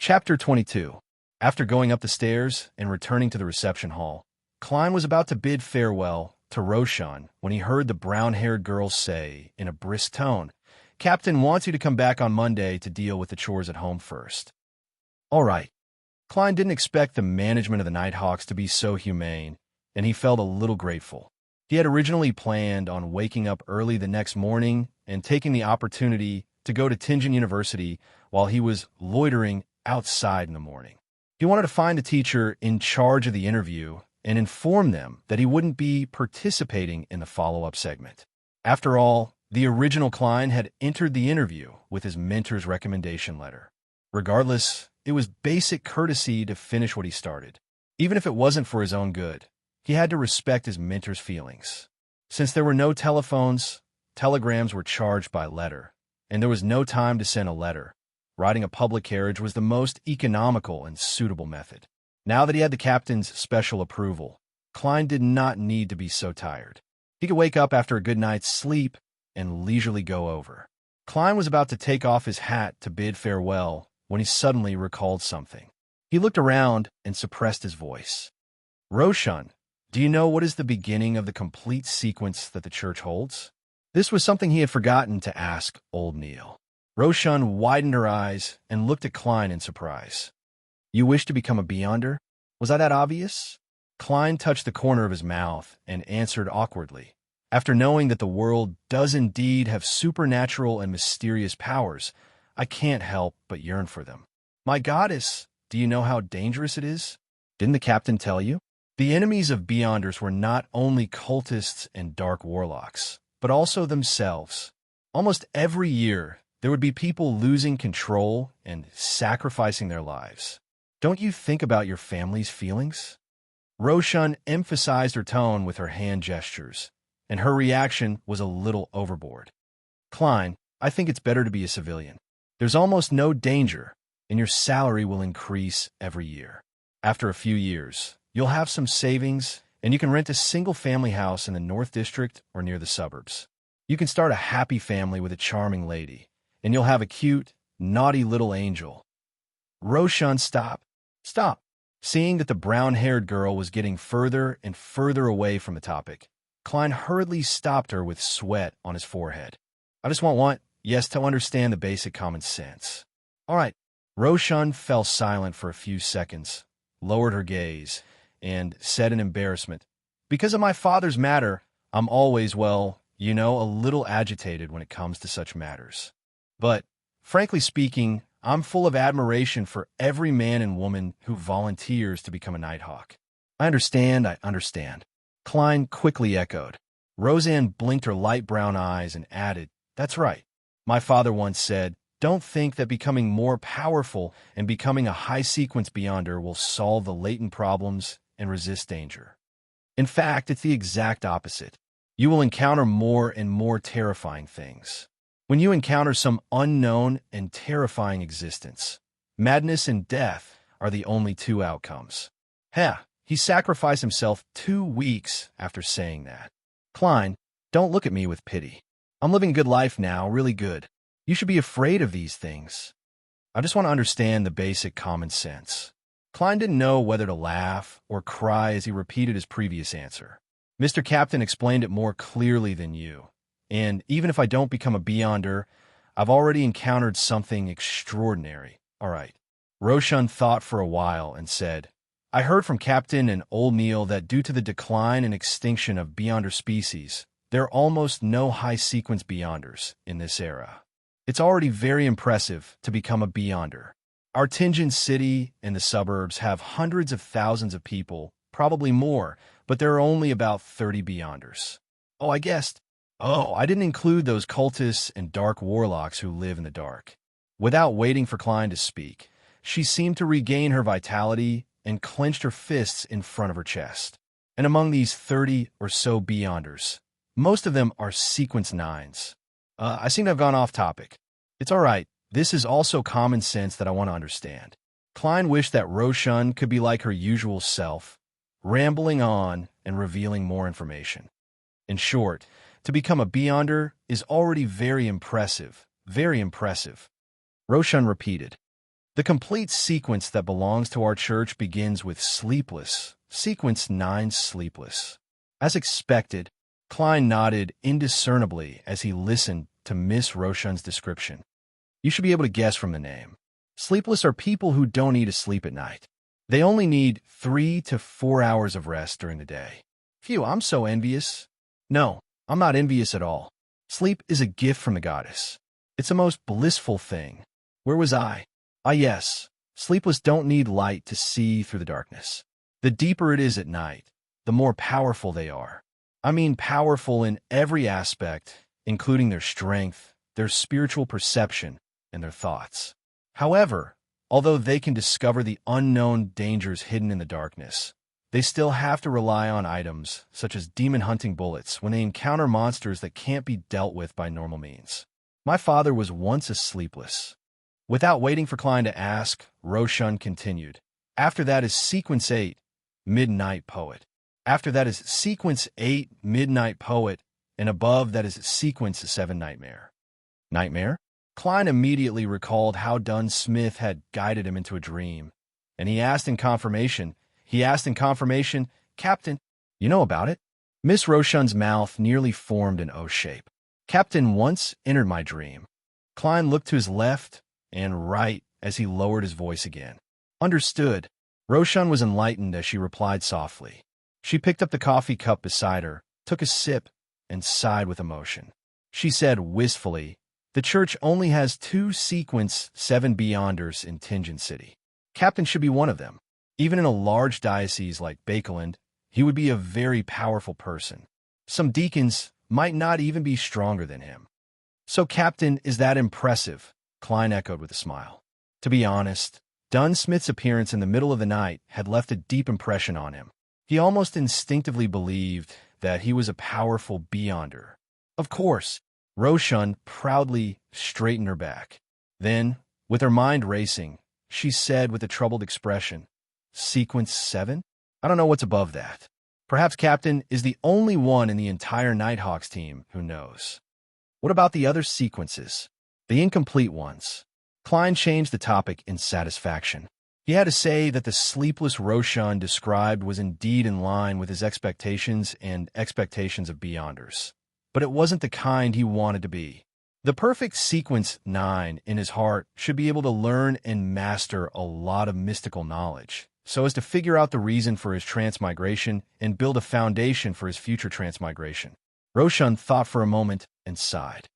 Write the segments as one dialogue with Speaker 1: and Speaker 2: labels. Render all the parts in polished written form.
Speaker 1: Chapter 22. After going up the stairs and returning to the reception hall, Klein was about to bid farewell to Roshan when he heard the brown-haired girl say, in a brisk tone, "Captain wants you to come back on Monday to deal with the chores at home first." All right. Klein didn't expect the management of the Nighthawks to be so humane, and he felt a little grateful. He had originally planned on waking up early the next morning and taking the opportunity to go to Tingen University while he was loitering outside in the morning. He wanted to find the teacher in charge of the interview and inform them that he wouldn't be participating in the follow-up segment. After all, the original Klein had entered the interview with his mentor's recommendation letter. Regardless, it was basic courtesy to finish what he started. Even if it wasn't for his own good, he had to respect his mentor's feelings. Since there were no telephones, telegrams were charged by letter, and there was no time to send a letter. Riding a public carriage was the most economical and suitable method. Now that he had the captain's special approval, Klein did not need to be so tired. He could wake up after a good night's sleep and leisurely go over. Klein was about to take off his hat to bid farewell when he suddenly recalled something. He looked around and suppressed his voice. "Roshan, do you know what is the beginning of the complete sequence that the church holds?" This was something he had forgotten to ask old Neil. Roshan widened her eyes and looked at Klein in surprise. "You wish to become a Beyonder? Was I that obvious?" Klein touched the corner of his mouth and answered awkwardly. "After knowing that the world does indeed have supernatural and mysterious powers, I can't help but yearn for them." "My goddess, do you know how dangerous it is?" "Didn't the captain tell you?" The enemies of Beyonders were not only cultists and dark warlocks, but also themselves. Almost every year, there would be people losing control and sacrificing their lives. "Don't you think about your family's feelings?" Roshan emphasized her tone with her hand gestures, and her reaction was a little overboard. "Klein, I think it's better to be a civilian. There's almost no danger, and your salary will increase every year. After a few years, you'll have some savings, and you can rent a single-family house in the North District or near the suburbs. You can start a happy family with a charming lady, and you'll have a cute, naughty little angel." Roshan stopped. Stop. Seeing that the brown-haired girl was getting further and further away from the topic, Klein hurriedly stopped her with sweat on his forehead. "I just want to understand the basic common sense." "All right." Roshan fell silent for a few seconds, lowered her gaze, and said in embarrassment, "Because of my father's matter, I'm always, a little agitated when it comes to such matters. But, frankly speaking, I'm full of admiration for every man and woman who volunteers to become a Nighthawk." I understand. Klein quickly echoed. Roseanne blinked her light brown eyes and added, "That's right. My father once said, don't think that becoming more powerful and becoming a high-sequence Beyonder will solve the latent problems and resist danger. In fact, it's the exact opposite. You will encounter more and more terrifying things. When you encounter some unknown and terrifying existence, madness and death are the only two outcomes." He sacrificed himself 2 weeks after saying that. "Klein, don't look at me with pity. I'm living a good life now, really good. You should be afraid of these things. I just want to understand the basic common sense." Klein didn't know whether to laugh or cry as he repeated his previous answer. "Mr. Captain explained it more clearly than you. And even if I don't become a Beyonder, I've already encountered something extraordinary. All right." Roshan thought for a while and said, "I heard from Captain and Old Neil that due to the decline and extinction of Beyonder species, there are almost no high-sequence Beyonders in this era. It's already very impressive to become a Beyonder. Our Tingen city and the suburbs have hundreds of thousands of people, probably more, but there are only about 30 Beyonders. I didn't include those cultists and dark warlocks who live in the dark." Without waiting for Klein to speak, she seemed to regain her vitality and clenched her fists in front of her chest. "And among these 30 or so Beyonders, most of them are Sequence 9s. I seem to have gone off topic. It's all right. This is also common sense that I want to understand." Klein wished that Roshan could be like her usual self, rambling on and revealing more information. In short, to become a Beyonder is already very impressive, very impressive. Roshan repeated. The complete sequence that belongs to our church begins with sleepless, sequence 9 sleepless. As expected, Klein nodded indiscernibly as he listened to Miss Roshan's description. You should be able to guess from the name. Sleepless are people who don't need to sleep at night. They only need 3 to 4 hours of rest during the day. Phew, I'm so envious. No, I'm not envious at all. Sleep is a gift from the goddess. It's a most blissful thing. Where was I? Ah yes, sleepless don't need light to see through the darkness. The deeper it is at night, the more powerful they are. I mean powerful in every aspect, including their strength, their spiritual perception, and their thoughts. However, although they can discover the unknown dangers hidden in the darkness, they still have to rely on items such as demon-hunting bullets when they encounter monsters that can't be dealt with by normal means. My father was once a sleepless. Without waiting for Klein to ask, Roshan continued. After that is Sequence 8, Midnight Poet. After that is Sequence 8, Midnight Poet, and above that is Sequence 7, Nightmare. Nightmare? Klein immediately recalled how Dunn Smith had guided him into a dream, and he asked in confirmation, Captain, you know about it? Miss Roshan's mouth nearly formed an O shape. Captain once entered my dream. Klein looked to his left and right as he lowered his voice again. Understood. Roshan was enlightened as she replied softly. She picked up the coffee cup beside her, took a sip, and sighed with emotion. She said wistfully, the church only has 2 Sequence 7 Beyonders in Tingen City. Captain should be one of them. Even in a large diocese like Bakeland, he would be a very powerful person. Some deacons might not even be stronger than him. So Captain is that impressive, Klein echoed with a smile. To be honest, Dunn Smith's appearance in the middle of the night had left a deep impression on him. He almost instinctively believed that he was a powerful Beyonder. Of course, Roshan proudly straightened her back. Then, with her mind racing, she said with a troubled expression, Sequence 7? I don't know what's above that. Perhaps Captain is the only one in the entire Nighthawks team who knows. What about the other sequences? The incomplete ones. Klein changed the topic in satisfaction. He had to say that the sleepless Roshan described was indeed in line with his expectations and expectations of Beyonders. But it wasn't the kind he wanted to be. The perfect Sequence 9 in his heart should be able to learn and master a lot of mystical knowledge, so as to figure out the reason for his transmigration and build a foundation for his future transmigration. Roshan thought for a moment and sighed.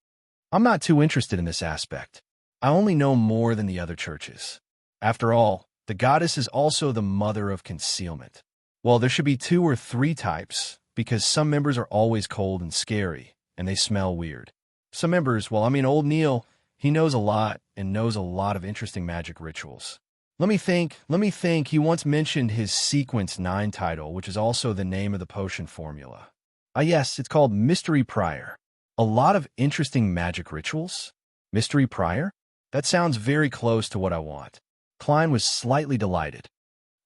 Speaker 1: I'm not too interested in this aspect. I only know more than the other churches. After all, the goddess is also the mother of concealment. Well, there should be 2 or 3 types, because some members are always cold and scary, and they smell weird. Some members, old Neil, he knows a lot and knows a lot of interesting magic rituals. Let me think, he once mentioned his Sequence 9 title, which is also the name of the potion formula. Ah yes, it's called Mystery Prior. A lot of interesting magic rituals? Mystery Prior? That sounds very close to what I want. Klein was slightly delighted.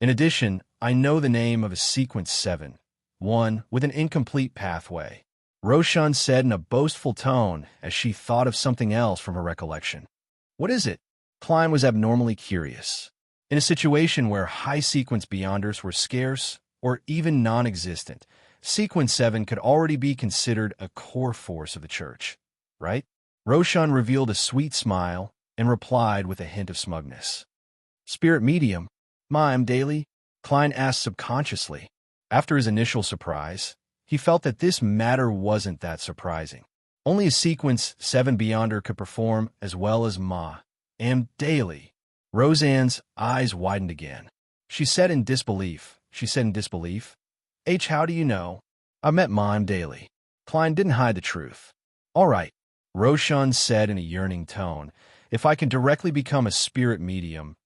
Speaker 1: In addition, I know the name of a Sequence 7, one with an incomplete pathway. Roshan said in a boastful tone as she thought of something else from her recollection. What is it? Klein was abnormally curious. In a situation where high Sequence Beyonders were scarce or even non-existent, Sequence 7 could already be considered a core force of the church, right? Roshan revealed a sweet smile and replied with a hint of smugness. Spirit medium, mime daily, Klein asked subconsciously. After his initial surprise, he felt that this matter wasn't that surprising. Only a Sequence 7 Beyonder could perform as well as Ma, and daily. Roseanne's eyes widened again. She said in disbelief, H, how do you know? I met Mime daily. Klein didn't hide the truth. All right, Roshan said in a yearning tone, if I can directly become a spirit medium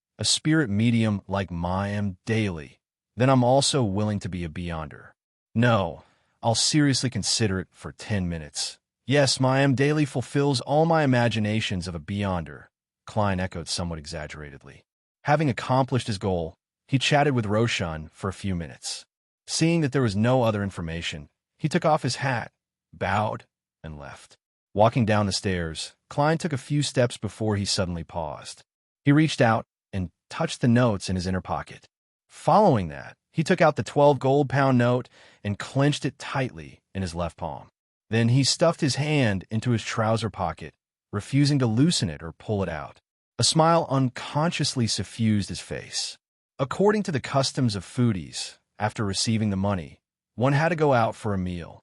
Speaker 1: like Mime daily, then I'm also willing to be a Beyonder. No, I'll seriously consider it for 10 minutes. Yes, Mime daily fulfills all my imaginations of a Beyonder, Klein echoed somewhat exaggeratedly. Having accomplished his goal, he chatted with Roshan for a few minutes. Seeing that there was no other information, he took off his hat, bowed, and left. Walking down the stairs, Klein took a few steps before he suddenly paused. He reached out and touched the notes in his inner pocket. Following that, he took out the 12 gold pound note and clenched it tightly in his left palm. Then he stuffed his hand into his trouser pocket, refusing to loosen it or pull it out. A smile unconsciously suffused his face. According to the customs of foodies, after receiving the money, one had to go out for a meal.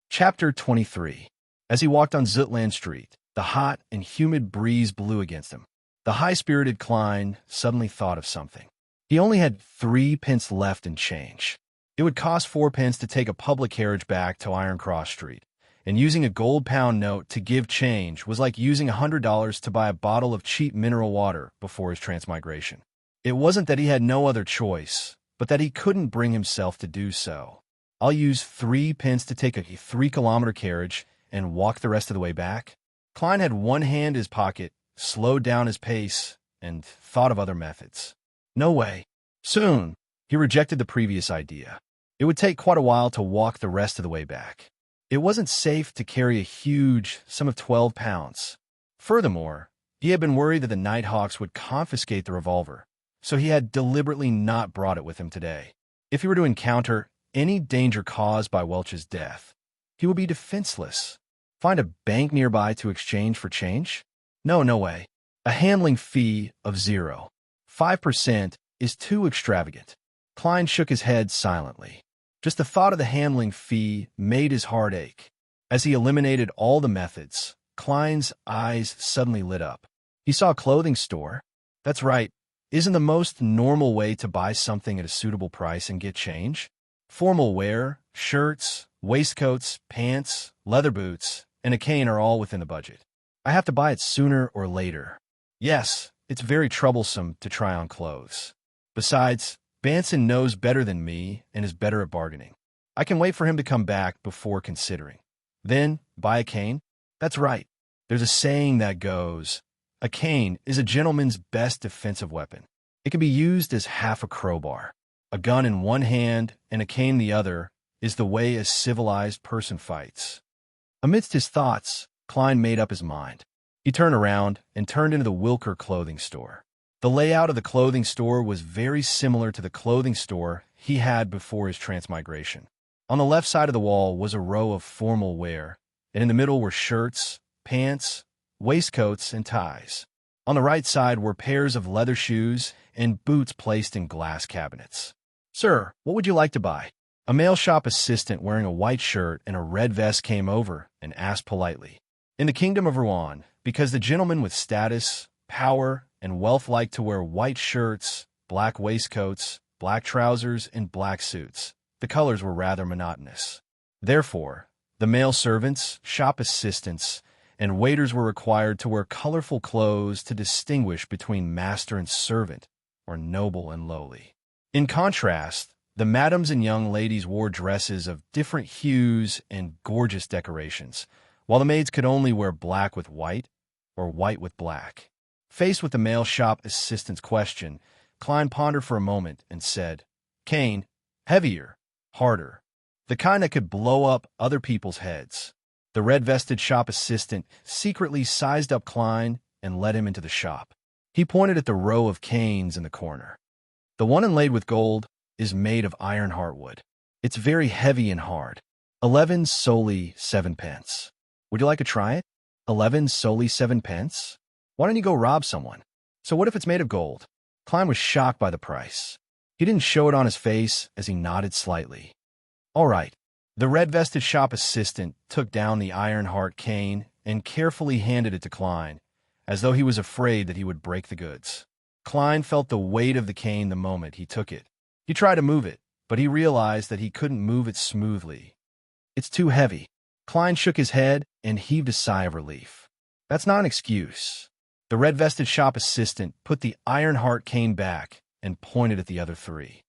Speaker 1: Chapter 23. As he walked on Zutland Street, the hot and humid breeze blew against him. The high-spirited Klein suddenly thought of something. He only had 3 pence left in change. It would cost 4 pence to take a public carriage back to Iron Cross Street, and using a gold pound note to give change was like using $100 to buy a bottle of cheap mineral water before his transmigration. It wasn't that he had no other choice, but that he couldn't bring himself to do so. I'll use 3 pence to take a 3-kilometer carriage and walk the rest of the way back. Klein had one hand in his pocket, slowed down his pace, and thought of other methods. No way. Soon, he rejected the previous idea. It would take quite a while to walk the rest of the way back. It wasn't safe to carry a huge sum of 12 pounds. Furthermore, he had been worried that the Nighthawks would confiscate the revolver, so he had deliberately not brought it with him today. If he were to encounter any danger caused by Welch's death, he would be defenseless. Find a bank nearby to exchange for change? No way. A handling fee of 0.5% is too extravagant. Klein shook his head silently. Just the thought of the handling fee made his heart ache. As he eliminated all the methods, Klein's eyes suddenly lit up. He saw a clothing store. That's right. Isn't the most normal way to buy something at a suitable price and get change? Formal wear, shirts, waistcoats, pants, leather boots, and a cane are all within the budget. I have to buy it sooner or later. Yes, it's very troublesome to try on clothes. Besides, Banson knows better than me and is better at bargaining. I can wait for him to come back before considering. Then, buy a cane? That's right. There's a saying that goes, a cane is a gentleman's best defensive weapon. It can be used as half a crowbar. A gun in one hand and a cane in the other is the way a civilized person fights. Amidst his thoughts, Klein made up his mind. He turned around and turned into the Wilker clothing store. The layout of the clothing store was very similar to the clothing store he had before his transmigration. On the left side of the wall was a row of formal wear, and in the middle were shirts, pants, waistcoats, and ties. On the right side were pairs of leather shoes and boots placed in glass cabinets. Sir, what would you like to buy? A male shop assistant wearing a white shirt and a red vest came over and asked politely. In the kingdom of Rouen, because the gentlemen with status, power, and wealth like to wear white shirts, black waistcoats, black trousers, and black suits, the colors were rather monotonous. Therefore, the male servants, shop assistants, and waiters were required to wear colorful clothes to distinguish between master and servant, or noble and lowly. In contrast, the madams and young ladies wore dresses of different hues and gorgeous decorations, while the maids could only wear black with white or white with black. Faced with the male shop assistant's question, Klein pondered for a moment and said, cane, heavier, harder, the kind that could blow up other people's heads. The red-vested shop assistant secretly sized up Klein and led him into the shop. He pointed at the row of canes in the corner. The one inlaid with gold is made of iron heartwood. It's very heavy and hard. 11 solely 7 pence. Would you like to try it? 11 solely 7 pence? Why don't you go rob someone? So what if it's made of gold? Klein was shocked by the price. He didn't show it on his face as he nodded slightly. All right. The red-vested shop assistant took down the iron heart cane and carefully handed it to Klein, as though he was afraid that he would break the goods. Klein felt the weight of the cane the moment he took it. He tried to move it, but he realized that he couldn't move it smoothly. It's too heavy. Klein shook his head and heaved a sigh of relief. That's not an excuse. The red-vested shop assistant put the iron heart cane back and pointed at the other 3.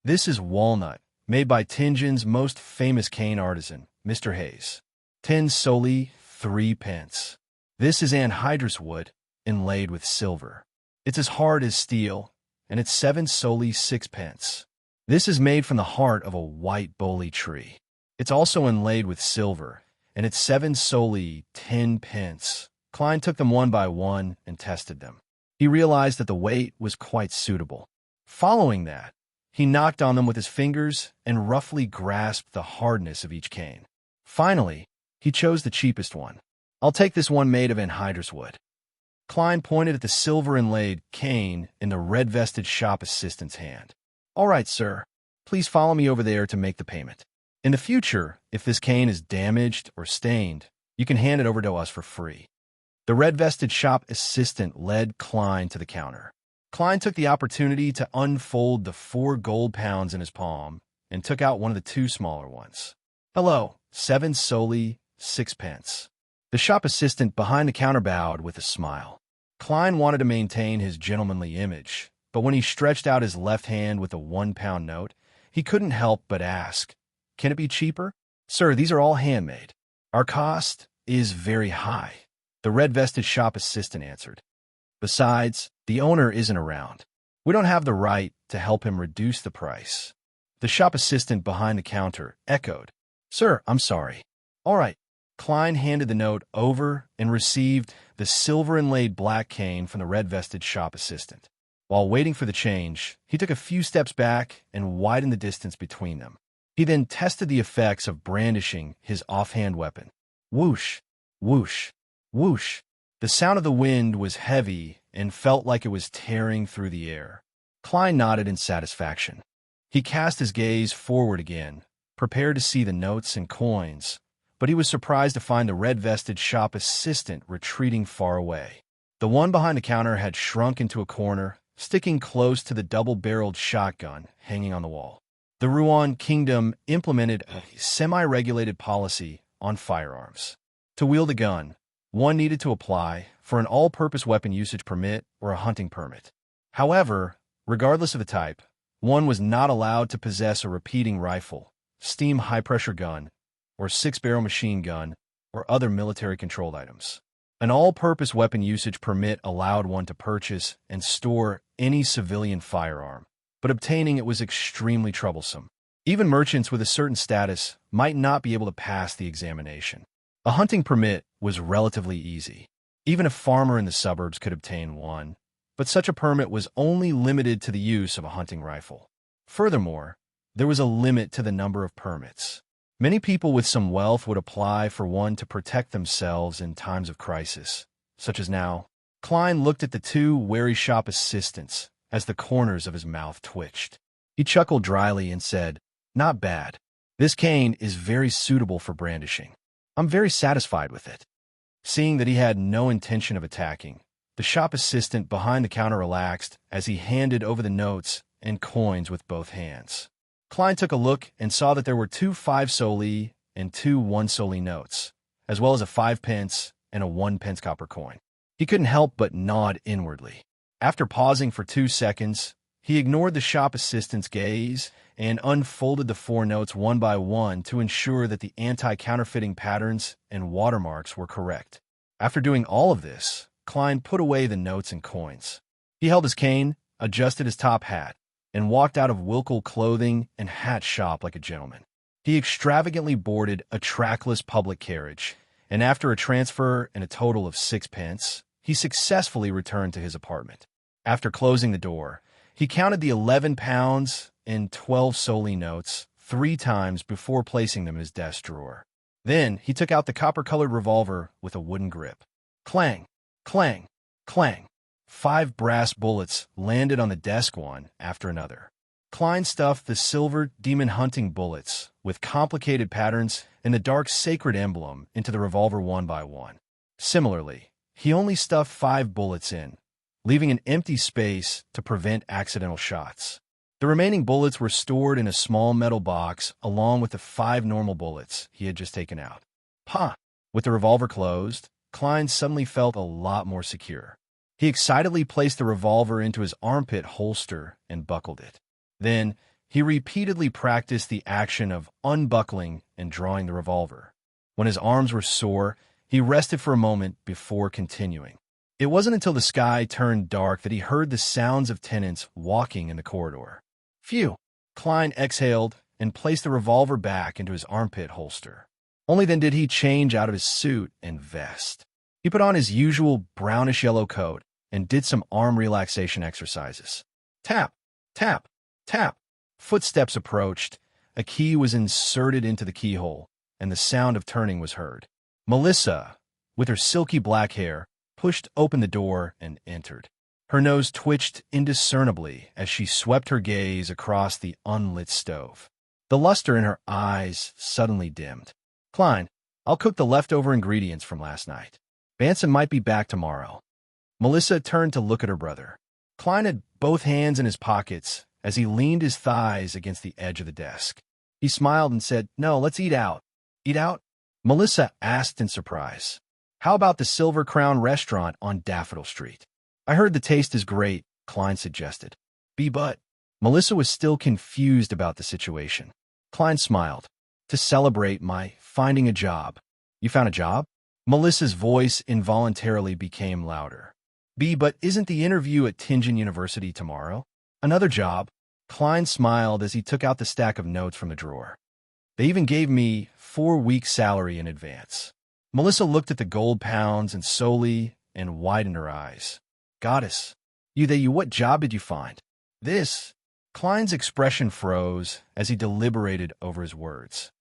Speaker 1: This is walnut, made by Tingin's most famous cane artisan, Mr. Hayes. 10 solely 3 pence. This is anhydrous wood, inlaid with silver. It's as hard as steel, and it's 7 solely 6 pence. This is made from the heart of a white boley tree. It's also inlaid with silver, and it's 7 solely 10 pence. Klein took them one by one and tested them. He realized that the weight was quite suitable. Following that, he knocked on them with his fingers and roughly grasped the hardness of each cane. Finally, he chose the cheapest one. "I'll take this one made of anhydrous wood." Klein pointed at the silver-inlaid cane in the red-vested shop assistant's hand. "All right, sir. Please follow me over there to make the payment. In the future, if this cane is damaged or stained, you can hand it over to us for free." The red-vested shop assistant led Klein to the counter. Klein took the opportunity to unfold the 4 gold pounds in his palm and took out one of the 2 smaller ones. "Hello, 7 soli, 6 pence." The shop assistant behind the counter bowed with a smile. Klein wanted to maintain his gentlemanly image, but when he stretched out his left hand with a 1-pound note, he couldn't help but ask, "Can it be cheaper?" "Sir, these are all handmade. Our cost is very high," the red-vested shop assistant answered. "Besides, the owner isn't around. We don't have the right to help him reduce the price." The shop assistant behind the counter echoed, "Sir, I'm sorry." "All right." Klein handed the note over and received the silver-inlaid black cane from the red-vested shop assistant. While waiting for the change, he took a few steps back and widened the distance between them. He then tested the effects of brandishing his offhand weapon. Whoosh, whoosh, whoosh. The sound of the wind was heavy and felt like it was tearing through the air. Klein nodded in satisfaction. He cast his gaze forward again, prepared to see the notes and coins, but he was surprised to find the red-vested shop assistant retreating far away. The one behind the counter had shrunk into a corner, sticking close to the double-barreled shotgun hanging on the wall. The Ruan Kingdom implemented a semi-regulated policy on firearms. To wield a gun, one needed to apply for an all-purpose weapon usage permit or a hunting permit. However, regardless of the type, one was not allowed to possess a repeating rifle, steam high-pressure gun, or 6-barrel machine gun, or other military-controlled items. An all-purpose weapon usage permit allowed one to purchase and store any civilian firearm, but obtaining it was extremely troublesome. Even merchants with a certain status might not be able to pass the examination. A hunting permit was relatively easy. Even a farmer in the suburbs could obtain one, but such a permit was only limited to the use of a hunting rifle. Furthermore, there was a limit to the number of permits. Many people with some wealth would apply for one to protect themselves in times of crisis, such as now. Klein looked at the 2 wary shop assistants as the corners of his mouth twitched. He chuckled dryly and said, "Not bad. This cane is very suitable for brandishing. I'm very satisfied with it." Seeing that he had no intention of attacking, the shop assistant behind the counter relaxed as he handed over the notes and coins with both hands. Klein took a look and saw that there were 2 5 soli and 2 1 soli notes, as well as a 5 pence and a 1 pence copper coin. He couldn't help but nod inwardly. After pausing for 2 seconds, he ignored the shop assistant's gaze and unfolded the 4 notes one by one to ensure that the anti-counterfeiting patterns and watermarks were correct. After doing all of this, Klein put away the notes and coins. He held his cane, adjusted his top hat, and walked out of Wilkel clothing and hat shop like a gentleman. He extravagantly boarded a trackless public carriage, and after a transfer and a total of 6 pence, he successfully returned to his apartment. After closing the door, he counted the 11 pounds and 12 soli notes 3 times before placing them in his desk drawer. Then he took out the copper-colored revolver with a wooden grip. Clang, clang, clang. 5 brass bullets landed on the desk one after another. Klein stuffed the silver demon hunting bullets with complicated patterns and the dark sacred emblem into the revolver one by one. Similarly, he only stuffed 5 bullets in, leaving an empty space to prevent accidental shots. The remaining bullets were stored in a small metal box along with the 5 normal bullets he had just taken out. With the revolver closed, Klein suddenly felt a lot more secure. He excitedly placed the revolver into his armpit holster and buckled it. Then, he repeatedly practiced the action of unbuckling and drawing the revolver. When his arms were sore, he rested for a moment before continuing. It wasn't until the sky turned dark that he heard the sounds of tenants walking in the corridor. Phew! Klein exhaled and placed the revolver back into his armpit holster. Only then did he change out of his suit and vest. He put on his usual brownish-yellow coat and did some arm relaxation exercises. Tap, tap, tap. Footsteps approached. A key was inserted into the keyhole, and the sound of turning was heard. Melissa, with her silky black hair, pushed open the door and entered. Her nose twitched indiscernibly as she swept her gaze across the unlit stove. The luster in her eyes suddenly dimmed. "Klein, I'll cook the leftover ingredients from last night. Banson might be back tomorrow." Melissa turned to look at her brother. Klein had both hands in his pockets as he leaned his thighs against the edge of the desk. He smiled and said, "No, let's eat out." "Eat out?" Melissa asked in surprise. "How about the Silver Crown restaurant on Daffodil Street?" "I heard the taste is great," Klein suggested. But Melissa was still confused about the situation. Klein smiled. "To celebrate my finding a job." "You found a job?" Melissa's voice involuntarily became louder. But isn't the interview at Tingen University tomorrow?" "Another job." Klein smiled as he took out the stack of notes from the drawer. "They even gave me 4 weeks' salary in advance." Melissa looked at the gold pounds and solely and widened her eyes. "Goddess, what job did you find?" "This." Klein's expression froze as he deliberated over his words.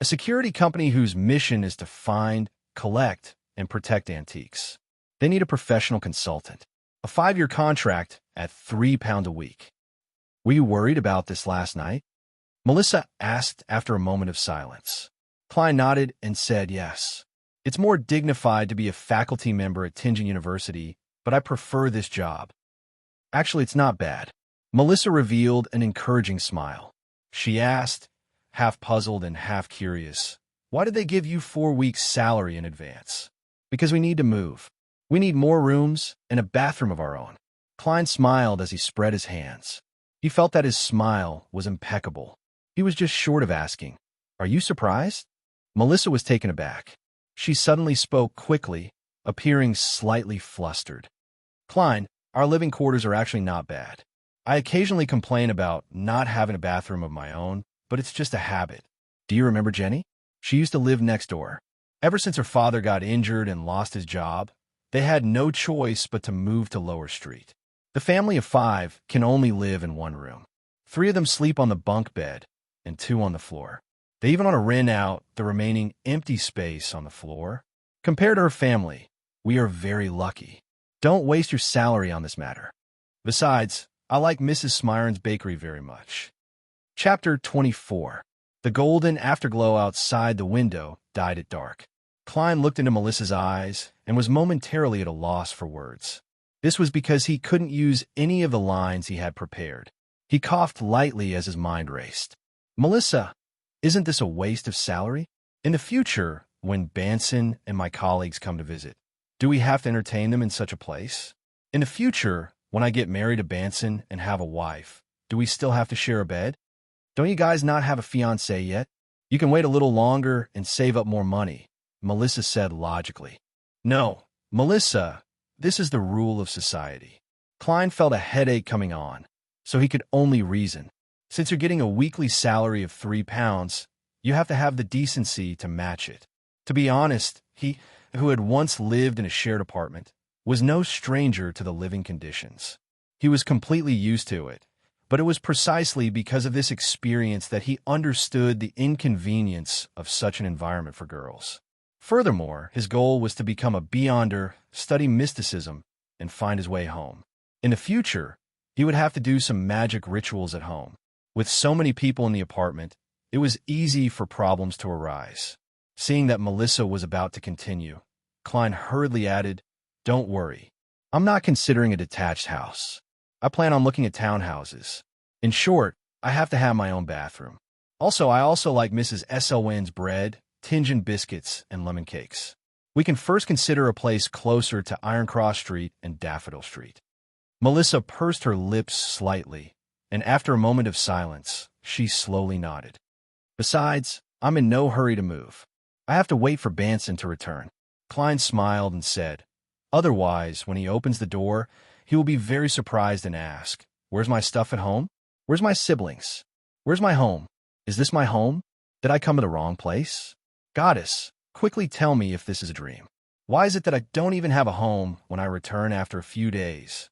Speaker 1: "A security company whose mission is to find, collect, and protect antiques. They need a professional consultant. A 5-year contract at £3 a week." "Were you worried about this last night?" Melissa asked after a moment of silence. Klein nodded and said yes. "It's more dignified to be a faculty member at Tingen University, but I prefer this job." "Actually, it's not bad." Melissa revealed an encouraging smile. She asked, half puzzled and half curious, "Why did they give you 4 weeks' salary in advance?" "Because we need to move. We need more rooms and a bathroom of our own." Klein smiled as he spread his hands. He felt that his smile was impeccable. He was just short of asking, "Are you surprised?" Melissa was taken aback. She suddenly spoke quickly, appearing slightly flustered. "Klein, our living quarters are actually not bad. I occasionally complain about not having a bathroom of my own, but it's just a habit. Do you remember Jenny? She used to live next door. Ever since her father got injured and lost his job, they had no choice but to move to Lower Street. The family of 5 can only live in 1 room. 3 of them sleep on the bunk bed and 2 on the floor. They even want to rent out the remaining empty space on the floor. Compared to her family, we are very lucky. Don't waste your salary on this matter. Besides, I like Mrs. Smiron's bakery very much." Chapter 24. The golden afterglow outside the window died at dark. Klein looked into Melissa's eyes and was momentarily at a loss for words. This was because he couldn't use any of the lines he had prepared. He coughed lightly as his mind raced. "Melissa, isn't this a waste of salary? In the future, when Banson and my colleagues come to visit, do we have to entertain them in such a place? In the future, when I get married to Banson and have a wife, do we still have to share a bed? Don't you guys not have a fiancé yet? You can wait a little longer and save up more money," Melissa said logically. "No, Melissa, this is the rule of society." Klein felt a headache coming on, so he could only reason. "Since you're getting a weekly salary of £3, you have to have the decency to match it." To be honest, he, who had once lived in a shared apartment, was no stranger to the living conditions. He was completely used to it, but it was precisely because of this experience that he understood the inconvenience of such an environment for girls. Furthermore, his goal was to become a beyonder, study mysticism, and find his way home. In the future, he would have to do some magic rituals at home. With so many people in the apartment, it was easy for problems to arise. Seeing that Melissa was about to continue, Klein hurriedly added, "Don't worry. I'm not considering a detached house. I plan on looking at townhouses. In short, I have to have my own bathroom. I also like Mrs. Selwyn's bread, Tingen biscuits, and lemon cakes. We can first consider a place closer to Ironcross Street and Daffodil Street." Melissa pursed her lips slightly, and after a moment of silence, she slowly nodded. "Besides, I'm in no hurry to move. I have to wait for Banson to return." Klein smiled and said, "Otherwise, when he opens the door, he will be very surprised and ask, 'Where's my stuff at home? Where's my siblings? Where's my home? Is this my home? Did I come to the wrong place? Goddess, quickly tell me if this is a dream.'" Why is it that I don't even have a home when I return after a few days?"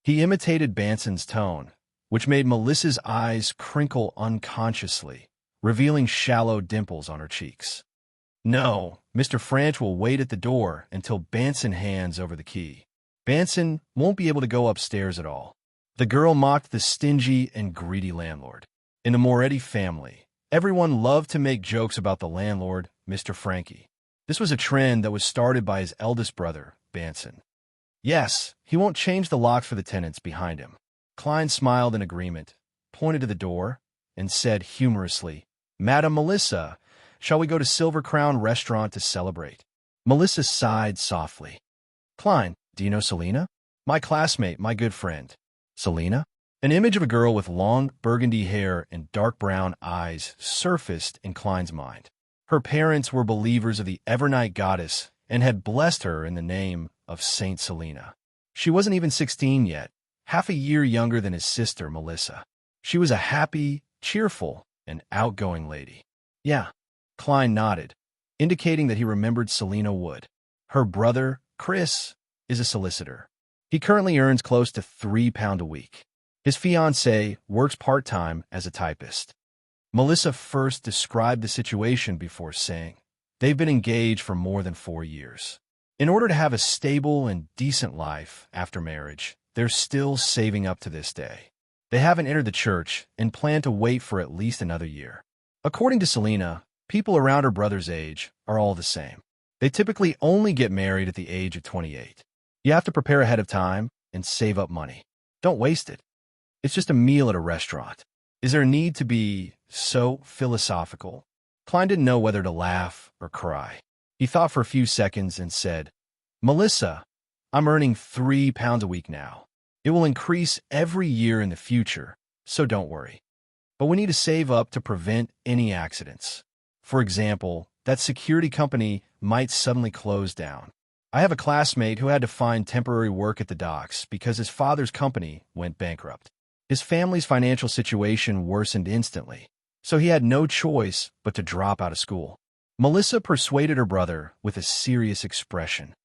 Speaker 1: He imitated Banson's tone, which made Melissa's eyes crinkle unconsciously, revealing shallow dimples on her cheeks. "No, Mr. Franch will wait at the door until Banson hands over the key. Banson won't be able to go upstairs at all." The girl mocked the stingy and greedy landlord. In the Moretti family, everyone loved to make jokes about the landlord, Mr. Frankie. This was a trend that was started by his eldest brother, Banson. "Yes, he won't change the locks for the tenants behind him." Klein smiled in agreement, pointed to the door, and said humorously, "Madam Melissa, shall we go to Silver Crown Restaurant to celebrate?" Melissa sighed softly. "Klein, do you know Selina?" "My classmate, my good friend." "Selina?" An image of a girl with long burgundy hair and dark brown eyes surfaced in Klein's mind. Her parents were believers of the Evernight goddess and had blessed her in the name of Saint Selina. She wasn't even 16 yet, half a year younger than his sister, Melissa. She was a happy, cheerful, and outgoing lady. "Yeah," Klein nodded, indicating that he remembered Selina Wood. "Her brother, Chris, is a solicitor. He currently earns close to £3 a week. His fiancée works part-time as a typist." Melissa first described the situation before saying, "They've been engaged for more than 4 years. In order to have a stable and decent life after marriage, they're still saving up to this day. They haven't entered the church and plan to wait for at least another year." According to Selina, people around her brother's age are all the same. They typically only get married at the age of 28. You have to prepare ahead of time and save up money. Don't waste it. It's just a meal at a restaurant. Is there a need to be so philosophical? Klein didn't know whether to laugh or cry. He thought for a few seconds and said, "Melissa, I'm earning £3 a week now. It will increase every year in the future, so don't worry. But we need to save up to prevent any accidents. For example, that security company might suddenly close down. I have a classmate who had to find temporary work at the docks because his father's company went bankrupt. His family's financial situation worsened instantly, so he had no choice but to drop out of school." Melissa persuaded her brother with a serious expression.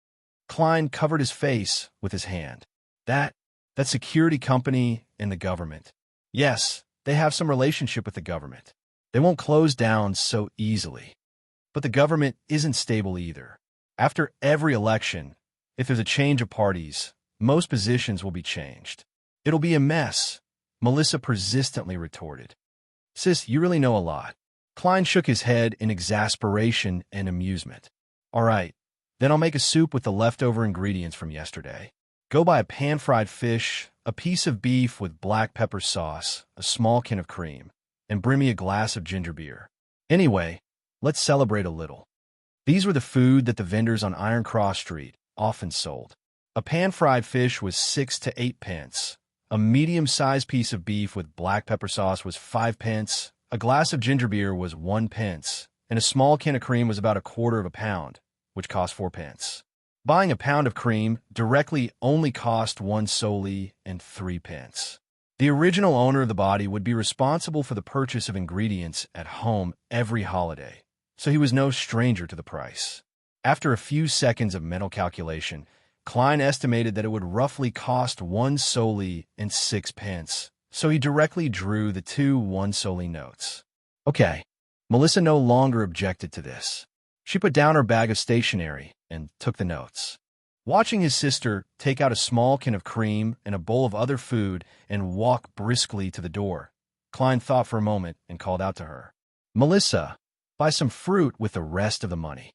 Speaker 1: Klein covered his face with his hand. That security company and the government. Yes, they have some relationship with the government. They won't close down so easily. But the government isn't stable either. After every election, if there's a change of parties, most positions will be changed. It'll be a mess, Melissa persistently retorted. "Sis, you really know a lot." Klein shook his head in exasperation and amusement. "All right, then I'll make a soup with the leftover ingredients from yesterday. Go buy a pan-fried fish, a piece of beef with black pepper sauce, a small can of cream, and bring me a glass of ginger beer. Anyway, let's celebrate a little." These were the food that the vendors on Iron Cross Street often sold. A pan-fried fish was 6 to 8 pence. A medium-sized piece of beef with black pepper sauce was 5 pence. A glass of ginger beer was 1 pence, and a small can of cream was about a quarter of a pound, which cost 4 pence. Buying a pound of cream directly only cost 1 soldi and 3 pence. The original owner of the body would be responsible for the purchase of ingredients at home every holiday, so he was no stranger to the price. After a few seconds of mental calculation, Klein estimated that it would roughly cost 1 soldi and 6 pence, so he directly drew the 2 1 soldi notes. Okay, Melissa no longer objected to this. She put down her bag of stationery and took the notes. Watching his sister take out a small can of cream and a bowl of other food and walk briskly to the door, Klein thought for a moment and called out to her, "Melissa, buy some fruit with the rest of the money."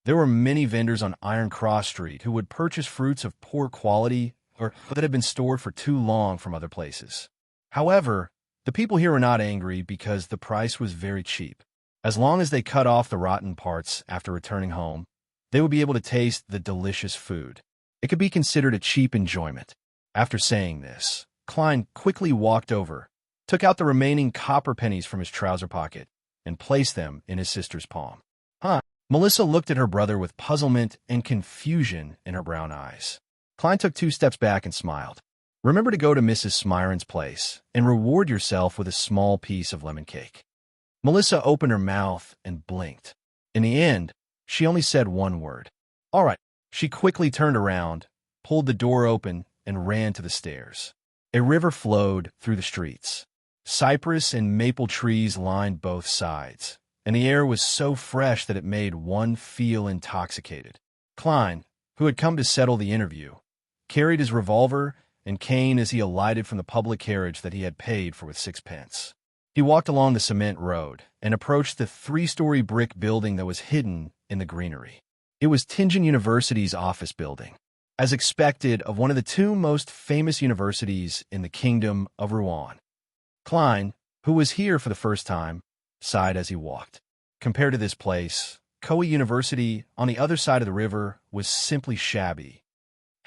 Speaker 1: There were many vendors on Iron Cross Street who would purchase fruits of poor quality or that had been stored for too long from other places. However, the people here were not angry because the price was very cheap. As long as they cut off the rotten parts after returning home, they would be able to taste the delicious food. It could be considered a cheap enjoyment. After saying this, Klein quickly walked over, took out the remaining copper pennies from his trouser pocket, and placed them in his sister's palm. "Huh?" Melissa looked at her brother with puzzlement and confusion in her brown eyes. Klein took 2 steps back and smiled. "Remember to go to Mrs. Smiron's place and reward yourself with a small piece of lemon cake." Melissa opened her mouth and blinked. In the end, she only said one word. All right. She quickly turned around, pulled the door open, and ran to the stairs. A river flowed through the streets. Cypress and maple trees lined both sides, and the air was so fresh that it made one feel intoxicated. Klein, who had come to settle the interview, carried his revolver and cane as he alighted from the public carriage that he had paid for with 6 pence. He walked along the cement road and approached the 3-story brick building that was hidden in the greenery. It was Tianjin University's office building, as expected of one of the two most famous universities in the Kingdom of Rouen. Klein, who was here for the first time, sighed as he walked. Compared to this place, Koei University, on the other side of the river, was simply shabby.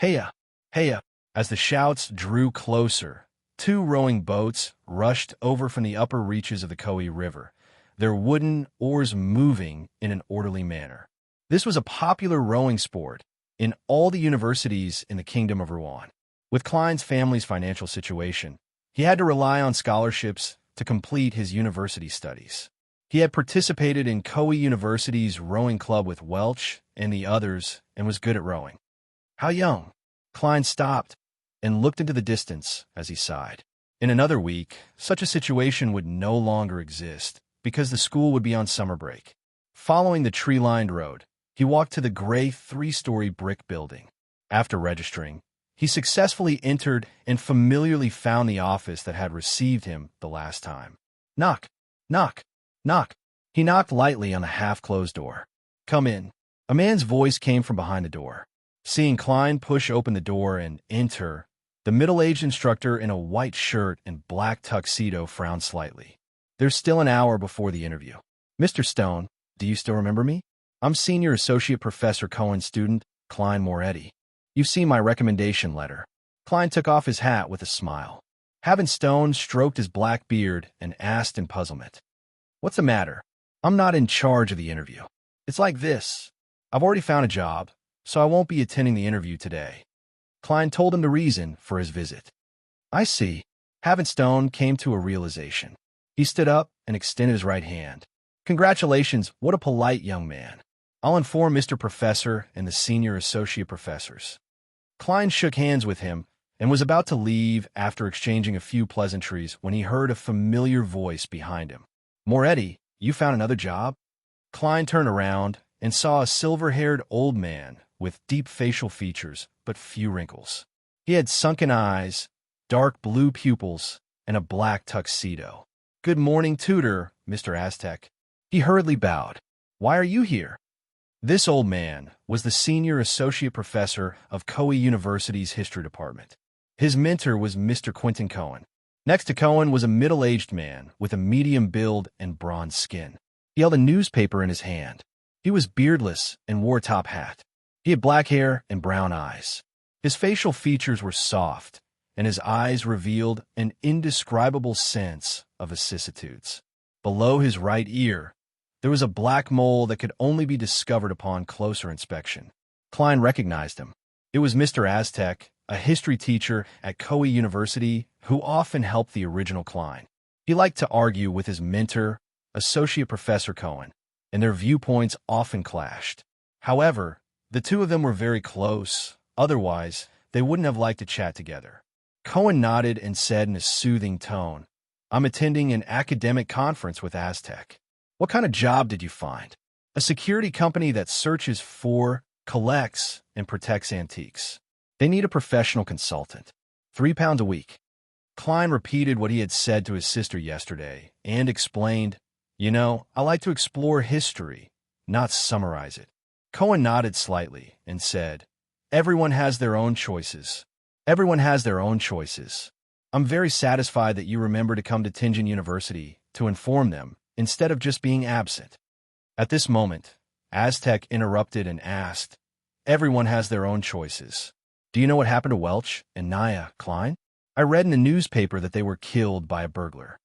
Speaker 1: Heya! Heya! As the shouts drew closer, 2 rowing boats rushed over from the upper reaches of the Koei River, their wooden oars moving in an orderly manner. This was a popular rowing sport in all the universities in the Kingdom of Rouen. With Klein's family's financial situation, he had to rely on scholarships to complete his university studies. He had participated in Koei University's rowing club with Welch and the others and was good at rowing. How young? Klein stopped and looked into the distance as he sighed. In another week, such a situation would no longer exist because the school would be on summer break. Following the tree-lined road, he walked to the gray 3-story brick building. After registering, he successfully entered and familiarly found the office that had received him the last time. Knock, knock, knock. He knocked lightly on the half-closed door. Come in. A man's voice came from behind the door. Seeing Klein push open the door and enter, the middle-aged instructor in a white shirt and black tuxedo frowned slightly. There's still an hour before the interview. Mr. Stone, do you still remember me? I'm Senior Associate Professor Cohen's student, Klein Moretti. You've seen my recommendation letter. Klein took off his hat with a smile. Having Stone stroked his black beard and asked in puzzlement, "What's the matter? I'm not in charge of the interview. It's like this. I've already found a job, so I won't be attending the interview today." Klein told him the reason for his visit. I see. Having Stone came to a realization. He stood up and extended his right hand. Congratulations, what a polite young man. I'll inform Mr. Professor and the Senior Associate Professors. Klein shook hands with him and was about to leave after exchanging a few pleasantries when he heard a familiar voice behind him. Moretti, you found another job? Klein turned around and saw a silver-haired old man with deep facial features but few wrinkles. He had sunken eyes, dark blue pupils, and a black tuxedo. Good morning, tutor, Mr. Aztec. He hurriedly bowed. Why are you here? This old man was the Senior Associate Professor of Koei University's History Department. His mentor was Mr. Quentin Cohen. Next to Cohen was a middle-aged man with a medium build and bronze skin. He held a newspaper in his hand. He was beardless and wore a top hat. He had black hair and brown eyes. His facial features were soft, and his eyes revealed an indescribable sense of vicissitudes. Below his right ear, there was a black mole that could only be discovered upon closer inspection. Klein recognized him. It was Mr. Aztec, a history teacher at Koei University who often helped the original Klein. He liked to argue with his mentor, Associate Professor Cohen, and their viewpoints often clashed. However, the two of them were very close, otherwise they wouldn't have liked to chat together. Cohen nodded and said in a soothing tone, I'm attending an academic conference with Aztec. What kind of job did you find? A security company that searches for, collects, and protects antiques. They need a professional consultant. £3 a week. Klein repeated what he had said to his sister yesterday and explained, I like to explore history, not summarize it. Cohen nodded slightly and said, Everyone has their own choices. Everyone has their own choices. I'm very satisfied that you remember to come to Tianjin University to inform them instead of just being absent. At this moment, Aztec interrupted and asked, Everyone has their own choices. Do you know what happened to Welch and Naya, Klein? I read in the newspaper that they were killed by a burglar.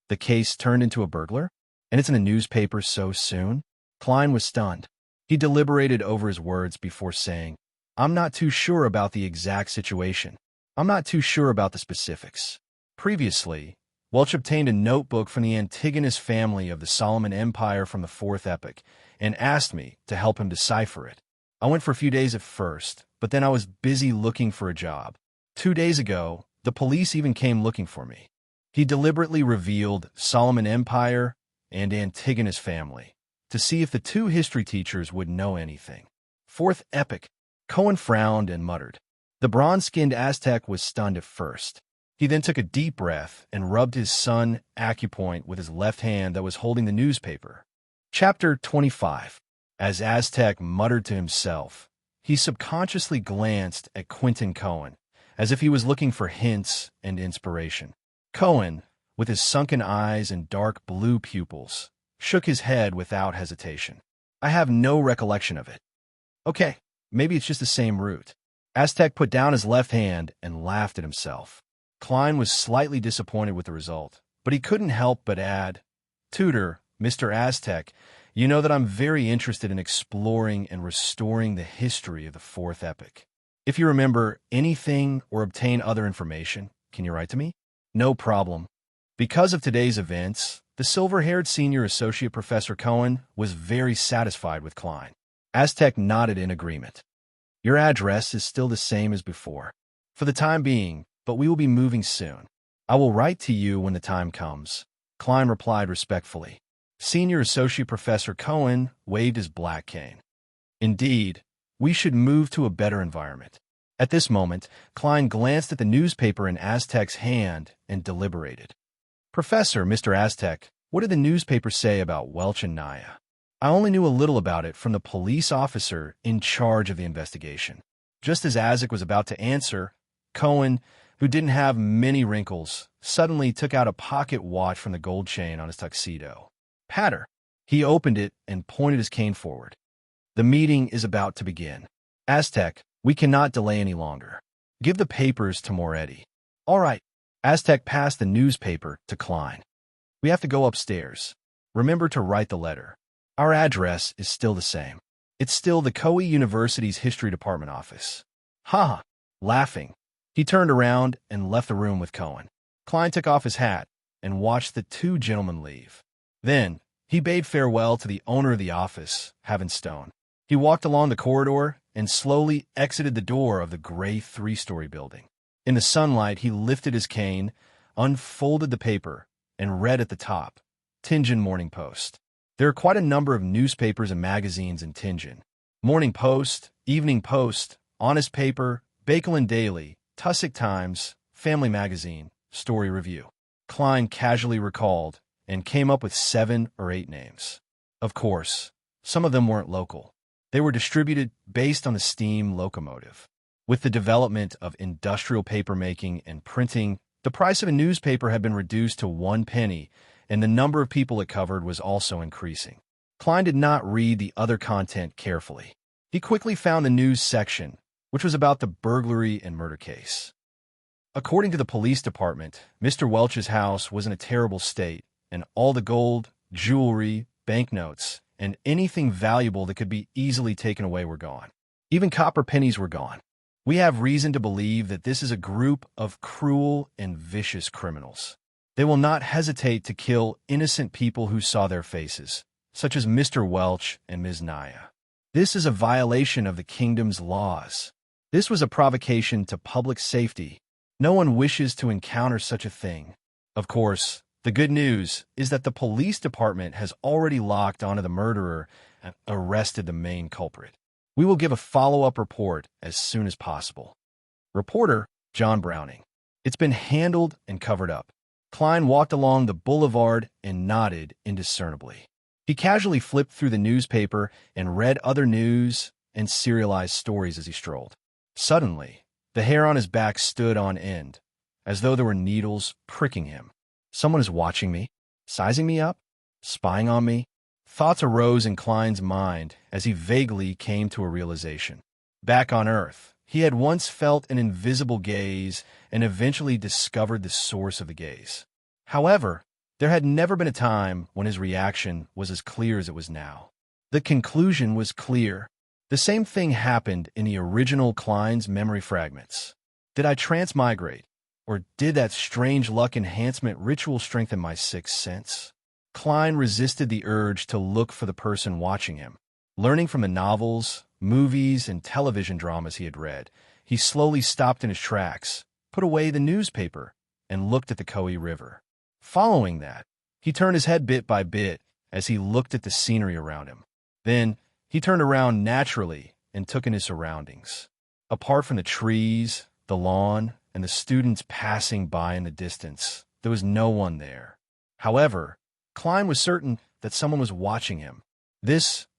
Speaker 1: The case turned into a burglar? And it's in the newspaper so soon? Klein was stunned. He deliberated over his words before saying, I'm not too sure about the exact situation. I'm not too sure about the specifics. Previously, Welch obtained a notebook from the Antigonus family of the Solomon Empire from the Fourth Epoch and asked me to help him decipher it. I went for a few days at first, but then I was busy looking for a job. 2 days ago, the police even came looking for me. He deliberately revealed Solomon Empire and Antigonus family to see if the two history teachers would know anything. Fourth epic. Cohen frowned and muttered. The bronze-skinned Aztec was stunned at first. He then took a deep breath and rubbed his sun acupoint with his left hand that was holding the newspaper. Chapter 25. As Aztec muttered to himself, he subconsciously glanced at Quentin Cohen, as if he was looking for hints and inspiration. Cohen, with his sunken eyes and dark blue pupils, shook his head without hesitation. I have no recollection of it. Okay, maybe it's just the same route. Aztec put down his left hand and laughed at himself. Klein was slightly disappointed with the result, but he couldn't help but add, Tutor, Mr. Aztec, you know that I'm very interested in exploring and restoring the history of the fourth epic. If you remember anything or obtain other information, can you write to me? No problem. Because of today's events, the silver-haired senior associate Professor Cohen was very satisfied with Klein. Aztec nodded in agreement. Your address is still the same as before. For the time being, but we will be moving soon. I will write to you when the time comes. Klein replied respectfully. Senior Associate Professor Cohen waved his black cane. Indeed, we should move to a better environment. At this moment, Klein glanced at the newspaper in Aztec's hand and deliberated. Professor, Mr. Aztec, what did the newspaper say about Welch and Naya? I only knew a little about it from the police officer in charge of the investigation. Just as Aztec was about to answer, Cohen, who didn't have many wrinkles, suddenly took out a pocket watch from the gold chain on his tuxedo. Patter. He opened it and pointed his cane forward. The meeting is about to begin. Aztec, we cannot delay any longer. Give the papers to Moretti. All right. Aztec passed the newspaper to Klein. We have to go upstairs. Remember to write the letter. Our address is still the same. It's still the Koei University's History Department office. Ha! Laughing, he turned around and left the room with Cohen. Klein took off his hat and watched the two gentlemen leave. Then, he bade farewell to the owner of the office, Havenstone. He walked along the corridor and slowly exited the door of the gray three-story building. In the sunlight, he lifted his cane, unfolded the paper, and read at the top, Tianjin Morning Post. There are quite a number of newspapers and magazines in Tianjin. Morning Post, Evening Post, Honest Paper, Bakelin Daily, Tussock Times, Family Magazine, Story Review. Klein casually recalled and came up with 7 or 8 names. Of course, some of them weren't local. They were distributed based on the steam locomotive. With the development of industrial papermaking and printing, the price of a newspaper had been reduced to 1 penny, and the number of people it covered was also increasing. Klein did not read the other content carefully. He quickly found the news section, which was about the burglary and murder case. According to the police department, Mr. Welch's house was in a terrible state, and all the gold, jewelry, banknotes, and anything valuable that could be easily taken away were gone. Even copper pennies were gone. We have reason to believe that this is a group of cruel and vicious criminals. They will not hesitate to kill innocent people who saw their faces, such as Mr. Welch and Ms. Naya. This is a violation of the kingdom's laws. This was a provocation to public safety. No one wishes to encounter such a thing. Of course, the good news is that the police department has already locked onto the murderer and arrested the main culprit. We will give a follow-up report as soon as possible. Reporter, John Browning. It's been handled and covered up. Klein walked along the boulevard and nodded indiscernibly. He casually flipped through the newspaper and read other news and serialized stories as he strolled. Suddenly, the hair on his back stood on end, as though there were needles pricking him. Someone is watching me, sizing me up, spying on me. Thoughts arose in Klein's mind as he vaguely came to a realization. Back on Earth, he had once felt an invisible gaze and eventually discovered the source of the gaze. However, there had never been a time when his reaction was as clear as it was now. The conclusion was clear. The same thing happened in the original Klein's memory fragments. Did I transmigrate, or did that strange luck enhancement ritual strengthen my sixth sense? Klein resisted the urge to look for the person watching him. Learning from the novels, movies, and television dramas he had read, he slowly stopped in his tracks, put away the newspaper, and looked at the Koe River. Following that, he turned his head bit by bit as he looked at the scenery around him. Then, he turned around naturally and took in his surroundings. Apart from the trees, the lawn, and the students passing by in the distance, there was no one there. However, Klein was certain that someone was watching him.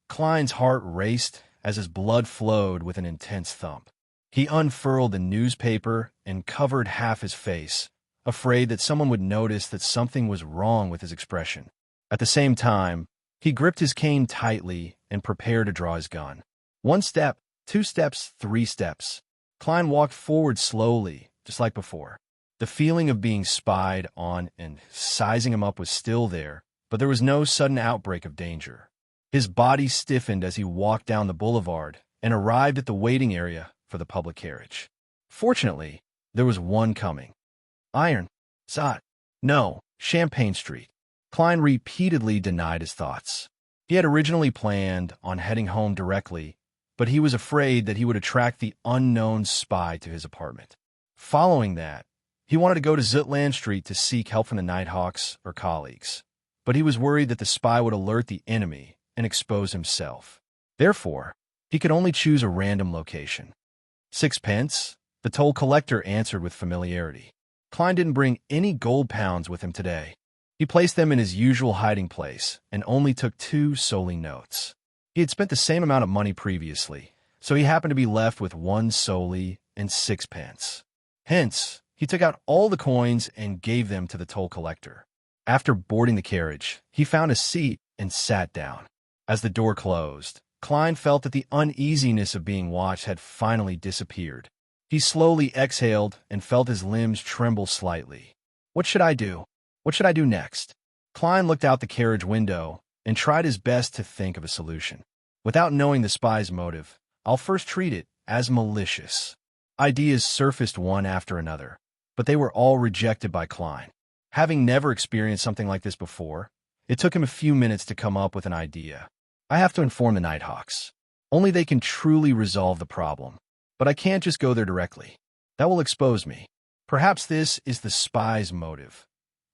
Speaker 1: Klein's heart raced as his blood flowed with an intense thump. He unfurled the newspaper and covered half his face, afraid that someone would notice that something was wrong with his expression. At the same time, he gripped his cane tightly and prepared to draw his gun. 1 step, 2 steps, 3 steps. Klein walked forward slowly, just like before. The feeling of being spied on and sizing him up was still there, but there was no sudden outbreak of danger. His body stiffened as he walked down the boulevard and arrived at the waiting area for the public carriage. Fortunately, there was one coming. Iron, Zot, no, Champagne Street. Klein repeatedly denied his thoughts. He had originally planned on heading home directly, but he was afraid that he would attract the unknown spy to his apartment. Following that, he wanted to go to Zutland Street to seek help from the Nighthawks or colleagues, but he was worried that the spy would alert the enemy and expose himself. Therefore, he could only choose a random location. 6 pence? The toll collector answered with familiarity. Klein didn't bring any gold pounds with him today. He placed them in his usual hiding place and only took 2 solely notes. He had spent the same amount of money previously, so he happened to be left with 1 solely and 6 pence. Hence, he took out all the coins and gave them to the toll collector. After boarding the carriage, he found a seat and sat down. As the door closed, Klein felt that the uneasiness of being watched had finally disappeared. He slowly exhaled and felt his limbs tremble slightly. What should I do? What should I do next? Klein looked out the carriage window and tried his best to think of a solution. Without knowing the spy's motive, I'll first treat it as malicious. Ideas surfaced one after another, but they were all rejected by Klein. Having never experienced something like this before, it took him a few minutes to come up with an idea. I have to inform the Nighthawks. Only they can truly resolve the problem. But I can't just go there directly. That will expose me. Perhaps this is the spy's motive.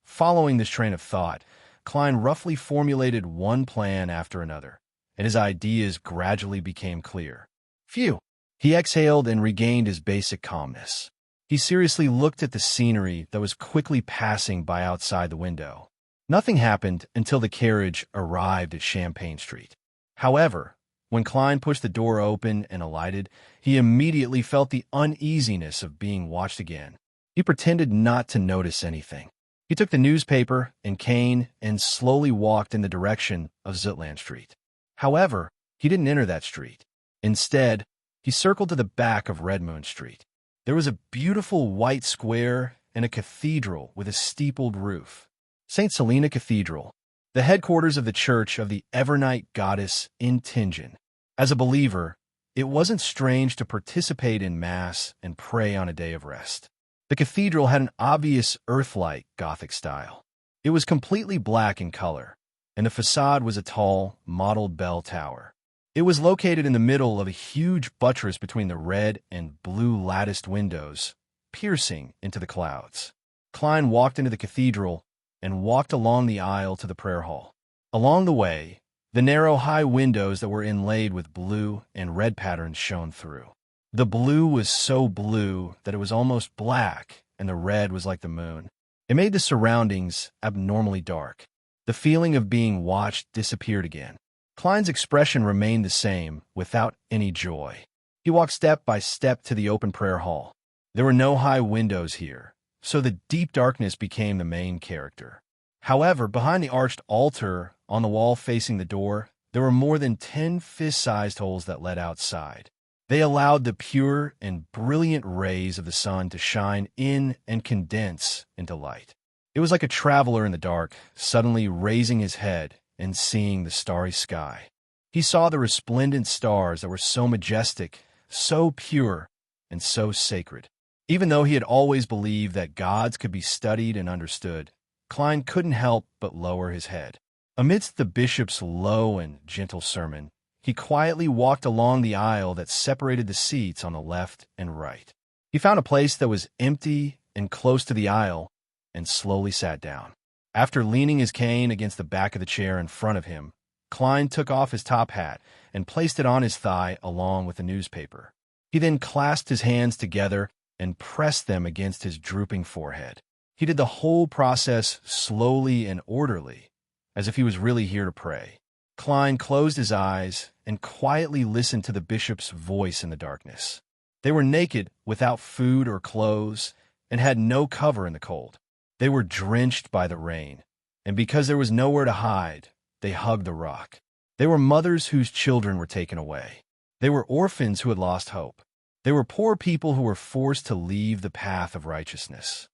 Speaker 1: Following this train of thought, Klein roughly formulated one plan after another, and his ideas gradually became clear. Phew! He exhaled and regained his basic calmness. He seriously looked at the scenery that was quickly passing by outside the window. Nothing happened until the carriage arrived at Champagne Street. However, when Klein pushed the door open and alighted, he immediately felt the uneasiness of being watched again. He pretended not to notice anything. He took the newspaper and cane and slowly walked in the direction of Zutland Street. However, he didn't enter that street. Instead, he circled to the back of Redmoon Street. There was a beautiful white square and a cathedral with a steepled roof. St. Selena Cathedral, the headquarters of the Church of the Evernight Goddess in Tingen. As a believer, it wasn't strange to participate in Mass and pray on a day of rest. The cathedral had an obvious Earth-like Gothic style. It was completely black in color, and the facade was a tall, mottled bell tower. It was located in the middle of a huge buttress between the red and blue latticed windows, piercing into the clouds. Klein walked into the cathedral and walked along the aisle to the prayer hall. Along the way, the narrow high windows that were inlaid with blue and red patterns shone through. The blue was so blue that it was almost black, and the red was like the moon. It made the surroundings abnormally dark. The feeling of being watched disappeared again. Klein's expression remained the same, without any joy. He walked step by step to the open prayer hall. There were no high windows here, so the deep darkness became the main character. However, behind the arched altar on the wall facing the door, there were more than 10 fist-sized holes that led outside. They allowed the pure and brilliant rays of the sun to shine in and condense into light. It was like a traveler in the dark, suddenly raising his head and seeing the starry sky. He saw the resplendent stars that were so majestic, so pure, and so sacred. Even though he had always believed that gods could be studied and understood, Klein couldn't help but lower his head. Amidst the bishop's low and gentle sermon, he quietly walked along the aisle that separated the seats on the left and right. He found a place that was empty and close to the aisle and slowly sat down. After leaning his cane against the back of the chair in front of him, Klein took off his top hat and placed it on his thigh along with the newspaper. He then clasped his hands together and pressed them against his drooping forehead. He did the whole process slowly and orderly, as if he was really here to pray. Klein closed his eyes and quietly listened to the bishop's voice in the darkness. They were naked, without food or clothes, and had no cover in the cold. They were drenched by the rain, and because there was nowhere to hide, they hugged the rock. They were mothers whose children were taken away. They were orphans who had lost hope. They were poor people who were forced to leave the path of righteousness.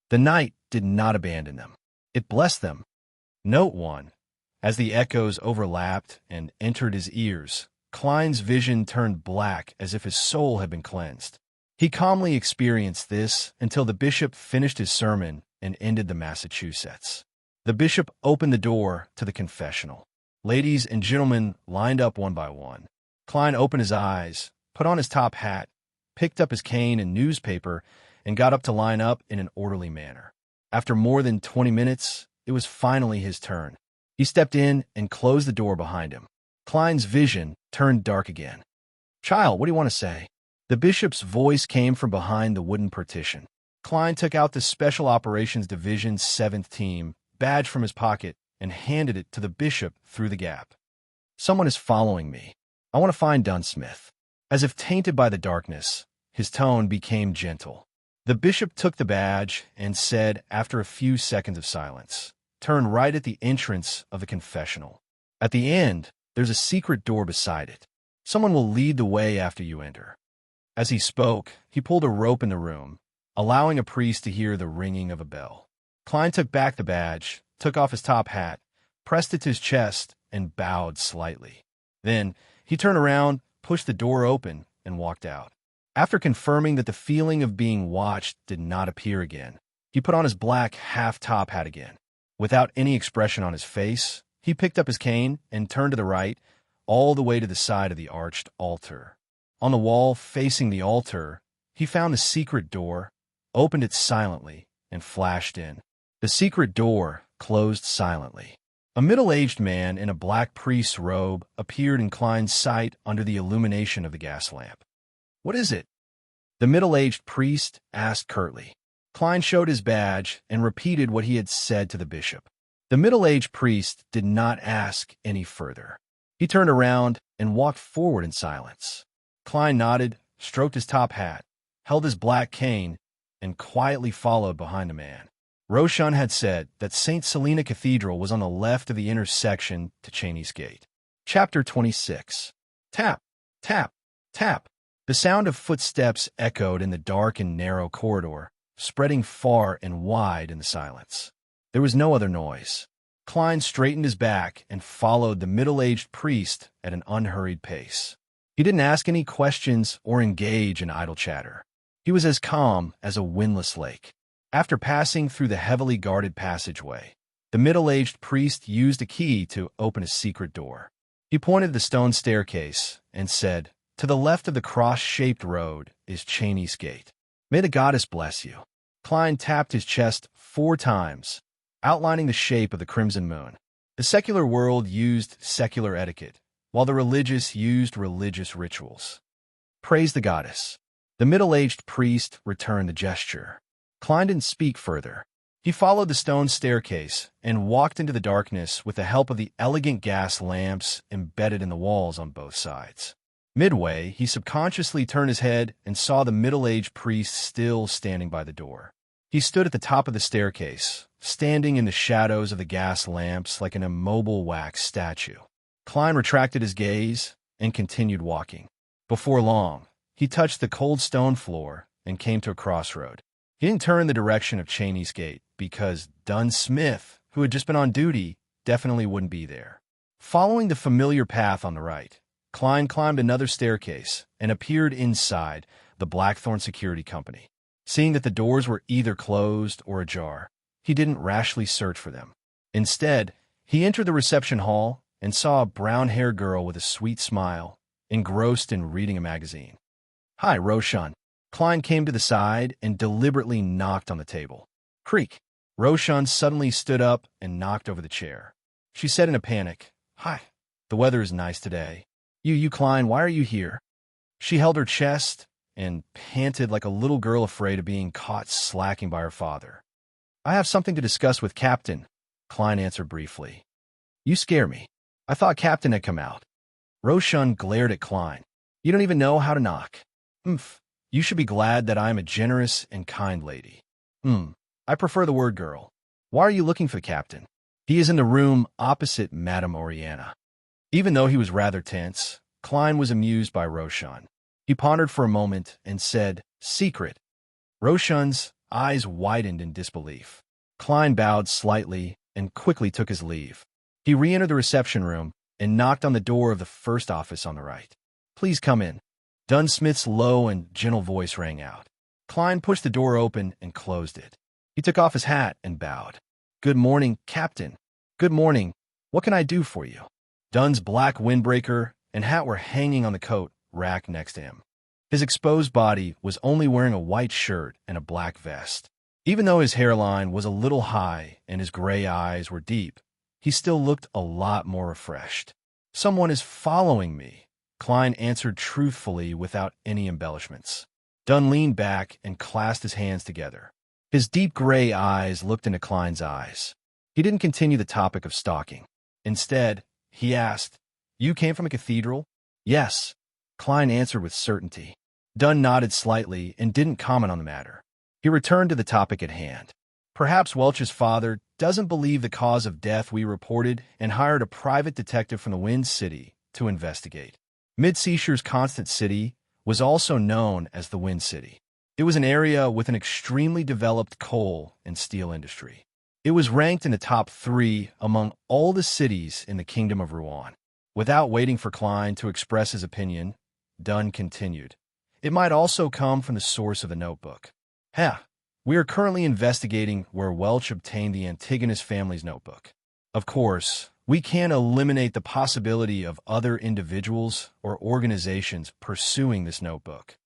Speaker 1: The night did not abandon them. It blessed them. Note 1. As the echoes overlapped and entered his ears, Klein's vision turned black as if his soul had been cleansed. He calmly experienced this until the bishop finished his sermon and ended the Massachusetts. The bishop opened the door to the confessional. Ladies and gentlemen lined up one by one. Klein opened his eyes, put on his top hat, picked up his cane and newspaper, and got up to line up in an orderly manner. After more than 20 minutes, it was finally his turn. He stepped in and closed the door behind him. Klein's vision turned dark again. "Child, what do you want to say?" The bishop's voice came from behind the wooden partition. Klein took out the Special Operations Division's 7th Team badge from his pocket and handed it to the bishop through the gap. "Someone is following me. I want to find Dunsmith." As if tainted by the darkness, his tone became gentle. The bishop took the badge and said, after a few seconds of silence, "Turn right at the entrance of the confessional. At the end, there's a secret door beside it. Someone will lead the way after you enter." As he spoke, he pulled a rope in the room, allowing a priest to hear the ringing of a bell. Klein took back the badge, took off his top hat, pressed it to his chest, and bowed slightly. Then, he turned around, pushed the door open, and walked out. After confirming that the feeling of being watched did not appear again, he put on his black half-top hat again. Without any expression on his face, he picked up his cane and turned to the right, all the way to the side of the arched altar. On the wall facing the altar, he found the secret door, opened it silently, and flashed in. The secret door closed silently. A middle-aged man in a black priest's robe appeared in Klein's sight under the illumination of the gas lamp. "What is it?" the middle-aged priest asked curtly. Klein showed his badge and repeated what he had said to the bishop. The middle-aged priest did not ask any further. He turned around and walked forward in silence. Klein nodded, stroked his top hat, held his black cane, and quietly followed behind the man. Roshan had said that St. Selena Cathedral was on the left of the intersection to Cheney's Gate. Chapter 26. Tap, tap, tap. The sound of footsteps echoed in the dark and narrow corridor, spreading far and wide in the silence. There was no other noise. Klein straightened his back and followed the middle-aged priest at an unhurried pace. He didn't ask any questions or engage in idle chatter. He was as calm as a windless lake. After passing through the heavily guarded passageway, the middle-aged priest used a key to open a secret door. He pointed to the stone staircase and said, "To the left of the cross-shaped road is Cheney's Gate. May the goddess bless you." Klein tapped his chest 4 times, outlining the shape of the crimson moon. The secular world used secular etiquette, while the religious used religious rituals. "Praise the goddess." The middle-aged priest returned the gesture. Klein didn't speak further. He followed the stone staircase and walked into the darkness with the help of the elegant gas lamps embedded in the walls on both sides. Midway, he subconsciously turned his head and saw the middle-aged priest still standing by the door. He stood at the top of the staircase, standing in the shadows of the gas lamps like an immobile wax statue. Klein retracted his gaze and continued walking. Before long, he touched the cold stone floor and came to a crossroad. He didn't turn in the direction of Cheney's Gate because Dunsmith, who had just been on duty, definitely wouldn't be there. Following the familiar path on the right, Klein climbed another staircase and appeared inside the Blackthorn Security Company. Seeing that the doors were either closed or ajar, he didn't rashly search for them. Instead, he entered the reception hall and saw a brown-haired girl with a sweet smile, engrossed in reading a magazine. "Hi, Roshan." Klein came to the side and deliberately knocked on the table. Creak. Roshan suddenly stood up and knocked over the chair. She said in a panic, "Hi. The weather is nice today. You, Klein, why are you here?" She held her chest and panted like a little girl afraid of being caught slacking by her father. "I have something to discuss with Captain," Klein answered briefly. "You scare me. I thought Captain had come out." Roshan glared at Klein. "You don't even know how to knock." "Humph. You should be glad that I am a generous and kind lady." I prefer the word girl. Why are you looking for the captain?" "He is in the room opposite Madame Oriana." Even though he was rather tense, Klein was amused by Roshan. He pondered for a moment and said, "Secret." Roshan's eyes widened in disbelief. Klein bowed slightly and quickly took his leave. He re-entered the reception room and knocked on the door of the first office on the right. "Please come in." Dunsmith's low and gentle voice rang out. Klein pushed the door open and closed it. He took off his hat and bowed. "Good morning, Captain." "Good morning. What can I do for you?" Dunn's black windbreaker and hat were hanging on the coat rack next to him. His exposed body was only wearing a white shirt and a black vest. Even though his hairline was a little high and his gray eyes were deep, he still looked a lot more refreshed. "Someone is following me," Klein answered truthfully without any embellishments. Dunn leaned back and clasped his hands together. His deep gray eyes looked into Klein's eyes. He didn't continue the topic of stalking. Instead, he asked, "You came from a cathedral?" "Yes," Klein answered with certainty. Dunn nodded slightly and didn't comment on the matter. He returned to the topic at hand. "Perhaps Welch's father doesn't believe the cause of death we reported and hired a private detective from the Wind City to investigate." Mid-Seashire's Constant City was also known as the Wind City. It was an area with an extremely developed coal and steel industry. It was ranked in the top 3 among all the cities in the Kingdom of Rouen. Without waiting for Klein to express his opinion, Dunn continued, "It might also come from the source of the notebook. We are currently investigating where Welch obtained the Antigonus family's notebook. Of course, we can't eliminate the possibility of other individuals or organizations pursuing this notebook."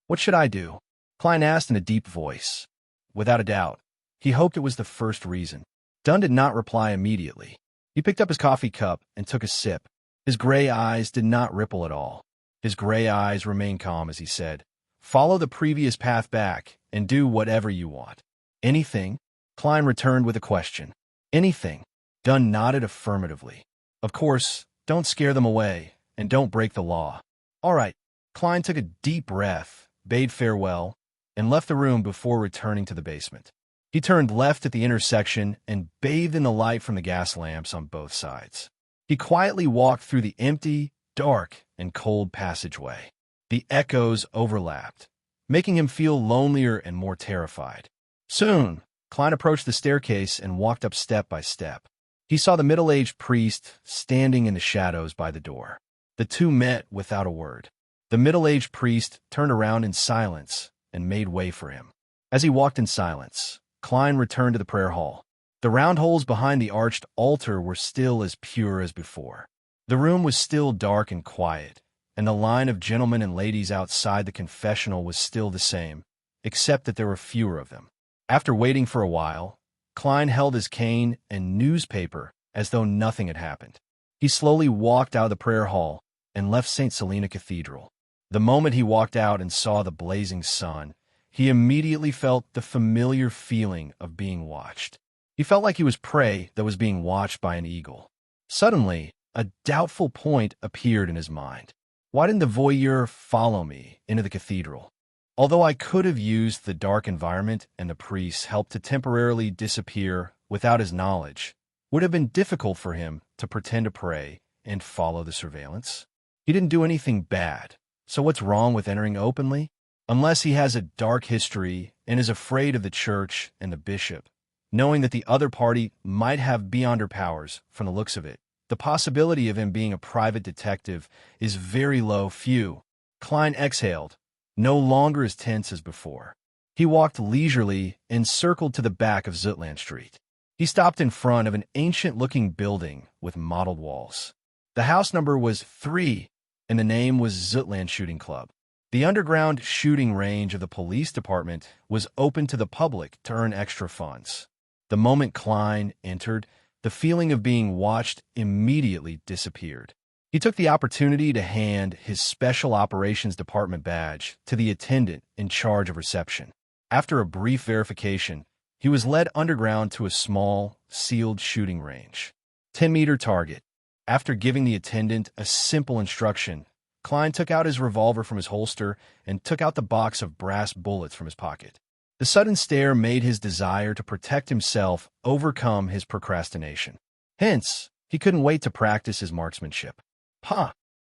Speaker 1: "What should I do?" Klein asked in a deep voice. Without a doubt, he hoped it was the first reason. Dunn did not reply immediately. He picked up his coffee cup and took a sip. His gray eyes did not ripple at all. His gray eyes remained calm as he said, "Follow the previous path back and do whatever you want." "Anything?" Klein returned with a question. "Anything." Dunn nodded affirmatively. "Of course, don't scare them away, and don't break the law." "All right." Klein took a deep breath, bade farewell, and left the room before returning to the basement. He turned left at the intersection and bathed in the light from the gas lamps on both sides. He quietly walked through the empty, dark, and cold passageway. The echoes overlapped, making him feel lonelier and more terrified. Soon, Klein approached the staircase and walked up step by step. He saw the middle-aged priest standing in the shadows by the door. The two met without a word. The middle-aged priest turned around in silence and made way for him. As he walked in silence, Klein returned to the prayer hall. The round holes behind the arched altar were still as pure as before. The room was still dark and quiet, and the line of gentlemen and ladies outside the confessional was still the same, except that there were fewer of them. After waiting for a while, Klein held his cane and newspaper as though nothing had happened. He slowly walked out of the prayer hall and left St. Selena Cathedral. The moment he walked out and saw the blazing sun, he immediately felt the familiar feeling of being watched. He felt like he was prey that was being watched by an eagle. Suddenly, a doubtful point appeared in his mind. Why didn't the voyeur follow me into the cathedral? Although I could have used the dark environment and the priest's help to temporarily disappear without his knowledge, would have been difficult for him to pretend to pray and follow the surveillance. He didn't do anything bad, so what's wrong with entering openly? Unless he has a dark history and is afraid of the church and the bishop, knowing that the other party might have beyonder powers from the looks of it, the possibility of him being a private detective is very low. Few. Klein exhaled, no longer as tense as before. He walked leisurely and circled to the back of Zutland Street. He stopped in front of an ancient-looking building with mottled walls. The house number was 3, and the name was Zutland Shooting Club. The underground shooting range of the police department was open to the public to earn extra funds. The moment Klein entered, the feeling of being watched immediately disappeared. He took the opportunity to hand his Special Operations Department badge to the attendant in charge of reception. After a brief verification, he was led underground to a small, sealed shooting range. 10-meter target. After giving the attendant a simple instruction, Klein took out his revolver from his holster and took out the box of brass bullets from his pocket. The sudden stare made his desire to protect himself overcome his procrastination. Hence, he couldn't wait to practice his marksmanship.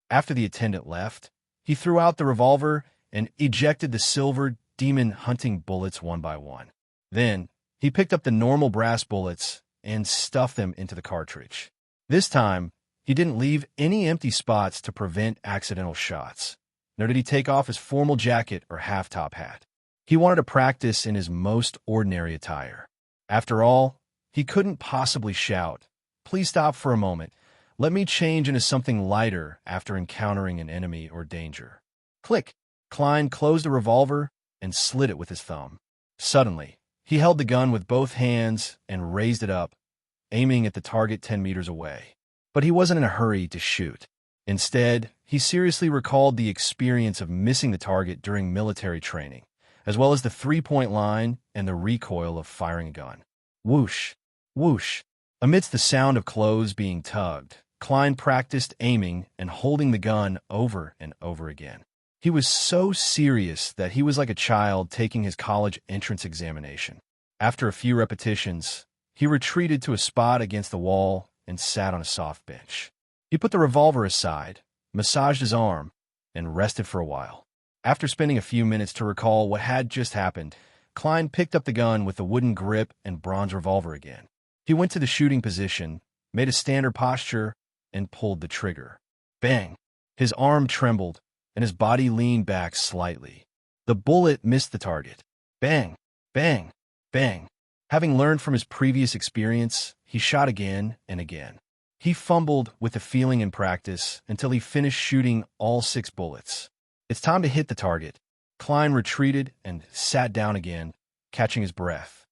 Speaker 1: After the attendant left, he threw out the revolver and ejected the silver demon hunting bullets one by one. Then, he picked up the normal brass bullets and stuffed them into the cartridge. This time, he didn't leave any empty spots to prevent accidental shots, nor did he take off his formal jacket or half-top hat. He wanted to practice in his most ordinary attire. After all, he couldn't possibly shout, "Please stop for a moment. Let me change into something lighter," after encountering an enemy or danger. Click! Klein closed the revolver and slid it with his thumb. Suddenly, he held the gun with both hands and raised it up, aiming at the target 10 meters away. But he wasn't in a hurry to shoot. Instead, he seriously recalled the experience of missing the target during military training, as well as the three-point line and the recoil of firing a gun. Whoosh! Whoosh! Amidst the sound of clothes being tugged, Klein practiced aiming and holding the gun over and over again. He was so serious that he was like a child taking his college entrance examination. After a few repetitions, he retreated to a spot against the wall and sat on a soft bench. He put the revolver aside, massaged his arm, and rested for a while. After spending a few minutes to recall what had just happened, Klein picked up the gun with the wooden grip and bronze revolver again. He went to the shooting position, made a standard posture, and pulled the trigger. Bang! His arm trembled, and his body leaned back slightly. The bullet missed the target. Bang! Bang! Bang! Having learned from his previous experience, he shot again and again. He fumbled with the feeling in practice until he finished shooting all 6 bullets. It's time to hit the target. Klein retreated and sat down again, catching his breath.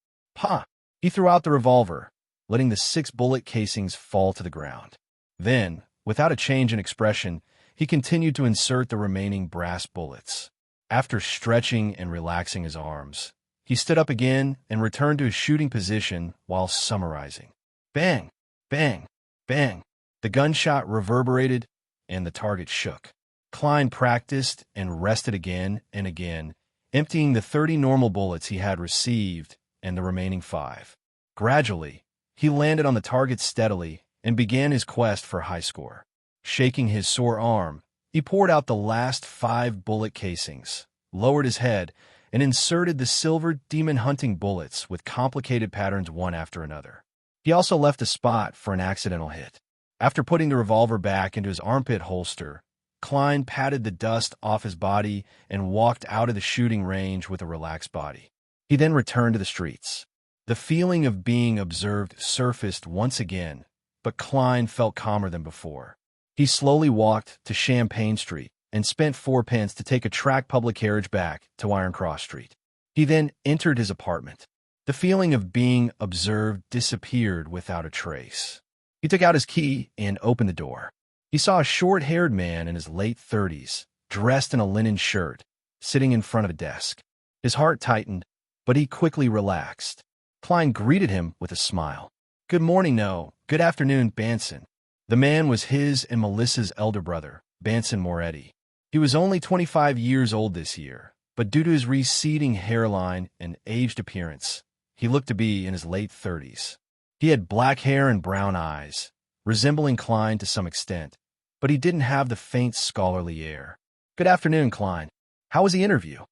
Speaker 1: He threw out the revolver, letting the 6 bullet casings fall to the ground. Then, without a change in expression, he continued to insert the remaining brass bullets. After stretching and relaxing his arms, he stood up again and returned to his shooting position while summarizing. Bang! Bang! Bang! The gunshot reverberated, and the target shook. Klein practiced and rested again and again, emptying the 30 normal bullets he had received and the remaining 5. Gradually, he landed on the target steadily and began his quest for a high score. Shaking his sore arm, he poured out the last 5 bullet casings, lowered his head, and inserted the silver demon hunting bullets with complicated patterns one after another. He also left a spot for an accidental hit. After putting the revolver back into his armpit holster, Klein patted the dust off his body and walked out of the shooting range with a relaxed body. He then returned to the streets. The feeling of being observed surfaced once again, but Klein felt calmer than before. He slowly walked to Champagne Street and spent 4 pence to take a track public carriage back to Iron Cross Street. He then entered his apartment. The feeling of being observed disappeared without a trace. He took out his key and opened the door. He saw a short-haired man in his late 30s, dressed in a linen shirt, sitting in front of a desk. His heart tightened, but he quickly relaxed. Klein greeted him with a smile. "Good morning, no. Good afternoon, Banson." The man was his and Melissa's elder brother, Banson Moretti. He was only 25 years old this year, but due to his receding hairline and aged appearance, he looked to be in his late 30s. He had black hair and brown eyes, resembling Klein to some extent, but he didn't have the faint scholarly air. "Good afternoon, Klein. How was the interview?"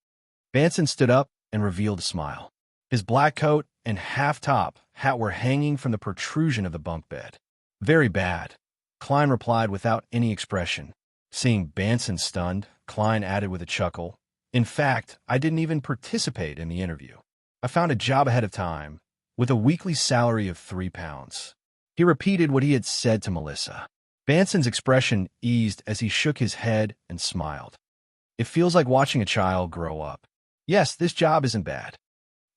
Speaker 1: Banson stood up and revealed a smile. His black coat and half-top hat were hanging from the protrusion of the bunk bed. "Very bad," Klein replied without any expression. Seeing Banson stunned, Klein added with a chuckle, "In fact, I didn't even participate in the interview. I found a job ahead of time, with a weekly salary of £3. He repeated what he had said to Melissa. Banson's expression eased as he shook his head and smiled. It feels like watching a child grow up. Yes, this job isn't bad.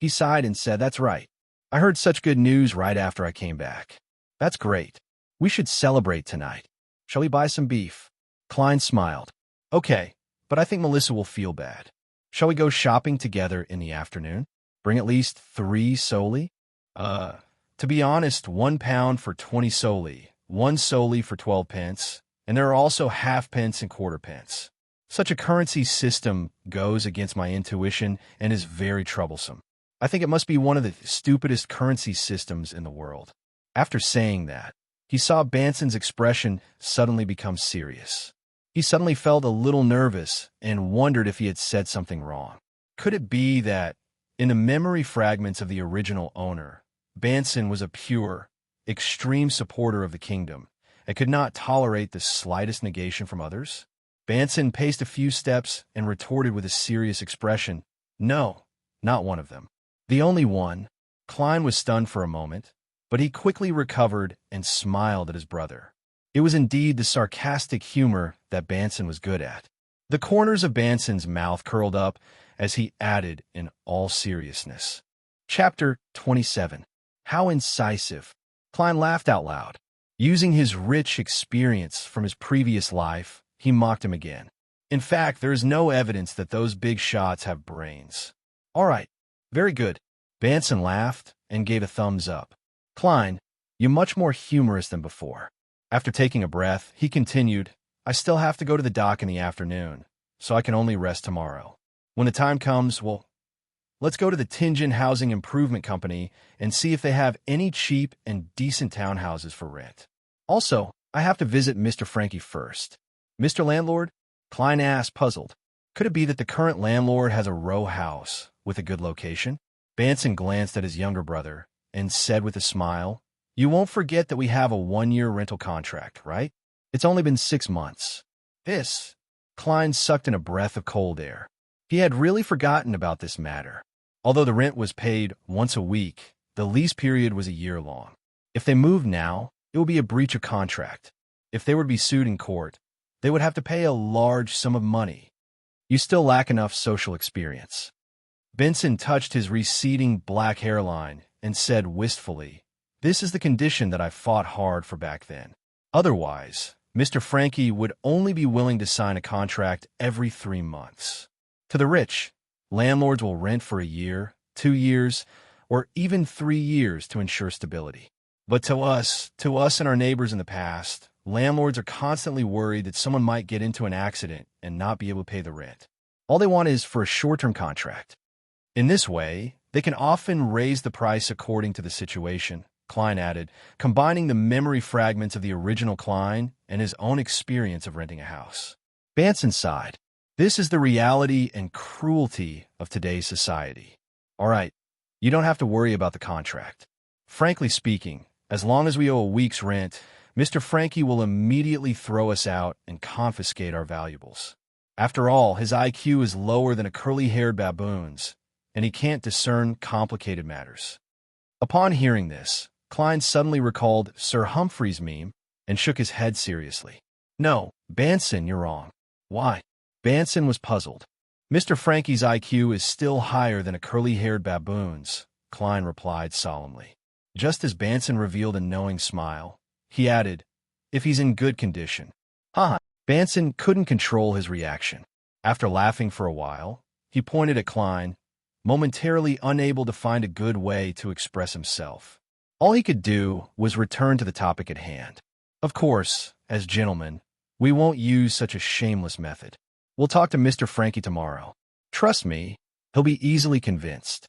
Speaker 1: He sighed and said, That's right. I heard such good news right after I came back. That's great. We should celebrate tonight. Shall we buy some beef? Klein smiled. Okay, but I think Melissa will feel bad. Shall we go shopping together in the afternoon? Bring at least 3 soli? To be honest, 1 pound for 20 soli, 1 soli for 12 pence, and there are also halfpence and quarter pence. Such a currency system goes against my intuition and is very troublesome. I think it must be one of the stupidest currency systems in the world. After saying that, he saw Banson's expression suddenly become serious. He suddenly felt a little nervous and wondered if he had said something wrong. Could it be that, in the memory fragments of the original owner, Banson was a pure, extreme supporter of the kingdom and could not tolerate the slightest negation from others? Banson paced a few steps and retorted with a serious expression, No, not one of them. The only one. Klein was stunned for a moment, but he quickly recovered and smiled at his brother. It was indeed the sarcastic humor that Banson was good at. The corners of Banson's mouth curled up as he added in all seriousness. Chapter 27. How incisive. Klein laughed out loud. Using his rich experience from his previous life, he mocked him again. In fact, there is no evidence that those big shots have brains. All right, very good. Banson laughed and gave a thumbs up. Klein, you're much more humorous than before. After taking a breath, he continued, I still have to go to the dock in the afternoon, so I can only rest tomorrow. When the time comes, well, let's go to the Tingen Housing Improvement Company and see if they have any cheap and decent townhouses for rent. Also, I have to visit Mr. Frankie first. Mr. Landlord? Klein asked, puzzled. Could it be that the current landlord has a row house with a good location? Banson glanced at his younger brother and said with a smile, You won't forget that we have a 1-year rental contract, right? It's only been 6 months. Klein sucked in a breath of cold air. He had really forgotten about this matter. Although the rent was paid once a week, the lease period was a year long. If they moved now, it would be a breach of contract. If they were to be sued in court, they would have to pay a large sum of money. You still lack enough social experience. Benson touched his receding black hairline and said wistfully, This is the condition that I fought hard for back then. Otherwise, Mr. Frankie would only be willing to sign a contract every 3 months. To the rich, landlords will rent for a year, 2 years, or even 3 years to ensure stability. But to us and our neighbors in the past, landlords are constantly worried that someone might get into an accident and not be able to pay the rent. All they want is for a short-term contract. In this way, they can often raise the price according to the situation, Klein added, combining the memory fragments of the original Klein and his own experience of renting a house. Banson sighed. This is the reality and cruelty of today's society. All right, you don't have to worry about the contract. Frankly speaking, as long as we owe a week's rent, Mr. Frankie will immediately throw us out and confiscate our valuables. After all, his IQ is lower than a curly-haired baboon's, and he can't discern complicated matters. Upon hearing this, Klein suddenly recalled Sir Humphrey's meme and shook his head seriously. No, Banson, you're wrong. Why? Banson was puzzled. Mr. Frankie's IQ is still higher than a curly-haired baboon's, Klein replied solemnly. Just as Banson revealed a knowing smile, he added, if he's in good condition. Ha! Banson couldn't control his reaction. After laughing for a while, he pointed at Klein, momentarily unable to find a good way to express himself. All he could do was return to the topic at hand. Of course, as gentlemen, we won't use such a shameless method. We'll talk to Mr. Frankie tomorrow. Trust me, he'll be easily convinced.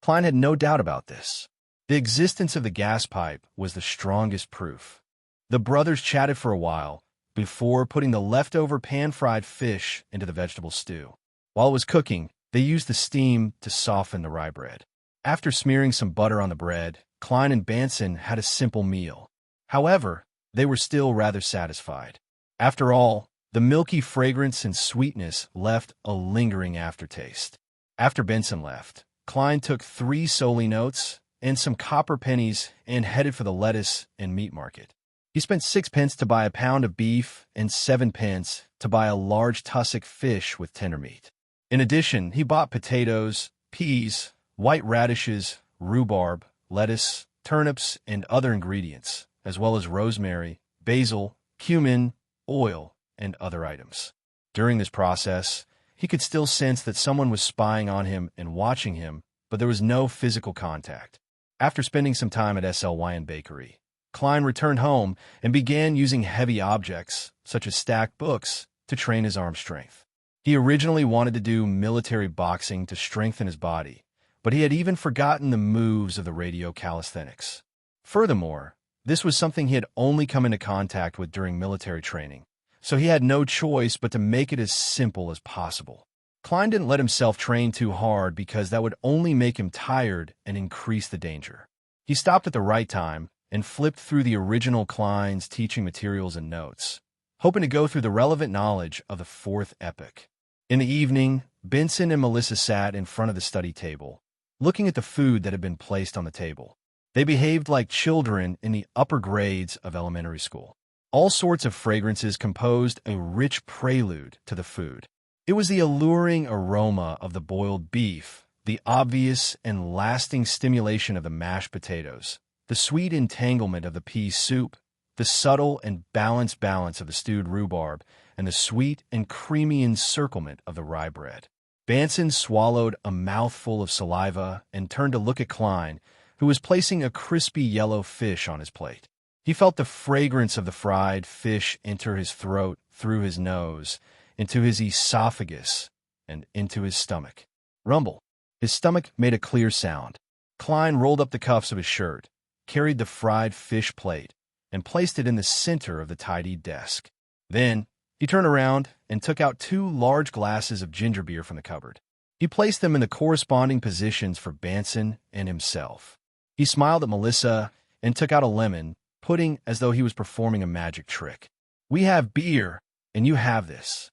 Speaker 1: Klein had no doubt about this. The existence of the gas pipe was the strongest proof. The brothers chatted for a while before putting the leftover pan-fried fish into the vegetable stew. While it was cooking, they used the steam to soften the rye bread. After smearing some butter on the bread, Klein and Banson had a simple meal. However, they were still rather satisfied. After all, the milky fragrance and sweetness left a lingering aftertaste. After Benson left, Klein took 3 soli notes and some copper pennies and headed for the lettuce and meat market. He spent 6 pence to buy a pound of beef and 7 pence to buy a large tussock fish with tender meat. In addition, he bought potatoes, peas, white radishes, rhubarb, lettuce, turnips, and other ingredients, as well as rosemary, basil, cumin, oil, and other items. During this process, he could still sense that someone was spying on him and watching him, but there was no physical contact. After spending some time at SLYN Bakery, Klein returned home and began using heavy objects, such as stacked books, to train his arm strength. He originally wanted to do military boxing to strengthen his body, but he had even forgotten the moves of the radio calisthenics. Furthermore, this was something he had only come into contact with during military training, so he had no choice but to make it as simple as possible. Klein didn't let himself train too hard because that would only make him tired and increase the danger. He stopped at the right time and flipped through the original Klein's teaching materials and notes, hoping to go through the relevant knowledge of the fourth epoch. In the evening, Benson and Melissa sat in front of the study table, looking at the food that had been placed on the table. They behaved like children in the upper grades of elementary school. All sorts of fragrances composed a rich prelude to the food. It was the alluring aroma of the boiled beef, the obvious and lasting stimulation of the mashed potatoes, the sweet entanglement of the pea soup, the subtle and balanced balance of the stewed rhubarb, and the sweet and creamy encirclement of the rye bread. Benson swallowed a mouthful of saliva and turned to look at Klein, who was placing a crispy yellow fish on his plate. He felt the fragrance of the fried fish enter his throat, through his nose, into his esophagus, and into his stomach. Rumble. His stomach made a clear sound. Klein rolled up the cuffs of his shirt, carried the fried fish plate, and placed it in the center of the tidied desk. Then, he turned around and took out 2 large glasses of ginger beer from the cupboard. He placed them in the corresponding positions for Benson and himself. He smiled at Melissa and took out a lemon, pudding as though he was performing a magic trick. "We have beer, and you have this."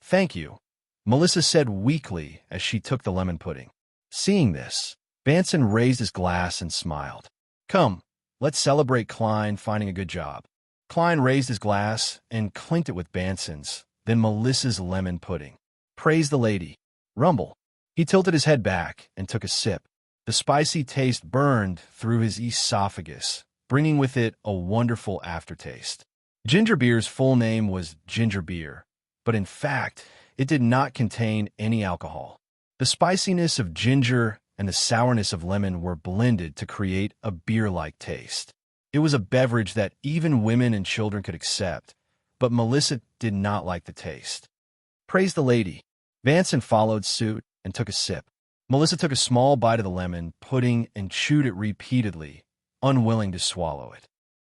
Speaker 1: "Thank you," Melissa said weakly as she took the lemon pudding. Seeing this, Benson raised his glass and smiled. "Come, let's celebrate Klein finding a good job." Klein raised his glass and clinked it with Benson's, then Melissa's lemon pudding. "Praise the lady." Rumble. He tilted his head back and took a sip. The spicy taste burned through his esophagus, bringing with it a wonderful aftertaste. Ginger beer's full name was ginger beer, but in fact, it did not contain any alcohol. The spiciness of ginger and the sourness of lemon were blended to create a beer-like taste. It was a beverage that even women and children could accept, but Melissa did not like the taste. "Praise the lady." Benson followed suit and took a sip. Melissa took a small bite of the lemon pudding and chewed it repeatedly, unwilling to swallow it.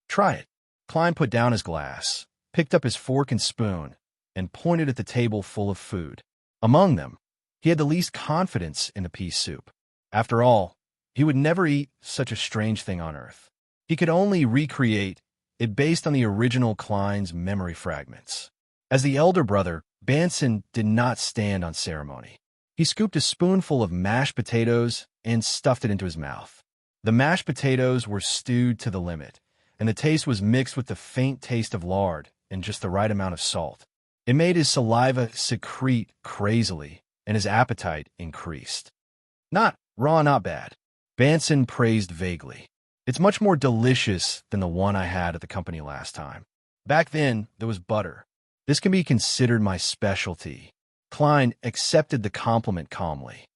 Speaker 1: "Try it." Klein put down his glass, picked up his fork and spoon, and pointed at the table full of food. Among them, he had the least confidence in the pea soup. After all, he would never eat such a strange thing on earth. He could only recreate it based on the original Klein's memory fragments. As the elder brother, Benson did not stand on ceremony. He scooped a spoonful of mashed potatoes and stuffed it into his mouth. The mashed potatoes were stewed to the limit, and the taste was mixed with the faint taste of lard and just the right amount of salt. It made his saliva secrete crazily, and his appetite increased. "Not raw, not bad," Benson praised vaguely. "It's much more delicious than the one I had at the company last time. Back then, there was butter. This can be considered my specialty." Klein accepted the compliment calmly.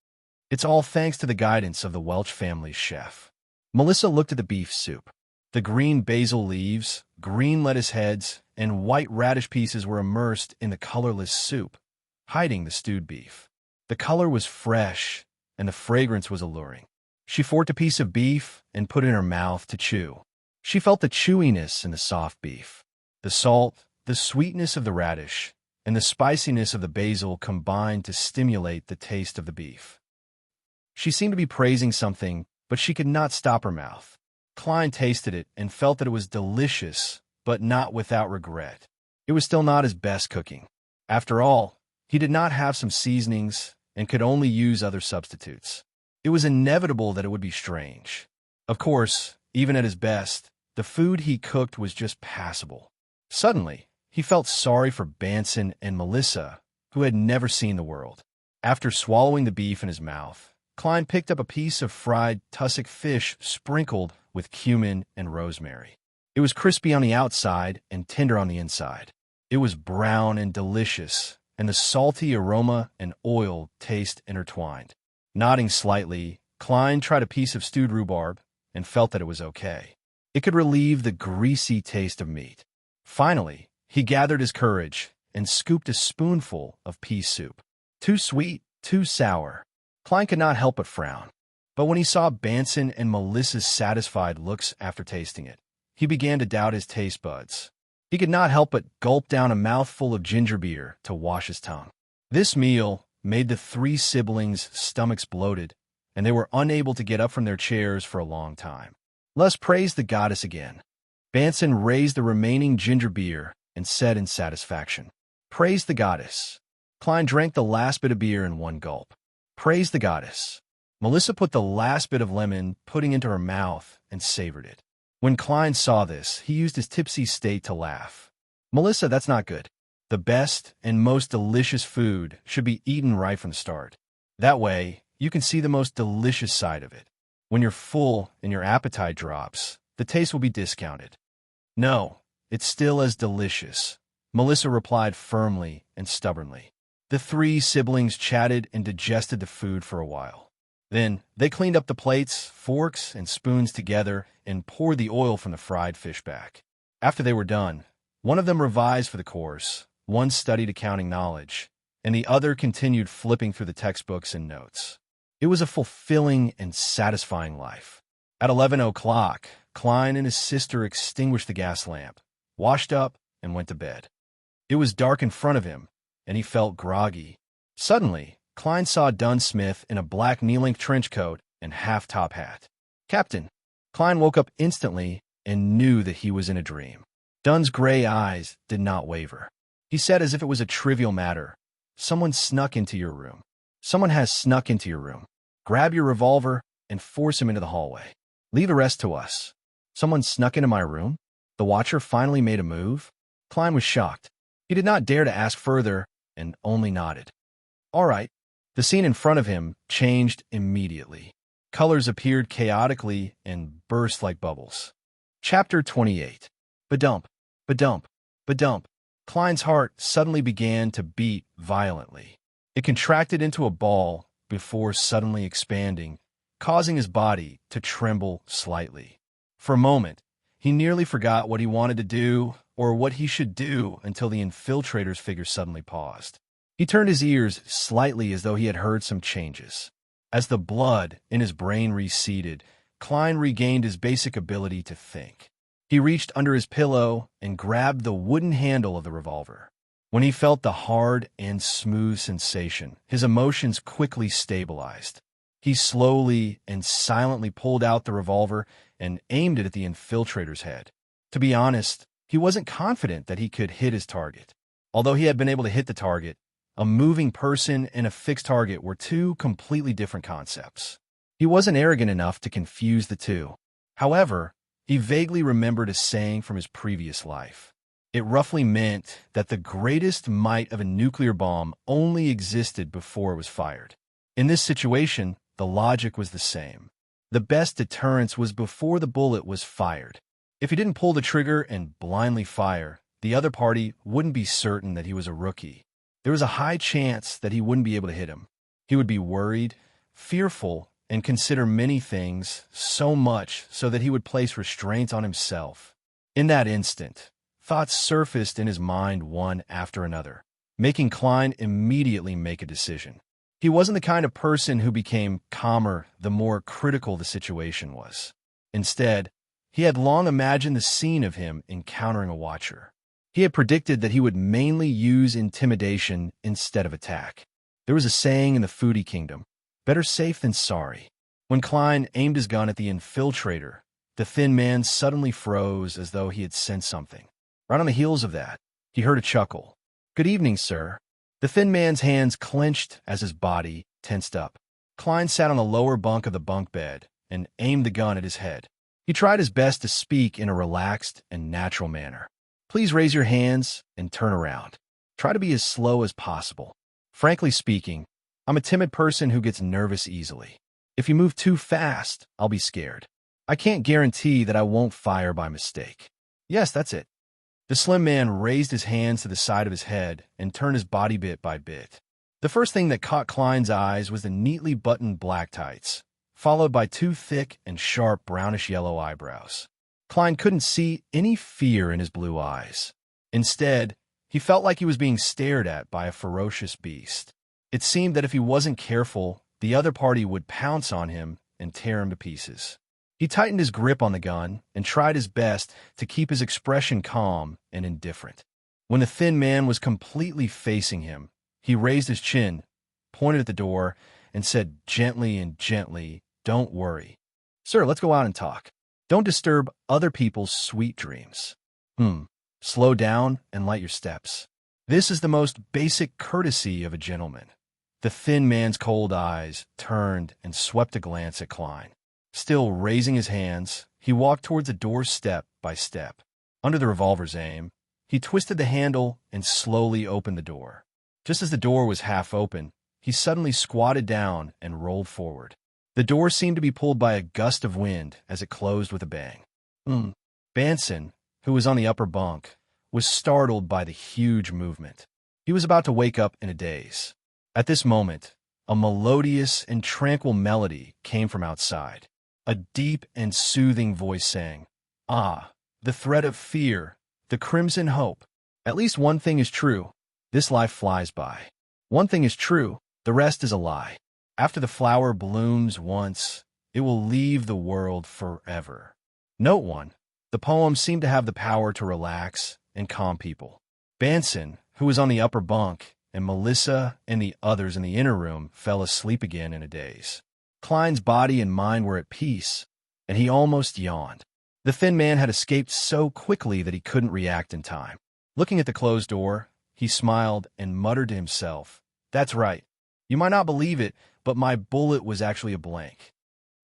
Speaker 1: "It's all thanks to the guidance of the Welch family's chef." Melissa looked at the beef soup. The green basil leaves, green lettuce heads, and white radish pieces were immersed in the colorless soup, hiding the stewed beef. The color was fresh, and the fragrance was alluring. She forked a piece of beef and put it in her mouth to chew. She felt the chewiness in the soft beef. The salt, the sweetness of the radish, and the spiciness of the basil combined to stimulate the taste of the beef. She seemed to be praising something, but she could not stop her mouth. Klein tasted it and felt that it was delicious, but not without regret. It was still not his best cooking. After all, he did not have some seasonings and could only use other substitutes. It was inevitable that it would be strange. Of course, even at his best, The food he cooked was just passable. Suddenly, he felt sorry for Banson and Melissa, who had never seen the world. After swallowing the beef in his mouth, Klein picked up a piece of fried tussock fish sprinkled with cumin and rosemary. It was crispy on the outside and tender on the inside. It was brown and delicious, and the salty aroma and oil taste intertwined. Nodding slightly, Klein tried a piece of stewed rhubarb and felt that it was okay. It could relieve the greasy taste of meat. Finally, he gathered his courage and scooped a spoonful of pea soup. Too sweet, too sour. Klein could not help but frown. But when he saw Banson and Melissa's satisfied looks after tasting it, he began to doubt his taste buds. He could not help but gulp down a mouthful of ginger beer to wash his tongue. This meal made the three siblings' stomachs bloated, and they were unable to get up from their chairs for a long time. Let's praise the goddess again. Banson raised the remaining ginger beer and said in satisfaction, "Praise the goddess." Klein drank the last bit of beer in one gulp. "Praise the goddess." Melissa put the last bit of lemon pudding into her mouth and savored it. When Klein saw this, he used his tipsy state to laugh. "Melissa, that's not good. The best and most delicious food should be eaten right from the start. That way, you can see the most delicious side of it. When you're full and your appetite drops, the taste will be discounted." "No, it's still as delicious," Melissa replied firmly and stubbornly. The three siblings chatted and digested the food for a while. Then they cleaned up the plates, forks, and spoons together and poured the oil from the fried fish back. After they were done, one of them revised for the course, one studied accounting knowledge, and the other continued flipping through the textbooks and notes. It was a fulfilling and satisfying life. At 11 o'clock, Klein and his sister extinguished the gas lamp, washed up, and went to bed. It was dark in front of him, and he felt groggy. Suddenly, Klein saw Dunn Smith in a black knee-length trench coat and half-top hat. "Captain." Klein woke up instantly and knew that he was in a dream. Dunn's gray eyes did not waver. He said as if it was a trivial matter, "Someone snuck into your room. Someone has snuck into your room. Grab your revolver and force him into the hallway. Leave the rest to us." "Someone snuck into my room?" The watcher finally made a move. Klein was shocked. He did not dare to ask further and only nodded. "All right." The scene in front of him changed immediately. Colors appeared chaotically and burst like bubbles. Chapter 28. Badump, badump, badump. Klein's heart suddenly began to beat violently. It contracted into a ball before suddenly expanding, causing his body to tremble slightly. For a moment, he nearly forgot what he wanted to do or what he should do until the infiltrator's figure suddenly paused. He turned his ears slightly as though he had heard some changes. As the blood in his brain receded, Klein regained his basic ability to think. He reached under his pillow and grabbed the wooden handle of the revolver. When he felt the hard and smooth sensation, his emotions quickly stabilized. He slowly and silently pulled out the revolver and aimed it at the infiltrator's head. To be honest, he wasn't confident that he could hit his target. Although he had been able to hit the target, a moving person and a fixed target were two completely different concepts. He wasn't arrogant enough to confuse the two. However, he vaguely remembered a saying from his previous life. It roughly meant that the greatest might of a nuclear bomb only existed before it was fired. In this situation, the logic was the same. The best deterrence was before the bullet was fired. If he didn't pull the trigger and blindly fire, the other party wouldn't be certain that he was a rookie. There was a high chance that he wouldn't be able to hit him. He would be worried, fearful, and consider many things, so much so that he would place restraints on himself. In that instant, thoughts surfaced in his mind one after another, making Klein immediately make a decision. He wasn't the kind of person who became calmer the more critical the situation was. Instead, he had long imagined the scene of him encountering a watcher. He had predicted that he would mainly use intimidation instead of attack. There was a saying in the Foodie Kingdom, "Better safe than sorry." When Klein aimed his gun at the infiltrator, the thin man suddenly froze as though he had sensed something. Right on the heels of that, he heard a chuckle. "Good evening, sir." The thin man's hands clenched as his body tensed up. Klein sat on the lower bunk of the bunk bed and aimed the gun at his head. He tried his best to speak in a relaxed and natural manner. Please raise your hands and turn around. Try to be as slow as possible. Frankly speaking, I'm a timid person who gets nervous easily. If you move too fast, I'll be scared. I can't guarantee that I won't fire by mistake. Yes, that's it. The slim man raised his hands to the side of his head and turned his body bit by bit. The first thing that caught Klein's eyes was the neatly buttoned black tights, followed by two thick and sharp brownish-yellow eyebrows. Klein couldn't see any fear in his blue eyes. Instead, he felt like he was being stared at by a ferocious beast. It seemed that if he wasn't careful, the other party would pounce on him and tear him to pieces. He tightened his grip on the gun and tried his best to keep his expression calm and indifferent. When the thin man was completely facing him, he raised his chin, pointed at the door, and said gently, "Don't worry. Sir, let's go out and talk. Don't disturb other people's sweet dreams. Slow down and light your steps. This is the most basic courtesy of a gentleman." The thin man's cold eyes turned and swept a glance at Klein. Still raising his hands, he walked towards the door step by step. Under the revolver's aim, he twisted the handle and slowly opened the door. Just as the door was half open, he suddenly squatted down and rolled forward. The door seemed to be pulled by a gust of wind as it closed with a bang. Banson, who was on the upper bunk, was startled by the huge movement. He was about to wake up in a daze. At this moment, a melodious and tranquil melody came from outside. A deep and soothing voice sang, "Ah, the thread of fear, the crimson hope. At least one thing is true. This life flies by. One thing is true, the rest is a lie. After the flower blooms once, it will leave the world forever." Note 1. The poem seemed to have the power to relax and calm people. Banson, who was on the upper bunk, and Melissa and the others in the inner room fell asleep again in a daze. Klein's body and mind were at peace, and he almost yawned. The thin man had escaped so quickly that he couldn't react in time. Looking at the closed door, he smiled and muttered to himself, "That's right. You might not believe it, but my bullet was actually a blank.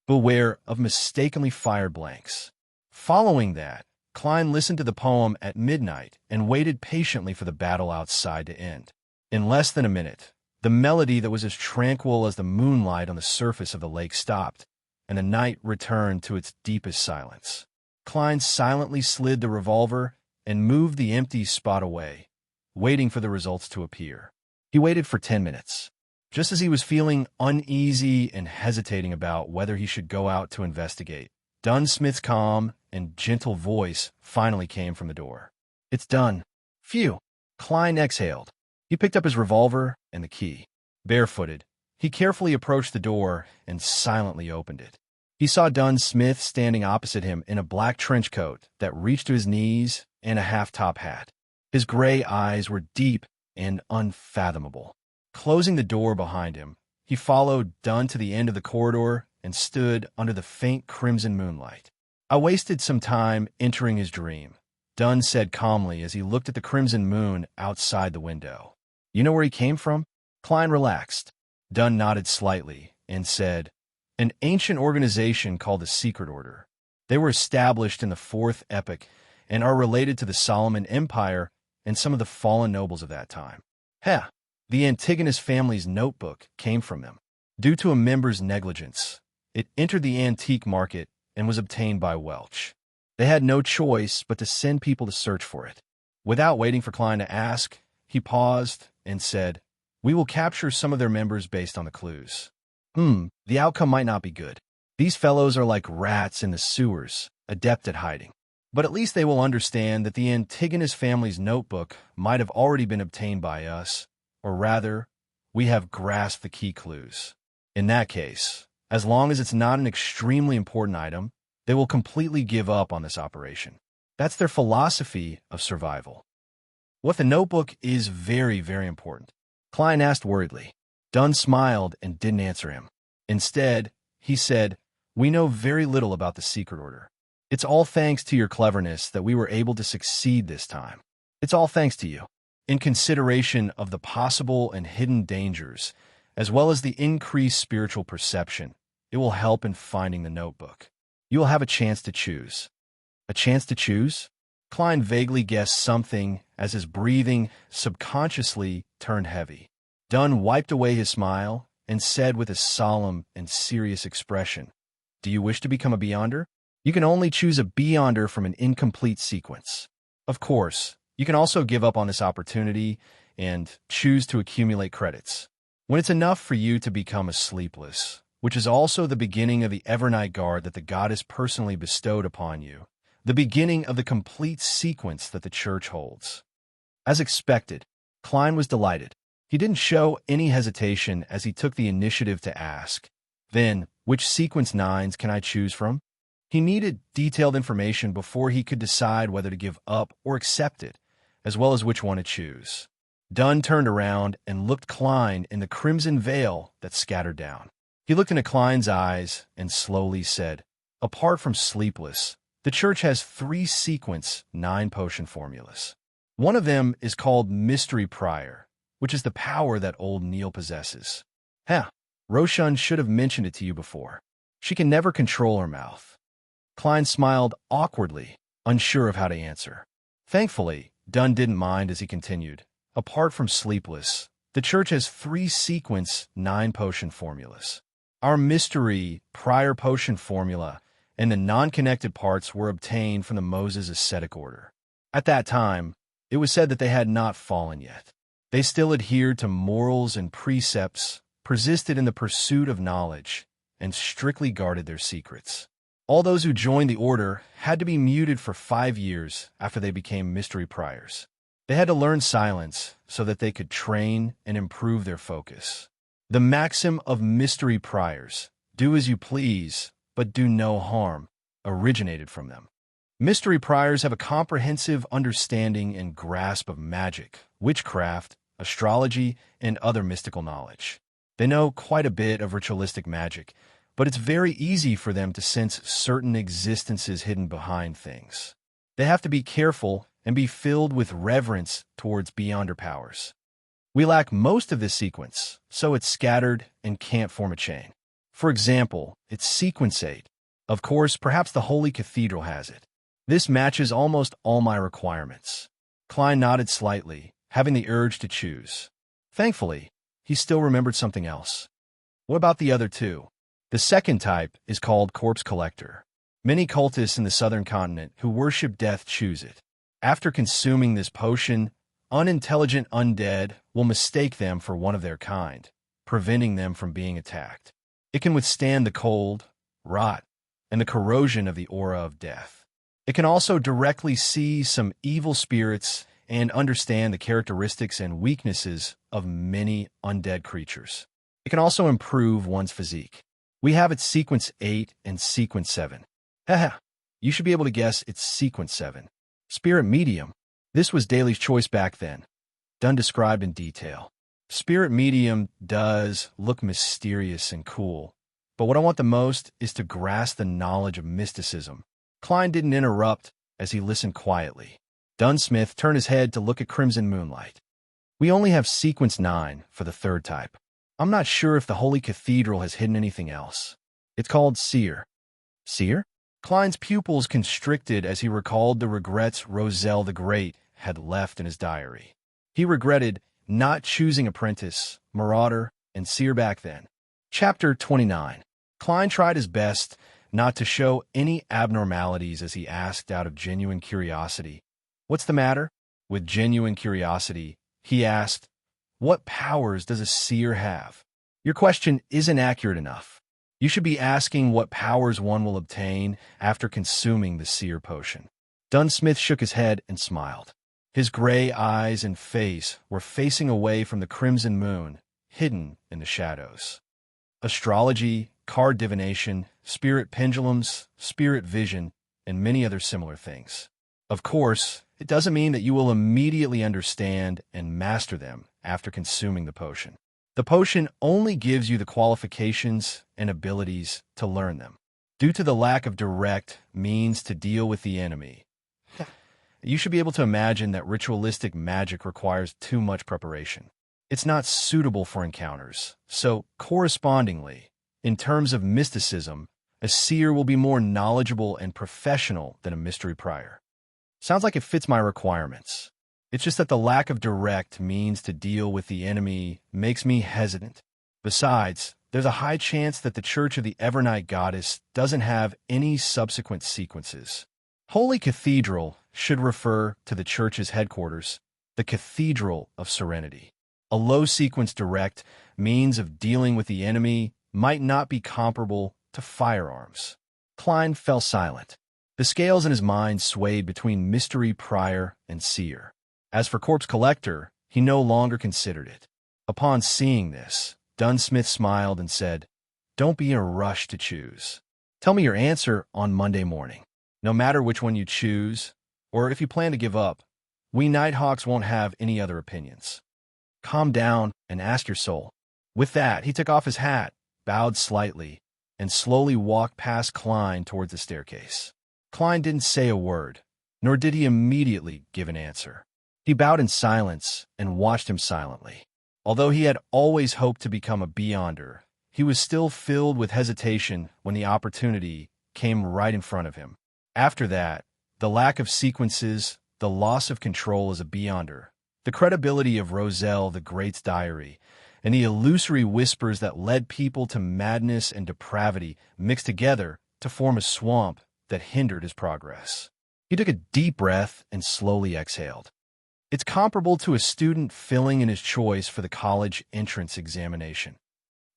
Speaker 1: Beware of mistakenly fired blanks." Following that, Klein listened to the poem at midnight and waited patiently for the battle outside to end. In less than a minute, the melody that was as tranquil as the moonlight on the surface of the lake stopped, and the night returned to its deepest silence. Klein silently slid the revolver and moved the empty spot away, waiting for the results to appear. He waited for 10 minutes. Just as he was feeling uneasy and hesitating about whether he should go out to investigate, Dunsmith's calm and gentle voice finally came from the door. "It's done." Phew! Klein exhaled. He picked up his revolver and the key. Barefooted, he carefully approached the door and silently opened it. He saw Dunsmith standing opposite him in a black trench coat that reached to his knees and a half-top hat. His gray eyes were deep and unfathomable. Closing the door behind him, he followed Dunn to the end of the corridor and stood under the faint crimson moonlight. "I wasted some time entering his dream," Dunn said calmly as he looked at the crimson moon outside the window. "You know where he came from?" Klein relaxed. Dunn nodded slightly and said, "An ancient organization called the Secret Order. They were established in the Fourth Epoch and are related to the Solomon Empire and some of the fallen nobles of that time. The Antigonus family's notebook came from them. Due to a member's negligence, it entered the antique market and was obtained by Welch. They had no choice but to send people to search for it." Without waiting for Klein to ask, he paused and said, "We will capture some of their members based on the clues. The outcome might not be good. These fellows are like rats in the sewers, adept at hiding. But at least they will understand that the Antigonus family's notebook might have already been obtained by us, or rather, we have grasped the key clues. In that case, as long as it's not an extremely important item, they will completely give up on this operation. That's their philosophy of survival." "What the notebook is very, very important?" Klein asked worriedly. Dunn smiled and didn't answer him. Instead, he said, "We know very little about the Secret Order. It's all thanks to your cleverness that we were able to succeed this time. It's all thanks to you. In consideration of the possible and hidden dangers, as well as the increased spiritual perception, it will help in finding the notebook. You will have a chance to choose. A chance to choose? Klein vaguely guessed something as his breathing subconsciously turned heavy. Dunn wiped away his smile and said with a solemn and serious expression, "Do you wish to become a Beyonder? You can only choose a Beyonder from an incomplete sequence. Of course, you can also give up on this opportunity and choose to accumulate credits. When it's enough for you to become a sleepless, which is also the beginning of the Evernight Guard that the goddess personally bestowed upon you, the beginning of the complete sequence that the church holds." As expected, Klein was delighted. He didn't show any hesitation as he took the initiative to ask, "Then, which sequence 9s can I choose from?" He needed detailed information before he could decide whether to give up or accept it, as well as which one to choose. Dunn turned around and looked Klein in the crimson veil that scattered down. He looked into Klein's eyes and slowly said, "Apart from Sleepless, the church has 3 sequence 9 potion formulas. One of them is called Mystery Prior, which is the power that old Neil possesses. Roshan should have mentioned it to you before. She can never control her mouth." Klein smiled awkwardly, unsure of how to answer. Thankfully, Dunn didn't mind as he continued, "Apart from Sleepless, the church has 3 sequence 9 potion formulas. Our Mystery Prior potion formula and the non-connected parts were obtained from the Moses ascetic order. At that time, it was said that they had not fallen yet. They still adhered to morals and precepts, persisted in the pursuit of knowledge, and strictly guarded their secrets. All those who joined the order had to be muted for 5 years after they became Mystery Priors. They had to learn silence so that they could train and improve their focus. The maxim of Mystery Priors, 'Do as you please, but do no harm,' originated from them. Mystery Priors have a comprehensive understanding and grasp of magic, witchcraft, astrology, and other mystical knowledge. They know quite a bit of ritualistic magic, but it's very easy for them to sense certain existences hidden behind things. They have to be careful and be filled with reverence towards Beyonder powers. We lack most of this sequence, so it's scattered and can't form a chain. For example, it's sequence 8. Of course, perhaps the Holy Cathedral has it. This matches almost all my requirements." Klein nodded slightly, having the urge to choose. Thankfully, he still remembered something else. "What about the other 2? The second type is called Corpse Collector. Many cultists in the southern continent who worship death choose it. After consuming this potion, unintelligent undead will mistake them for one of their kind, preventing them from being attacked. It can withstand the cold, rot, and the corrosion of the aura of death. It can also directly see some evil spirits and understand the characteristics and weaknesses of many undead creatures. It can also improve one's physique. We have its sequence 8 and sequence 7. You should be able to guess its sequence 7. Spirit Medium. This was Daly's choice back then. Dunn described in detail. Spirit Medium does look mysterious and cool, but what I want the most is to grasp the knowledge of mysticism." Klein didn't interrupt as he listened quietly. Dunsmith turned his head to look at Crimson Moonlight. "We only have sequence 9 for the 3rd type. I'm not sure if the Holy Cathedral has hidden anything else. It's called Seer." "Seer?" Klein's pupils constricted as he recalled the regrets Roselle the Great had left in his diary. He regretted not choosing Apprentice, Marauder, and Seer back then. Chapter 29. Klein tried his best not to show any abnormalities as he asked out of genuine curiosity, "What's the matter?" With genuine curiosity, he asked, "What powers does a seer have?" "Your question isn't accurate enough. You should be asking what powers one will obtain after consuming the seer potion." Dunsmith shook his head and smiled. His gray eyes and face were facing away from the crimson moon, hidden in the shadows. Astrology, card divination, spirit pendulums, spirit vision, and many other similar things. Of course, it doesn't mean that you will immediately understand and master them after consuming the potion. The potion only gives you the qualifications and abilities to learn them. Due to the lack of direct means to deal with the enemy, you should be able to imagine that ritualistic magic requires too much preparation. It's not suitable for encounters, so correspondingly, in terms of mysticism, A seer will be more knowledgeable and professional than a mystery prior. Sounds like it fits my requirements. It's just that the lack of direct means to deal with the enemy makes me hesitant. Besides, there's a high chance that the Church of the Evernight Goddess doesn't have any subsequent sequences. Holy Cathedral should refer to the church's headquarters, the Cathedral of Serenity. A low-sequence direct means of dealing with the enemy might not be comparable to firearms. Klein fell silent. The scales in his mind swayed between mystery prior and seer. As for corpse collector, he no longer considered it. Upon seeing this, Dunsmith smiled and said, "Don't be in a rush to choose. Tell me your answer on Monday morning. No matter which one you choose, or if you plan to give up, we Nighthawks won't have any other opinions. Calm down and ask your soul." With that, he took off his hat, bowed slightly, and slowly walked past Klein towards the staircase. Klein didn't say a word, nor did he immediately give an answer. He bowed in silence and watched him silently. Although he had always hoped to become a Beyonder, he was still filled with hesitation when the opportunity came right in front of him. After that, the lack of sequences, the loss of control as a Beyonder, the credibility of Roselle the Great's diary, and the illusory whispers that led people to madness and depravity mixed together to form a swamp that hindered his progress. He took a deep breath and slowly exhaled. It's comparable to a student filling in his choice for the college entrance examination.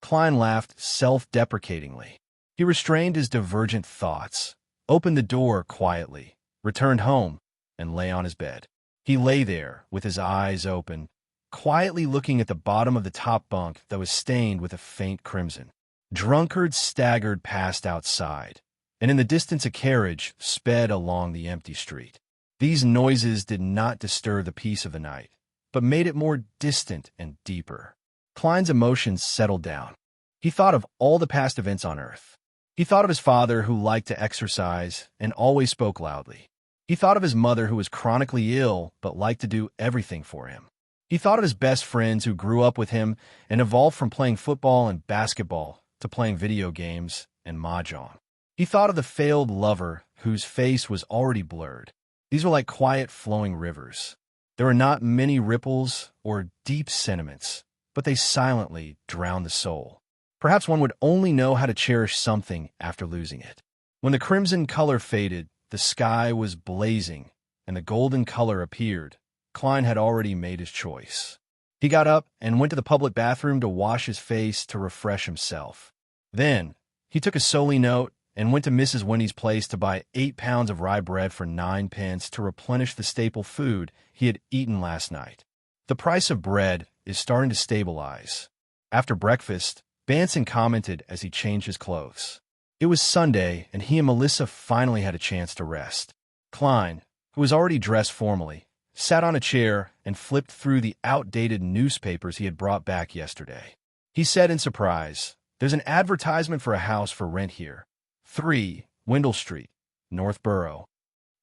Speaker 1: Klein laughed self-deprecatingly. He restrained his divergent thoughts, opened the door quietly, returned home, and lay on his bed. He lay there with his eyes open, quietly looking at the bottom of the top bunk that was stained with a faint crimson. Drunkards staggered past outside, and in the distance a carriage sped along the empty street. These noises did not disturb the peace of the night, but made it more distant and deeper. Klein's emotions settled down. He thought of all the past events on Earth. He thought of his father who liked to exercise and always spoke loudly. He thought of his mother who was chronically ill but liked to do everything for him. He thought of his best friends who grew up with him and evolved from playing football and basketball to playing video games and mahjong. He thought of the failed lover whose face was already blurred. These were like quiet flowing rivers. There were not many ripples or deep sentiments, but they silently drowned the soul. Perhaps one would only know how to cherish something after losing it. When the crimson color faded, the sky was blazing, and the golden color appeared. Klein had already made his choice. He got up and went to the public bathroom to wash his face to refresh himself. Then, he took a solely note and went to Mrs. Winnie's place to buy 8 pounds of rye bread for 9 pence to replenish the staple food he had eaten last night. The price of bread is starting to stabilize. After breakfast, Banson commented as he changed his clothes. It was Sunday, and he and Melissa finally had a chance to rest. Klein, who was already dressed formally, sat on a chair and flipped through the outdated newspapers he had brought back yesterday. He said in surprise, "There's an advertisement for a house for rent here. 3 Windle Street, Northborough.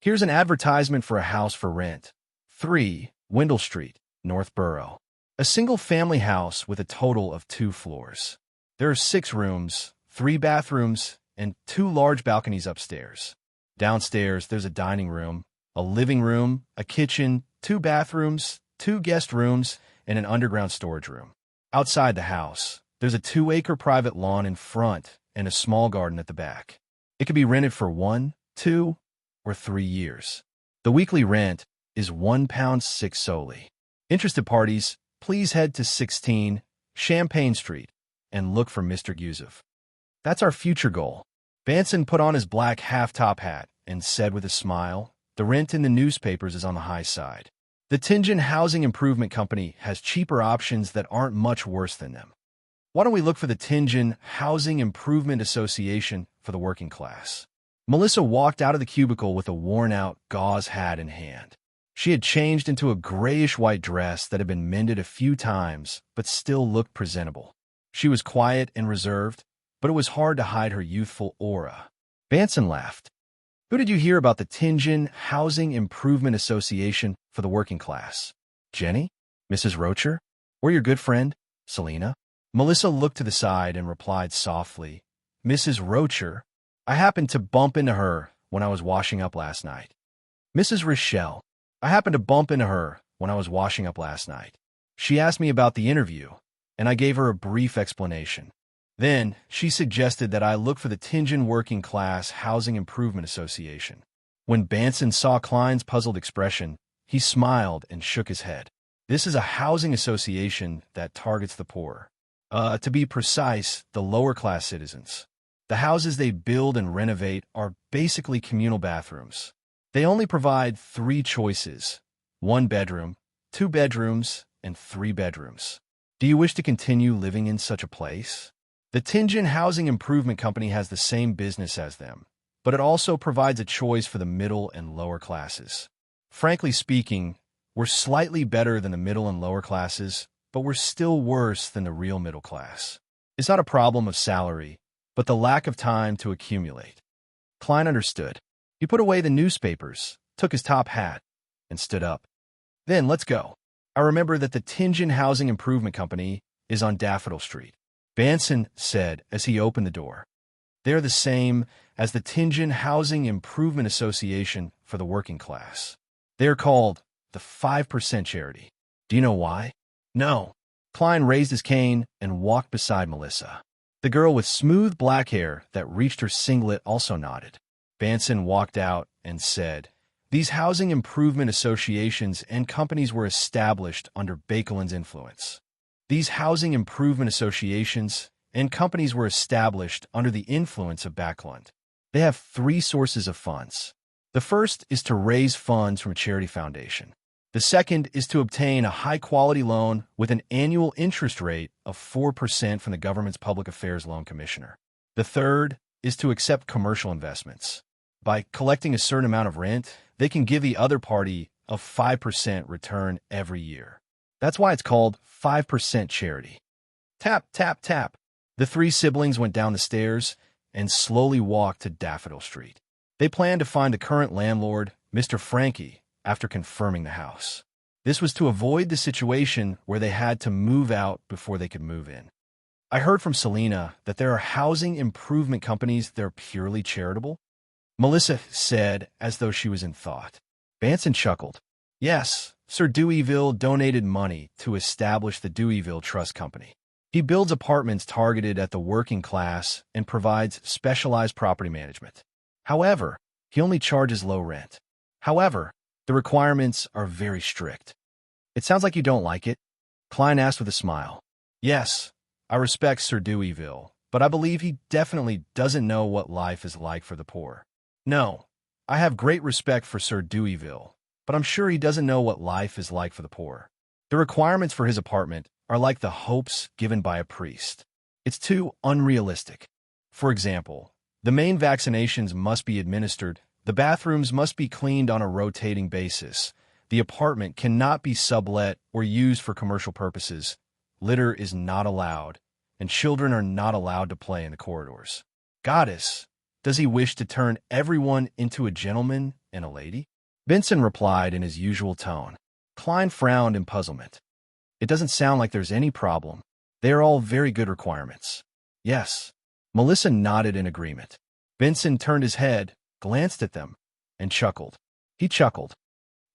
Speaker 1: Here's an advertisement for a house for rent. 3 Windle Street, Northborough. A single-family house with a total of 2 floors. There are 6 rooms, 3 bathrooms, and 2 large balconies upstairs. Downstairs, there's a dining room, a living room, a kitchen, 2 bathrooms, 2 guest rooms, and an underground storage room. Outside the house, there's a 2-acre private lawn in front and a small garden at the back. It can be rented for 1, 2, or 3 years. The weekly rent is £1.06 solely. Interested parties, please head to 16 Champagne Street and look for Mr. Yusuf. That's our future goal." Banson put on his black half-top hat and said with a smile, "The rent in the newspapers is on the high side. The Tingen Housing Improvement Company has cheaper options that aren't much worse than them. Why don't we look for the Tingen Housing Improvement Association for the working class?" Melissa walked out of the cubicle with a worn-out gauze hat in hand. She had changed into a grayish-white dress that had been mended a few times, but still looked presentable. She was quiet and reserved, but it was hard to hide her youthful aura. Banson laughed. "Who did you hear about the Tingen Housing Improvement Association for the working class? Jenny? Mrs. Rocher? Or your good friend, Selina?" Melissa looked to the side and replied softly, "Mrs. Rocher." I happened to bump into her when I was washing up last night. Mrs. Rochelle. I happened to bump into her when I was washing up last night. She asked me about the interview, and I gave her a brief explanation. Then she suggested that I look for the Tingen Working Class Housing Improvement Association. When Banson saw Klein's puzzled expression, he smiled and shook his head. This is a housing association that targets the poor. To be precise, the lower-class citizens. The houses they build and renovate are basically communal bathrooms. They only provide 3 choices: 1 bedroom, 2 bedrooms, and 3 bedrooms. Do you wish to continue living in such a place? The Tingen Housing Improvement Company has the same business as them, but it also provides a choice for the middle and lower classes. Frankly speaking, we're slightly better than the middle and lower classes, but we're still worse than the real middle class. It's not a problem of salary, but the lack of time to accumulate. Klein understood. He put away the newspapers, took his top hat, and stood up. Then let's go. I remember that the Tingen Housing Improvement Company is on Daffodil Street. Banson said as he opened the door. They're the same as the Tingen Housing Improvement Association for the working class. They're called the 5% charity. Do you know why? No. Klein raised his cane and walked beside Melissa. The girl with smooth black hair that reached her singlet also nodded. Banson walked out and said, "These housing improvement associations and companies were established under Baekeland's influence. These housing improvement associations and companies were established under the influence of Baekeland. They have 3 sources of funds. The first is to raise funds from a charity foundation. The second is to obtain a high-quality loan with an annual interest rate of 4% from the government's Public Affairs Loan Commissioner. The third is to accept commercial investments. By collecting a certain amount of rent, they can give the other party a 5% return every year. That's why it's called 5% charity." Tap, tap, tap. The 3 siblings went down the stairs and slowly walked to Daffodil Street. They planned to find the current landlord, Mr. Frankie, after confirming the house. This was to avoid the situation where they had to move out before they could move in. I heard from Selena that there are housing improvement companies that are purely charitable. Melissa said as though she was in thought. Banson chuckled. Yes, Sir Deweyville donated money to establish the Deweyville Trust Company. He builds apartments targeted at the working class and provides specialized property management. However, he only charges low rent. However, the requirements are very strict. It sounds like you don't like it, Klein asked with a smile. Yes, I respect Sir Deweyville, but I believe he definitely doesn't know what life is like for the poor. No, I have great respect for Sir Deweyville, but I'm sure he doesn't know what life is like for the poor. The requirements for his apartment are like the hopes given by a priest. It's too unrealistic. For example, the main vaccinations must be administered, the bathrooms must be cleaned on a rotating basis, the apartment cannot be sublet or used for commercial purposes, litter is not allowed, and children are not allowed to play in the corridors. Goddess, does he wish to turn everyone into a gentleman and a lady? Benson replied in his usual tone. Klein frowned in puzzlement. It doesn't sound like there's any problem. They are all very good requirements. Yes. Melissa nodded in agreement. Benson turned his head, glanced at them, and chuckled. He chuckled.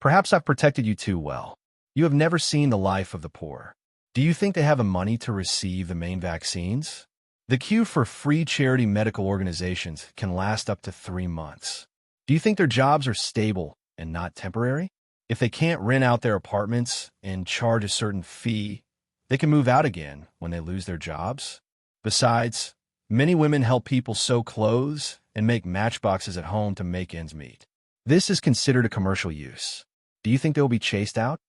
Speaker 1: Perhaps I've protected you too well. You have never seen the life of the poor. Do you think they have the money to receive the main vaccines? The queue for free charity medical organizations can last up to 3 months. Do you think their jobs are stable and not temporary? If they can't rent out their apartments and charge a certain fee, they can move out again when they lose their jobs. Besides, many women help people sew clothes and make matchboxes at home to make ends meet. This is considered a commercial use. Do you think they will be chased out?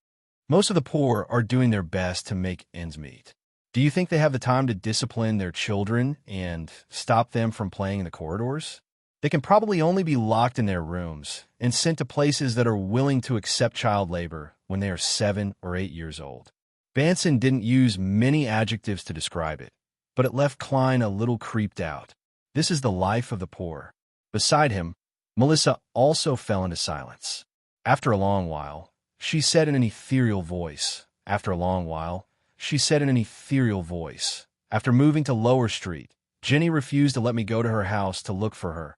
Speaker 1: Most of the poor are doing their best to make ends meet. Do you think they have the time to discipline their children and stop them from playing in the corridors? They can probably only be locked in their rooms and sent to places that are willing to accept child labor when they are 7 or 8 years old. Banson didn't use many adjectives to describe it, but it left Klein a little creeped out. This is the life of the poor. Beside him, Melissa also fell into silence. After a long while, she said in an ethereal voice. After a long while, she said in an ethereal voice. After moving to Lower Street, Jenny refused to let me go to her house to look for her.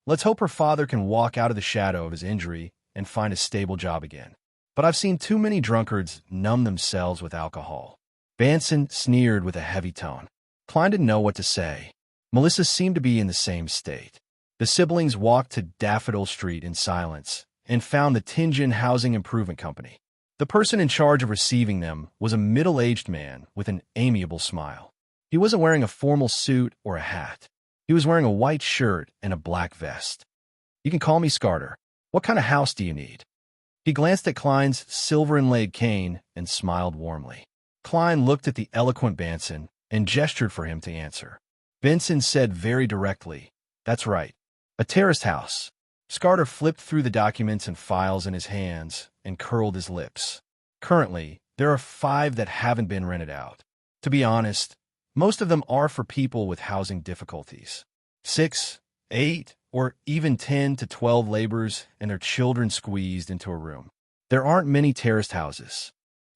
Speaker 1: Let's hope her father can walk out of the shadow of his injury and find a stable job again. But I've seen too many drunkards numb themselves with alcohol. Banson sneered with a heavy tone. Klein didn't know what to say. Melissa seemed to be in the same state. The siblings walked to Daffodil Street in silence and found the Tianjin Housing Improvement Company. The person in charge of receiving them was a middle-aged man with an amiable smile. He wasn't wearing a formal suit or a hat. He was wearing a white shirt and a black vest. "You can call me Scarter. What kind of house do you need?" He glanced at Klein's silver-inlaid cane and smiled warmly. Klein looked at the eloquent Banson and gestured for him to answer. Benson said very directly, "That's right. A terraced house." Scarter flipped through the documents and files in his hands and curled his lips. "Currently, there are 5 that haven't been rented out. To be honest, most of them are for people with housing difficulties. 6, 8, or even 10 to 12 laborers and their children squeezed into a room. There aren't many terraced houses.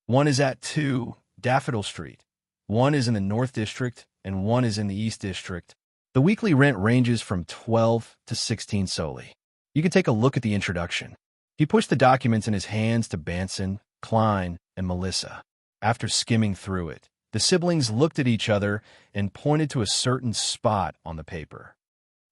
Speaker 1: One is at 2 Daffodil Street. One is in the North District, and one is in the East District. The weekly rent ranges from 12 to 16 solely. You can take a look at the introduction." He pushed the documents in his hands to Banson, Klein, and Melissa. After skimming through it, the siblings looked at each other and pointed to a certain spot on the paper.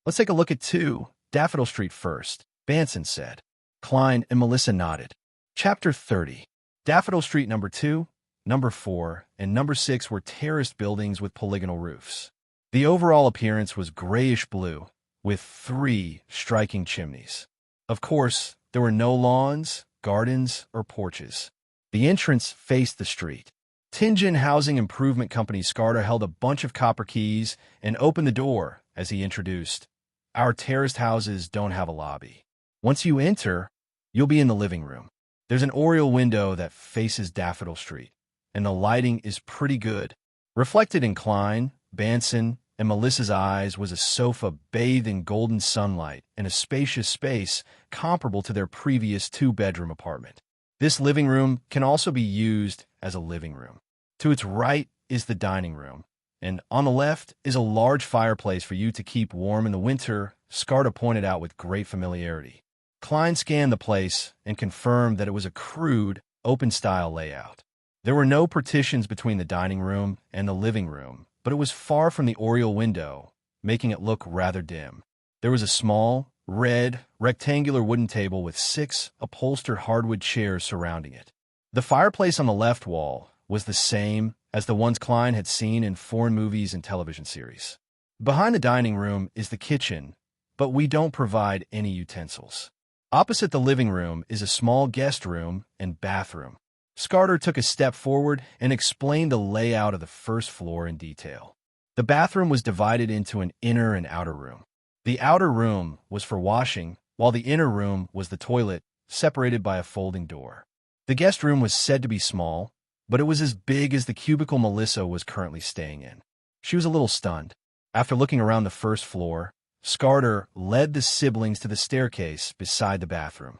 Speaker 1: "Let's take a look at 2 Daffodil Street first," Banson said. Klein and Melissa nodded. Chapter 30. Daffodil Street number 2, number 4, and number 6 were terraced buildings with polygonal roofs. The overall appearance was grayish-blue, with 3 striking chimneys. Of course, there were no lawns, gardens, or porches. The entrance faced the street. Tianjin Housing Improvement Company Scarter held a bunch of copper keys and opened the door as he introduced, "Our terraced houses don't have a lobby. Once you enter, you'll be in the living room. There's an oriel window that faces Daffodil Street, and the lighting is pretty good." Reflected in Klein, Banson, and Melissa's eyes was a sofa bathed in golden sunlight in a spacious space comparable to their previous 2-bedroom apartment. This living room can also be used as a living room. To its right is the dining room, and on the left is a large fireplace for you to keep warm in the winter, Scarta pointed out with great familiarity. Klein scanned the place and confirmed that it was a crude, open-style layout. There were no partitions between the dining room and the living room, but it was far from the oriel window, making it look rather dim. There was a small, red, rectangular wooden table with 6 upholstered hardwood chairs surrounding it. The fireplace on the left wall was the same as the ones Klein had seen in foreign movies and television series. Behind the dining room is the kitchen, but we don't provide any utensils. Opposite the living room is a small guest room and bathroom. Scarter took a step forward and explained the layout of the first floor in detail. The bathroom was divided into an inner and outer room. The outer room was for washing, while the inner room was the toilet, separated by a folding door. The guest room was said to be small, but it was as big as the cubicle Melissa was currently staying in. She was a little stunned. After looking around the first floor, Scarter led the siblings to the staircase beside the bathroom.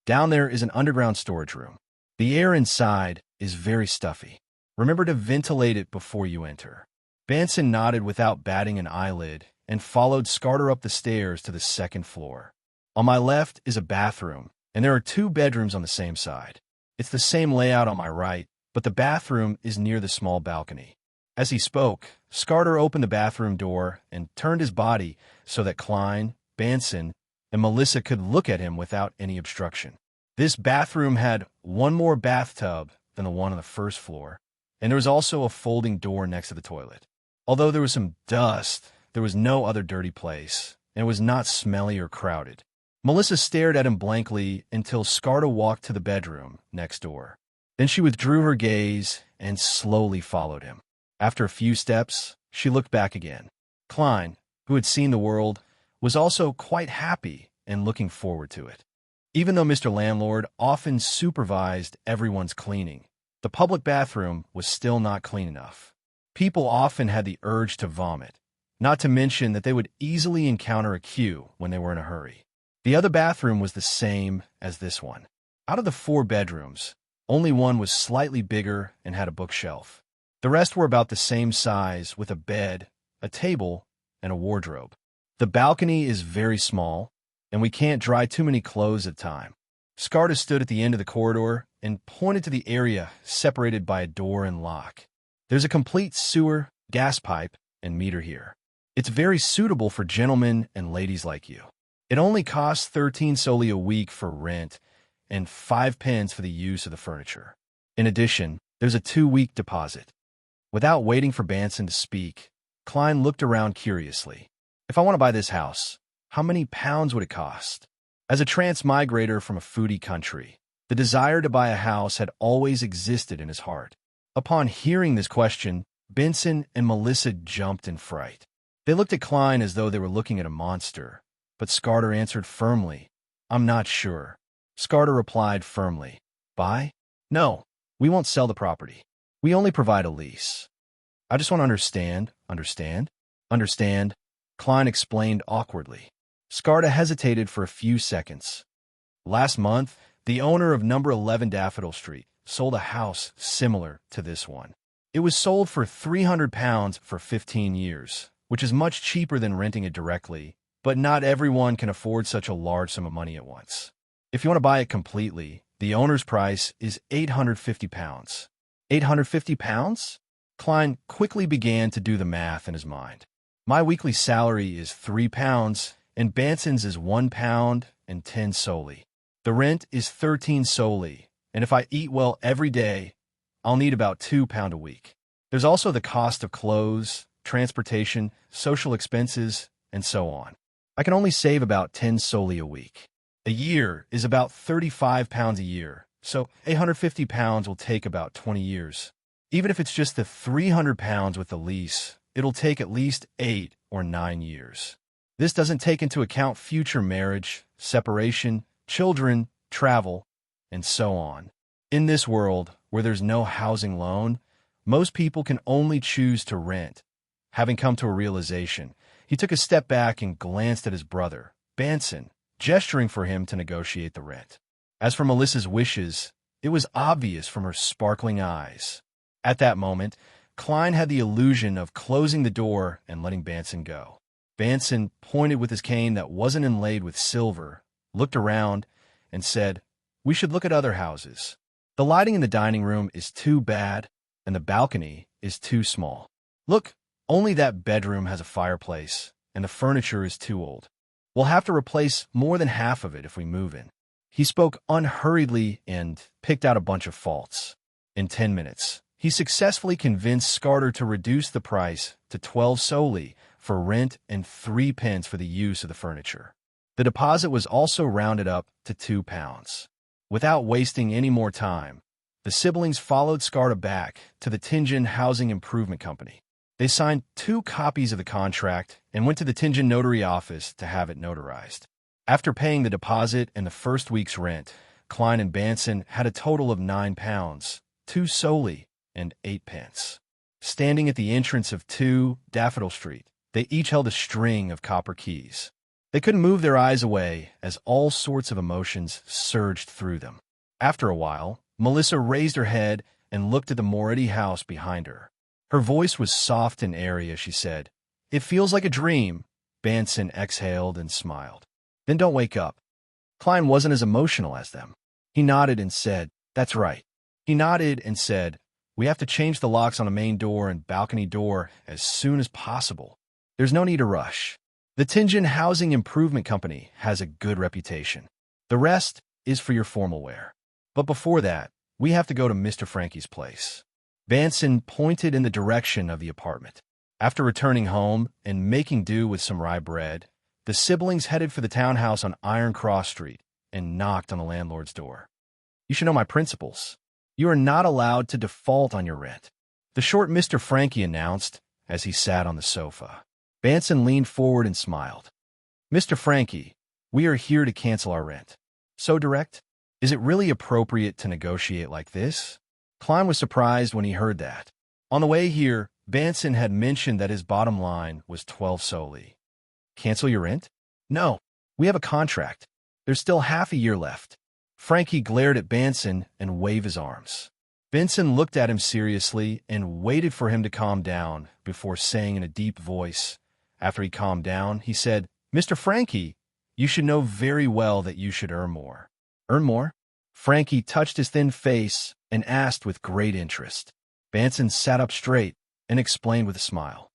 Speaker 1: Down there is an underground storage room. The air inside is very stuffy. Remember to ventilate it before you enter. Banson nodded without batting an eyelid and followed Scarter up the stairs to the second floor. On my left is a bathroom, and there are 2 bedrooms on the same side. It's the same layout on my right, but the bathroom is near the small balcony. As he spoke, Scarter opened the bathroom door and turned his body so that Klein, Banson, and Melissa could look at him without any obstruction. This bathroom had 1 more bathtub than the one on the first floor, and there was also a folding door next to the toilet. Although there was some dust, there was no other dirty place, and it was not smelly or crowded. Melissa stared at him blankly until Scarta walked to the bedroom next door. Then she withdrew her gaze and slowly followed him. After a few steps, she looked back again. Klein, who had seen the world, was also quite happy and looking forward to it. Even though Mr. Landlord often supervised everyone's cleaning, the public bathroom was still not clean enough. People often had the urge to vomit, not to mention that they would easily encounter a queue when they were in a hurry. The other bathroom was the same as this one. Out of the 4 bedrooms, only one was slightly bigger and had a bookshelf. The rest were about the same size with a bed, a table, and a wardrobe. The balcony is very small, and we can't dry too many clothes at a time. Skarda stood at the end of the corridor and pointed to the area separated by a door and lock. There's a complete sewer, gas pipe, and meter here. It's very suitable for gentlemen and ladies like you. It only costs 13 soli a week for rent and 5 pence for the use of the furniture. In addition, there's a 2-week deposit. Without waiting for Banson to speak, Klein looked around curiously. If I want to buy this house, how many pounds would it cost? As a transmigrator from a foodie country, the desire to buy a house had always existed in his heart. Upon hearing this question, Benson and Melissa jumped in fright. They looked at Klein as though they were looking at a monster, but Skarda answered firmly, I'm not sure. Skarda replied firmly, Buy? No, we won't sell the property. We only provide a lease. I just want to understand. Understand? Klein explained awkwardly. Skarda hesitated for a few seconds. Last month, the owner of number 11 Daffodil Street sold a house similar to this one. It was sold for £300 for 15 years, which is much cheaper than renting it directly, but not everyone can afford such a large sum of money at once. If you want to buy it completely, the owner's price is £850. £850? Klein quickly began to do the math in his mind. My weekly salary is £3, and Banson's is £1 and 10 soli. The rent is 13 soli, and if I eat well every day, I'll need about £2 a week. There's also the cost of clothes, transportation, social expenses, and so on. I can only save about 10 soli a week. A year is about £35 a year, so £850 will take about 20 years. Even if it's just the £300 with the lease, it'll take at least 8 or 9 years. This doesn't take into account future marriage, separation, children, travel, and so on. In this world, where there's no housing loan, most people can only choose to rent. Having come to a realization, he took a step back and glanced at his brother, Banson, gesturing for him to negotiate the rent. As for Melissa's wishes, it was obvious from her sparkling eyes. At that moment, Klein had the illusion of closing the door and letting Banson go. Banson pointed with his cane that wasn't inlaid with silver, looked around, and said, We should look at other houses. The lighting in the dining room is too bad, and the balcony is too small. Look, only that bedroom has a fireplace, and the furniture is too old. We'll have to replace more than half of it if we move in. He spoke unhurriedly and picked out a bunch of faults. In 10 minutes, he successfully convinced Skarda to reduce the price to 12 soli for rent and 3 pence for the use of the furniture. The deposit was also rounded up to £2. Without wasting any more time, the siblings followed Skarda back to the Tingen Housing Improvement Company. They signed 2 copies of the contract and went to the Tingen notary office to have it notarized. After paying the deposit and the first week's rent, Klein and Banson had a total of £9, 2 soli, and 8 pence. Standing at the entrance of 2 Daffodil Street, they each held a string of copper keys. They couldn't move their eyes away as all sorts of emotions surged through them. After a while, Melissa raised her head and looked at the Moretti house behind her. Her voice was soft and airy as she said, It feels like a dream. Banson exhaled and smiled. Then don't wake up. Klein wasn't as emotional as them. He nodded and said, That's right. He nodded and said, We have to change the locks on the main door and balcony door as soon as possible. There's no need to rush. The Tingen Housing Improvement Company has a good reputation. The rest is for your formal wear. But before that, we have to go to Mr. Frankie's place. Banson pointed in the direction of the apartment. After returning home and making do with some rye bread, the siblings headed for the townhouse on Iron Cross Street and knocked on the landlord's door. You should know my principles. You are not allowed to default on your rent, the short Mr. Frankie announced as he sat on the sofa. Banson leaned forward and smiled. Mr. Frankie, we are here to cancel our rent. So direct? Is it really appropriate to negotiate like this? Klein was surprised when he heard that. On the way here, Banson had mentioned that his bottom line was 12 soli. Cancel your rent? No, we have a contract. There's still half a year left. Frankie glared at Banson and waved his arms. Benson looked at him seriously and waited for him to calm down before saying in a deep voice, After he calmed down, he said, "Mr. Frankie, you should know very well that you should earn more." "Earn more?" Frankie touched his thin face and asked with great interest. Banson sat up straight and explained with a smile.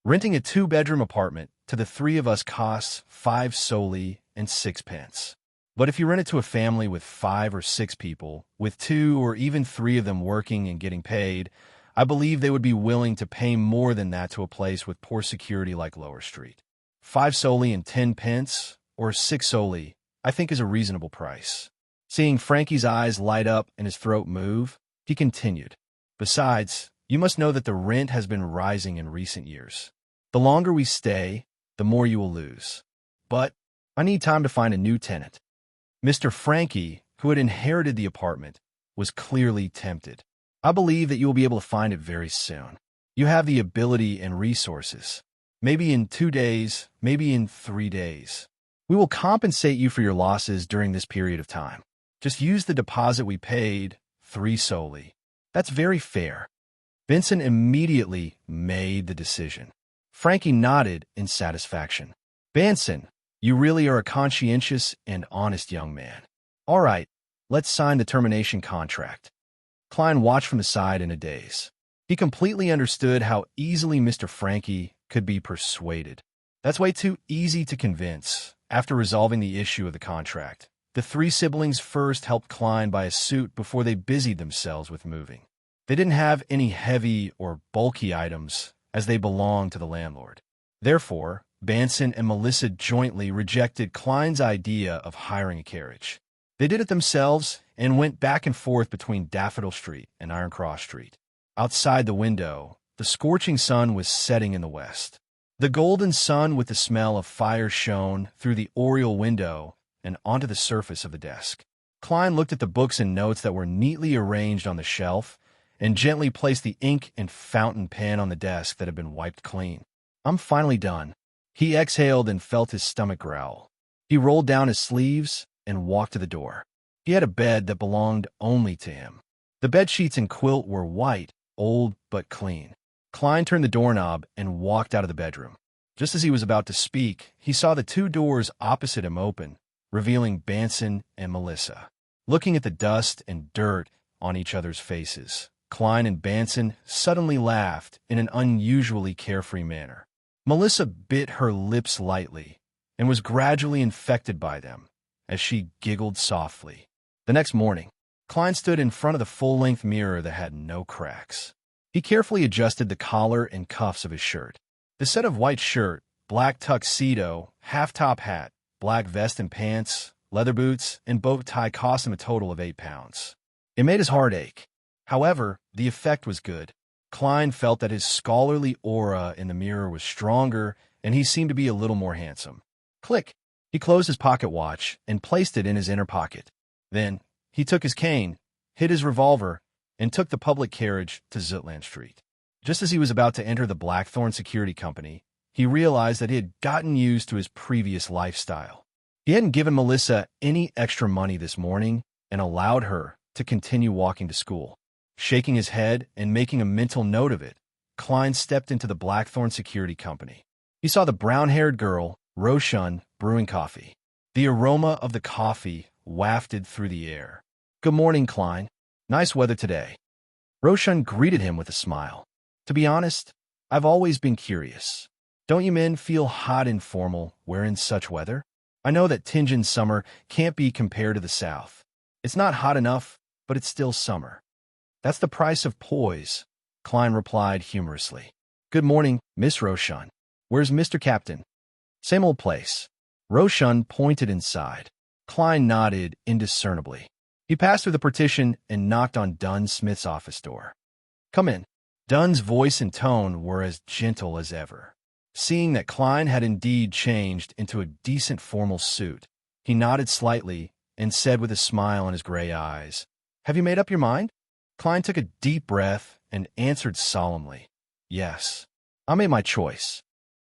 Speaker 1: "Renting a 2-bedroom apartment to the 3 of us costs 5 soldi and 6 pence. But if you rent it to a family with 5 or 6 people, with 2 or even 3 of them working and getting paid, I believe they would be willing to pay more than that to a place with poor security like Lower Street. 5 soldi and 10 pence, or 6 soldi, I think is a reasonable price." Seeing Frankie's eyes light up and his throat move, he continued, "Besides, you must know that the rent has been rising in recent years. The longer we stay, the more you will lose. But I need time to find a new tenant." Mr. Frankie, who had inherited the apartment, was clearly tempted. "I believe that you will be able to find it very soon. You have the ability and resources. Maybe in 2 days, maybe in 3 days. We will compensate you for your losses during this period of time. Just use the deposit we paid, 3 soldi. That's very fair." Benson immediately made the decision. Frankie nodded in satisfaction. "Benson, you really are a conscientious and honest young man. All right, let's sign the termination contract." Klein watched from the side in a daze. He completely understood how easily Mr. Frankie could be persuaded. That's way too easy to convince. After resolving the issue of the contract, the 3 siblings first helped Klein buy a suit before they busied themselves with moving. They didn't have any heavy or bulky items, as they belonged to the landlord. Therefore, Banson and Melissa jointly rejected Klein's idea of hiring a carriage. They did it themselves and went back and forth between Daffodil Street and Iron Cross Street. Outside the window, the scorching sun was setting in the west. The golden sun with the smell of fire shone through the oriel window and onto the surface of the desk. Klein looked at the books and notes that were neatly arranged on the shelf and gently placed the ink and fountain pen on the desk that had been wiped clean. "I'm finally done." He exhaled and felt his stomach growl. He rolled down his sleeves and walked to the door. He had a bed that belonged only to him. The bed sheets and quilt were white, old but clean. Klein turned the doorknob and walked out of the bedroom. Just as he was about to speak, he saw the 2 doors opposite him open, revealing Banson and Melissa. Looking at the dust and dirt on each other's faces, Klein and Banson suddenly laughed in an unusually carefree manner. Melissa bit her lips lightly and was gradually infected by them as she giggled softly. The next morning, Klein stood in front of the full-length mirror that had no cracks. He carefully adjusted the collar and cuffs of his shirt. The set of white shirt, black tuxedo, half-top hat, black vest and pants, leather boots, and bow tie cost him a total of £8. It made his heart ache. However, the effect was good. Klein felt that his scholarly aura in the mirror was stronger, and he seemed to be a little more handsome. Click! He closed his pocket watch and placed it in his inner pocket. Then, he took his cane, hid his revolver, and took the public carriage to Zutland Street. Just as he was about to enter the Blackthorn Security Company, he realized that he had gotten used to his previous lifestyle. He hadn't given Melissa any extra money this morning and allowed her to continue walking to school. Shaking his head and making a mental note of it, Klein stepped into the Blackthorn Security Company. He saw the brown-haired girl, Roshan, brewing coffee. The aroma of the coffee wafted through the air. "Good morning, Klein. Nice weather today." Roshan greeted him with a smile. "To be honest, I've always been curious. Don't you men feel hot and formal wearing such weather? I know that Tingin's summer can't be compared to the South. It's not hot enough, but it's still summer." "That's the price of poise," Klein replied humorously. "Good morning, Miss Roshan. Where's Mr. Captain?" "Same old place." Roshan pointed inside. Klein nodded indiscernibly. He passed through the partition and knocked on Dunn Smith's office door. "Come in." Dunn's voice and tone were as gentle as ever. Seeing that Klein had indeed changed into a decent formal suit, he nodded slightly and said with a smile in his gray eyes, "Have you made up your mind?" Klein took a deep breath and answered solemnly, "Yes, I made my choice."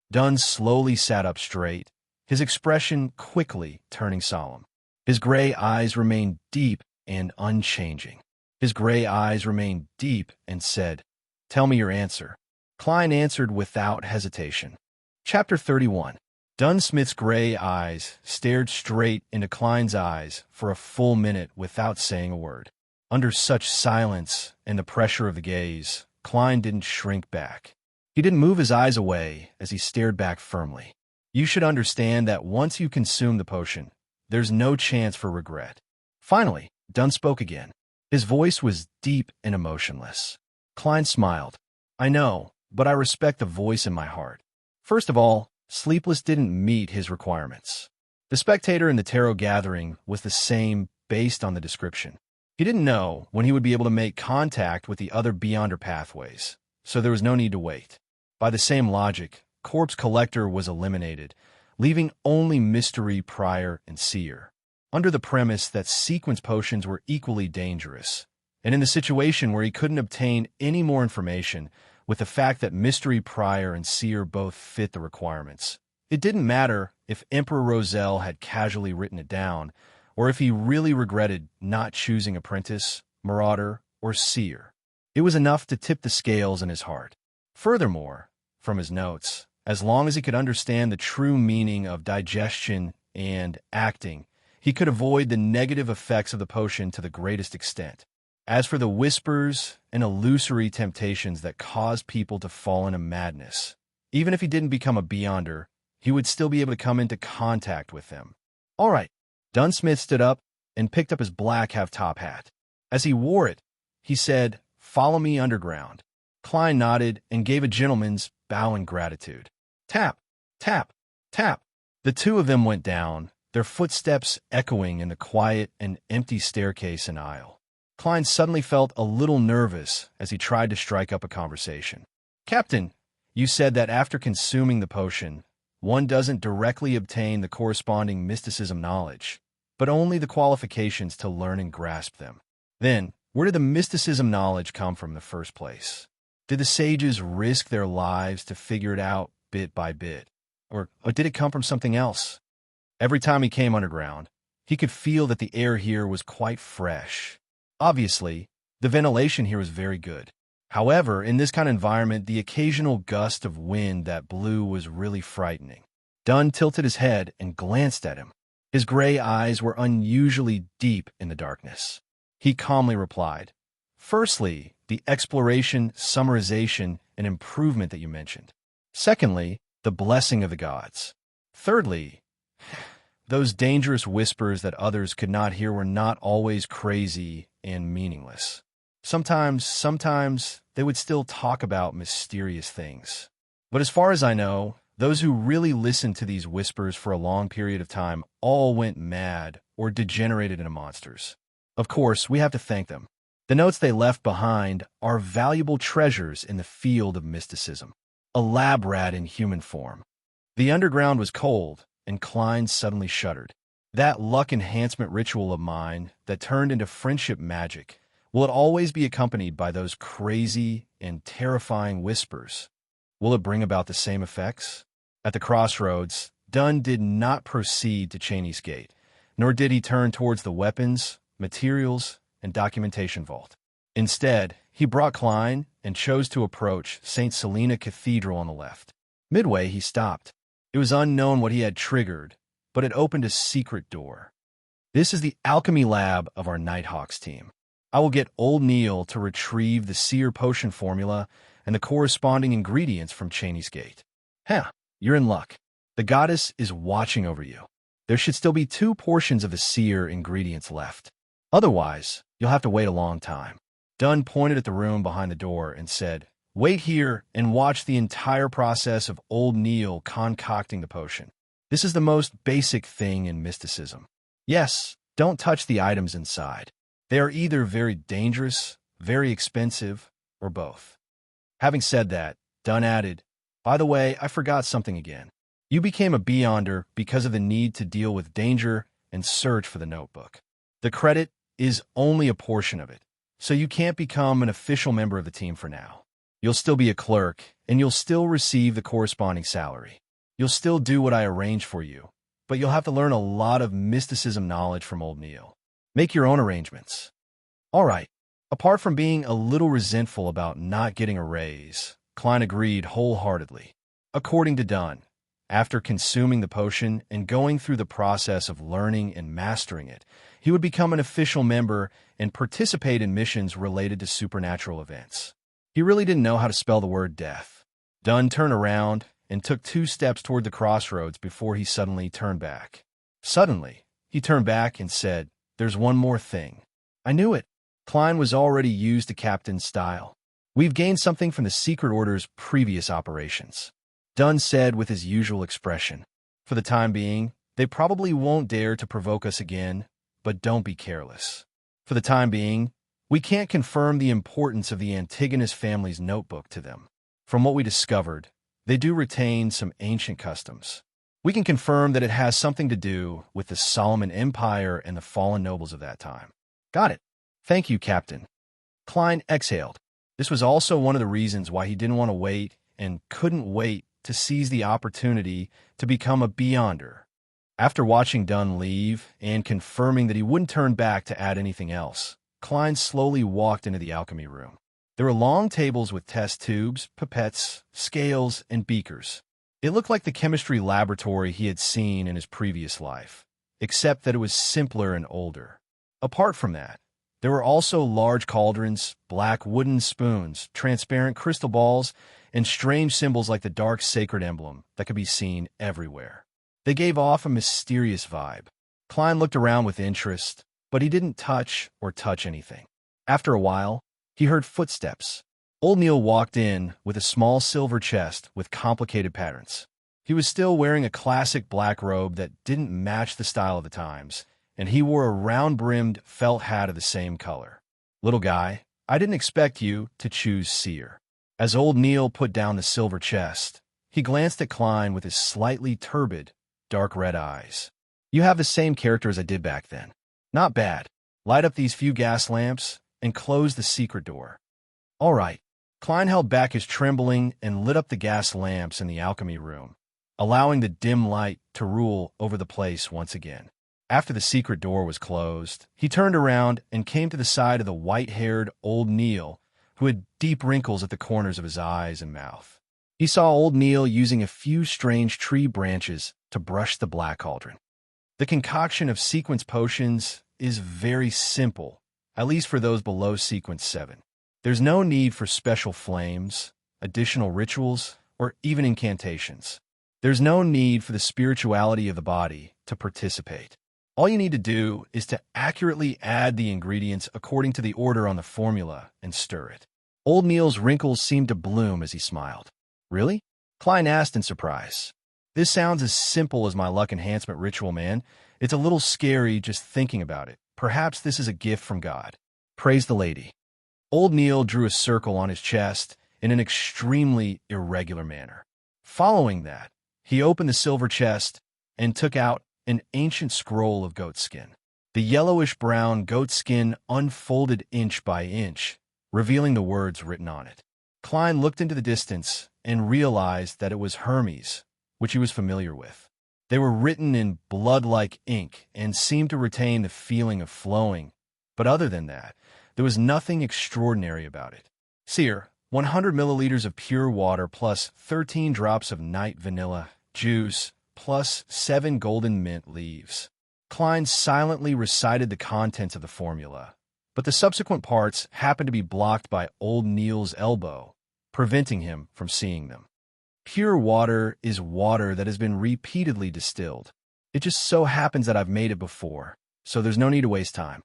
Speaker 1: Dunn slowly sat up straight, his expression quickly turning solemn. His gray eyes remained deep and unchanging. His gray eyes remained deep and said, "Tell me your answer." Klein answered without hesitation, Chapter 31. Dunsmith's gray eyes stared straight into Klein's eyes for a full minute without saying a word. Under such silence and the pressure of the gaze, Klein didn't shrink back. He didn't move his eyes away as he stared back firmly. You should understand that once you consume the potion, there's no chance for regret. Finally, Dun spoke again. His voice was deep and emotionless. Klein smiled. I know, but I respect the voice in my heart. First of all, Sleepless didn't meet his requirements. The spectator in the tarot gathering was the same based on the description. He didn't know when he would be able to make contact with the other Beyonder pathways, so there was no need to wait. By the same logic, Corpse Collector was eliminated, leaving only Mystery, Prior, and Seer, under the premise that sequence potions were equally dangerous, and in the situation where he couldn't obtain any more information, with the fact that Mystery, Prior, and Seer both fit the requirements. It didn't matter if Emperor Roselle had casually written it down, or if he really regretted not choosing Apprentice, Marauder, or Seer. It was enough to tip the scales in his heart. Furthermore, from his notes, as long as he could understand the true meaning of digestion and acting, he could avoid the negative effects of the potion to the greatest extent. As for the whispers and illusory temptations that caused people to fall into madness, even if he didn't become a Beyonder, he would still be able to come into contact with them. All right. Dunsmith stood up and picked up his black half-top hat. As he wore it, he said, "Follow me underground." Klein nodded and gave a gentleman's bow in gratitude. Tap, tap, tap. The two of them went down, their footsteps echoing in the quiet and empty staircase and aisle. Klein suddenly felt a little nervous as he tried to strike up a conversation. Captain, you said that after consuming the potion, one doesn't directly obtain the corresponding mysticism knowledge, but only the qualifications to learn and grasp them. Then, where did the mysticism knowledge come from in the first place? Did the sages risk their lives to figure it out bit by bit? Or did it come from something else? Every time he came underground, he could feel that the air here was quite fresh. Obviously, the ventilation here was very good. However, in this kind of environment, the occasional gust of wind that blew was really frightening. Dun tilted his head and glanced at him. His gray eyes were unusually deep in the darkness. He calmly replied, "Firstly, the exploration, summarization, and improvement that you mentioned. Secondly, the blessing of the gods. Thirdly, those dangerous whispers that others could not hear were not always crazy and meaningless. Sometimes they would still talk about mysterious things. But as far as I know, those who really listened to these whispers for a long period of time all went mad or degenerated into monsters. Of course, we have to thank them. The notes they left behind are valuable treasures in the field of mysticism. A lab rat in human form." The underground was cold, and Klein suddenly shuddered. That luck enhancement ritual of mine that turned into friendship magic, will it always be accompanied by those crazy and terrifying whispers? Will it bring about the same effects? At the crossroads, Dun did not proceed to Cheney's Gate, nor did he turn towards the weapons, materials, and documentation vault. Instead, he brought Klein and chose to approach St. Selena Cathedral on the left. Midway, he stopped. It was unknown what he had triggered, but it opened a secret door. "This is the alchemy lab of our Nighthawks team. I will get Old Neil to retrieve the Seer potion formula and the corresponding ingredients from Cheney's Gate." You're in luck. The goddess is watching over you. There should still be 2 portions of the Seer ingredients left. Otherwise, you'll have to wait a long time. Dun pointed at the room behind the door and said, "Wait here and watch the entire process of Old Neil concocting the potion. This is the most basic thing in mysticism. Yes, don't touch the items inside. They are either very dangerous, very expensive, or both." Having said that, Dun added, "By the way, I forgot something again. You became a Beyonder because of the need to deal with danger and search for the notebook. The credit is only a portion of it, so you can't become an official member of the team for now. You'll still be a clerk, and you'll still receive the corresponding salary. You'll still do what I arranged for you, but you'll have to learn a lot of mysticism knowledge from Old Neil. Make your own arrangements." All right. Apart from being a little resentful about not getting a raise, Klein agreed wholeheartedly. According to Dunn, After consuming the potion and going through the process of learning and mastering it, he would become an official member and participate in missions related to supernatural events. He really didn't know how to spell the word death. Dunn turned around and took 2 steps toward the crossroads before he suddenly turned back. Suddenly, he turned back and said, "There's one more thing." "I knew it." Klein was already used to Captain's style. "We've gained something from the Secret Order's previous operations," Dunn said with his usual expression. "For the time being, they probably won't dare to provoke us again, but don't be careless. For the time being, we can't confirm the importance of the Antigonus family's notebook to them. From what we discovered, they do retain some ancient customs. We can confirm that it has something to do with the Solomon Empire and the fallen nobles of that time." "Got it. Thank you, Captain." Klein exhaled. This was also one of the reasons why he didn't want to wait and couldn't wait to seize the opportunity to become a Beyonder. After watching Dunn leave and confirming that he wouldn't turn back to add anything else, Klein slowly walked into the alchemy room. There were long tables with test tubes, pipettes, scales, and beakers. It looked like the chemistry laboratory he had seen in his previous life, except that it was simpler and older. Apart from that, there were also large cauldrons, black wooden spoons, transparent crystal balls, and strange symbols like the dark sacred emblem that could be seen everywhere. They gave off a mysterious vibe. Klein looked around with interest, but he didn't touch anything. After a while, he heard footsteps. Old Neil walked in with a small silver chest with complicated patterns. He was still wearing a classic black robe that didn't match the style of the times, and he wore a round-brimmed felt hat of the same color. "Little guy, I didn't expect you to choose Seer." As Old Neil put down the silver chest, he glanced at Klein with his slightly turbid, dark red eyes. "You have the same character as I did back then. Not bad. Light up these few gas lamps and close the secret door." "All right." Klein held back his trembling and lit up the gas lamps in the alchemy room, allowing the dim light to rule over the place once again. After the secret door was closed, he turned around and came to the side of the white-haired Old Neil, who had deep wrinkles at the corners of his eyes and mouth. He saw Old Neil using a few strange tree branches to brush the black cauldron. The concoction of sequence potions is very simple, at least for those below sequence 7. There's no need for special flames, additional rituals, or even incantations. There's no need for the spirituality of the body to participate. All you need to do is to accurately add the ingredients according to the order on the formula and stir it. Old Neil's wrinkles seemed to bloom as he smiled. "Really?" Klein asked in surprise. "This sounds as simple as my luck enhancement ritual, man. It's a little scary just thinking about it. Perhaps this is a gift from God. Praise the lady." Old Neil drew a circle on his chest in an extremely irregular manner. Following that, he opened the silver chest and took out an ancient scroll of goatskin. The yellowish-brown goatskin unfolded inch by inch, revealing the words written on it. Klein looked into the distance and realized that it was Hermes, which he was familiar with. They were written in blood-like ink and seemed to retain the feeling of flowing, but other than that, there was nothing extraordinary about it. "Seer, 100 milliliters of pure water plus 13 drops of night vanilla juice plus 7 golden mint leaves." Klein silently recited the contents of the formula, but the subsequent parts happened to be blocked by Old Neil's elbow, preventing him from seeing them. "Pure water is water that has been repeatedly distilled. It just so happens that I've made it before, so there's no need to waste time."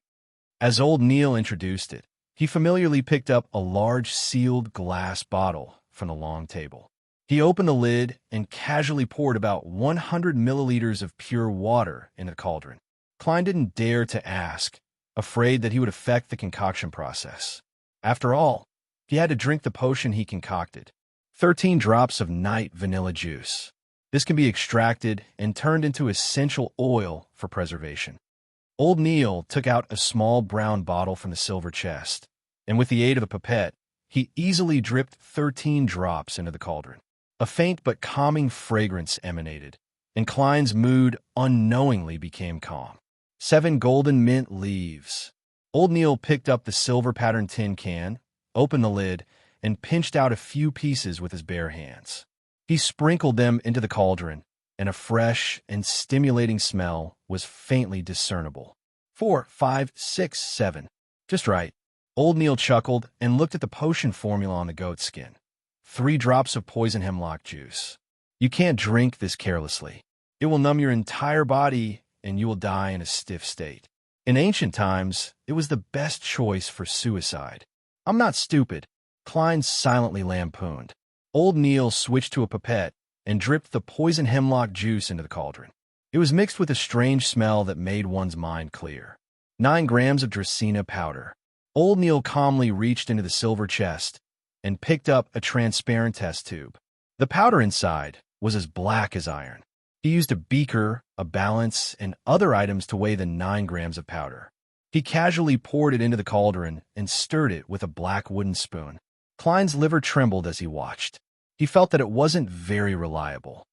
Speaker 1: As Old Neil introduced it, he familiarly picked up a large sealed glass bottle from the long table. He opened the lid and casually poured about 100 milliliters of pure water in the cauldron. Klein didn't dare to ask, afraid that he would affect the concoction process. After all, he had to drink the potion he concocted. 13 drops of night vanilla juice. This can be extracted and turned into essential oil for preservation. Old Neil took out a small brown bottle from the silver chest, and with the aid of a pipette, he easily dripped 13 drops into the cauldron. A faint but calming fragrance emanated, and Klein's mood unknowingly became calm. 7 golden mint leaves. Old Neil picked up the silver-patterned tin can, opened the lid, and pinched out a few pieces with his bare hands. He sprinkled them into the cauldron, and a fresh and stimulating smell was faintly discernible. 4, 5, 6, 7. Just right. Old Neil chuckled and looked at the potion formula on the goat skin. 3 drops of poison hemlock juice. You can't drink this carelessly. It will numb your entire body and you will die in a stiff state. In ancient times, it was the best choice for suicide. I'm not stupid, Klein silently lampooned. Old Neil switched to a pipette and dripped the poison hemlock juice into the cauldron. It was mixed with a strange smell that made one's mind clear. 9 grams of Dracaena powder. Old Neil calmly reached into the silver chest and picked up a transparent test tube. The powder inside was as black as iron. He used a beaker, a balance, and other items to weigh the 9 grams of powder. He casually poured it into the cauldron and stirred it with a black wooden spoon. Klein's liver trembled as he watched. He felt that it wasn't very reliable.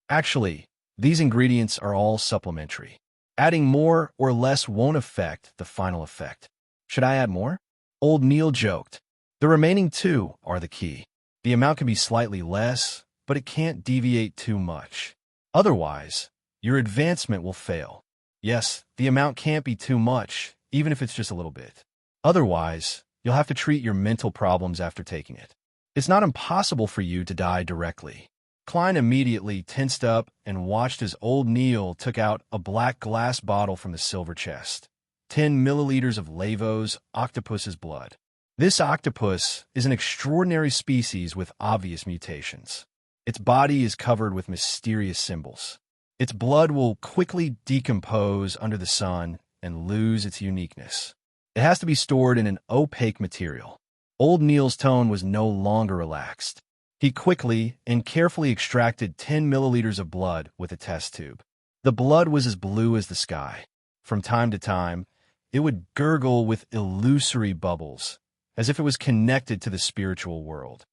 Speaker 1: Actually, these ingredients are all supplementary. Adding more or less won't affect the final effect. Should I add more? Old Neil joked. The remaining 2 are the key. The amount can be slightly less, but it can't deviate too much. Otherwise, your advancement will fail. Yes, the amount can't be too much, even if it's just a little bit. Otherwise, you'll have to treat your mental problems after taking it. It's not impossible for you to die directly. Klein immediately tensed up and watched as old Neil took out a black glass bottle from the silver chest. 10 milliliters of Lavos octopus's blood. This octopus is an extraordinary species with obvious mutations. Its body is covered with mysterious symbols. Its blood will quickly decompose under the sun and lose its uniqueness. It has to be stored in an opaque material. Old Neil's tone was no longer relaxed. He quickly and carefully extracted 10 milliliters of blood with a test tube. The blood was as blue as the sky. From time to time, it would gurgle with illusory bubbles, as if it was connected to the spiritual world.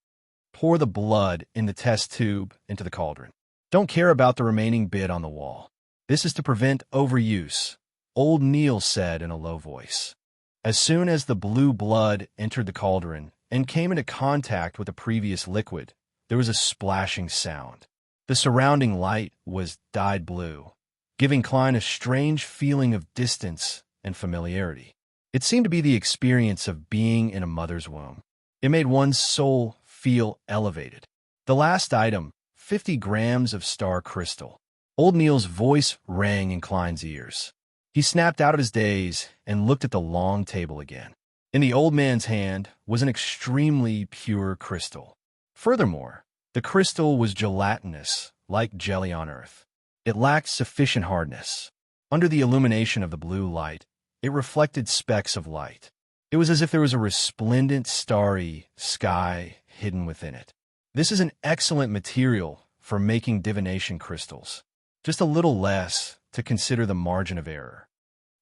Speaker 1: Pour the blood in the test tube into the cauldron. Don't care about the remaining bit on the wall. This is to prevent overuse, Old Neil said in a low voice. As soon as the blue blood entered the cauldron and came into contact with the previous liquid, there was a splashing sound. The surrounding light was dyed blue, giving Klein a strange feeling of distance and familiarity. It seemed to be the experience of being in a mother's womb. It made one's soul feel elevated. The last item, 50 grams of star crystal. Old Neil's voice rang in Klein's ears. He snapped out of his daze and looked at the long table again. In the old man's hand was an extremely pure crystal. Furthermore, the crystal was gelatinous, like jelly on earth. It lacked sufficient hardness. Under the illumination of the blue light, it reflected specks of light. It was as if there was a resplendent, starry sky hidden within it. This is an excellent material for making divination crystals. Just a little less to consider the margin of error.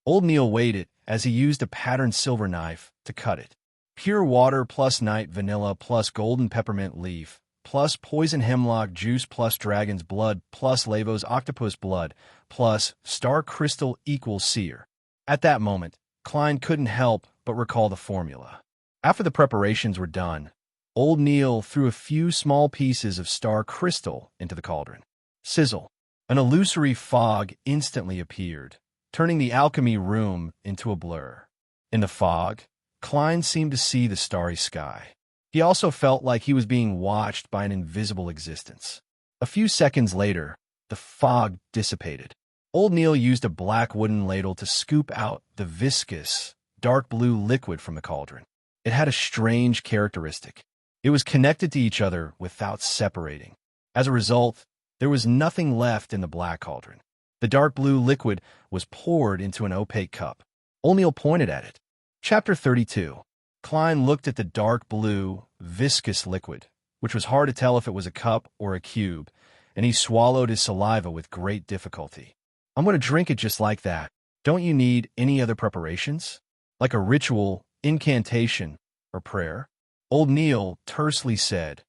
Speaker 1: Old Neil weighed it as he used a patterned silver knife to cut it. Pure water plus night vanilla plus golden peppermint leaf plus poison hemlock juice plus dragon's blood plus Lavos octopus blood plus star crystal equals seer. At that moment, Klein couldn't help but recall the formula. After the preparations were done, Old Neil threw a few small pieces of star crystal into the cauldron. Sizzle. An illusory fog instantly appeared, turning the alchemy room into a blur. In the fog, Klein seemed to see the starry sky. He also felt like he was being watched by an invisible existence. A few seconds later, the fog dissipated. Old Neil used a black wooden ladle to scoop out the viscous, dark blue liquid from the cauldron. It had a strange characteristic. It was connected to each other without separating. As a result, there was nothing left in the black cauldron. The dark blue liquid was poured into an opaque cup. Old Neil pointed at it. Chapter 32. Klein looked at the dark blue, viscous liquid, which was hard to tell if it was a cup or a cube, and he swallowed his saliva with great difficulty. I'm going to drink it just like that. Don't you need any other preparations? Like a ritual, incantation, or prayer? Old Neil tersely said,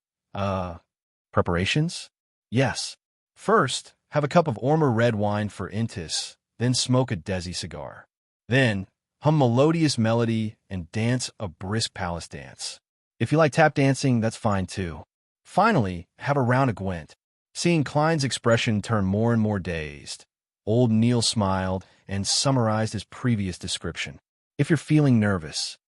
Speaker 1: preparations? Yes. First, have a cup of Ormer red wine for Intis, then smoke a Desi cigar. Then, hum melodious melody and dance a brisk palace dance. If you like tap dancing, that's fine too. Finally, have a round of Gwent. Seeing Klein's expression turn more and more dazed, old Neil smiled and summarized his previous description. If you're feeling nervous,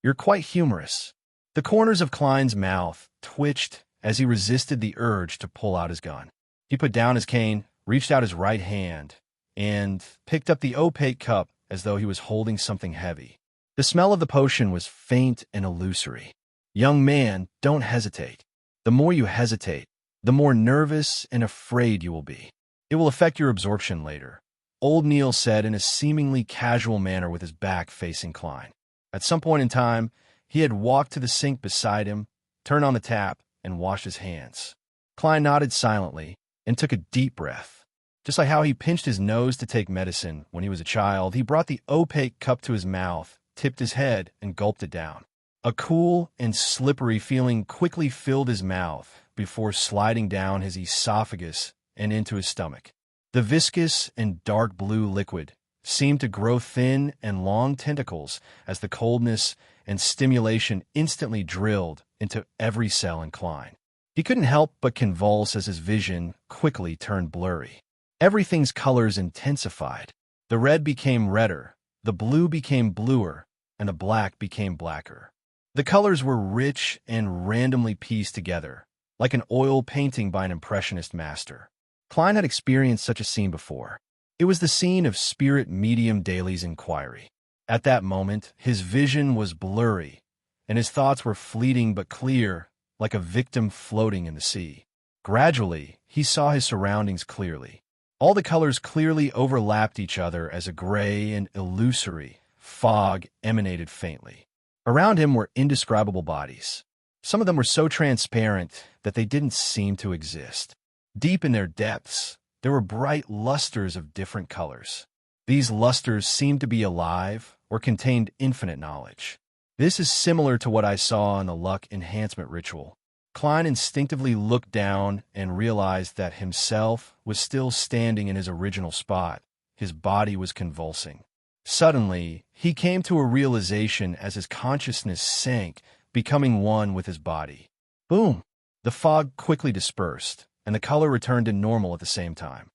Speaker 1: you're quite humorous. The corners of Klein's mouth twitched as he resisted the urge to pull out his gun. He put down his cane, reached out his right hand, and picked up the opaque cup as though he was holding something heavy. The smell of the potion was faint and illusory. Young man, don't hesitate. The more you hesitate, the more nervous and afraid you will be. It will affect your absorption later, old Neil said in a seemingly casual manner with his back facing Klein. At some point in time, he had walked to the sink beside him, turned on the tap, and washed his hands. Klein nodded silently and took a deep breath. Just like how he pinched his nose to take medicine when he was a child, he brought the opaque cup to his mouth, tipped his head, and gulped it down. A cool and slippery feeling quickly filled his mouth before sliding down his esophagus and into his stomach. The viscous and dark blue liquid seemed to grow thin and long tentacles as the coldness and stimulation instantly drilled into every cell in Klein. He couldn't help but convulse as his vision quickly turned blurry. Everything's colors intensified. The red became redder, the blue became bluer, and the black became blacker. The colors were rich and randomly pieced together, like an oil painting by an impressionist master. Klein had experienced such a scene before. It was the scene of Spirit Medium Daly's inquiry. At that moment, his vision was blurry, and his thoughts were fleeting but clear, like a victim floating in the sea. Gradually, he saw his surroundings clearly. All the colors clearly overlapped each other as a gray and illusory fog emanated faintly. Around him were indescribable bodies. Some of them were so transparent that they didn't seem to exist. Deep in their depths, there were bright lusters of different colors. These lusters seemed to be alive or contained infinite knowledge. This is similar to what I saw in the luck enhancement ritual. Klein instinctively looked down and realized that himself was still standing in his original spot. His body was convulsing. Suddenly, he came to a realization as his consciousness sank, becoming one with his body. Boom! The fog quickly dispersed, and the color returned to normal at the same time.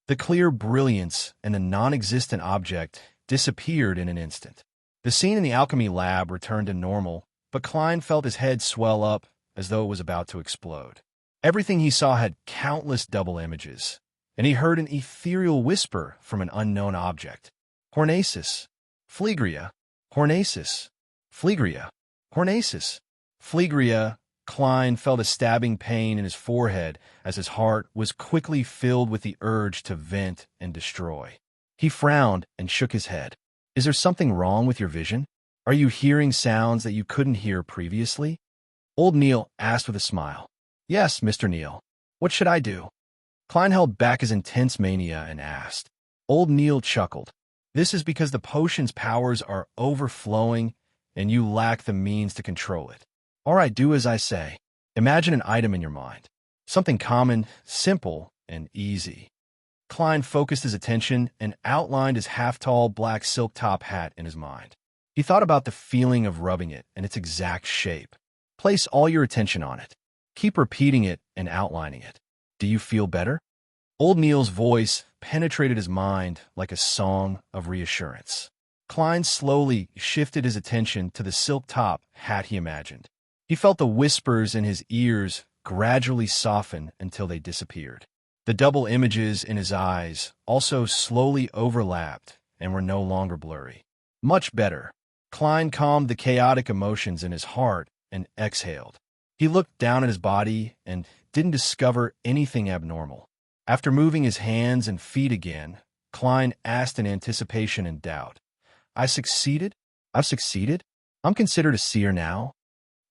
Speaker 1: The clear brilliance and the non-existent object disappeared in an instant. The scene in the alchemy lab returned to normal, but Klein felt his head swell up as though it was about to explode. Everything he saw had countless double images, and he heard an ethereal whisper from an unknown object. Hornacis, Phlegria, Hornacis, Phlegria, Hornacis, Phlegria. Klein felt a stabbing pain in his forehead as his heart was quickly filled with the urge to vent and destroy. He frowned and shook his head. Is there something wrong with your vision? Are you hearing sounds that you couldn't hear previously? Old Neil asked with a smile. Yes, Mr. Neil. What should I do? Klein held back his intense mania and asked. Old Neil chuckled. This is because the potion's powers are overflowing and you lack the means to control it. All right, do as I say. Imagine an item in your mind. Something common, simple, and easy. Klein focused his attention and outlined his half-tall black silk top hat in his mind. He thought about the feeling of rubbing it and its exact shape. Place all your attention on it. Keep repeating it and outlining it. Do you feel better? Old Neil's voice penetrated his mind like a song of reassurance. Klein slowly shifted his attention to the silk top hat he imagined. He felt the whispers in his ears gradually soften until they disappeared. The double images in his eyes also slowly overlapped and were no longer blurry. Much better. Klein calmed the chaotic emotions in his heart and exhaled. He looked down at his body and didn't discover anything abnormal. After moving his hands and feet again, Klein asked in anticipation and doubt, I succeeded? I've succeeded? I'm considered a seer now?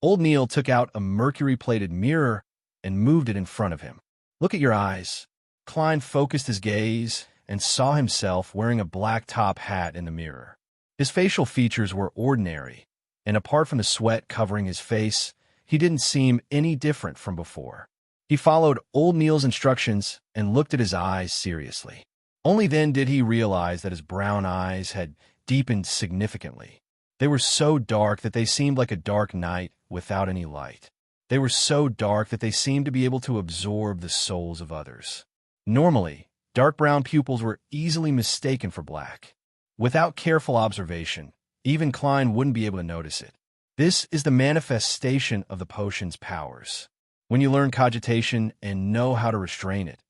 Speaker 1: Old Neil took out a mercury-plated mirror and moved it in front of him. Look at your eyes. Klein focused his gaze and saw himself wearing a black top hat in the mirror. His facial features were ordinary, and apart from the sweat covering his face, he didn't seem any different from before. He followed Old Neil's instructions and looked at his eyes seriously. Only then did he realize that his brown eyes had deepened significantly. They were so dark that they seemed like a dark night without any light. They were so dark that they seemed to be able to absorb the souls of others. Normally, dark brown pupils were easily mistaken for black. Without careful observation, even Klein wouldn't be able to notice it. This is the manifestation of the potion's powers. When you learn cogitation and know how to restrain it,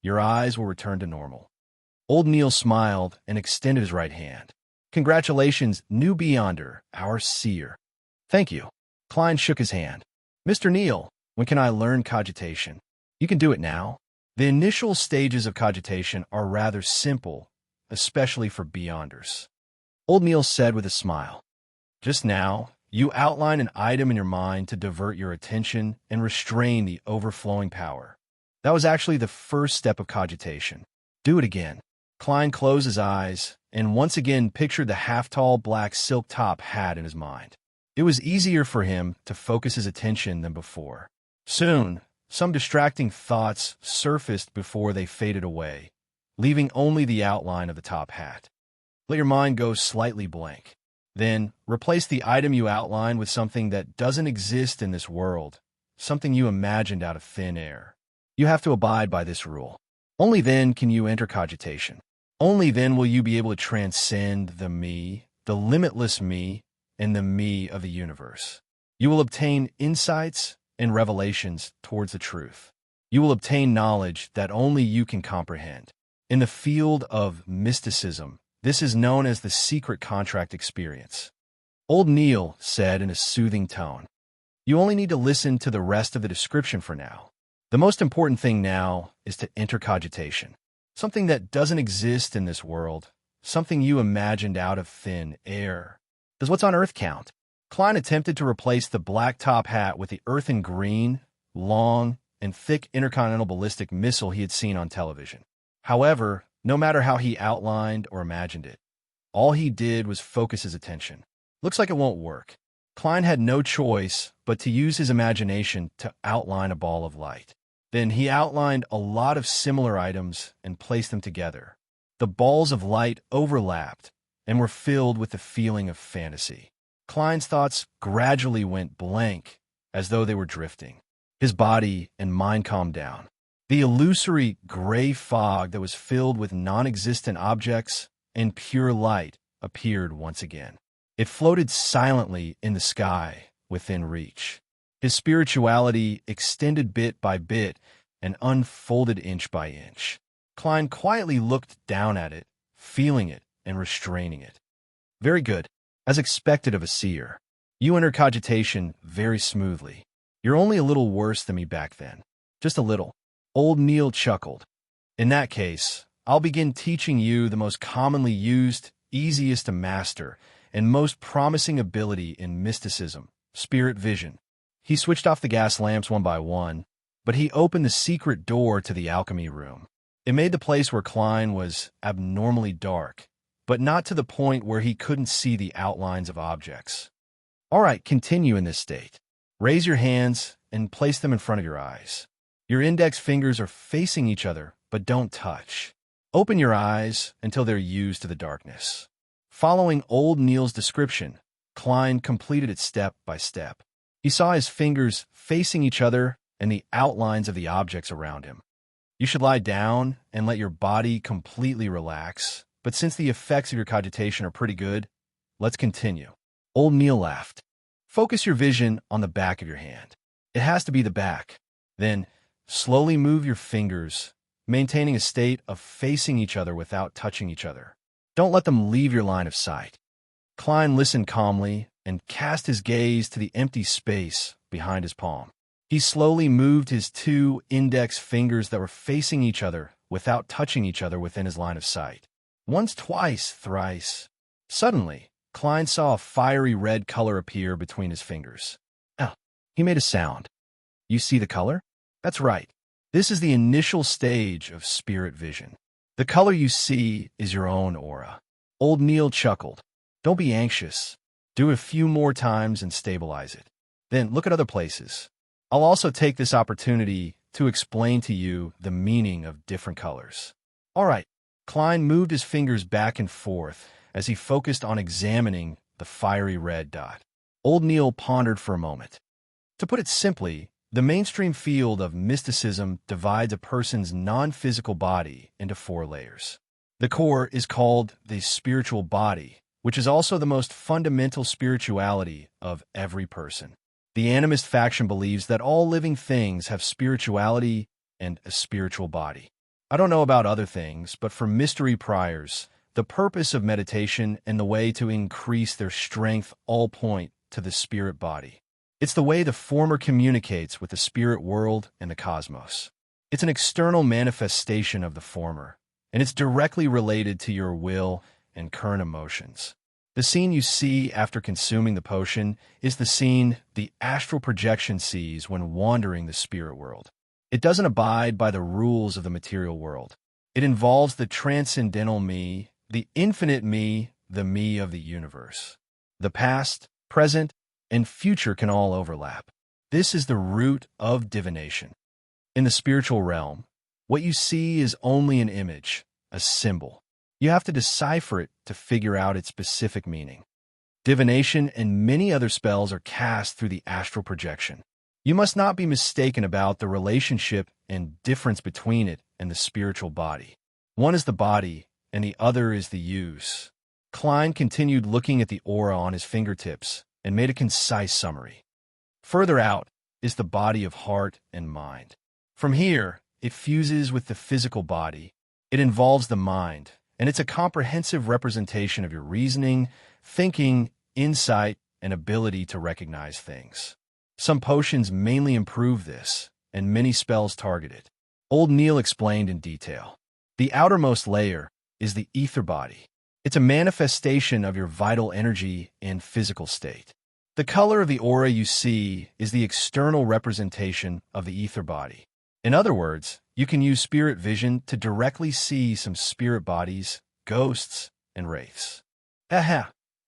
Speaker 1: your eyes will return to normal. Old Neil smiled and extended his right hand. Congratulations, new Beyonder, our seer. Thank you. Klein shook his hand. Mr. Neil, when can I learn cogitation? You can do it now. The initial stages of cogitation are rather simple, especially for Beyonders. Old Neil said with a smile. Just now, you outline an item in your mind to divert your attention and restrain the overflowing power. That was actually the first step of cogitation. Do it again. Klein closed his eyes and once again pictured the half-tall black silk top hat in his mind. It was easier for him to focus his attention than before. Soon, some distracting thoughts surfaced before they faded away, leaving only the outline of the top hat. Let your mind go slightly blank. Then, replace the item you outlined with something that doesn't exist in this world, something you imagined out of thin air. You have to abide by this rule. Only then can you enter cogitation. Only then will you be able to transcend the me, the limitless me, and the me of the universe. You will obtain insights and revelations towards the truth. You will obtain knowledge that only you can comprehend. In the field of mysticism, this is known as the secret contract experience. Old Neil said in a soothing tone, "You only need to listen to the rest of the description for now. The most important thing now is to enter cogitation. Something that doesn't exist in this world, something you imagined out of thin air. Does what's on Earth count?" Klein attempted to replace the black top hat with the earthen green, long, and thick intercontinental ballistic missile he had seen on television. However, no matter how he outlined or imagined it, all he did was focus his attention. Looks like it won't work. Klein had no choice but to use his imagination to outline a ball of light. Then he outlined a lot of similar items and placed them together. The balls of light overlapped and were filled with the feeling of fantasy. Klein's thoughts gradually went blank, as though they were drifting. His body and mind calmed down. The illusory gray fog that was filled with non-existent objects and pure light appeared once again. It floated silently in the sky within reach. His spirituality extended bit by bit and unfolded inch by inch. Klein quietly looked down at it, feeling it and restraining it. Very good. As expected of a seer, you enter cogitation very smoothly. You're only a little worse than me back then. Just a little. Old Neil chuckled. In that case, I'll begin teaching you the most commonly used, easiest to master, and most promising ability in mysticism, spirit vision. He switched off the gas lamps one by one, but he opened the secret door to the alchemy room. It made the place where Klein was abnormally dark, but not to the point where he couldn't see the outlines of objects. All right, continue in this state. Raise your hands and place them in front of your eyes. Your index fingers are facing each other, but don't touch. Open your eyes until they're used to the darkness. Following Old Neil's description, Klein completed it step by step. He saw his fingers facing each other and the outlines of the objects around him. You should lie down and let your body completely relax, but since the effects of your cogitation are pretty good, let's continue. Old Neil laughed. Focus your vision on the back of your hand. It has to be the back. Then, slowly move your fingers, maintaining a state of facing each other without touching each other. Don't let them leave your line of sight. Klein listened calmly and cast his gaze to the empty space behind his palm. He slowly moved his two index fingers that were facing each other without touching each other within his line of sight. Once, twice, thrice. Suddenly, Klein saw a fiery red color appear between his fingers. Oh, he made a sound. You see the color? That's right. This is the initial stage of spirit vision. The color you see is your own aura. Old Neil chuckled. Don't be anxious. Do it a few more times and stabilize it. Then look at other places. I'll also take this opportunity to explain to you the meaning of different colors. All right. Klein moved his fingers back and forth as he focused on examining the fiery red dot. Old Neil pondered for a moment. To put it simply, The mainstream field of mysticism divides a person's non-physical body into 4 layers. The core is called the spiritual body, which is also the most fundamental spirituality of every person. The animist faction believes that all living things have spirituality and a spiritual body. I don't know about other things, but for mystery priors, the purpose of meditation and the way to increase their strength all point to the spirit body. It's the way the former communicates with the spirit world and the cosmos. It's an external manifestation of the former, and it's directly related to your will and current emotions. The scene you see after consuming the potion is the scene the astral projection sees when wandering the spirit world. It doesn't abide by the rules of the material world. It involves the transcendental me, the infinite me, the me of the universe. The past, present, and future can all overlap. This is the root of divination. In the spiritual realm, what you see is only an image, a symbol. You have to decipher it to figure out its specific meaning. Divination and many other spells are cast through the astral projection. You must not be mistaken about the relationship and difference between it and the spiritual body. One is the body, and the other is the use. Klein continued looking at the aura on his fingertips and made a concise summary. Further out is the body of heart and mind. From here, it fuses with the physical body. It involves the mind, and it's a comprehensive representation of your reasoning, thinking, insight, and ability to recognize things. Some potions mainly improve this, and many spells target it. Old Neil explained in detail. The outermost layer is the ether body. It's a manifestation of your vital energy and physical state. The color of the aura you see is the external representation of the ether body. In other words, you can use spirit vision to directly see some spirit bodies, ghosts, and wraiths.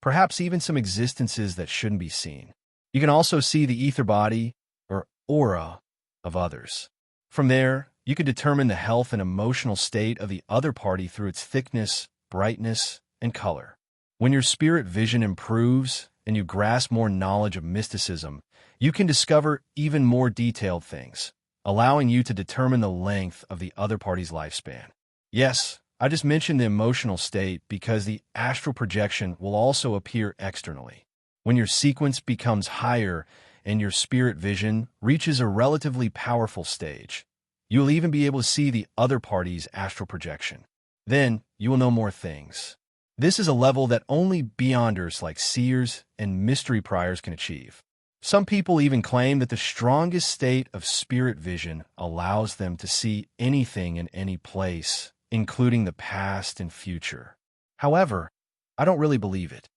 Speaker 1: Perhaps even some existences that shouldn't be seen. You can also see the ether body, or aura, of others. From there, you can determine the health and emotional state of the other party through its thickness, brightness, and color. When your spirit vision improves and you grasp more knowledge of mysticism, you can discover even more detailed things, allowing you to determine the length of the other party's lifespan. Yes, I just mentioned the emotional state because the astral projection will also appear externally. When your sequence becomes higher and your spirit vision reaches a relatively powerful stage, you will even be able to see the other party's astral projection. Then, you will know more things. This is a level that only beyonders like seers and mystery priors can achieve. Some people even claim that the strongest state of spirit vision allows them to see anything in any place, including the past and future. However, I don't really believe it.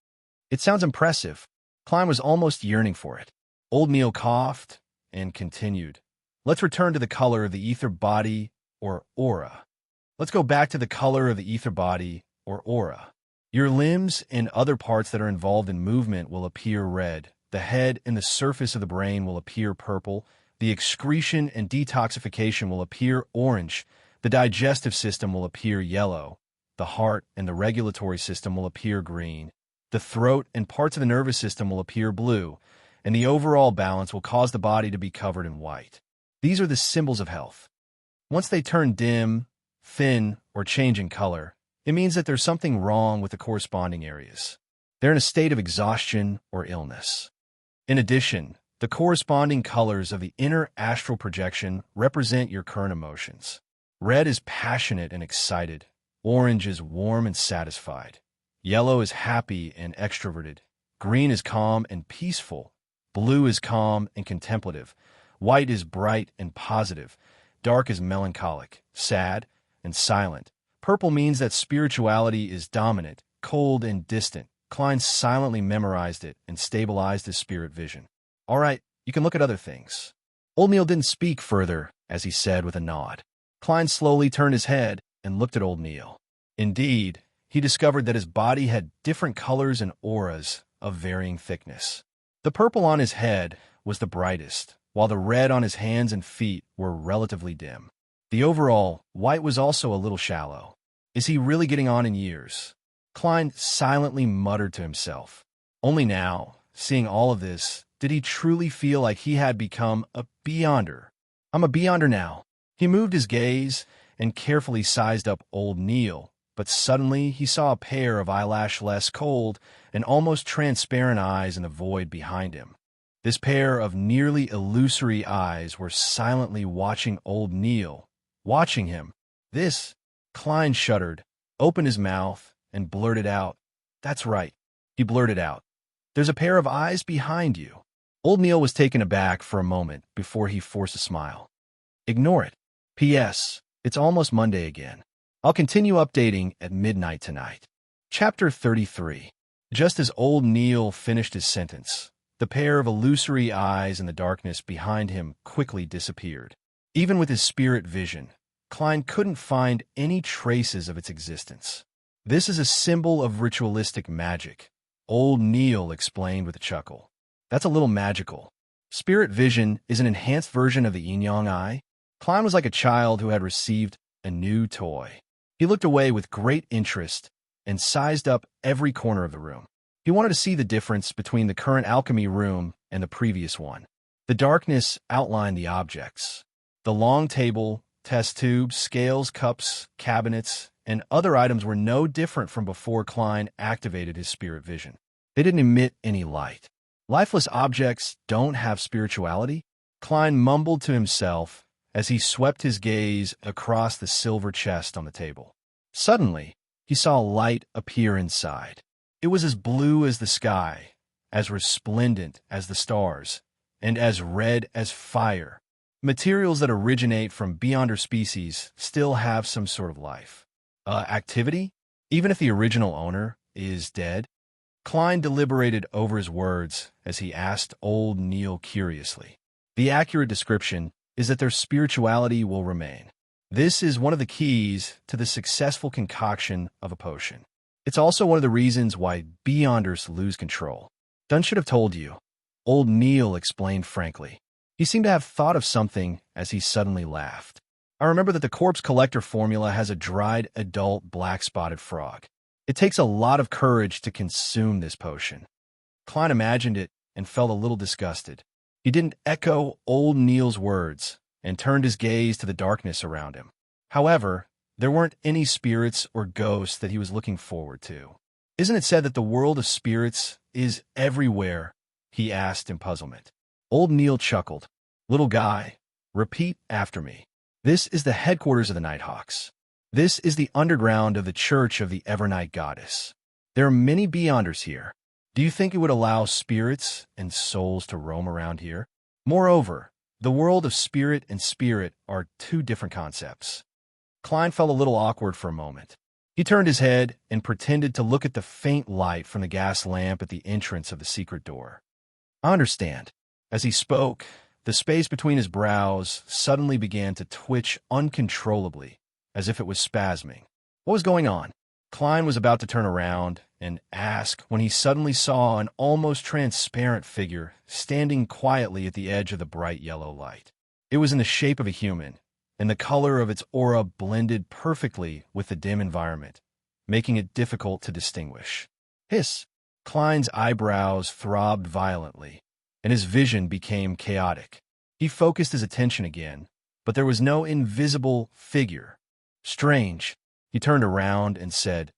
Speaker 1: It sounds impressive. Klein was almost yearning for it. Old Neil coughed and continued. Let's return to the color of the ether body, or aura. Let's go back to the color of the ether body, or aura. Your limbs and other parts that are involved in movement will appear red. The head and the surface of the brain will appear purple. The excretion and detoxification will appear orange. The digestive system will appear yellow. The heart and the regulatory system will appear green. The throat and parts of the nervous system will appear blue. And the overall balance will cause the body to be covered in white. These are the symbols of health. Once they turn dim, thin, or change in color, it means that there's something wrong with the corresponding areas. They're in a state of exhaustion or illness. In addition, the corresponding colors of the inner astral projection represent your current emotions. Red is passionate and excited. Orange is warm and satisfied. Yellow is happy and extroverted. Green is calm and peaceful. Blue is calm and contemplative. White is bright and positive. Dark is melancholic, sad, and silent. Purple means that spirituality is dominant, cold, and distant. Klein silently memorized it and stabilized his spirit vision. All right, you can look at other things. Old Neil didn't speak further, as he said with a nod. Klein slowly turned his head and looked at Old Neil. Indeed, he discovered that his body had different colors and auras of varying thickness. The purple on his head was the brightest, while the red on his hands and feet were relatively dim. The overall white was also a little shallow. Is he really getting on in years? Klein silently muttered to himself. Only now, seeing all of this, did he truly feel like he had become a beyonder. I'm a beyonder now. He moved his gaze and carefully sized up old Neil, but suddenly he saw a pair of eyelashless cold and almost transparent eyes in the void behind him. This pair of nearly illusory eyes were silently watching old Neil, watching him. This, Klein shuddered, opened his mouth, and blurted out, "That's right." He blurted out, "There's a pair of eyes behind you." Old Neil was taken aback for a moment before he forced a smile. "Ignore it. P.S. It's almost Monday again. I'll continue updating at midnight tonight." Chapter 33. Just as old Neil finished his sentence, the pair of illusory eyes in the darkness behind him quickly disappeared. Even with his spirit vision, Klein couldn't find any traces of its existence. "This is a symbol of ritualistic magic," old Neil explained with a chuckle. "That's a little magical. Spirit vision is an enhanced version of the yin-yang eye." Klein was like a child who had received a new toy. He looked away with great interest and sized up every corner of the room. He wanted to see the difference between the current alchemy room and the previous one. The darkness outlined the objects. The long table, test tubes, scales, cups, cabinets, and other items were no different from before Klein activated his spirit vision. They didn't emit any light. Lifeless objects don't have spirituality? Klein mumbled to himself as he swept his gaze across the silver chest on the table. Suddenly, he saw light appear inside. It was as blue as the sky, as resplendent as the stars, and as red as fire. Materials that originate from beyonder species still have some sort of life. Activity? Even if the original owner is dead? Klein deliberated over his words as he asked old Neil curiously. The accurate description is that their spirituality will remain. This is one of the keys to the successful concoction of a potion. It's also one of the reasons why beyonders lose control. "Dunn should have told you," old Neil explained frankly. He seemed to have thought of something as he suddenly laughed. "I remember that the corpse collector formula has a dried adult black-spotted frog. It takes a lot of courage to consume this potion." Klein imagined it and felt a little disgusted. He didn't echo old Neil's words and turned his gaze to the darkness around him. However, there weren't any spirits or ghosts that he was looking forward to. "Isn't it said that the world of spirits is everywhere?" he asked in puzzlement. Old Neil chuckled. "Little guy, repeat after me. This is the headquarters of the Nighthawks. This is the underground of the Church of the Evernight Goddess. There are many beyonders here. Do you think it would allow spirits and souls to roam around here? Moreover, the world of spirit and spirit are two different concepts." Klein felt a little awkward for a moment. He turned his head and pretended to look at the faint light from the gas lamp at the entrance of the secret door. "I understand." As he spoke, the space between his brows suddenly began to twitch uncontrollably, as if it was spasming. What was going on? Klein was about to turn around and ask when he suddenly saw an almost transparent figure standing quietly at the edge of the bright yellow light. It was in the shape of a human, and the color of its aura blended perfectly with the dim environment, making it difficult to distinguish. Hiss! Klein's eyebrows throbbed violently, and his vision became chaotic. He focused his attention again, but there was no invisible figure. Strange. He turned around and said,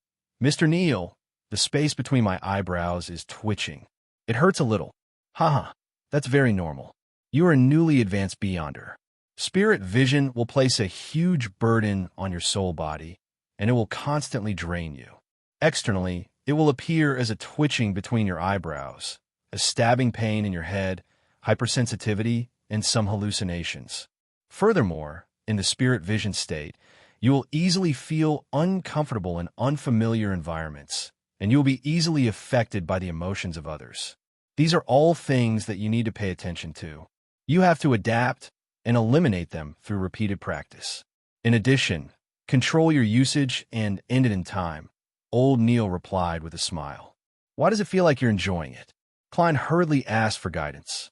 Speaker 1: "Mr. Neil, the space between my eyebrows is twitching. It hurts a little." "Haha, that's very normal. You are a newly advanced beyonder. Spirit vision will place a huge burden on your soul body, and it will constantly drain you. Externally, it will appear as a twitching between your eyebrows, a stabbing pain in your head, hypersensitivity, and some hallucinations. Furthermore, in the spirit vision state, you will easily feel uncomfortable in unfamiliar environments, and you will be easily affected by the emotions of others. These are all things that you need to pay attention to. You have to adapt and eliminate them through repeated practice. In addition, control your usage and end it in time," old Neil replied with a smile. "Why does it feel like you're enjoying it?" Klein hurriedly asked for guidance.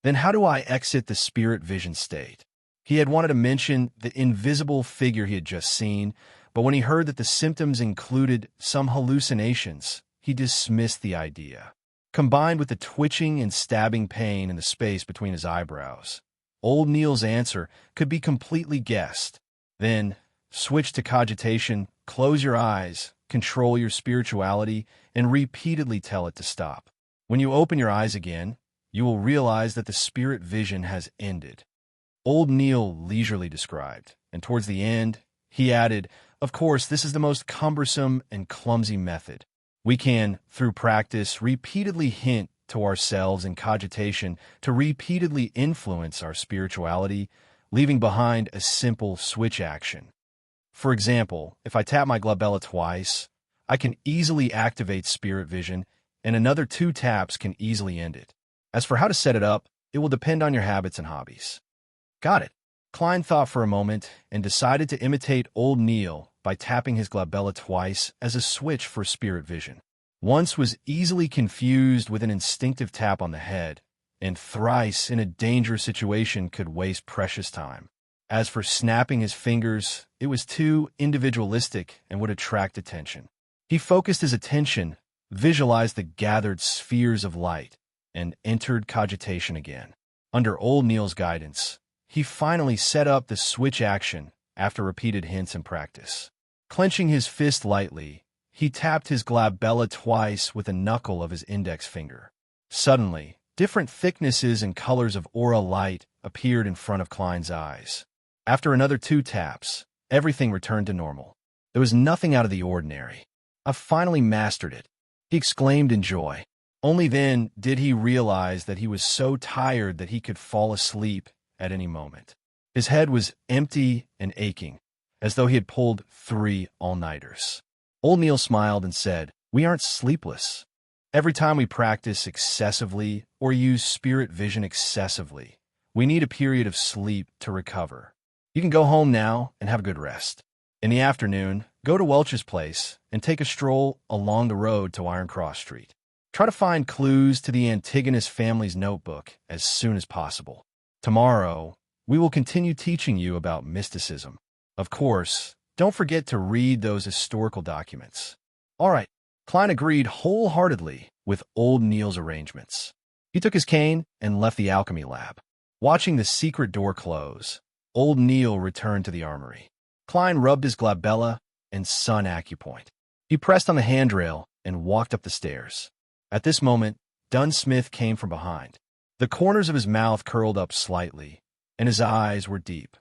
Speaker 1: "Then how do I exit the spirit vision state?" He had wanted to mention the invisible figure he had just seen, but when he heard that the symptoms included some hallucinations, he dismissed the idea. combined with the twitching and stabbing pain in the space between his eyebrows. Old Neil's answer could be completely guessed. Then, switch to cogitation, close your eyes, control your spirituality, and repeatedly tell it to stop. When you open your eyes again, you will realize that the spirit vision has ended. Old Neil leisurely described, and towards the end, he added, "Of course, this is the most cumbersome and clumsy method. We can, through practice, repeatedly hint to ourselves in cogitation to repeatedly influence our spirituality, leaving behind a simple switch action. For example, if I tap my glabella twice, I can easily activate spirit vision, and another 2 taps can easily end it. As for how to set it up, it will depend on your habits and hobbies." Got it. Klein thought for a moment and decided to imitate Old Neil by tapping his glabella twice as a switch for spirit vision. Once was easily confused with an instinctive tap on the head, and thrice in a dangerous situation could waste precious time. As for snapping his fingers, it was too individualistic and would attract attention. He focused his attention, visualized the gathered spheres of light, and entered cogitation again. Under Old Neil's guidance, he finally set up the switch action after repeated hints and practice. Clenching his fist lightly, he tapped his glabella twice with a knuckle of his index finger. Suddenly, different thicknesses and colors of aura light appeared in front of Klein's eyes. After another 2 taps, everything returned to normal. There was nothing out of the ordinary. "I've finally mastered it," he exclaimed in joy. Only then did he realize that he was so tired that he could fall asleep at any moment. His head was empty and aching, as though he had pulled 3 all-nighters. Old Neil smiled and said, "We aren't sleepless. Every time we practice excessively or use spirit vision excessively, we need a period of sleep to recover. You can go home now and have a good rest. In the afternoon, go to Welch's place and take a stroll along the road to Iron Cross Street. Try to find clues to the Antigonus family's notebook as soon as possible. Tomorrow, we will continue teaching you about mysticism. Of course, don't forget to read those historical documents." All right, Klein agreed wholeheartedly with Old Neil's arrangements. He took his cane and left the alchemy lab. Watching the secret door close, Old Neil returned to the armory. Klein rubbed his glabella and sun acupoint. He pressed on the handrail and walked up the stairs. At this moment, Dunsmith came from behind. The corners of his mouth curled up slightly, and his eyes were deep.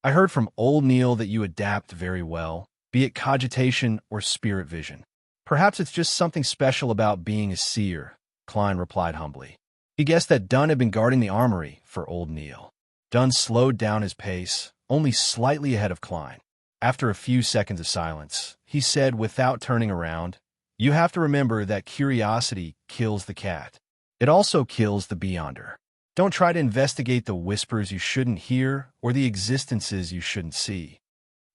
Speaker 1: "I heard from Old Neil that you adapt very well, be it cogitation or spirit vision. Perhaps it's just something special about being a seer," Klein replied humbly. He guessed that Dunn had been guarding the armory for Old Neil. Dunn slowed down his pace, only slightly ahead of Klein. After a few seconds of silence, he said without turning around, "You have to remember that curiosity kills the cat. It also kills the beyonder. Don't try to investigate the whispers you shouldn't hear or the existences you shouldn't see."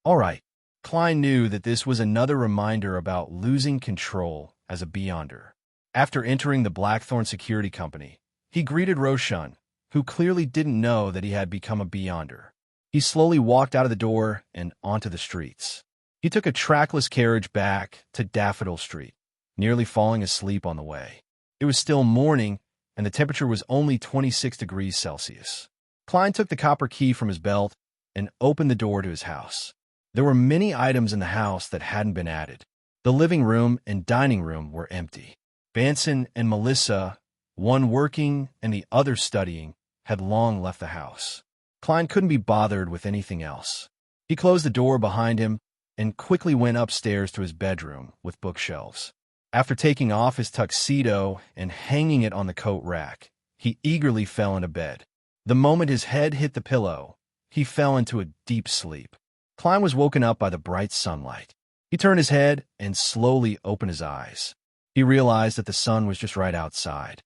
Speaker 1: All right. Klein knew that this was another reminder about losing control as a beyonder. After entering the Blackthorn Security Company, he greeted Roshan, who clearly didn't know that he had become a beyonder. He slowly walked out of the door and onto the streets. He took a trackless carriage back to Daffodil Street, nearly falling asleep on the way. It was still morning, and the temperature was only 26 degrees Celsius. Klein took the copper key from his belt and opened the door to his house. There were many items in the house that hadn't been added. The living room and dining room were empty. Banson and Melissa, one working and the other studying, had long left the house. Klein couldn't be bothered with anything else. He closed the door behind him and quickly went upstairs to his bedroom with bookshelves. After taking off his tuxedo and hanging it on the coat rack, he eagerly fell into bed. The moment his head hit the pillow, he fell into a deep sleep. Klein was woken up by the bright sunlight. He turned his head and slowly opened his eyes. He realized that the sun was just right outside.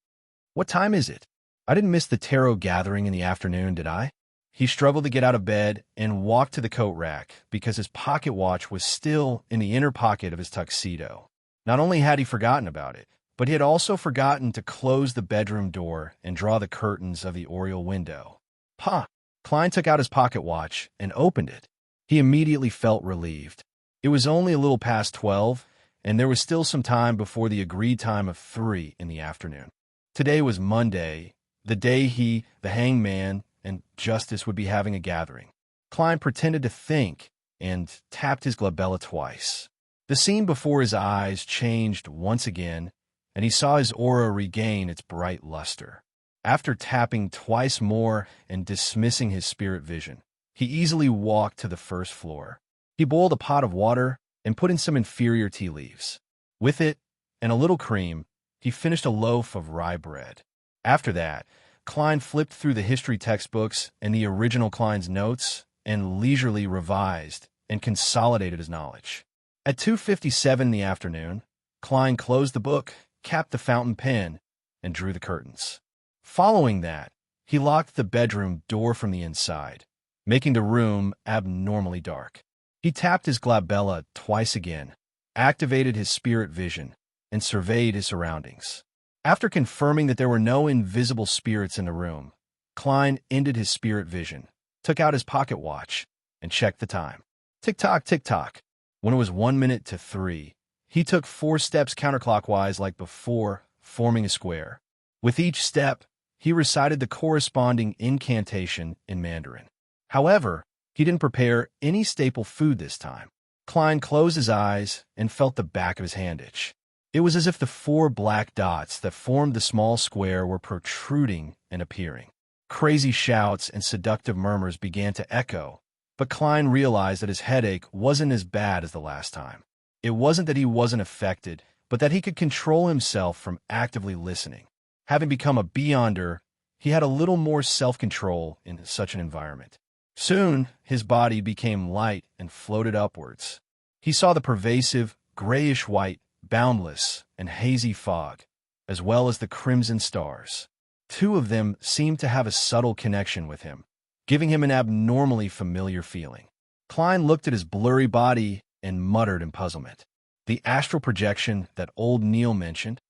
Speaker 1: "What time is it? I didn't miss the tarot gathering in the afternoon, did I?" He struggled to get out of bed and walked to the coat rack because his pocket watch was still in the inner pocket of his tuxedo. Not only had he forgotten about it, but he had also forgotten to close the bedroom door and draw the curtains of the oriel window. "Pah!" Klein took out his pocket watch and opened it. He immediately felt relieved. It was only a little past 12, and there was still some time before the agreed time of 3 in the afternoon. Today was Monday, the day he, the hangman, and Justice would be having a gathering. Klein pretended to think and tapped his glabella twice. The scene before his eyes changed once again, and he saw his aura regain its bright luster. After tapping twice more and dismissing his spirit vision, he easily walked to the first floor. He boiled a pot of water and put in some inferior tea leaves. With it, and a little cream, he finished a loaf of rye bread. After that, Klein flipped through the history textbooks and the original Klein's notes and leisurely revised and consolidated his knowledge. At 2:57 in the afternoon, Klein closed the book, capped the fountain pen, and drew the curtains. Following that, he locked the bedroom door from the inside, making the room abnormally dark. He tapped his glabella twice again, activated his spirit vision, and surveyed his surroundings. After confirming that there were no invisible spirits in the room, Klein ended his spirit vision, took out his pocket watch, and checked the time. Tick-tock, tick-tock. When it was 1 minute to 3, he took 4 steps counterclockwise like before, forming a square. With each step, he recited the corresponding incantation in Mandarin. However, he didn't prepare any staple food this time. Klein closed his eyes and felt the back of his hand itch. It was as if the 4 black dots that formed the small square were protruding and appearing. Crazy shouts and seductive murmurs began to echo, but Klein realized that his headache wasn't as bad as the last time. It wasn't that he wasn't affected, but that he could control himself from actively listening. Having become a beyonder, he had a little more self-control in such an environment. Soon, his body became light and floated upwards. He saw the pervasive, grayish-white, boundless, and hazy fog, as well as the crimson stars. 2 of them seemed to have a subtle connection with him, giving him an abnormally familiar feeling. Klein looked at his blurry body and muttered in puzzlement. The astral projection that old Neil mentioned?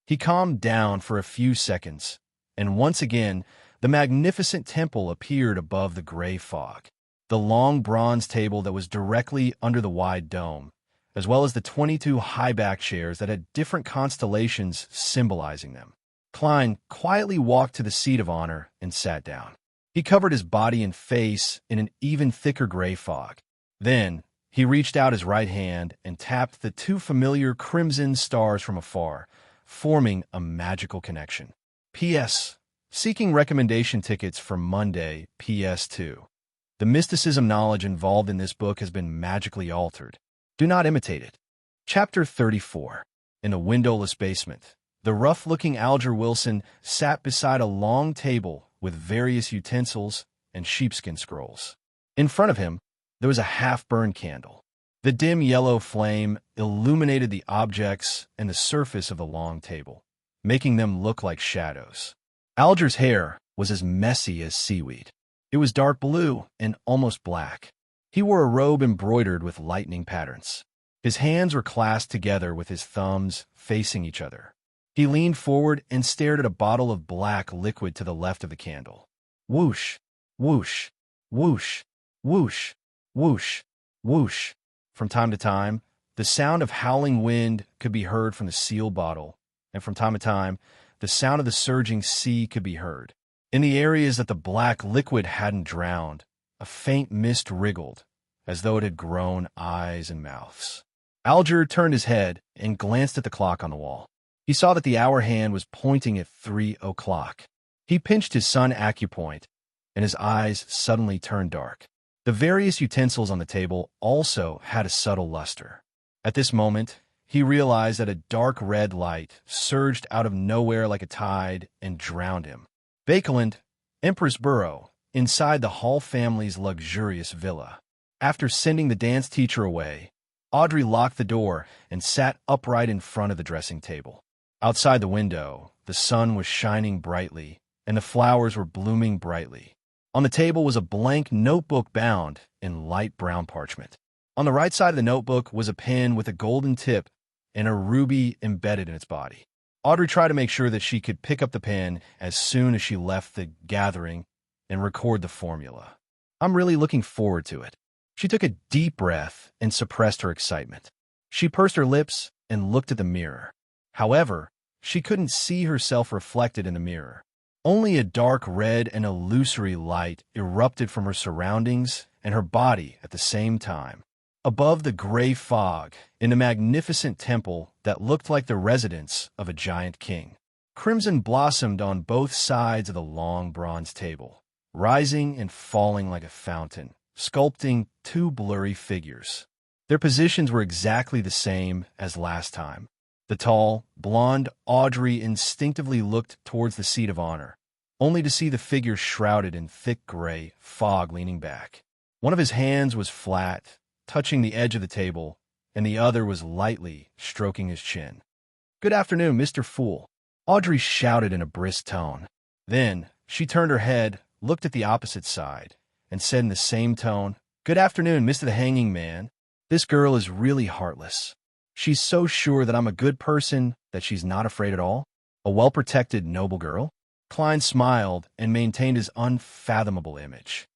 Speaker 1: He calmed down for a few seconds, and once again, the magnificent temple appeared above the gray fog. The long bronze table that was directly under the wide dome, as well as the 22 high-back chairs that had different constellations symbolizing them. Klein quietly walked to the seat of honor and sat down. He covered his body and face in an even thicker gray fog. Then, he reached out his right hand and tapped the 2 familiar crimson stars from afar, forming a magical connection. P.S. Seeking recommendation tickets for Monday, PS2. The mysticism knowledge involved in this book has been magically altered. Do not imitate it. Chapter 34. In a windowless basement, the rough-looking Alger Wilson sat beside a long table with various utensils and sheepskin scrolls. In front of him, there was a half-burned candle. The dim yellow flame illuminated the objects and the surface of the long table, making them look like shadows. Alger's hair was as messy as seaweed. It was dark blue and almost black. He wore a robe embroidered with lightning patterns. His hands were clasped together with his thumbs facing each other. He leaned forward and stared at a bottle of black liquid to the left of the candle. Whoosh, whoosh, whoosh, whoosh, whoosh, whoosh. From time to time, the sound of howling wind could be heard from the sealed bottle, and from time to time, the sound of the surging sea could be heard. In the areas that the black liquid hadn't drowned, a faint mist wriggled, as though it had grown eyes and mouths. Alger turned his head and glanced at the clock on the wall. He saw that the hour hand was pointing at 3 o'clock. He pinched his sun acupoint, and his eyes suddenly turned dark. The various utensils on the table also had a subtle luster. At this moment, he realized that a dark red light surged out of nowhere like a tide and drowned him. Bakeland, Empress Burrow, inside the Hall family's luxurious villa. After sending the dance teacher away, Audrey locked the door and sat upright in front of the dressing table. Outside the window, the sun was shining brightly, and the flowers were blooming brightly. On the table was a blank notebook bound in light brown parchment. On the right side of the notebook was a pen with a golden tip and a ruby embedded in its body. Audrey tried to make sure that she could pick up the pen as soon as she left the gathering and record the formula. I'm really looking forward to it. She took a deep breath and suppressed her excitement. She pursed her lips and looked at the mirror. However, she couldn't see herself reflected in the mirror. Only a dark red and illusory light erupted from her surroundings and her body at the same time. Above the gray fog, in a magnificent temple that looked like the residence of a giant king, crimson blossomed on both sides of the long bronze table, rising and falling like a fountain, sculpting two blurry figures. Their positions were exactly the same as last time. The tall, blonde Audrey instinctively looked towards the seat of honor, only to see the figure shrouded in thick gray fog leaning back. One of his hands was flat, touching the edge of the table, and the other was lightly stroking his chin. "Good afternoon, Mr. Fool," Audrey shouted in a brisk tone. Then she turned her head, looked at the opposite side, and said in the same tone, "Good afternoon, Mr. the Hanging Man. This girl is really heartless. She's so sure that I'm a good person that she's not afraid at all. A well-protected, noble girl." Klein smiled and maintained his unfathomable image.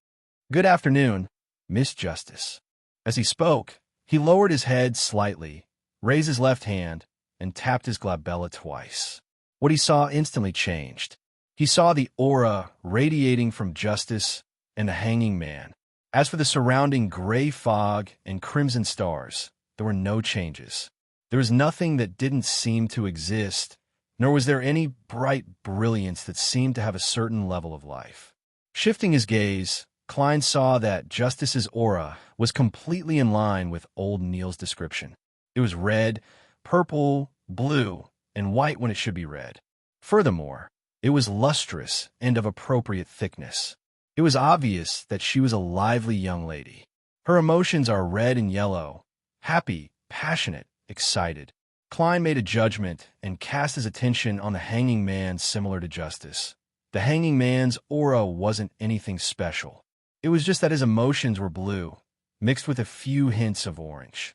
Speaker 1: "Good afternoon, Miss Justice." As he spoke, he lowered his head slightly, raised his left hand, and tapped his glabella twice. What he saw instantly changed. He saw the aura radiating from Justice and the Hanging Man. As for the surrounding gray fog and crimson stars, there were no changes. There was nothing that didn't seem to exist, nor was there any bright brilliance that seemed to have a certain level of life. Shifting his gaze, Klein saw that Justice's aura was completely in line with old Neil's description. It was red, purple, blue, and white when it should be red. Furthermore, it was lustrous and of appropriate thickness. It was obvious that she was a lively young lady. Her emotions are red and yellow, happy, passionate, excited. Klein made a judgment and cast his attention on the Hanging Man similar to Justice. The Hanging Man's aura wasn't anything special. It was just that his emotions were blue, mixed with a few hints of orange.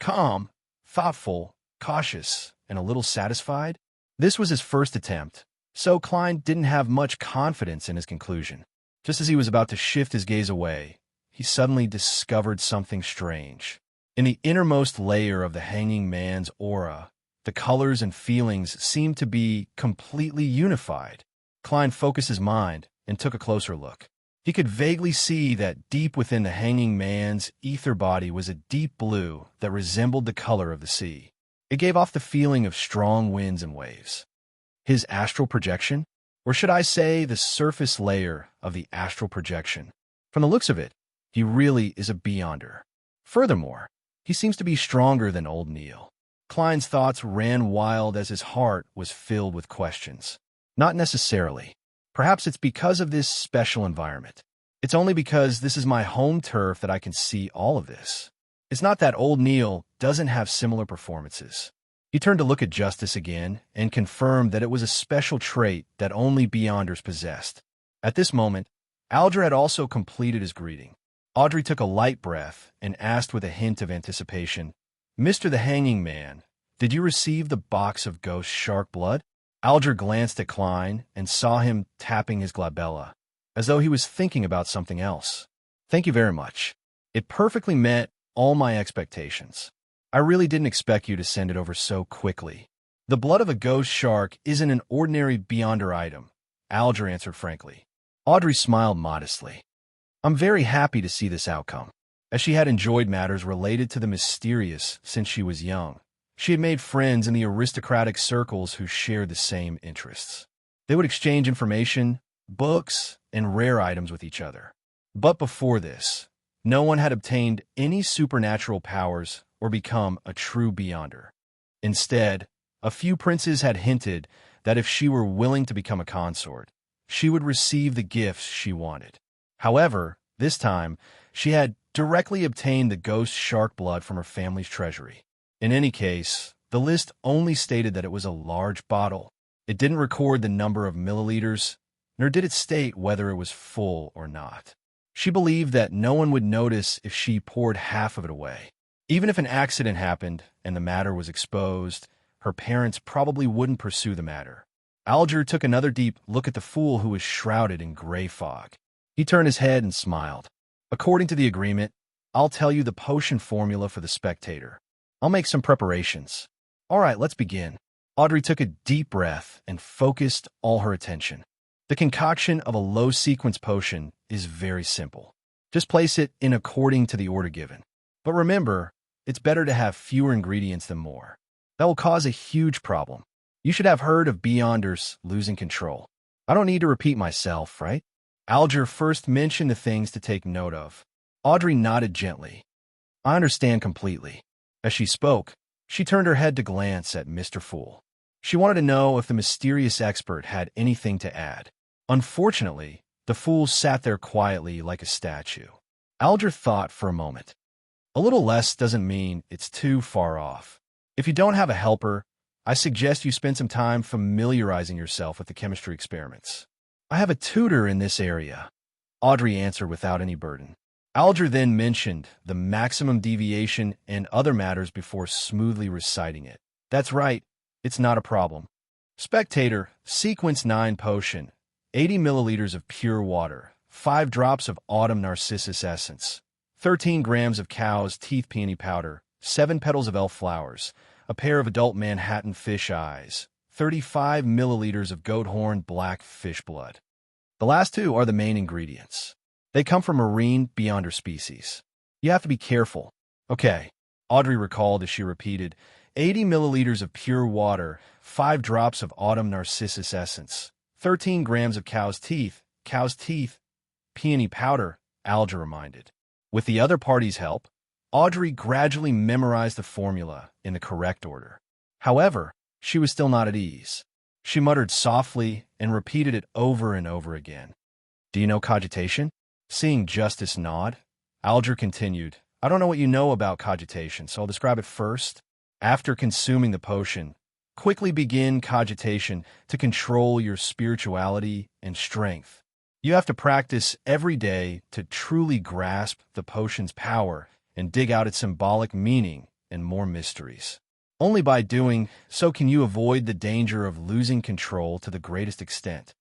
Speaker 1: Calm, thoughtful, cautious, and a little satisfied. This was his first attempt, so Klein didn't have much confidence in his conclusion. Just as he was about to shift his gaze away, he suddenly discovered something strange. In the innermost layer of the Hanging Man's aura, the colors and feelings seemed to be completely unified. Klein focused his mind and took a closer look. He could vaguely see that deep within the Hanging Man's ether body was a deep blue that resembled the color of the sea. It gave off the feeling of strong winds and waves. His astral projection? Or should I say the surface layer of the astral projection? From the looks of it, he really is a beyonder. Furthermore, he seems to be stronger than old Neil. Klein's thoughts ran wild as his heart was filled with questions. Not necessarily. Perhaps it's because of this special environment. It's only because this is my home turf that I can see all of this. It's not that old Neil doesn't have similar performances. He turned to look at Justice again and confirmed that it was a special trait that only Beyonders possessed. At this moment, Alger had also completed his greeting. Audrey took a light breath and asked with a hint of anticipation, "Mr. the Hanging Man, did you receive the box of ghost shark blood?" Alger glanced at Klein and saw him tapping his glabella, as though he was thinking about something else. "Thank you very much. It perfectly met all my expectations. I really didn't expect you to send it over so quickly. The blood of a ghost shark isn't an ordinary Beyonder item," Alger answered frankly. Audrey smiled modestly. "I'm very happy to see this outcome." As she had enjoyed matters related to the mysterious since she was young, she had made friends in the aristocratic circles who shared the same interests. They would exchange information, books, and rare items with each other. But before this, no one had obtained any supernatural powers or become a true Beyonder. Instead, a few princes had hinted that if she were willing to become a consort, she would receive the gifts she wanted. However, this time, she had directly obtained the ghost shark blood from her family's treasury. In any case, the list only stated that it was a large bottle. It didn't record the number of milliliters, nor did it state whether it was full or not. She believed that no one would notice if she poured half of it away. Even if an accident happened and the matter was exposed, her parents probably wouldn't pursue the matter. Alger took another deep look at the fool who was shrouded in gray fog. He turned his head and smiled. "According to the agreement, I'll tell you the potion formula for the spectator. I'll make some preparations. All right, let's begin. Audrey took a deep breath and focused all her attention. The concoction of a low-sequence potion is very simple. Just place it in according to the order given. But remember, it's better to have fewer ingredients than more. That will cause a huge problem. You should have heard of Beyonders losing control. I don't need to repeat myself, right? Alger first mentioned the things to take note of. Audrey nodded gently. I understand completely. As she spoke, she turned her head to glance at Mr. Fool. She wanted to know if the mysterious expert had anything to add. Unfortunately, the fool sat there quietly like a statue. Alger thought for a moment. A little less doesn't mean it's too far off. If you don't have a helper, I suggest you spend some time familiarizing yourself with the chemistry experiments. I have a tutor in this area, Audrey answered without any burden. Alger then mentioned the maximum deviation and other matters before smoothly reciting it. That's right, it's not a problem. Spectator, Sequence 9 potion, 80 milliliters of pure water, 5 drops of autumn narcissus essence, 13 grams of cow's teeth peony powder, 7 petals of elf flowers, a pair of adult Manhattan fish eyes, 35 milliliters of goat horn black fish blood. The last two are the main ingredients. They come from marine beyonder species. You have to be careful. Okay, Audrey recalled as she repeated, 80 milliliters of pure water, 5 drops of autumn narcissus essence, 13 grams of cow's teeth, peony powder, Alger reminded. With the other party's help, Audrey gradually memorized the formula in the correct order. However, she was still not at ease. She muttered softly and repeated it over and over again. Do you know cogitation? Seeing Justice nod, Alger continued, I don't know what you know about cogitation, so I'll describe it first. After consuming the potion, quickly begin cogitation to control your spirituality and strength. You have to practice every day to truly grasp the potion's power and dig out its symbolic meaning and more mysteries. Only by doing so can you avoid the danger of losing control to the greatest extent.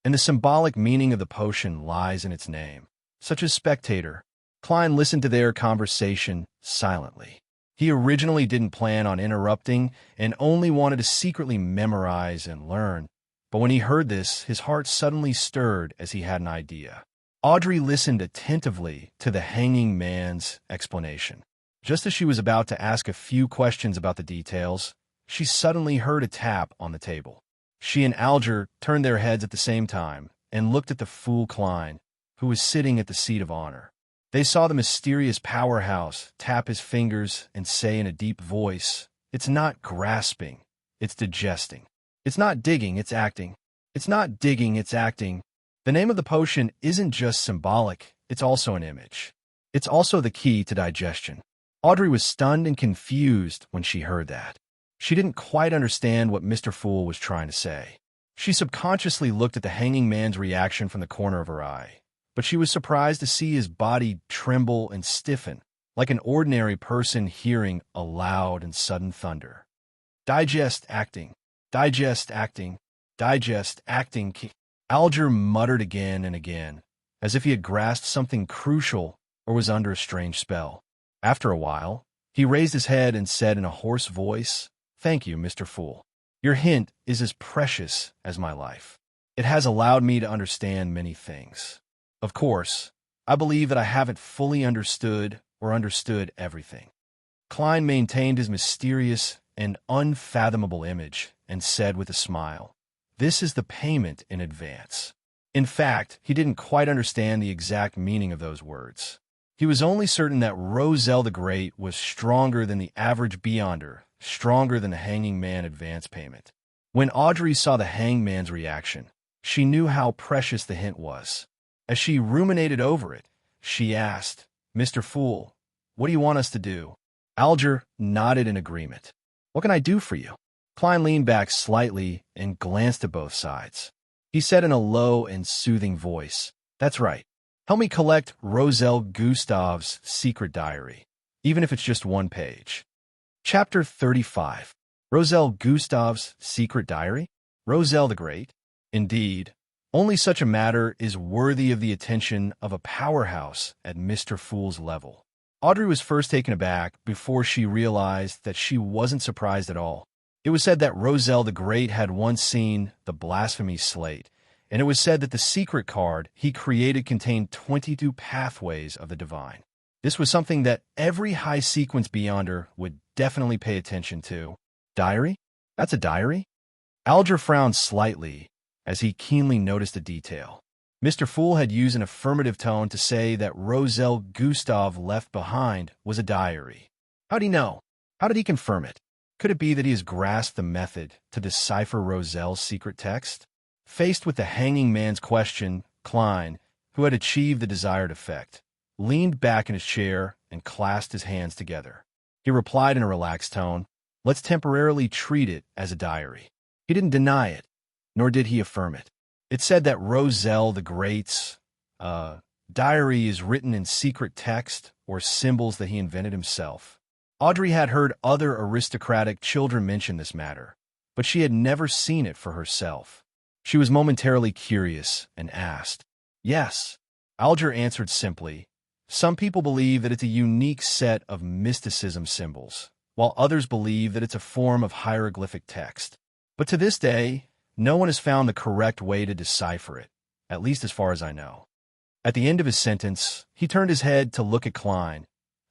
Speaker 1: And the symbolic meaning of the potion lies in its name. Such as spectator. Klein listened to their conversation silently. He originally didn't plan on interrupting and only wanted to secretly memorize and learn. But when he heard this, his heart suddenly stirred as he had an idea. Audrey listened attentively to the hanging man's explanation. Just as she was about to ask a few questions about the details, she suddenly heard a tap on the table. She and Alger turned their heads at the same time and looked at the fool Klein, who was sitting at the seat of honor. They saw the mysterious powerhouse tap his fingers and say in a deep voice, It's not grasping, it's digesting. It's not digging, it's acting. It's not digging, it's acting. The name of the potion isn't just symbolic, it's also an image. It's also the key to digestion. Audrey was stunned and confused when she heard that. She didn't quite understand what Mr. Fool was trying to say. She subconsciously looked at the hanging man's reaction from the corner of her eye, but she was surprised to see his body tremble and stiffen, like an ordinary person hearing a loud and sudden thunder. Digest acting, digest acting, digest acting. Alger muttered again and again, as if he had grasped something crucial or was under a strange spell. After a while, he raised his head and said in a hoarse voice, Thank you, Mr. Fool. Your hint is as precious as my life. It has allowed me to understand many things. Of course, I believe that I haven't fully understood or understood everything. Klein maintained his mysterious and unfathomable image and said with a smile, This is the payment in advance. In fact, he didn't quite understand the exact meaning of those words. He was only certain that Roselle the Great was stronger than the average Beyonder, stronger than the hanging man advance payment. When Audrey saw the hangman's reaction, she knew how precious the hint was. As she ruminated over it, she asked, Mr. Fool, what do you want us to do? Alger nodded in agreement. What can I do for you? Klein leaned back slightly and glanced at both sides. He said in a low and soothing voice, That's right. Help me collect Roselle Gustav's secret diary, even if it's just one page. Chapter 35. Roselle Gustav's secret diary? Roselle the Great? Indeed, only such a matter is worthy of the attention of a powerhouse at Mr. Fool's level. Audrey was first taken aback before she realized that she wasn't surprised at all. It was said that Roselle the Great had once seen the blasphemy slate, and it was said that the secret card he created contained 22 pathways of the divine. This was something that every high sequence beyonder would definitely pay attention to. Diary? That's a diary? Alger frowned slightly as he keenly noticed a detail. Mr. Fool had used an affirmative tone to say that Roselle Gustav left behind was a diary. How'd he know? How did he confirm it? Could it be that he has grasped the method to decipher Roselle's secret text? Faced with the hanging man's question, Klein, who had achieved the desired effect, leaned back in his chair and clasped his hands together. He replied in a relaxed tone, "Let's temporarily treat it as a diary." He didn't deny it, nor did he affirm it. It said that Roselle the Great's diary is written in secret text or symbols that he invented himself. Audrey had heard other aristocratic children mention this matter, but she had never seen it for herself. She was momentarily curious and asked, "Yes." Alger answered simply, "Some people believe that it's a unique set of mysticism symbols, while others believe that it's a form of hieroglyphic text. But to this day, no one has found the correct way to decipher it, at least as far as I know." At the end of his sentence, he turned his head to look at Klein,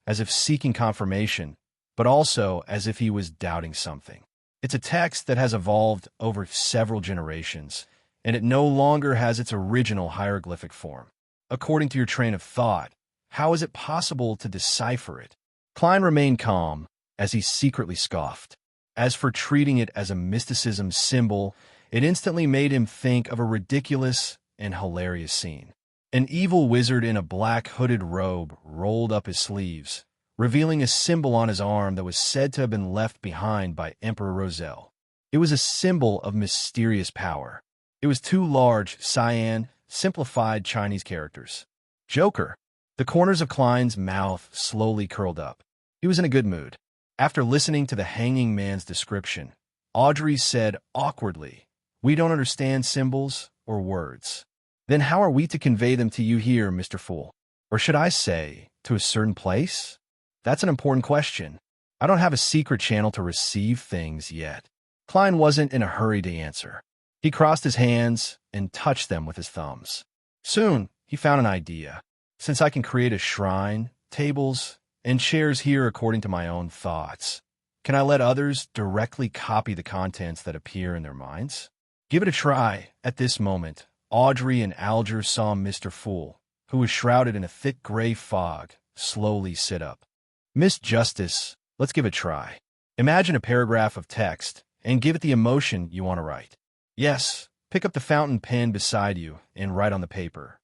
Speaker 1: as if seeking confirmation, but also as if he was doubting something. It's a text that has evolved over several generations, and it no longer has its original hieroglyphic form. According to your train of thought, how is it possible to decipher it? Klein remained calm as he secretly scoffed. As for treating it as a mysticism symbol, it instantly made him think of a ridiculous and hilarious scene. An evil wizard in a black hooded robe rolled up his sleeves, revealing a symbol on his arm that was said to have been left behind by Emperor Roselle. It was a symbol of mysterious power. It was two large, cyan, simplified Chinese characters. Joker. The corners of Klein's mouth slowly curled up. He was in a good mood. After listening to the hanging man's description, Audrey said awkwardly, "We don't understand symbols or words. Then how are we to convey them to you here, Mr. Fool? Or should I say, to a certain place? That's an important question. I don't have a secret channel to receive things yet." Klein wasn't in a hurry to answer. He crossed his hands and touched them with his thumbs. Soon, he found an idea. "Since I can create a shrine, tables, and chairs here according to my own thoughts, can I let others directly copy the contents that appear in their minds?" "Give it a try." At this moment, Audrey and Alger saw Mr. Fool, who was shrouded in a thick gray fog, slowly sit up. "Miss Justice, let's give it a try. Imagine a paragraph of text and give it the emotion you want to write." "Yes, pick up the fountain pen beside you and write on the paper."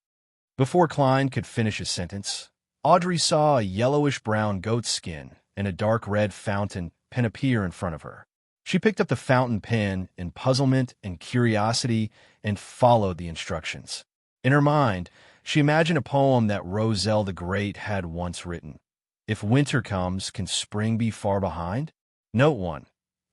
Speaker 1: Before Klein could finish his sentence, Audrey saw a yellowish-brown goat skin and a dark red fountain pen appear in front of her. She picked up the fountain pen in puzzlement and curiosity and followed the instructions. In her mind, she imagined a poem that Roselle the Great had once written. "If winter comes, can spring be far behind?" Note 1.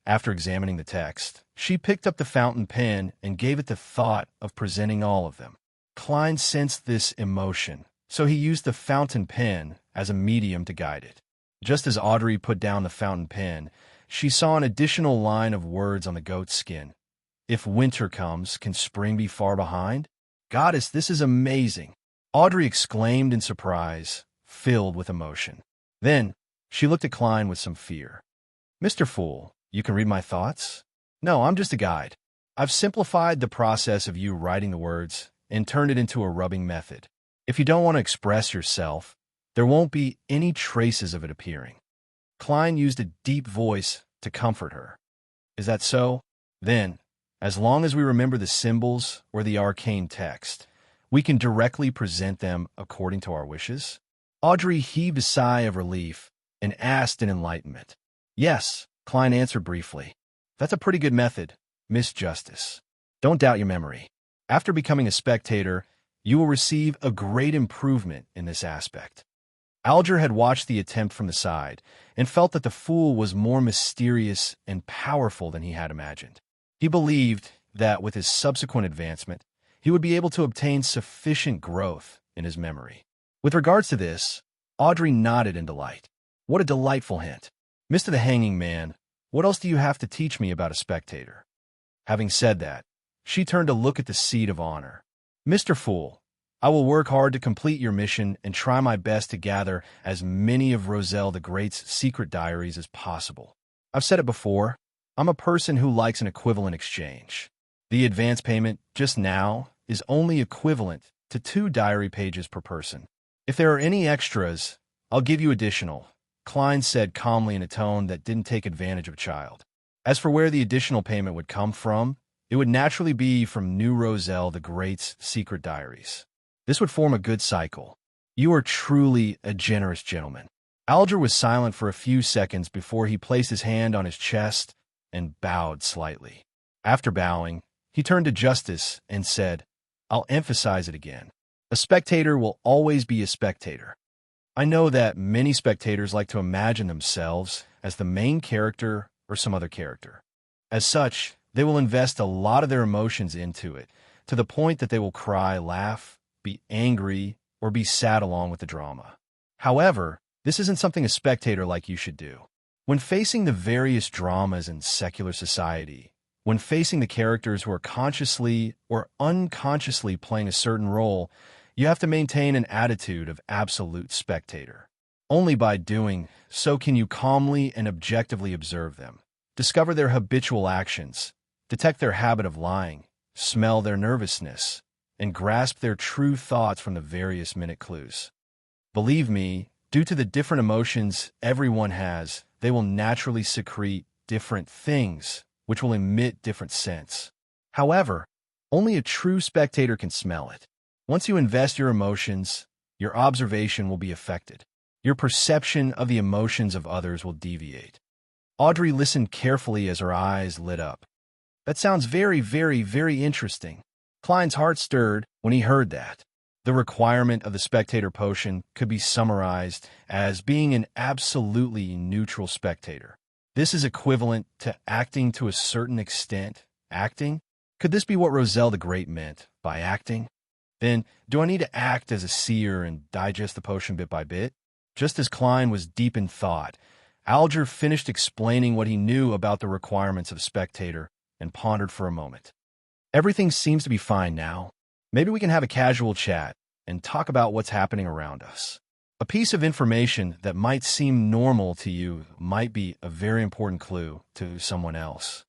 Speaker 1: After examining the text, she picked up the fountain pen and gave it the thought of presenting all of them. Klein sensed this emotion, so he used the fountain pen as a medium to guide it. Just as Audrey put down the fountain pen, she saw an additional line of words on the goat skin. "If winter comes, can spring be far behind?" "Goddess, this is amazing!" Audrey exclaimed in surprise, filled with emotion. Then, she looked at Klein with some fear. "Mr. Fool, you can read my thoughts?" "No, I'm just a guide. I've simplified the process of you writing the words and turned it into a rubbing method. If you don't want to express yourself, there won't be any traces of it appearing." Klein used a deep voice to comfort her. "Is that so? Then, as long as we remember the symbols or the arcane text, we can directly present them according to our wishes?" Audrey heaved a sigh of relief and asked in enlightenment. "Yes," Klein answered briefly. "That's a pretty good method, Miss Justice. Don't doubt your memory. After becoming a spectator, you will receive a great improvement in this aspect." Alger had watched the attempt from the side and felt that the fool was more mysterious and powerful than he had imagined. He believed that with his subsequent advancement, he would be able to obtain sufficient growth in his memory. With regards to this, Audrey nodded in delight. What a delightful hint. Mr. the Hanging Man, what else do you have to teach me about a spectator? Having said that, she turned to look at the seat of honor. Mr. Fool, I will work hard to complete your mission and try my best to gather as many of Roselle the Great's secret diaries as possible. I've said it before, I'm a person who likes an equivalent exchange. The advance payment, just now, is only equivalent to 2 diary pages per person. If there are any extras, I'll give you additional, Klein said calmly in a tone that didn't take advantage of a child. As for where the additional payment would come from, it would naturally be from New Roselle the Great's secret diaries. This would form a good cycle. You are truly a generous gentleman. Alger was silent for a few seconds before he placed his hand on his chest and bowed slightly. After bowing, he turned to Justice and said, I'll emphasize it again. A spectator will always be a spectator. I know that many spectators like to imagine themselves as the main character or some other character. As such, they will invest a lot of their emotions into it, to the point that they will cry, laugh, be angry, or be sad along with the drama. However, this isn't something a spectator like you should do. When facing the various dramas in secular society, when facing the characters who are consciously or unconsciously playing a certain role, you have to maintain an attitude of absolute spectator. Only by doing so can you calmly and objectively observe them, discover their habitual actions, detect their habit of lying, smell their nervousness, and grasp their true thoughts from the various minute clues. Believe me, due to the different emotions everyone has, they will naturally secrete different things, which will emit different scents. However, only a true spectator can smell it. Once you invest your emotions, your observation will be affected. Your perception of the emotions of others will deviate. Audrey listened carefully as her eyes lit up. That sounds very, very, very interesting. Klein's heart stirred when he heard that. The requirement of the spectator potion could be summarized as being an absolutely neutral spectator. This is equivalent to acting to a certain extent. Acting? Could this be what Roselle the Great meant by acting? Then, do I need to act as a seer and digest the potion bit by bit? Just as Klein was deep in thought, Alger finished explaining what he knew about the requirements of a spectator and pondered for a moment. Everything seems to be fine now. Maybe we can have a casual chat and talk about what's happening around us. A piece of information that might seem normal to you might be a very important clue to someone else.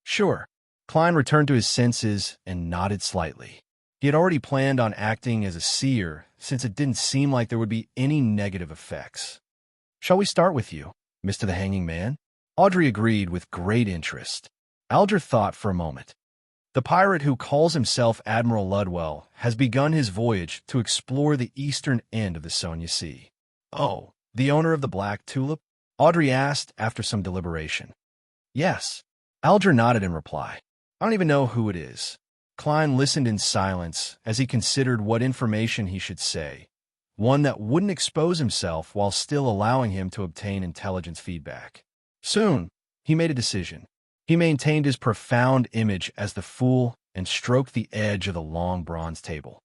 Speaker 1: Sure. Klein returned to his senses and nodded slightly. He had already planned on acting as a seer since it didn't seem like there would be any negative effects. Shall we start with you, Mr. the Hanging Man? Audrey agreed with great interest. Alger thought for a moment. The pirate who calls himself Admiral Ludwell has begun his voyage to explore the eastern end of the Sonia Sea. Oh, the owner of the Black Tulip? Audrey asked after some deliberation. Yes. Alger nodded in reply. I don't even know who it is. Klein listened in silence as he considered what information he should say, one that wouldn't expose himself while still allowing him to obtain intelligence feedback. Soon, he made a decision. He maintained his profound image as the fool and stroked the edge of the long bronze table.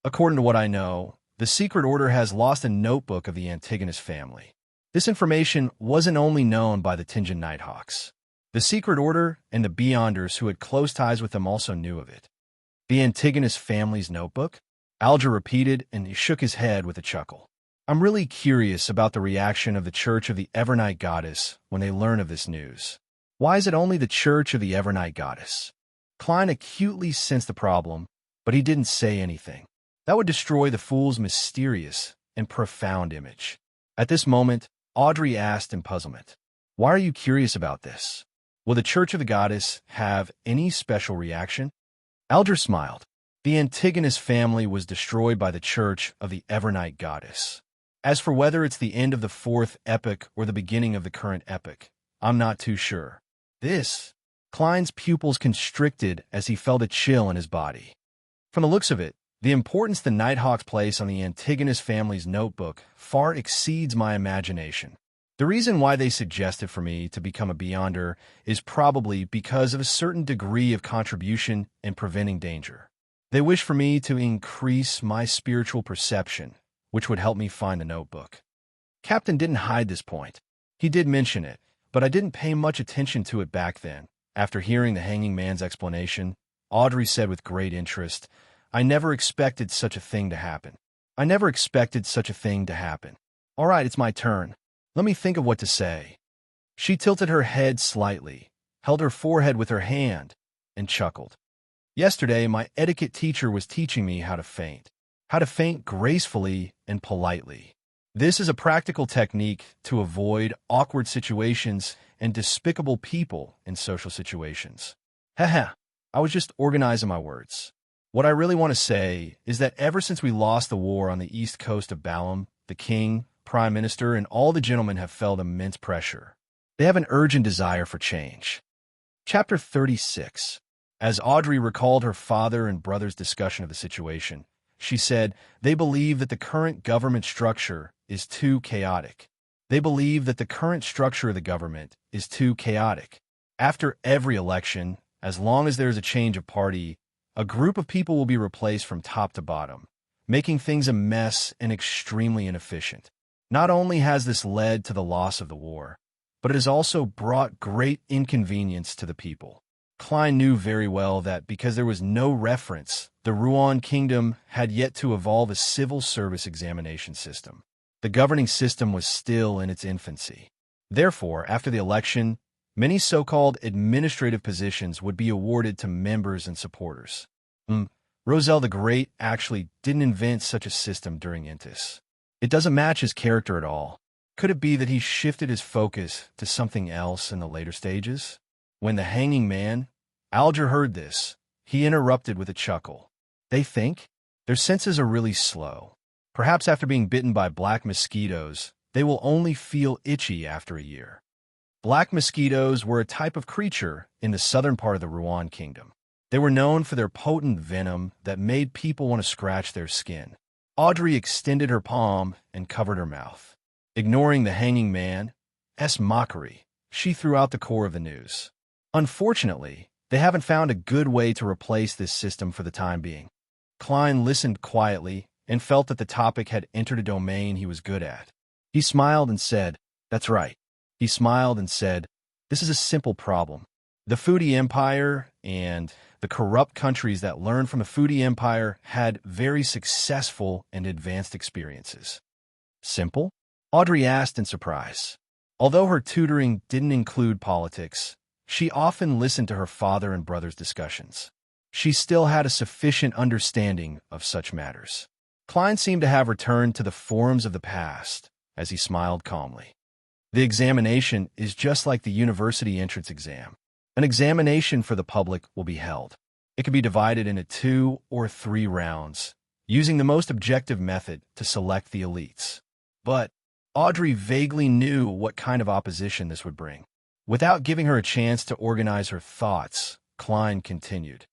Speaker 1: According to what I know, the Secret Order has lost a notebook of the Antigonus family. This information wasn't only known by the Tinjan Nighthawks. The Secret Order and the Beyonders who had close ties with them also knew of it. The Antigonus family's notebook? Alger repeated, and he shook his head with a chuckle. I'm really curious about the reaction of the Church of the Evernight Goddess when they learn of this news. Why is it only the Church of the Evernight Goddess? Klein acutely sensed the problem, but he didn't say anything. That would destroy the fool's mysterious and profound image. At this moment, Audrey asked in puzzlement, Why are you curious about this? Will the Church of the Goddess have any special reaction? Alger smiled. The Antigonus family was destroyed by the Church of the Evernight Goddess. As for whether it's the end of the fourth epoch or the beginning of the current epoch, I'm not too sure. Klein's pupils constricted as he felt a chill in his body. From the looks of it, the importance the Nighthawks place on the Antigonus family's notebook far exceeds my imagination. The reason why they suggested for me to become a Beyonder is probably because of a certain degree of contribution in preventing danger. They wish for me to increase my spiritual perception, which would help me find the notebook. Captain didn't hide this point. He did mention it, but I didn't pay much attention to it back then. After hearing the hanging man's explanation, Audrey said with great interest, I never expected such a thing to happen. I never expected such a thing to happen. All right, it's my turn. Let me think of what to say. She tilted her head slightly, held her forehead with her hand, and chuckled. Yesterday, my etiquette teacher was teaching me how to faint gracefully and politely. This is a practical technique to avoid awkward situations and despicable people in social situations. Haha, I was just organizing my words. What I really want to say is that ever since we lost the war on the east coast of Balam, the king, prime minister, and all the gentlemen have felt immense pressure. They have an urgent desire for change. Chapter 36. As Audrey recalled her father and brother's discussion of the situation, she said, they believe that the current government structure is too chaotic. They believe that the current structure of the government is too chaotic. After every election, as long as there is a change of party, a group of people will be replaced from top to bottom, making things a mess and extremely inefficient. Not only has this led to the loss of the war, but it has also brought great inconvenience to the people. Klein knew very well that because there was no reference, the Rouen Kingdom had yet to evolve a civil service examination system. The governing system was still in its infancy. Therefore, after the election, many so-called administrative positions would be awarded to members and supporters. Roselle the Great actually didn't invent such a system during Intis. It doesn't match his character at all. Could it be that he shifted his focus to something else in the later stages? When the hanging man, Alger, heard this, he interrupted with a chuckle. They think? Their senses are really slow. Perhaps after being bitten by black mosquitoes, they will only feel itchy after a year. Black mosquitoes were a type of creature in the southern part of the Rouen Kingdom. They were known for their potent venom that made people want to scratch their skin. Audrey extended her palm and covered her mouth. Ignoring the hanging man's mockery, she threw out the core of the news. Unfortunately, they haven't found a good way to replace this system for the time being. Klein listened quietly and felt that the topic had entered a domain he was good at. He smiled and said, That's right. He smiled and said, This is a simple problem. The Foodie Empire and the corrupt countries that learned from the Foodie Empire had very successful and advanced experiences. Simple? Audrey asked in surprise. Although her tutoring didn't include politics, she often listened to her father and brother's discussions. She still had a sufficient understanding of such matters. Klein seemed to have returned to the forums of the past, as he smiled calmly. The examination is just like the university entrance exam. An examination for the public will be held. It can be divided into 2 or 3 rounds, using the most objective method to select the elites. But Audrey vaguely knew what kind of opposition this would bring. Without giving her a chance to organize her thoughts, Klein continued.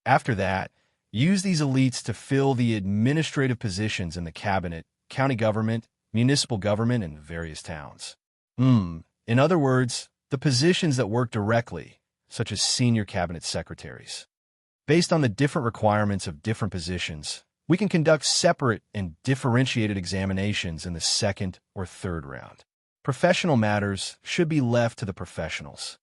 Speaker 1: After that, use these elites to fill the administrative positions in the cabinet, county government, municipal government, and various towns. In other words, the positions that work directly, such as senior cabinet secretaries. Based on the different requirements of different positions, we can conduct separate and differentiated examinations in the 2nd or 3rd round. Professional matters should be left to the professionals.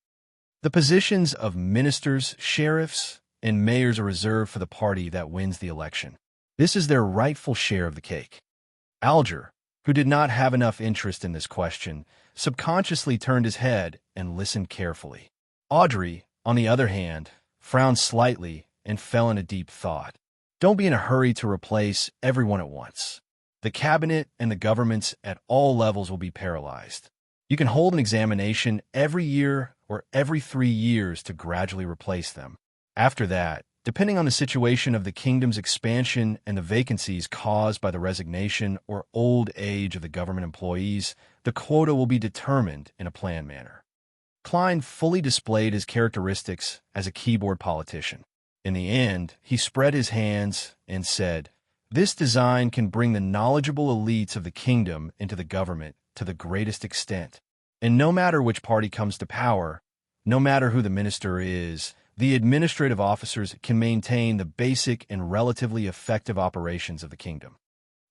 Speaker 1: The positions of ministers, sheriffs, and mayors are reserved for the party that wins the election. This is their rightful share of the cake. Alger, who did not have enough interest in this question, subconsciously turned his head and listened carefully. Audrey, on the other hand, frowned slightly and fell in a deep thought. Don't be in a hurry to replace everyone at once. The cabinet and the governments at all levels will be paralyzed. You can hold an examination every year or every 3 years to gradually replace them. After that, depending on the situation of the kingdom's expansion and the vacancies caused by the resignation or old age of the government employees, the quota will be determined in a planned manner. Klein fully displayed his characteristics as a keyboard politician. In the end, he spread his hands and said, This design can bring the knowledgeable elites of the kingdom into the government to the greatest extent. And no matter which party comes to power, no matter who the minister is, the administrative officers can maintain the basic and relatively effective operations of the kingdom.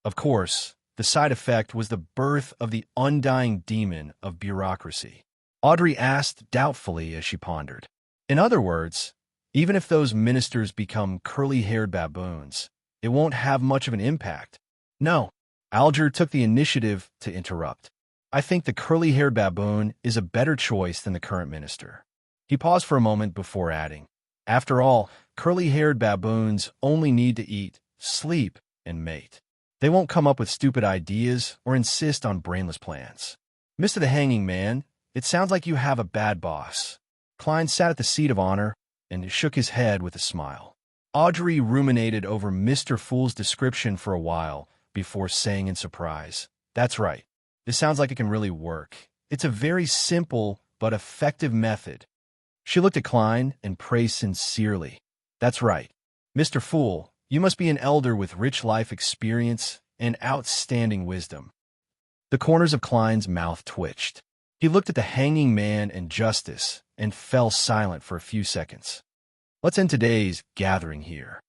Speaker 1: Of course, The side effect was the birth of the undying demon of bureaucracy. Audrey asked doubtfully as she pondered. In other words, even if those ministers become curly-haired baboons, it won't have much of an impact. No, Alger took the initiative to interrupt. I think the curly-haired baboon is a better choice than the current minister. He paused for a moment before adding, after all, curly-haired baboons only need to eat, sleep, and mate. They won't come up with stupid ideas or insist on brainless plans. Mr. the Hanging Man, it sounds like you have a bad boss. Klein sat at the seat of honor and shook his head with a smile. Audrey ruminated over Mr. Fool's description for a while before saying in surprise, "That's right. This sounds like it can really work. It's a very simple but effective method." She looked at Klein and praised sincerely. "That's right. Mr. Fool, you must be an elder with rich life experience and outstanding wisdom." The corners of Klein's mouth twitched. He looked at the Hanging Man and Justice and fell silent for a few seconds. Let's end today's gathering here.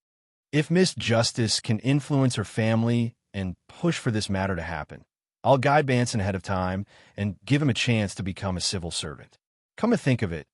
Speaker 1: If Miss Justice can influence her family and push for this matter to happen, I'll guide Banson ahead of time and give him a chance to become a civil servant. Come to think of it,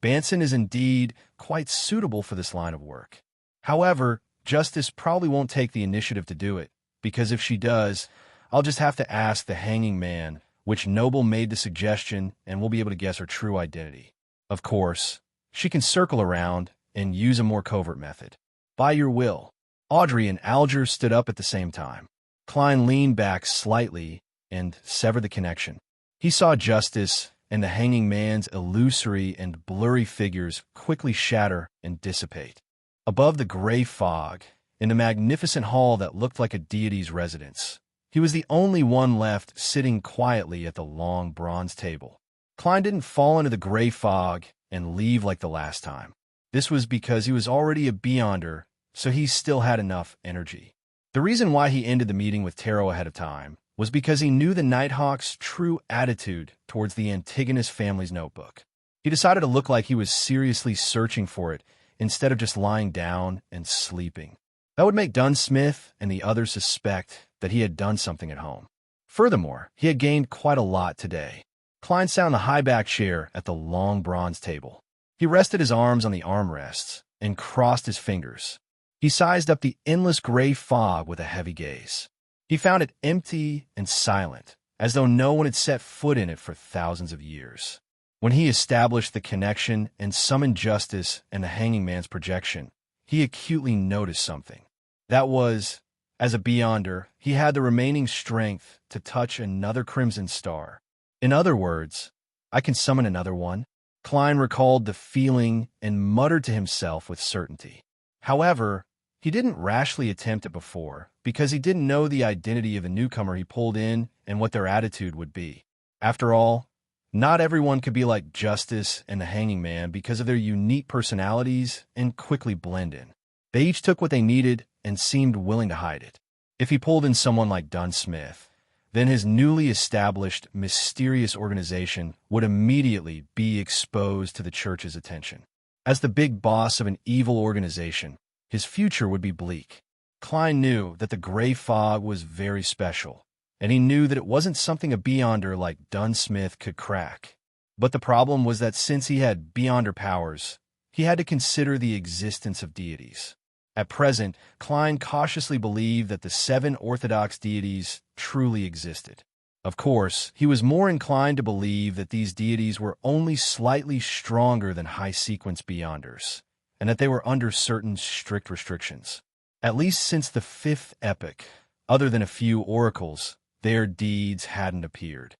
Speaker 1: Banson is indeed quite suitable for this line of work. However, Justice probably won't take the initiative to do it, because if she does, I'll just have to ask the Hanging Man which noble made the suggestion, and we'll be able to guess her true identity. Of course, she can circle around and use a more covert method. By your will. Audrey and Alger stood up at the same time. Klein leaned back slightly and severed the connection. He saw Justice and the Hanging Man's illusory and blurry figures quickly shatter and dissipate. Above the gray fog, in a magnificent hall that looked like a deity's residence, he was the only one left sitting quietly at the long bronze table. Klein didn't fall into the gray fog and leave like the last time. This was because he was already a Beyonder, so he still had enough energy. The reason why he ended the meeting with Taro ahead of time was because he knew the Nighthawk's true attitude towards the Antigonus family's notebook. He decided to look like he was seriously searching for it instead of just lying down and sleeping. That would make Dunsmith and the others suspect that he had done something at home. Furthermore, he had gained quite a lot today. Klein sat on the high-back chair at the long bronze table. He rested his arms on the armrests and crossed his fingers. He sized up the endless gray fog with a heavy gaze. He found it empty and silent, as though no one had set foot in it for thousands of years. When he established the connection and summoned Justice and the Hanging Man's projection, he acutely noticed something. That was, as a Beyonder, he had the remaining strength to touch another crimson star. In other words, I can summon another one. Klein recalled the feeling and muttered to himself with certainty. However, he didn't rashly attempt it before, because he didn't know the identity of the newcomer he pulled in and what their attitude would be. After all, not everyone could be like Justice and the Hanging Man because of their unique personalities and quickly blend in. They each took what they needed and seemed willing to hide it. If he pulled in someone like Dunsmith, then his newly established, mysterious organization would immediately be exposed to the church's attention. As the big boss of an evil organization, his future would be bleak. Klein knew that the gray fog was very special, and he knew that it wasn't something a Beyonder like Dunsmith could crack. But the problem was that since he had Beyonder powers, he had to consider the existence of deities. At present, Klein cautiously believed that the 7 orthodox deities truly existed. Of course, he was more inclined to believe that these deities were only slightly stronger than high-sequence Beyonders, and that they were under certain strict restrictions. At least since the 5th epoch, other than a few oracles, their deeds hadn't appeared.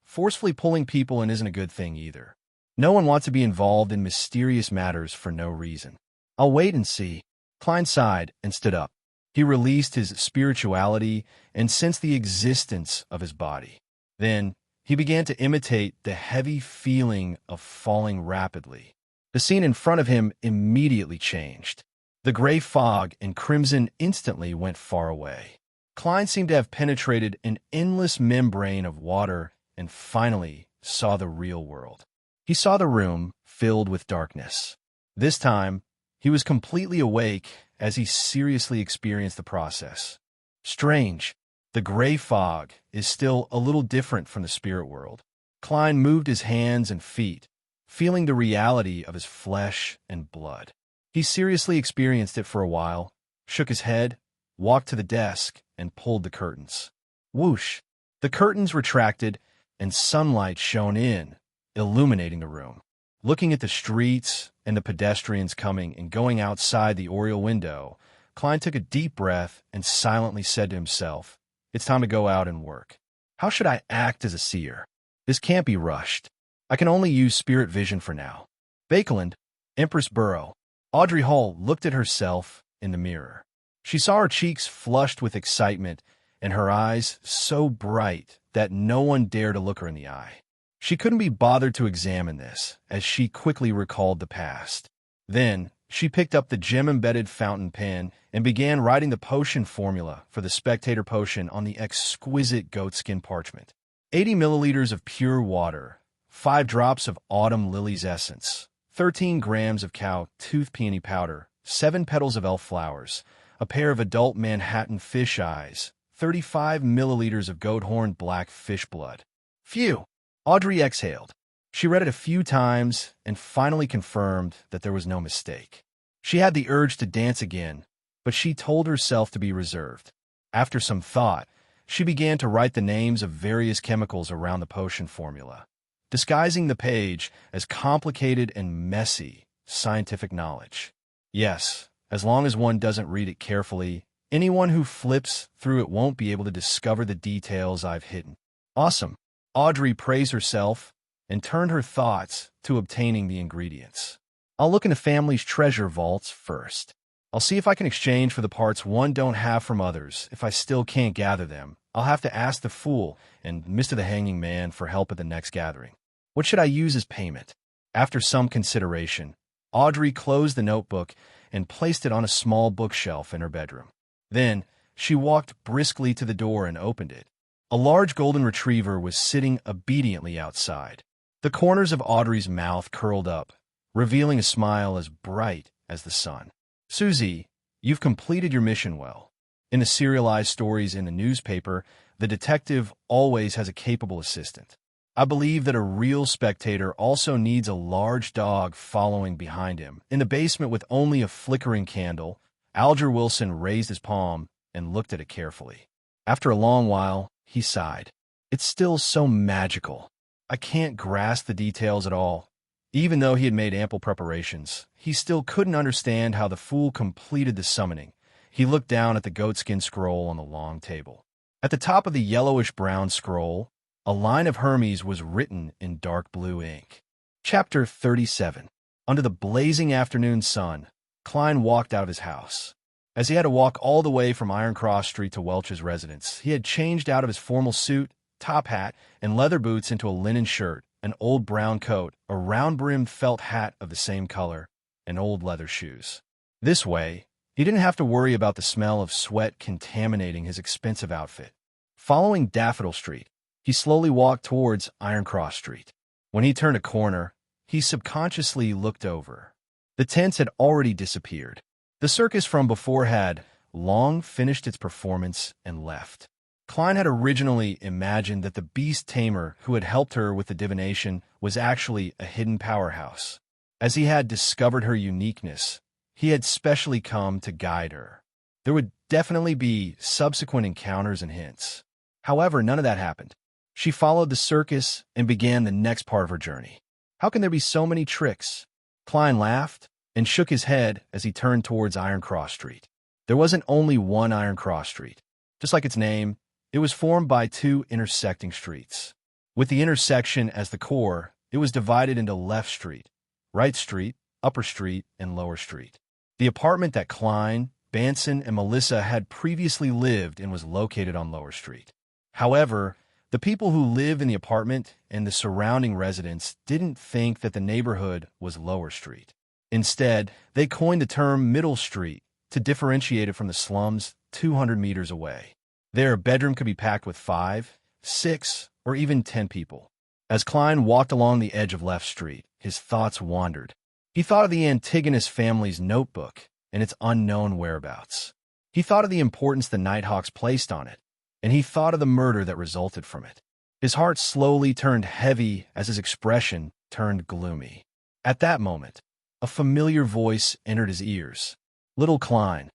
Speaker 1: Forcefully pulling people in isn't a good thing either. No one wants to be involved in mysterious matters for no reason. I'll wait and see. Klein sighed and stood up. He released his spirituality and sensed the existence of his body. Then, he began to imitate the heavy feeling of falling rapidly. The scene in front of him immediately changed. The gray fog and crimson instantly went far away. Klein seemed to have penetrated an endless membrane of water and finally saw the real world. He saw the room filled with darkness. This time, he was completely awake as he seriously experienced the process. Strange, The gray fog is still a little different from the spirit world. Klein moved his hands and feet, feeling the reality of his flesh and blood. He seriously experienced it for a while, shook his head, walked to the desk, and pulled the curtains. Whoosh! The curtains retracted, and sunlight shone in, illuminating the room. Looking at the streets and the pedestrians coming and going outside the oriel window, Klein took a deep breath and silently said to himself, "It's time to go out and work. How should I act as a seer? This can't be rushed. I can only use spirit vision for now." Bakeland, Empress Borough. Audrey Hull looked at herself in the mirror. She saw her cheeks flushed with excitement and her eyes so bright that no one dared to look her in the eye. She couldn't be bothered to examine this, as she quickly recalled the past. Then, she picked up the gem-embedded fountain pen and began writing the potion formula for the spectator potion on the exquisite goatskin parchment. 80 milliliters of pure water, 5 drops of autumn lilies essence, 13 grams of cow tooth peony powder, 7 petals of elf flowers, a pair of adult Manhattan fish eyes, 35 milliliters of goat horn black fish blood. Phew! Audrey exhaled. She read it a few times and finally confirmed that there was no mistake. She had the urge to dance again, but she told herself to be reserved. After some thought, she began to write the names of various chemicals around the potion formula, disguising the page as complicated and messy scientific knowledge. Yes, as long as one doesn't read it carefully, anyone who flips through it won't be able to discover the details I've hidden. Awesome. Audrey praised herself and turned her thoughts to obtaining the ingredients. I'll look in the family's treasure vaults first. I'll see if I can exchange for the parts one don't have from others. If I still can't gather them, I'll have to ask the Fool and Mr. the Hanging Man for help at the next gathering. What should I use as payment? After some consideration, Audrey closed the notebook and placed it on a small bookshelf in her bedroom. Then, she walked briskly to the door and opened it. A large golden retriever was sitting obediently outside. The corners of Audrey's mouth curled up, revealing a smile as bright as the sun. "Susie, you've completed your mission well." In the serialized stories in the newspaper, the detective always has a capable assistant. I believe that a real spectator also needs a large dog following behind him. In the basement with only a flickering candle, Alger Wilson raised his palm and looked at it carefully. After a long while, he sighed. "It's still so magical. I can't grasp the details at all." Even though he had made ample preparations, he still couldn't understand how the Fool completed the summoning. He looked down at the goatskin scroll on the long table. At the top of the yellowish-brown scroll, a line of Hermes was written in dark blue ink. Chapter 37. Under the blazing afternoon sun, Klein walked out of his house. As he had to walk all the way from Iron Cross Street to Welch's residence, he had changed out of his formal suit, top hat, and leather boots into a linen shirt, an old brown coat, a round-brimmed felt hat of the same color, and old leather shoes. This way, he didn't have to worry about the smell of sweat contaminating his expensive outfit. Following Daffodil Street, he slowly walked towards Iron Cross Street. When he turned a corner, he subconsciously looked over. The tents had already disappeared. The circus from before had long finished its performance and left. Klein had originally imagined that the beast tamer who had helped her with the divination was actually a hidden powerhouse. As he had discovered her uniqueness, he had specially come to guide her. There would definitely be subsequent encounters and hints. However, none of that happened. She followed the circus and began the next part of her journey. How can there be so many tricks? Klein laughed and shook his head as he turned towards Iron Cross Street. There wasn't only one Iron Cross Street. Just like its name, it was formed by 2 intersecting streets. With the intersection as the core, it was divided into Left Street, Right Street, Upper Street, and Lower Street. The apartment that Klein, Banson, and Melissa had previously lived in was located on Lower Street. However, the people who live in the apartment and the surrounding residents didn't think that the neighborhood was Lower Street. Instead, they coined the term Middle Street to differentiate it from the slums 200 meters away. There, a bedroom could be packed with 5, 6, or even 10 people. As Klein walked along the edge of Left Street, his thoughts wandered. He thought of the Antigonus family's notebook and its unknown whereabouts. He thought of the importance the Nighthawks placed on it, and he thought of the murder that resulted from it. His heart slowly turned heavy as his expression turned gloomy. At that moment, a familiar voice entered his ears. Little Klein.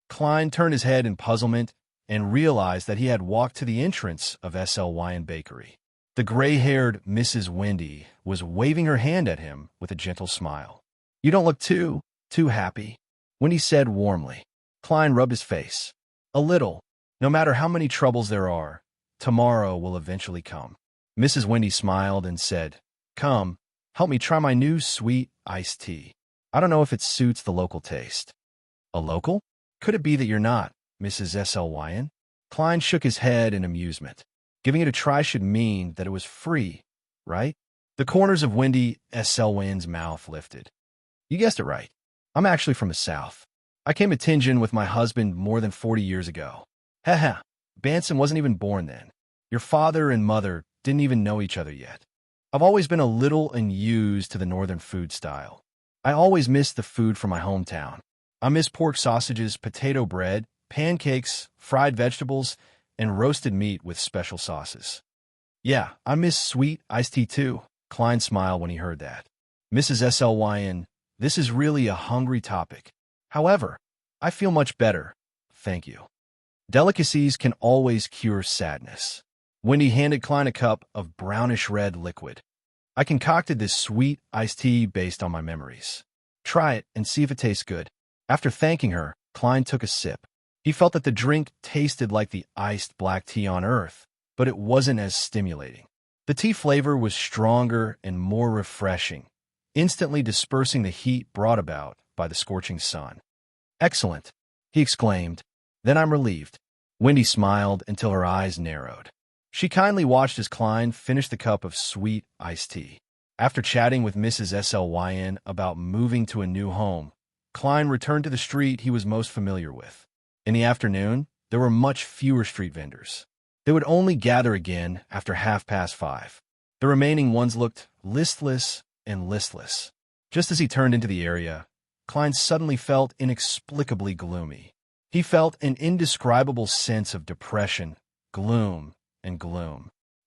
Speaker 1: Klein turned his head in puzzlement and realized that he had walked to the entrance of SLYN Bakery. The gray-haired Mrs. Wendy was waving her hand at him with a gentle smile. "You don't look too happy," Wendy said warmly. Klein rubbed his face. "A little. No matter how many troubles there are, tomorrow will eventually come." Mrs. Wendy smiled and said, "Come, help me try my new sweet iced tea. I don't know if it suits the local taste." "A local? Could it be that you're not, Mrs. SLYN?" Klein shook his head in amusement. Giving it a try should mean that it was free, right? The corners of Wendy SLYN's mouth lifted. "You guessed it right. I'm actually from the South. I came to Tianjin with my husband more than 40 years ago. Haha, Banson wasn't even born then. Your father and mother didn't even know each other yet. I've always been a little unused to the northern food style. I always miss the food from my hometown. I miss pork sausages, potato bread, pancakes, fried vegetables, and roasted meat with special sauces. Yeah, I miss sweet iced tea too." Klein smiled when he heard that. "Mrs. SLYN, this is really a hungry topic. However, I feel much better, thank you. Delicacies can always cure sadness." Wendy handed Klein a cup of brownish-red liquid. "I concocted this sweet iced tea based on my memories. Try it and see if it tastes good." After thanking her, Klein took a sip. He felt that the drink tasted like the iced black tea on Earth, but it wasn't as stimulating. The tea flavor was stronger and more refreshing, instantly dispersing the heat brought about by the scorching sun. "Excellent," he exclaimed. "Then I'm relieved." Wendy smiled until her eyes narrowed. She kindly watched as Klein finished the cup of sweet iced tea. After chatting with Mrs. SLYN about moving to a new home, Klein returned to the street he was most familiar with. In the afternoon, there were much fewer street vendors. They would only gather again after 5:30. The remaining ones looked listless and listless. Just as he turned into the area, Klein suddenly felt inexplicably gloomy. He felt an indescribable sense of depression, gloom.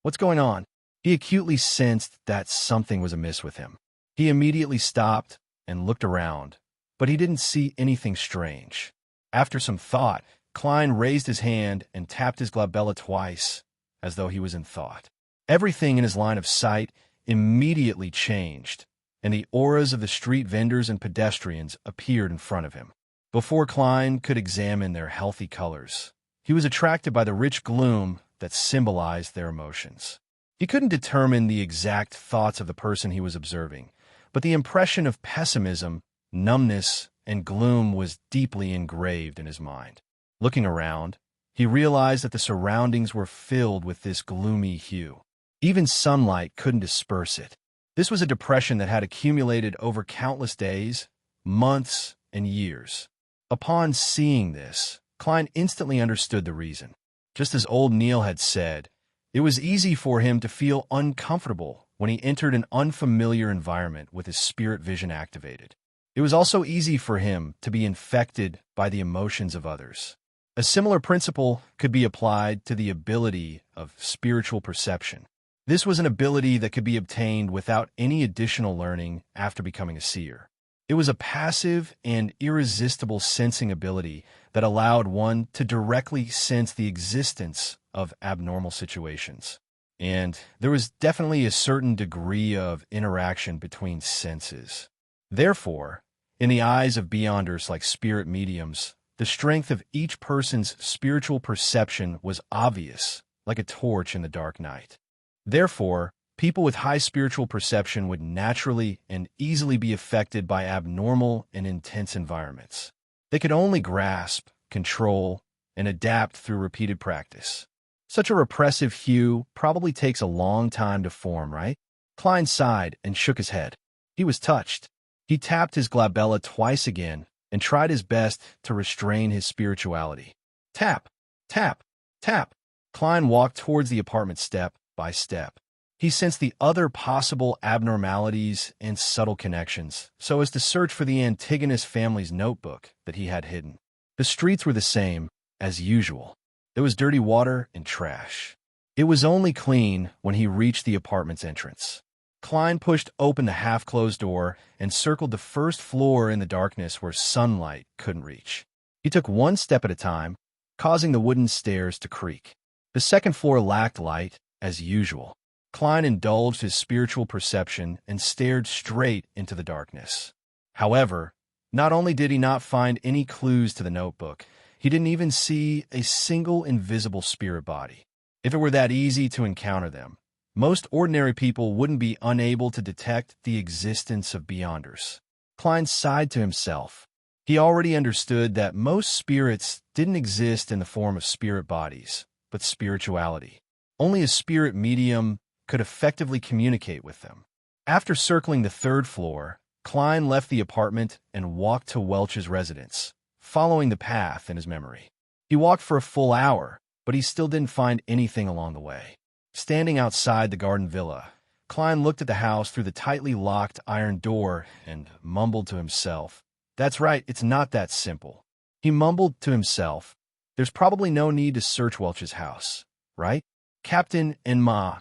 Speaker 1: What's going on? He acutely sensed that something was amiss with him. He immediately stopped and looked around, but he didn't see anything strange. After some thought, Klein raised his hand and tapped his glabella twice, as though he was in thought. Everything in his line of sight immediately changed, and the auras of the street vendors and pedestrians appeared in front of him. Before Klein could examine their healthy colors, he was attracted by the rich gloom that symbolized their emotions. He couldn't determine the exact thoughts of the person he was observing, but the impression of pessimism, numbness, and gloom was deeply engraved in his mind. Looking around, he realized that the surroundings were filled with this gloomy hue. Even sunlight couldn't disperse it. This was a depression that had accumulated over countless days, months, and years. Upon seeing this, Klein instantly understood the reason. Just as old Neil had said, it was easy for him to feel uncomfortable when he entered an unfamiliar environment with his spirit vision activated. It was also easy for him to be infected by the emotions of others. A similar principle could be applied to the ability of spiritual perception. This was an ability that could be obtained without any additional learning after becoming a seer. It was a passive and irresistible sensing ability that allowed one to directly sense the existence of abnormal situations. And there was definitely a certain degree of interaction between senses. Therefore, in the eyes of beyonders like spirit mediums, the strength of each person's spiritual perception was obvious, like a torch in the dark night. Therefore, people with high spiritual perception would naturally and easily be affected by abnormal and intense environments. They could only grasp, control, and adapt through repeated practice. Such a repressive hue probably takes a long time to form, right? Klein sighed and shook his head. He was touched. He tapped his glabella twice again and tried his best to restrain his spirituality. Tap, tap, tap. Klein walked towards the apartment step by step. He sensed the other possible abnormalities and subtle connections, so as to search for the Antigonus family's notebook that he had hidden. The streets were the same, as usual. There was dirty water and trash. It was only clean when he reached the apartment's entrance. Klein pushed open the half-closed door and circled the first floor in the darkness where sunlight couldn't reach. He took one step at a time, causing the wooden stairs to creak. The second floor lacked light, as usual. Klein indulged his spiritual perception and stared straight into the darkness. However, not only did he not find any clues to the notebook, he didn't even see a single invisible spirit body. If it were that easy to encounter them, most ordinary people wouldn't be unable to detect the existence of beyonders. Klein sighed to himself. He already understood that most spirits didn't exist in the form of spirit bodies, but spirituality. Only a spirit medium could effectively communicate with them. After circling the third floor, Klein left the apartment and walked to Welch's residence, following the path in his memory. He walked for a full hour, but he still didn't find anything along the way. Standing outside the garden villa, Klein looked at the house through the tightly locked iron door and mumbled to himself, "That's right, it's not that simple." He mumbled to himself, "There's probably no need to search Welch's house, right? Captain and Ma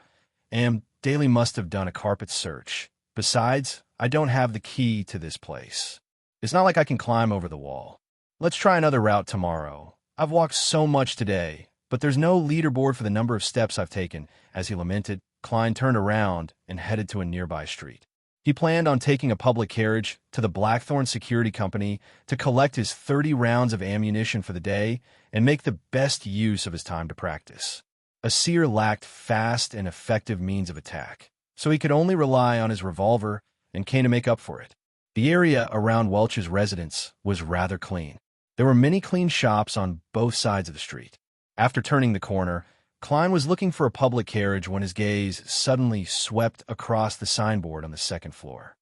Speaker 1: Daly must have done a carpet search. Besides, I don't have the key to this place. It's not like I can climb over the wall. Let's try another route tomorrow. I've walked so much today, but there's no leaderboard for the number of steps I've taken." As he lamented, Klein turned around and headed to a nearby street. He planned on taking a public carriage to the Blackthorn Security Company to collect his 30 rounds of ammunition for the day and make the best use of his time to practice. A seer lacked fast and effective means of attack, so he could only rely on his revolver and cane to make up for it. The area around Welch's residence was rather clean. There were many clean shops on both sides of the street. After turning the corner, Klein was looking for a public carriage when his gaze suddenly swept across the signboard on the second floor.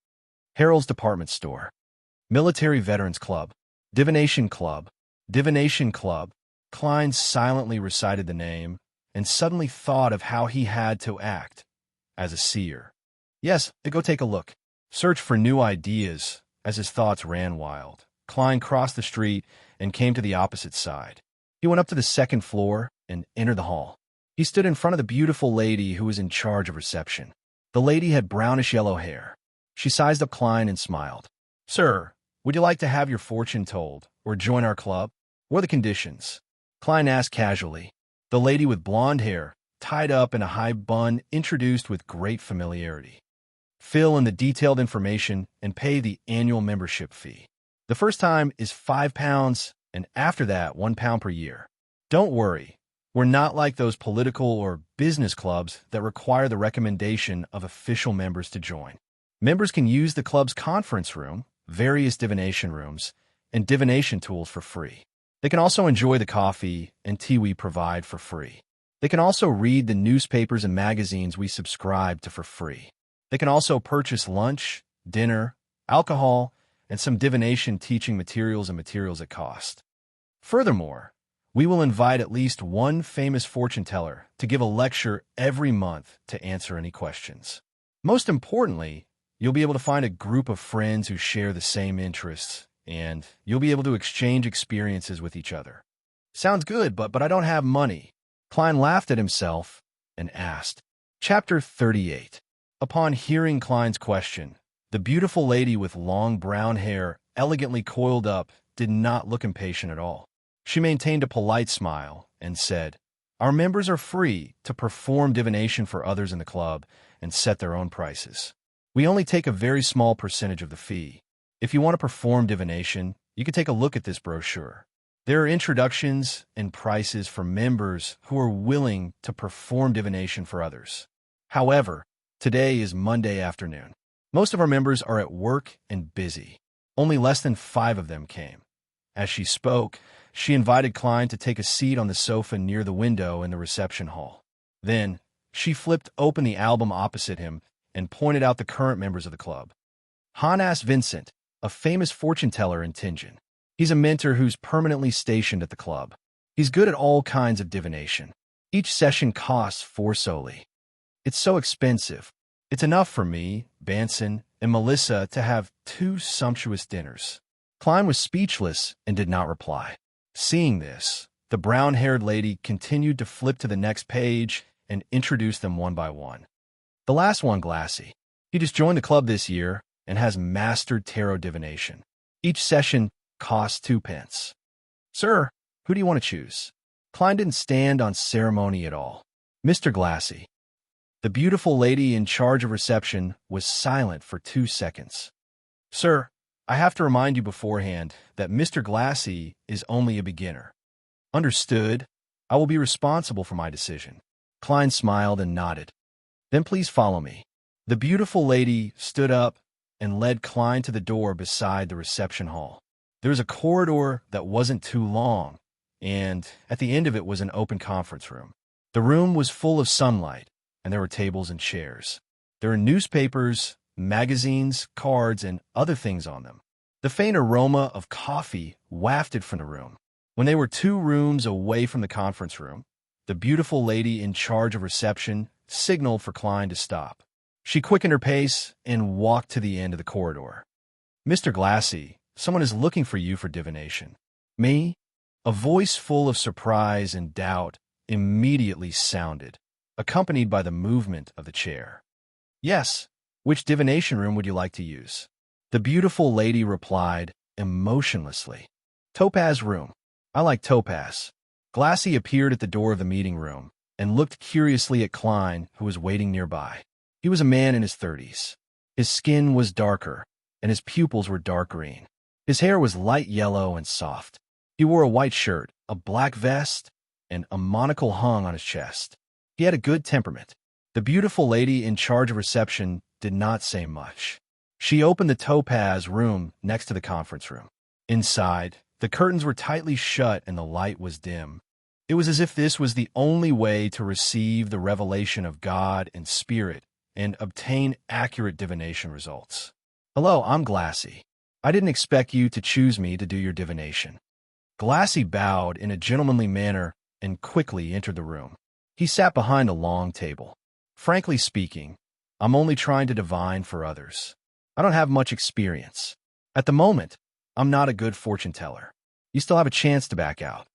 Speaker 1: Harold's Department Store. Military Veterans Club. Divination Club. Divination Club. Klein silently recited the name and suddenly thought of how he had to act as a seer. Yes, go take a look. Search for new ideas. As his thoughts ran wild, Klein crossed the street and came to the opposite side. He went up to the second floor and entered the hall. He stood in front of the beautiful lady who was in charge of reception. The lady had brownish-yellow hair. She sized up Klein and smiled. "Sir, would you like to have your fortune told or join our club? What are the conditions?" Klein asked casually. The lady with blonde hair, tied up in a high bun, introduced with great familiarity. "Fill in the detailed information and pay the annual membership fee. The first time is £5, and after that, £1 per year. Don't worry, we're not like those political or business clubs that require the recommendation of official members to join. Members can use the club's conference room, various divination rooms, and divination tools for free. They can also enjoy the coffee and tea we provide for free. They can also read the newspapers and magazines we subscribe to for free. They can also purchase lunch, dinner, alcohol, and some divination teaching materials and materials at cost. Furthermore, we will invite at least one famous fortune teller to give a lecture every month to answer any questions. Most importantly, you'll be able to find a group of friends who share the same interests, and you'll be able to exchange experiences with each other." "Sounds good, but I don't have money." Klein laughed at himself and asked. Chapter 38. Upon hearing Klein's question, the beautiful lady with long brown hair, elegantly coiled up, did not look impatient at all. She maintained a polite smile and said, "Our members are free to perform divination for others in the club and set their own prices. We only take a very small percentage of the fee. If you want to perform divination, you can take a look at this brochure. There are introductions and prices for members who are willing to perform divination for others. However, today is Monday afternoon. Most of our members are at work and busy. Only less than 5 of them came." As she spoke, she invited Klein to take a seat on the sofa near the window in the reception hall. Then, she flipped open the album opposite him and pointed out the current members of the club. Hannes Vincent, a famous fortune teller in Tingen. He's a mentor who's permanently stationed at the club. He's good at all kinds of divination. Each session costs 4 soli. It's so expensive. It's enough for me, Banson, and Melissa to have 2 sumptuous dinners. Klein was speechless and did not reply. Seeing this, The brown-haired lady continued to flip to the next page and introduce them one by one. The last one, Glassy. He just joined the club this year and has mastered tarot divination. Each session costs 2 pence. Sir, who do you want to choose? Klein didn't stand on ceremony at all. Mr. Glassy. The beautiful lady in charge of reception was silent for 2 seconds. Sir, I have to remind you beforehand that Mr. Glassy is only a beginner. Understood. I will be responsible for my decision. Klein smiled and nodded. Then please follow me. The beautiful lady stood up and led Klein to the door beside the reception hall. There was a corridor that wasn't too long, and at the end of it was an open conference room. The room was full of sunlight, and there were tables and chairs. There were newspapers, magazines, cards, and other things on them. The faint aroma of coffee wafted from the room. When they were 2 rooms away from the conference room, the beautiful lady in charge of reception signaled for Klein to stop. She quickened her pace and walked to the end of the corridor. Mr. Glassy, someone is looking for you for divination. Me? A voice full of surprise and doubt immediately sounded, accompanied by the movement of the chair. Yes. Which divination room would you like to use? The beautiful lady replied emotionlessly. Topaz room. I like Topaz. Glassy appeared at the door of the meeting room and looked curiously at Klein, who was waiting nearby. He was a man in his 30s. His skin was darker, and his pupils were dark green. His hair was light yellow and soft. He wore a white shirt, a black vest, and a monocle hung on his chest. He had a good temperament. The beautiful lady in charge of reception did not say much. She opened the Topaz room next to the conference room. Inside, the curtains were tightly shut and the light was dim. It was as if this was the only way to receive the revelation of God and Spirit and obtain accurate divination results. Hello, I'm Glassy. I didn't expect you to choose me to do your divination. Glassy bowed in a gentlemanly manner and quickly entered the room. He sat behind a long table. Frankly speaking, I'm only trying to divine for others. I don't have much experience. At the moment, I'm not a good fortune teller. You still have a chance to back out.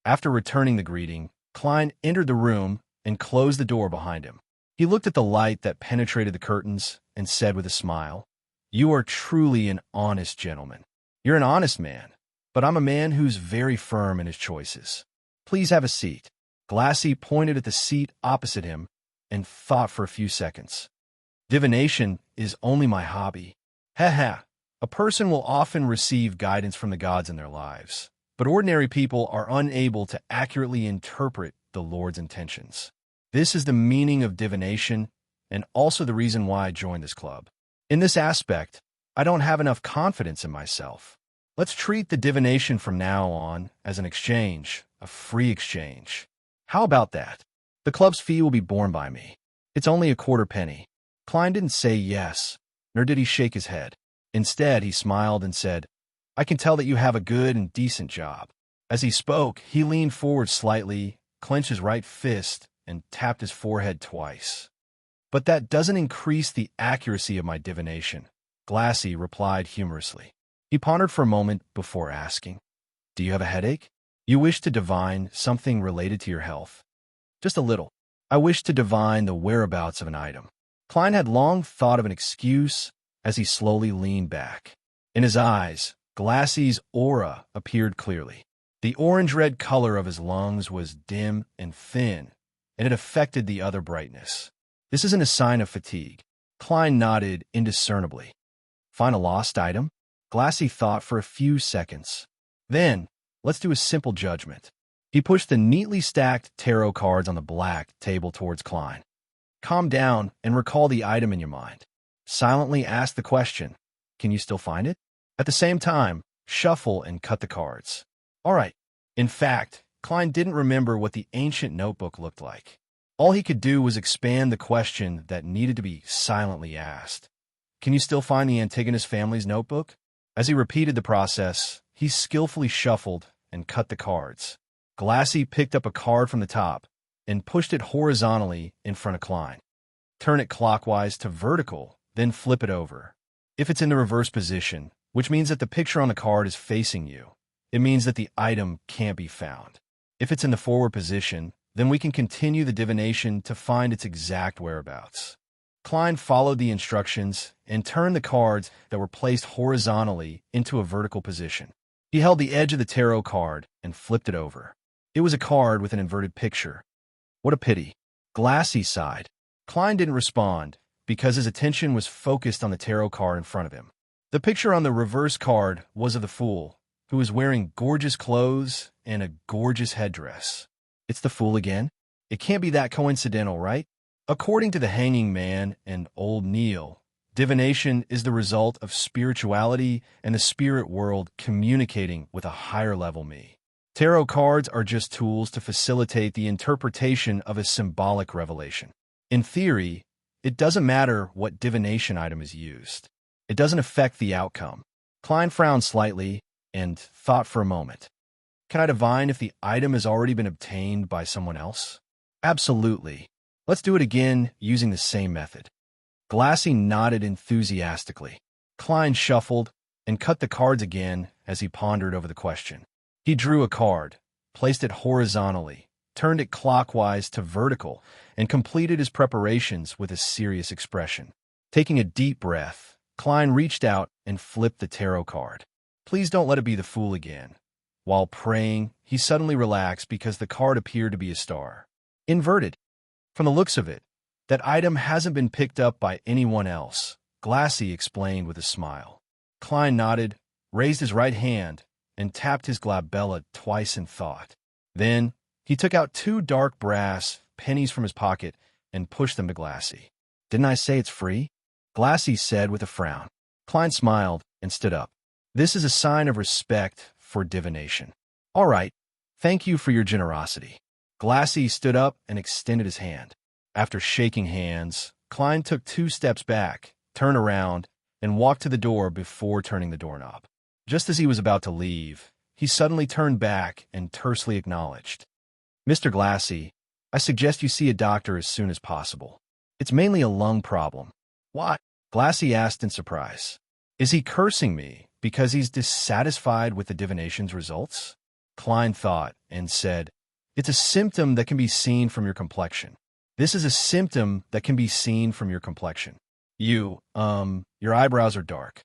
Speaker 1: After returning the greeting, Klein entered the room and closed the door behind him. He looked at the light that penetrated the curtains and said with a smile, You are truly an honest gentleman. You're an honest man, but I'm a man who's very firm in his choices. Please have a seat. Glassy pointed at the seat opposite him and thought for a few seconds. Divination is only my hobby. Ha. A person will often receive guidance from the gods in their lives, but ordinary people are unable to accurately interpret the Lord's intentions. This is the meaning of divination and also the reason why I joined this club. In this aspect, I don't have enough confidence in myself. Let's treat the divination from now on as an exchange, a free exchange. How about that? The club's fee will be borne by me. It's only a quarter penny. Klein didn't say yes, nor did he shake his head. Instead, he smiled and said, I can tell that you have a good and decent job. As he spoke, he leaned forward slightly, clenched his right fist, and tapped his forehead twice. But that doesn't increase the accuracy of my divination, Glassy replied humorously. He pondered for a moment before asking, Do you have a headache? You wish to divine something related to your health? Just a little. I wish to divine the whereabouts of an item. Klein had long thought of an excuse as he slowly leaned back. In his eyes, Glassy's aura appeared clearly. The orange-red color of his lungs was dim and thin, and it affected the other brightness. This isn't a sign of fatigue. Klein nodded indiscernibly. Find a lost item? Glassy thought for a few seconds. Then, let's do a simple judgment. He pushed the neatly stacked tarot cards on the black table towards Klein. Calm down and recall the item in your mind. Silently ask the question, can you still find it? At the same time, shuffle and cut the cards. All right. In fact, Klein didn't remember what the ancient notebook looked like. All he could do was expand the question that needed to be silently asked. Can you still find the Antigonus family's notebook? As he repeated the process, he skillfully shuffled and cut the cards. Glassy picked up a card from the top and pushed it horizontally in front of Klein. Turn it clockwise to vertical, then flip it over. If it's in the reverse position, which means that the picture on the card is facing you, it means that the item can't be found. If it's in the forward position, then we can continue the divination to find its exact whereabouts. Klein followed the instructions and turned the cards that were placed horizontally into a vertical position. He held the edge of the tarot card and flipped it over. It was a card with an inverted picture. What a pity. Glassy sighed. Klein didn't respond because his attention was focused on the tarot card in front of him. The picture on the reverse card was of the Fool, who was wearing gorgeous clothes and a gorgeous headdress. It's the Fool again? It can't be that coincidental, right? According to the Hanging Man and Old Neil, divination is the result of spirituality and the spirit world communicating with a higher-level me. Tarot cards are just tools to facilitate the interpretation of a symbolic revelation. In theory, it doesn't matter what divination item is used. It doesn't affect the outcome. Klein frowned slightly and thought for a moment. Can I divine if the item has already been obtained by someone else? Absolutely. Let's do it again using the same method. Glassy nodded enthusiastically. Klein shuffled and cut the cards again as he pondered over the question. He drew a card, placed it horizontally, turned it clockwise to vertical, and completed his preparations with a serious expression. Taking a deep breath, Klein reached out and flipped the tarot card. Please don't let it be the Fool again. While praying, he suddenly relaxed because the card appeared to be a star. Inverted. From the looks of it, that item hasn't been picked up by anyone else, Glassy explained with a smile. Klein nodded, raised his right hand, and tapped his glabella twice in thought. Then, he took out 2 dark brass pennies from his pocket and pushed them to Glassy. Didn't I say it's free? Glassy said with a frown. Klein smiled and stood up. This is a sign of respect for divination. All right, thank you for your generosity. Glassy stood up and extended his hand. After shaking hands, Klein took 2 steps back, turned around, and walked to the door before turning the doorknob. Just as he was about to leave, he suddenly turned back and tersely acknowledged. Mr. Glassy, I suggest you see a doctor as soon as possible. It's mainly a lung problem. What? Glassy asked in surprise. Is he cursing me because he's dissatisfied with the divination's results? Klein thought and said, It's a symptom that can be seen from your complexion. This is a symptom that can be seen from your complexion. Your eyebrows are dark.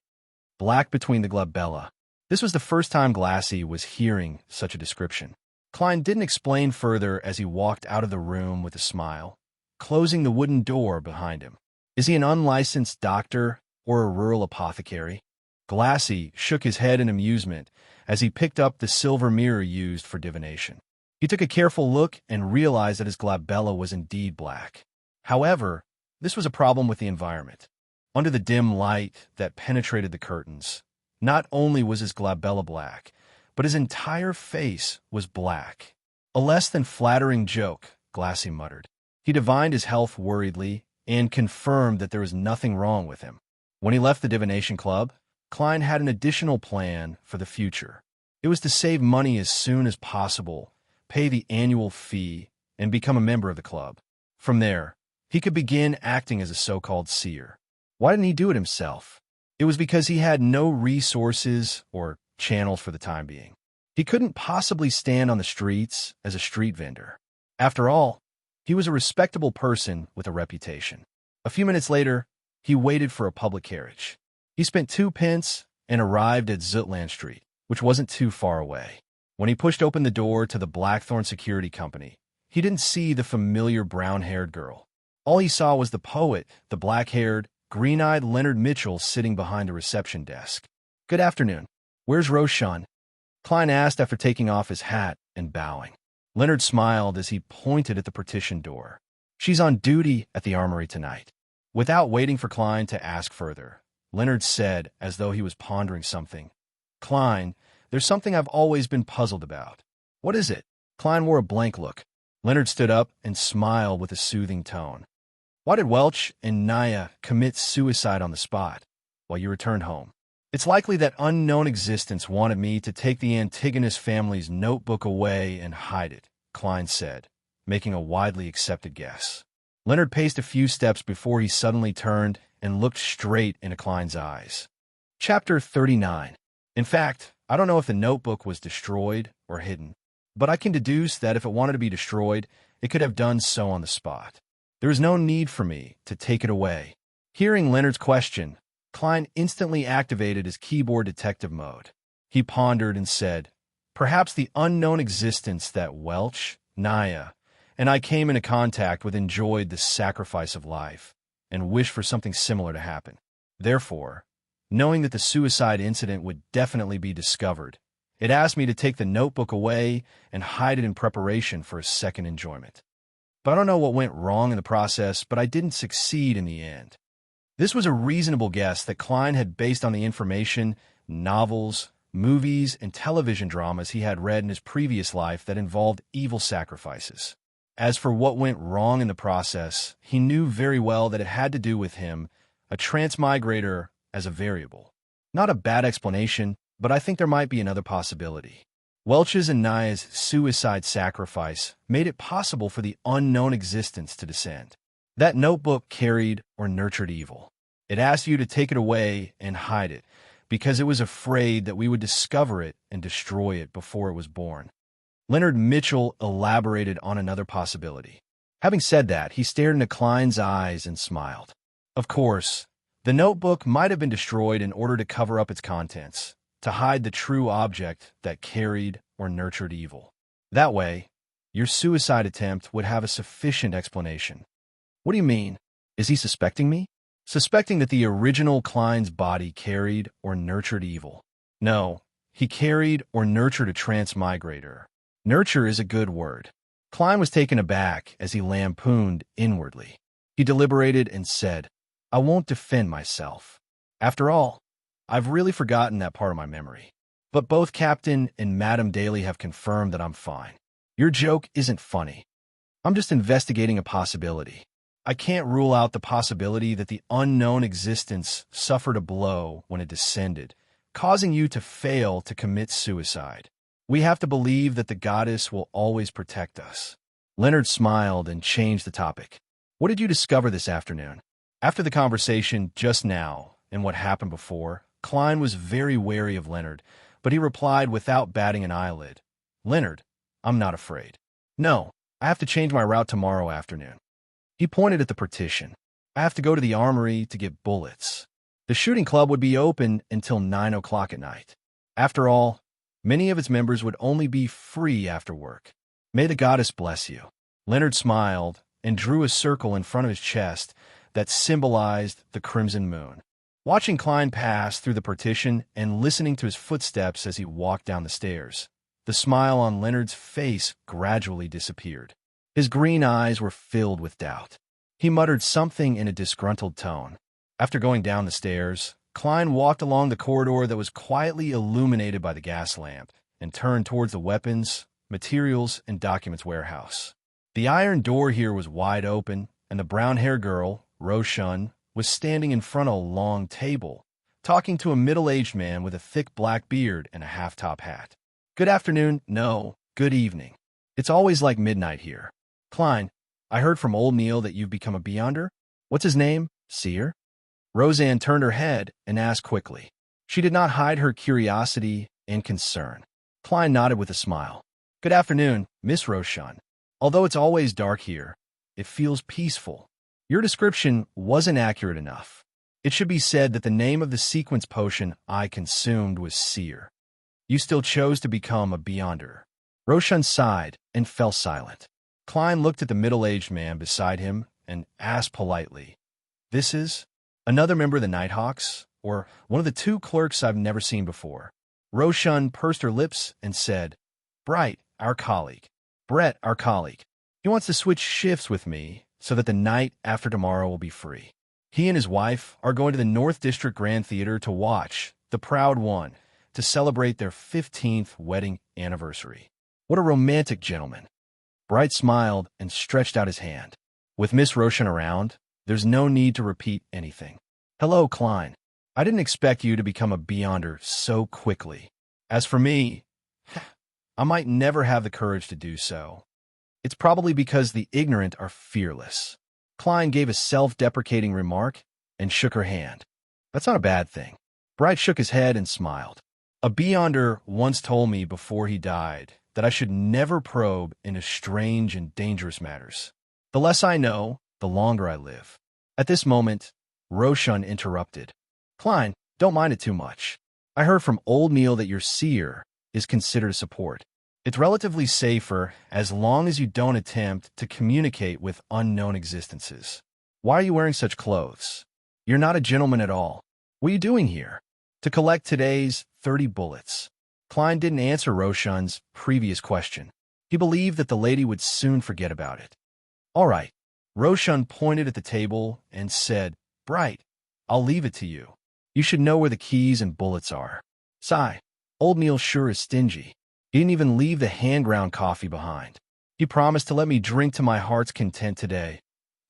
Speaker 1: Black between the glabella. This was the first time Glassy was hearing such a description. Klein didn't explain further as he walked out of the room with a smile, closing the wooden door behind him. Is he an unlicensed doctor or a rural apothecary? Glassy shook his head in amusement as he picked up the silver mirror used for divination. He took a careful look and realized that his glabella was indeed black. However, this was a problem with the environment. Under the dim light that penetrated the curtains, not only was his glabella black, but his entire face was black. A less than flattering joke, Glassy muttered. He divined his health worriedly and confirmed that there was nothing wrong with him. When he left the divination club, Klein had an additional plan for the future. It was to save money as soon as possible, pay the annual fee, and become a member of the club. From there, he could begin acting as a so-called seer. Why didn't he do it himself? It was because he had no resources or channels for the time being. He couldn't possibly stand on the streets as a street vendor. After all, he was a respectable person with a reputation. A few minutes later, he waited for a public carriage. He spent 2 pence and arrived at Zutland Street, which wasn't too far away. When he pushed open the door to the Blackthorn Security Company, he didn't see the familiar brown-haired girl. All he saw was the poet, the black-haired, green-eyed Leonard Mitchell sitting behind a reception desk. Good afternoon. Where's Roshan? Klein asked after taking off his hat and bowing. Leonard smiled as he pointed at the partition door. She's on duty at the armory tonight. Without waiting for Klein to ask further, Leonard said, as though he was pondering something, Klein, there's something I've always been puzzled about. What is it? Klein wore a blank look. Leonard stood up and smiled with a soothing tone. Why did Welch and Naya commit suicide on the spot while you returned home? It's likely that unknown existence wanted me to take the Antigonus family's notebook away and hide it, Klein said, making a widely accepted guess. Leonard paced a few steps before he suddenly turned and looked straight into Klein's eyes. Chapter 39. In fact, I don't know if the notebook was destroyed or hidden. but I can deduce that if it wanted to be destroyed, it could have done so on the spot. There is no need for me to take it away. Hearing Leonard's question, Klein instantly activated his keyboard detective mode. He pondered and said, "Perhaps the unknown existence that Welch, Naya, and I came into contact with enjoyed the sacrifice of life and wished for something similar to happen. Therefore, knowing that the suicide incident would definitely be discovered, it asked me to take the notebook away and hide it in preparation for a second enjoyment. But I don't know what went wrong in the process, but I didn't succeed in the end." This was a reasonable guess that Klein had based on the information, novels, movies, and television dramas he had read in his previous life that involved evil sacrifices. As for what went wrong in the process, he knew very well that it had to do with him, a transmigrator, as a variable. Not a bad explanation, but I think there might be another possibility. Welch's and Naya's suicide sacrifice made it possible for the unknown existence to descend. That notebook carried or nurtured evil. It asked you to take it away and hide it, because it was afraid that we would discover it and destroy it before it was born. Leonard Mitchell elaborated on another possibility. Having said that, he stared into Klein's eyes and smiled. Of course, the notebook might have been destroyed in order to cover up its contents, to hide the true object that carried or nurtured evil. That way, your suicide attempt would have a sufficient explanation. What do you mean? Is he suspecting me? Suspecting that the original Klein's body carried or nurtured evil. No, he carried or nurtured a transmigrator. Nurture is a good word. Klein was taken aback as he lampooned inwardly. He deliberated and said, "I won't defend myself. After all, I've really forgotten that part of my memory. But both Captain and Madam Daly have confirmed that I'm fine. Your joke isn't funny. I'm just investigating a possibility. I can't rule out the possibility that the unknown existence suffered a blow when it descended, causing you to fail to commit suicide. We have to believe that the goddess will always protect us." Leonard smiled and changed the topic. "What did you discover this afternoon?" After the conversation just now and what happened before, Klein was very wary of Leonard, but he replied without batting an eyelid, "Leonard, I'm not afraid. No, I have to change my route tomorrow afternoon." He pointed at the partition. "I have to go to the armory to get bullets. The shooting club would be open until 9 o'clock at night. After all, many of its members would only be free after work. May the goddess bless you." Leonard smiled and drew a circle in front of his chest that symbolized the crimson moon. Watching Klein pass through the partition and listening to his footsteps as he walked down the stairs, the smile on Leonard's face gradually disappeared. His green eyes were filled with doubt. He muttered something in a disgruntled tone. After going down the stairs, Klein walked along the corridor that was quietly illuminated by the gas lamp and turned towards the weapons, materials, and documents warehouse. The iron door here was wide open, and the brown-haired girl, Roshan, was standing in front of a long table, talking to a middle-aged man with a thick black beard and a half-top hat. "Good afternoon. No, good evening. It's always like midnight here. Klein, I heard from old Neil that you've become a Beyonder. What's his name? Seer?" Roseanne turned her head and asked quickly. She did not hide her curiosity and concern. Klein nodded with a smile. "Good afternoon, Miss Roshan. Although it's always dark here, it feels peaceful. Your description wasn't accurate enough. It should be said that the name of the sequence potion I consumed was Seer. You still chose to become a Beyonder." Roshan sighed and fell silent. Klein looked at the middle-aged man beside him and asked politely, "This is another member of the Nighthawks, or one of the two clerks I've never seen before?" Roshan pursed her lips and said, "Bright, our colleague. Brett, our colleague. He wants to switch shifts with me so that the night after tomorrow will be free. He and his wife are going to the North District Grand Theater to watch The Proud One to celebrate their 15th wedding anniversary. What a romantic gentleman." Bright smiled and stretched out his hand. "With Miss Roshan around, there's no need to repeat anything. Hello, Klein. I didn't expect you to become a Beyonder so quickly. As for me, I might never have the courage to do so. It's probably because the ignorant are fearless." Klein gave a self-deprecating remark and shook her hand. "That's not a bad thing." Bright shook his head and smiled. "A Beyonder once told me before he died that I should never probe into strange and dangerous matters. The less I know, the longer I live. At this moment, Roshan interrupted. Klein, don't mind it too much. I heard from Old Meal that your seer is considered a support. It's relatively safer as long as you don't attempt to communicate with unknown existences. Why are you wearing such clothes? You're not a gentleman at all. What are you doing here? To collect today's 30 bullets. Klein didn't answer Roshan's previous question. He believed that the lady would soon forget about it. All right. Roshan pointed at the table and said, Bright, I'll leave it to you. You should know where the keys and bullets are. Sigh. Old Meal sure is stingy. He didn't even leave the hand-ground coffee behind. He promised to let me drink to my heart's content today.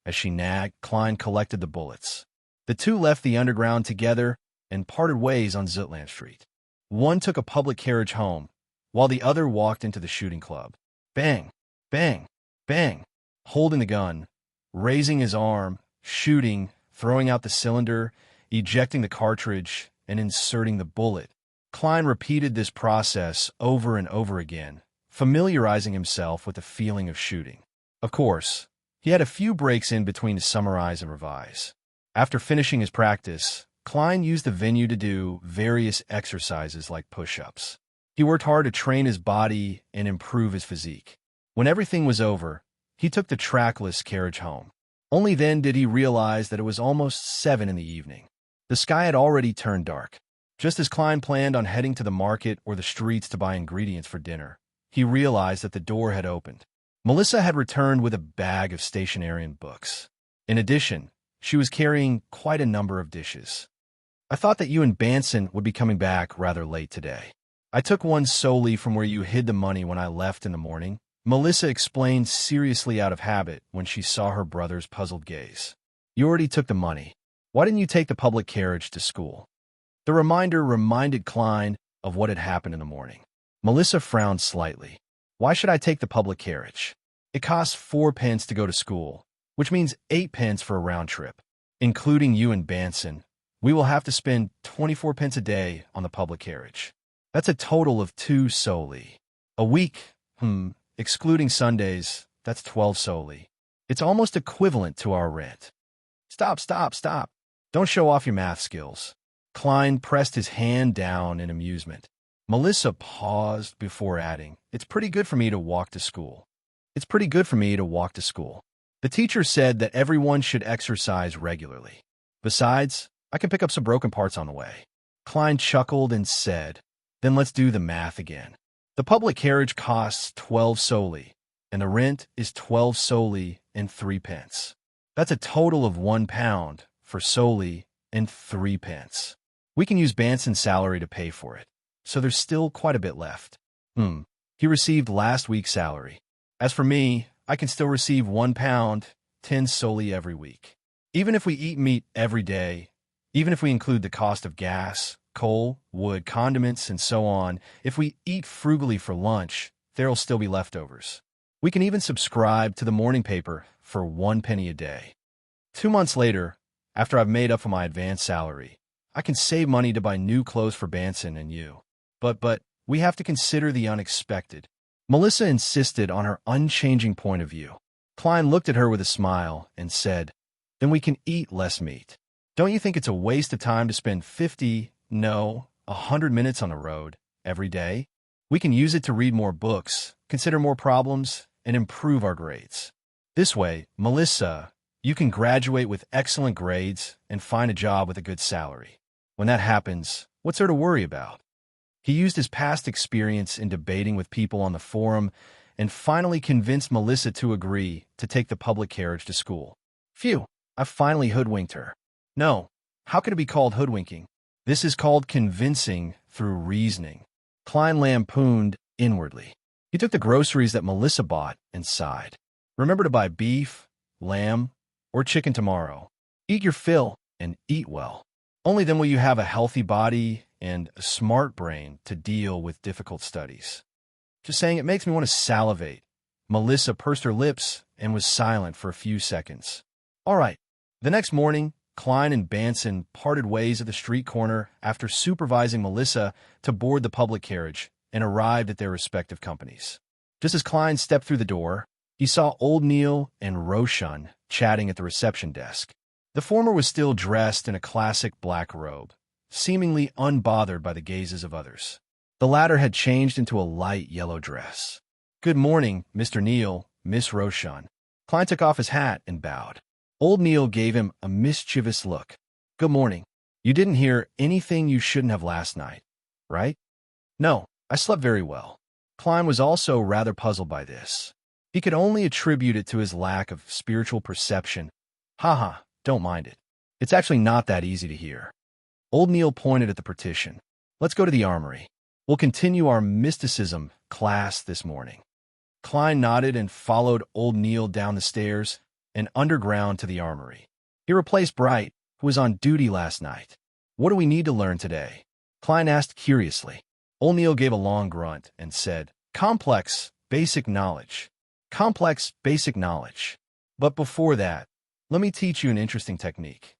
Speaker 1: As she nagged, Klein collected the bullets. The two left the underground together and parted ways on Zutland Street. One took a public carriage home, while the other walked into the shooting club. Bang, bang, bang, holding the gun, raising his arm, shooting, throwing out the cylinder, ejecting the cartridge, and inserting the bullet. Klein repeated this process over and over again, familiarizing himself with the feeling of shooting. Of course, he had a few breaks in between to summarize and revise. After finishing his practice, Klein used the venue to do various exercises like push-ups. He worked hard to train his body and improve his physique. When everything was over, he took the trackless carriage home. Only then did he realize that it was almost 7 in the evening. The sky had already turned dark. Just as Klein planned on heading to the market or the streets to buy ingredients for dinner, he realized that the door had opened. Melissa had returned with a bag of stationery and books. In addition, she was carrying quite a number of dishes. I thought that you and Banson would be coming back rather late today. I took one solely from where you hid the money when I left in the morning, Melissa explained seriously out of habit when she saw her brother's puzzled gaze. You already took the money. Why didn't you take the public carriage to school? The reminder reminded Klein of what had happened in the morning. Melissa frowned slightly. Why should I take the public carriage? It costs 4 pence to go to school, which means 8 pence for a round trip. Including you and Banson, we will have to spend 24 pence a day on the public carriage. That's a total of 2 solely. A week, excluding Sundays, that's 12 solely. It's almost equivalent to our rent. Stop. Don't show off your math skills. Klein pressed his hand down in amusement. Melissa paused before adding, It's pretty good for me to walk to school. The teacher said that everyone should exercise regularly. Besides, I can pick up some broken parts on the way. Klein chuckled and said, Then let's do the math again. The public carriage costs 12 solely, and the rent is 12 solely and 3 pence. That's a total of £1 for solely and 3 pence. We can use Banson's salary to pay for it, so there's still quite a bit left. He received last week's salary. As for me, I can still receive £1, 10 solely every week. Even if we eat meat every day, even if we include the cost of gas, coal, wood, condiments, and so on, if we eat frugally for lunch, there'll still be leftovers. We can even subscribe to the morning paper for 1 penny a day. 2 months later, after I've made up for my advance salary, I can save money to buy new clothes for Banson and you. But we have to consider the unexpected. Melissa insisted on her unchanging point of view. Klein looked at her with a smile and said, Then we can eat less meat. Don't you think it's a waste of time to spend 100 minutes on the road every day? We can use it to read more books, consider more problems, and improve our grades. This way, Melissa, you can graduate with excellent grades and find a job with a good salary. When that happens, what's there to worry about? He used his past experience in debating with people on the forum and finally convinced Melissa to agree to take the public carriage to school. Phew, I finally hoodwinked her. No, how can it be called hoodwinking? This is called convincing through reasoning. Klein lampooned inwardly. He took the groceries that Melissa bought and sighed. Remember to buy beef, lamb, or chicken tomorrow. Eat your fill and eat well. Only then will you have a healthy body and a smart brain to deal with difficult studies. Just saying, it makes me want to salivate. Melissa pursed her lips and was silent for a few seconds. All right. The next morning, Klein and Banson parted ways at the street corner after supervising Melissa to board the public carriage and arrived at their respective companies. Just as Klein stepped through the door, he saw Old Neil and Roshan chatting at the reception desk. The former was still dressed in a classic black robe, seemingly unbothered by the gazes of others. The latter had changed into a light yellow dress. "Good morning, Mr. Neil, Miss Roshan." Klein took off his hat and bowed. Old Neil gave him a mischievous look. "Good morning. You didn't hear anything you shouldn't have last night, right?" "No, I slept very well." Klein was also rather puzzled by this. He could only attribute it to his lack of spiritual perception. "Haha, don't mind it. It's actually not that easy to hear." Old Neil pointed at the partition. "Let's go to the armory. We'll continue our mysticism class this morning." Klein nodded and followed Old Neil down the stairs and underground to the armory. He replaced Bright, who was on duty last night. "What do we need to learn today?" Klein asked curiously. Old Neil gave a long grunt and said, "Complex, basic knowledge. Complex, basic knowledge. But before that, let me teach you an interesting technique."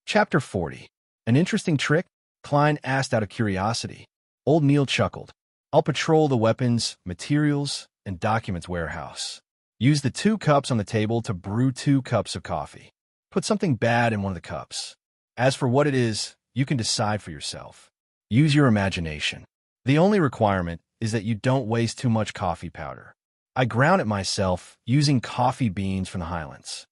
Speaker 1: Chapter 40. An interesting trick? Klein asked out of curiosity. Old Neil chuckled. "I'll patrol the weapons, materials, and documents warehouse. Use the 2 cups on the table to brew 2 cups of coffee. Put something bad in one of the cups. As for what it is, you can decide for yourself. Use your imagination. The only requirement is that you don't waste too much coffee powder. I ground it myself using coffee beans from the Highlands."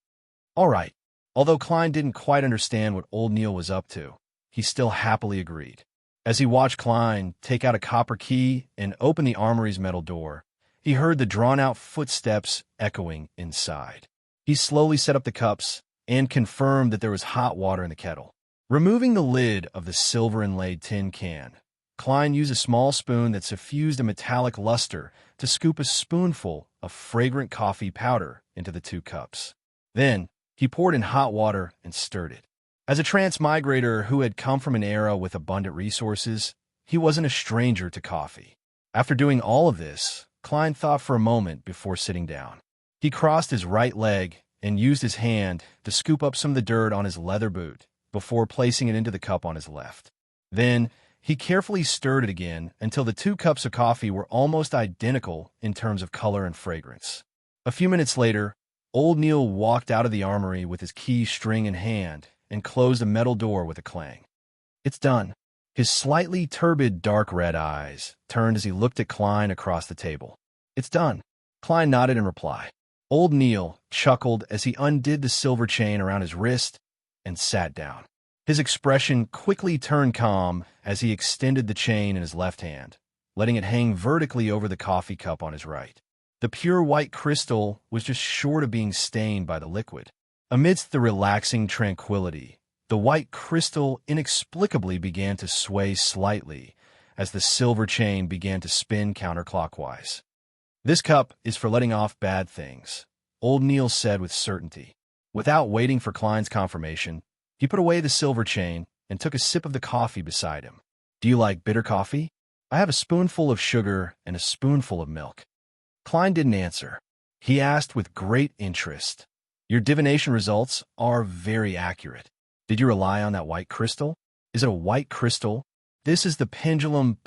Speaker 1: All right. Although Klein didn't quite understand what Old Neil was up to, he still happily agreed. As he watched Klein take out a copper key and open the armory's metal door, he heard the drawn-out footsteps echoing inside. He slowly set up the cups and confirmed that there was hot water in the kettle. Removing the lid of the silver-inlaid tin can, Klein used a small spoon that suffused a metallic luster to scoop a spoonful of fragrant coffee powder into the 2 cups. Then, he poured in hot water and stirred it. As a transmigrator who had come from an era with abundant resources, he wasn't a stranger to coffee. After doing all of this, Klein thought for a moment before sitting down. He crossed his right leg and used his hand to scoop up some of the dirt on his leather boot before placing it into the cup on his left. Then, he carefully stirred it again until the 2 cups of coffee were almost identical in terms of color and fragrance. A few minutes later, Old Neil walked out of the armory with his key string in hand and closed a metal door with a clang. "It's done." His slightly turbid dark red eyes turned as he looked at Klein across the table. "It's done." Klein nodded in reply. Old Neil chuckled as he undid the silver chain around his wrist and sat down. His expression quickly turned calm as he extended the chain in his left hand, letting it hang vertically over the coffee cup on his right. The pure white crystal was just short of being stained by the liquid. Amidst the relaxing tranquility, the white crystal inexplicably began to sway slightly as the silver chain began to spin counterclockwise. "This cup is for letting off bad things," Old Neil said with certainty. Without waiting for Klein's confirmation, he put away the silver chain and took a sip of the coffee beside him. "Do you like bitter coffee? I have a spoonful of sugar and a spoonful of milk." Klein didn't answer. He asked with great interest, "Your divination results are very accurate. Did you rely on that white crystal? Is it a white crystal?" This is the pendulum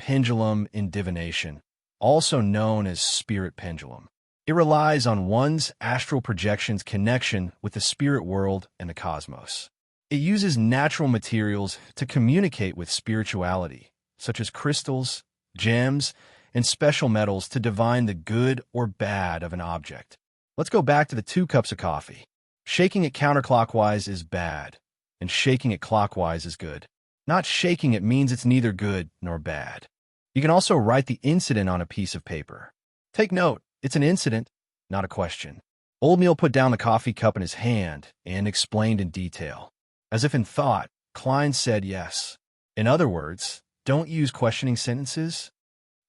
Speaker 1: in divination, also known as spirit pendulum. It relies on one's astral projection's connection with the spirit world and the cosmos. It uses natural materials to communicate with spirituality, such as crystals, gems, and special metals to divine the good or bad of an object. Let's go back to the 2 cups of coffee. Shaking it counterclockwise is bad, and shaking it clockwise is good. Not shaking it means it's neither good nor bad. You can also write the incident on a piece of paper. Take note, it's an incident, not a question. Old Neil put down the coffee cup in his hand and explained in detail. As if in thought, Klein said yes. In other words, don't use questioning sentences.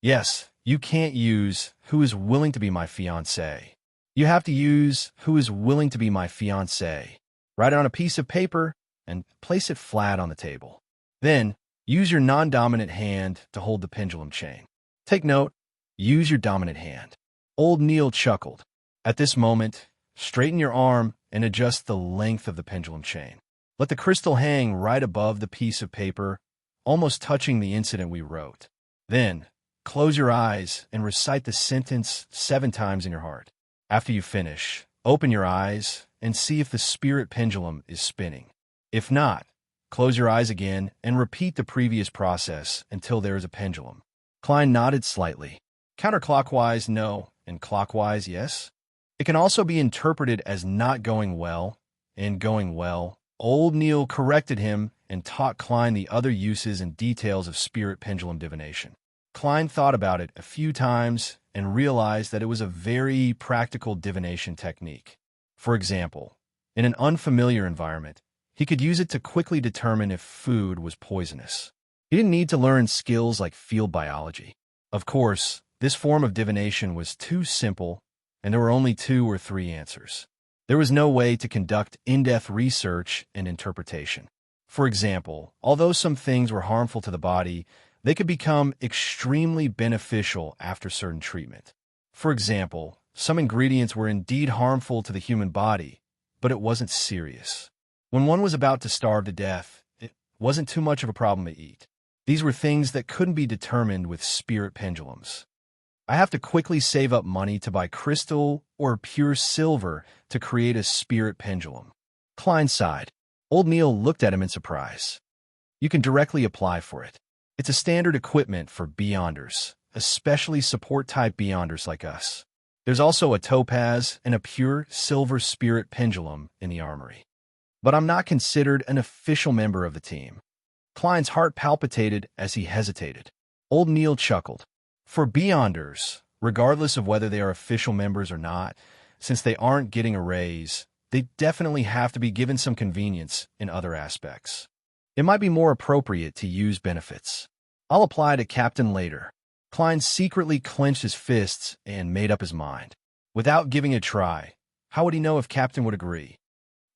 Speaker 1: Yes, you can't use "who is willing to be my fiancé." You have to use "who is willing to be my fiancé." Write it on a piece of paper and place it flat on the table. Then, use your non-dominant hand to hold the pendulum chain. Take note, use your dominant hand. Old Neil chuckled. At this moment, straighten your arm and adjust the length of the pendulum chain. Let the crystal hang right above the piece of paper, almost touching the incident we wrote. Then, Close your eyes and recite the sentence 7 times in your heart. After you finish, open your eyes and see if the spirit pendulum is spinning. If not, close your eyes again and repeat the previous process until there is a pendulum. Klein nodded slightly. Counterclockwise, no, and clockwise, yes. It can also be interpreted as not going well and going well. Old Neil corrected him and taught Klein the other uses and details of spirit pendulum divination. Klein thought about it a few times and realized that it was a very practical divination technique. For example, in an unfamiliar environment, he could use it to quickly determine if food was poisonous. He didn't need to learn skills like field biology. Of course, this form of divination was too simple, and there were only 2 or 3 answers. There was no way to conduct in-depth research and interpretation. For example, although some things were harmful to the body, they could become extremely beneficial after certain treatment. For example, some ingredients were indeed harmful to the human body, but it wasn't serious. When one was about to starve to death, it wasn't too much of a problem to eat. These were things that couldn't be determined with spirit pendulums. I have to quickly save up money to buy crystal or pure silver to create a spirit pendulum. Klein sighed. Old Neil looked at him in surprise. You can directly apply for it. It's a standard equipment for Beyonders, especially support-type Beyonders like us. There's also a topaz and a pure silver spirit pendulum in the armory. But I'm not considered an official member of the team. Klein's heart palpitated as he hesitated. Old Neil chuckled. For Beyonders, regardless of whether they are official members or not, since they aren't getting a raise, they definitely have to be given some convenience in other aspects. It might be more appropriate to use benefits. I'll apply to Captain later. Klein secretly clenched his fists and made up his mind. Without giving a try, how would he know if Captain would agree?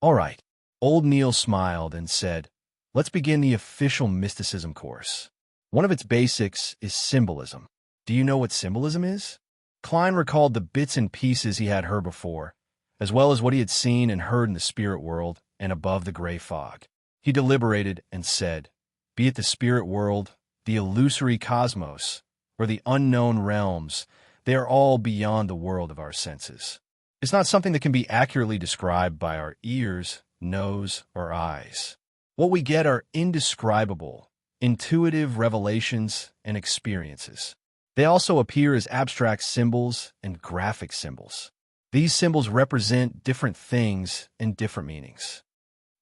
Speaker 1: All right. Old Neil smiled and said, let's begin the official mysticism course. One of its basics is symbolism. Do you know what symbolism is? Klein recalled the bits and pieces he had heard before, as well as what he had seen and heard in the spirit world and above the gray fog. He deliberated and said, be it the spirit world, the illusory cosmos, or the unknown realms, they are all beyond the world of our senses. It's not something that can be accurately described by our ears, nose, or eyes. What we get are indescribable, intuitive revelations and experiences. They also appear as abstract symbols and graphic symbols. These symbols represent different things and different meanings.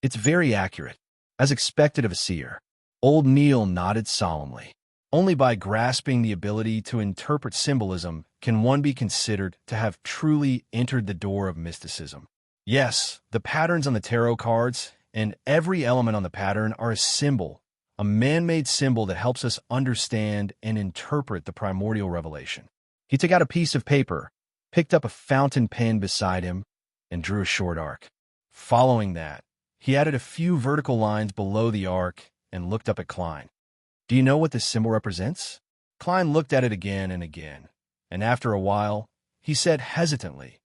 Speaker 1: It's very accurate, as expected of a seer. Old Neil nodded solemnly. Only by grasping the ability to interpret symbolism can one be considered to have truly entered the door of mysticism. Yes, the patterns on the tarot cards and every element on the pattern are a symbol, a man-made symbol that helps us understand and interpret the primordial revelation. He took out a piece of paper, picked up a fountain pen beside him, and drew a short arc. Following that, he added a few vertical lines below the arc and looked up at Klein. Do you know what this symbol represents? Klein looked at it again and again, and after a while, he said hesitantly.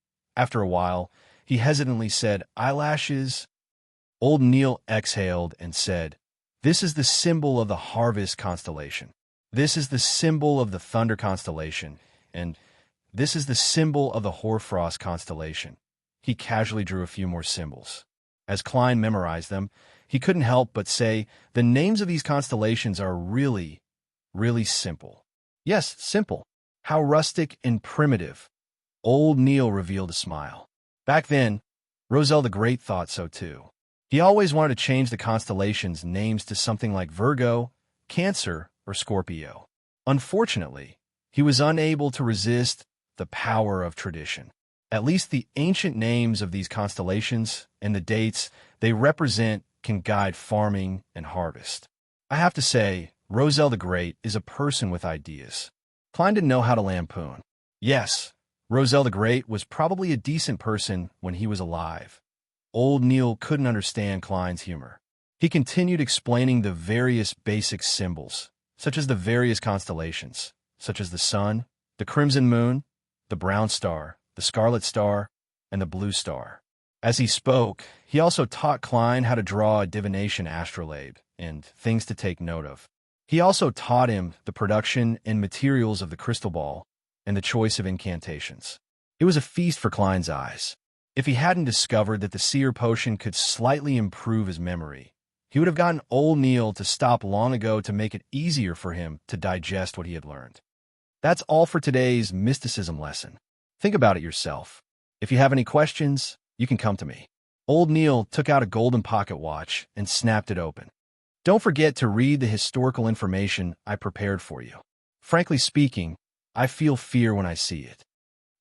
Speaker 1: Eyelashes. Old Neil exhaled and said, this is the symbol of the harvest constellation. This is the symbol of the thunder constellation, and this is the symbol of the hoarfrost constellation. He casually drew a few more symbols. As Klein memorized them, he couldn't help but say, the names of these constellations are really, really simple. Yes, simple. How rustic and primitive. Old Neil revealed a smile. Back then, Roselle the Great thought so too. He always wanted to change the constellations' names to something like Virgo, Cancer, or Scorpio. Unfortunately, he was unable to resist the power of tradition. At least the ancient names of these constellations and the dates they represent can guide farming and harvest. I have to say, Roselle the Great is a person with ideas. Klein didn't know how to lampoon. Yes, Roselle the Great was probably a decent person when he was alive. Old Neil couldn't understand Klein's humor. He continued explaining the various basic symbols, such as the various constellations, such as the sun, the crimson moon, the brown star, the scarlet star, and the blue star. As he spoke, he also taught Klein how to draw a divination astrolabe and things to take note of. He also taught him the production and materials of the crystal ball and the choice of incantations. It was a feast for Klein's eyes. If he hadn't discovered that the seer potion could slightly improve his memory, he would have gotten old Neil to stop long ago to make it easier for him to digest what he had learned. That's all for today's mysticism lesson. Think about it yourself. If you have any questions, you can come to me. Old Neil took out a golden pocket watch and snapped it open. Don't forget to read the historical information I prepared for you. Frankly speaking, I feel fear when I see it.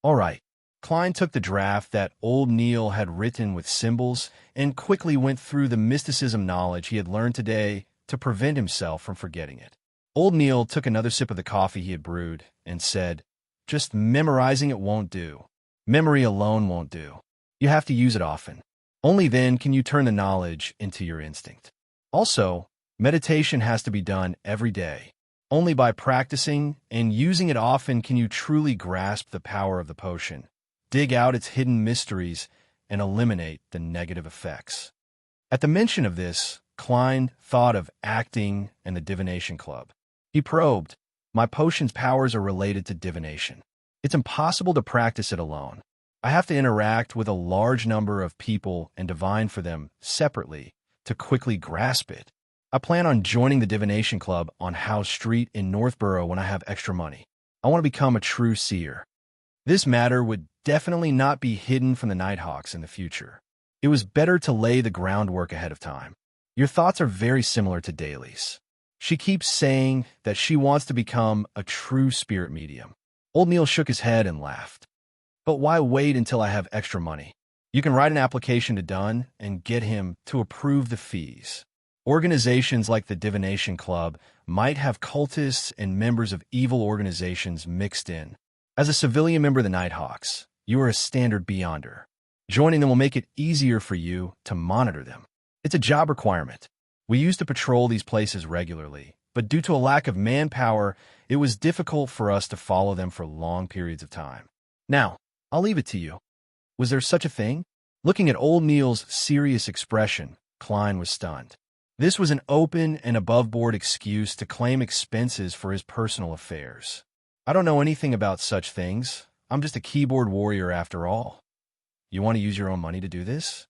Speaker 1: All right. Klein took the draft that old Neil had written with symbols and quickly went through the mysticism knowledge he had learned today to prevent himself from forgetting it. Old Neil took another sip of the coffee he had brewed and said, "Just memorizing it won't do. Memory alone won't do. You have to use it often. Only then can you turn the knowledge into your instinct. Also, meditation has to be done every day. Only by practicing and using it often can you truly grasp the power of the potion, dig out its hidden mysteries, and eliminate the negative effects." At the mention of this, Klein thought of acting and the divination club. He probed, "My potion's powers are related to divination. It's impossible to practice it alone. I have to interact with a large number of people and divine for them separately to quickly grasp it. I plan on joining the divination club on House Street in Northborough when I have extra money. I want to become a true seer." This matter would definitely not be hidden from the Nighthawks in the future. It was better to lay the groundwork ahead of time. Your thoughts are very similar to Daly's. She keeps saying that she wants to become a true spirit medium. Old Neil shook his head and laughed. "But why wait until I have extra money? You can write an application to Dunn and get him to approve the fees. Organizations like the Divination Club might have cultists and members of evil organizations mixed in. As a civilian member of the Nighthawks, you are a standard beyonder. Joining them will make it easier for you to monitor them. It's a job requirement. We used to patrol these places regularly, but due to a lack of manpower, it was difficult for us to follow them for long periods of time. Now, I'll leave it to you. Was there such a thing?" Looking at old Neil's serious expression, Klein was stunned. This was an open and above-board excuse to claim expenses for his personal affairs. "I don't know anything about such things. I'm just a keyboard warrior after all. You want to use your own money to do this?"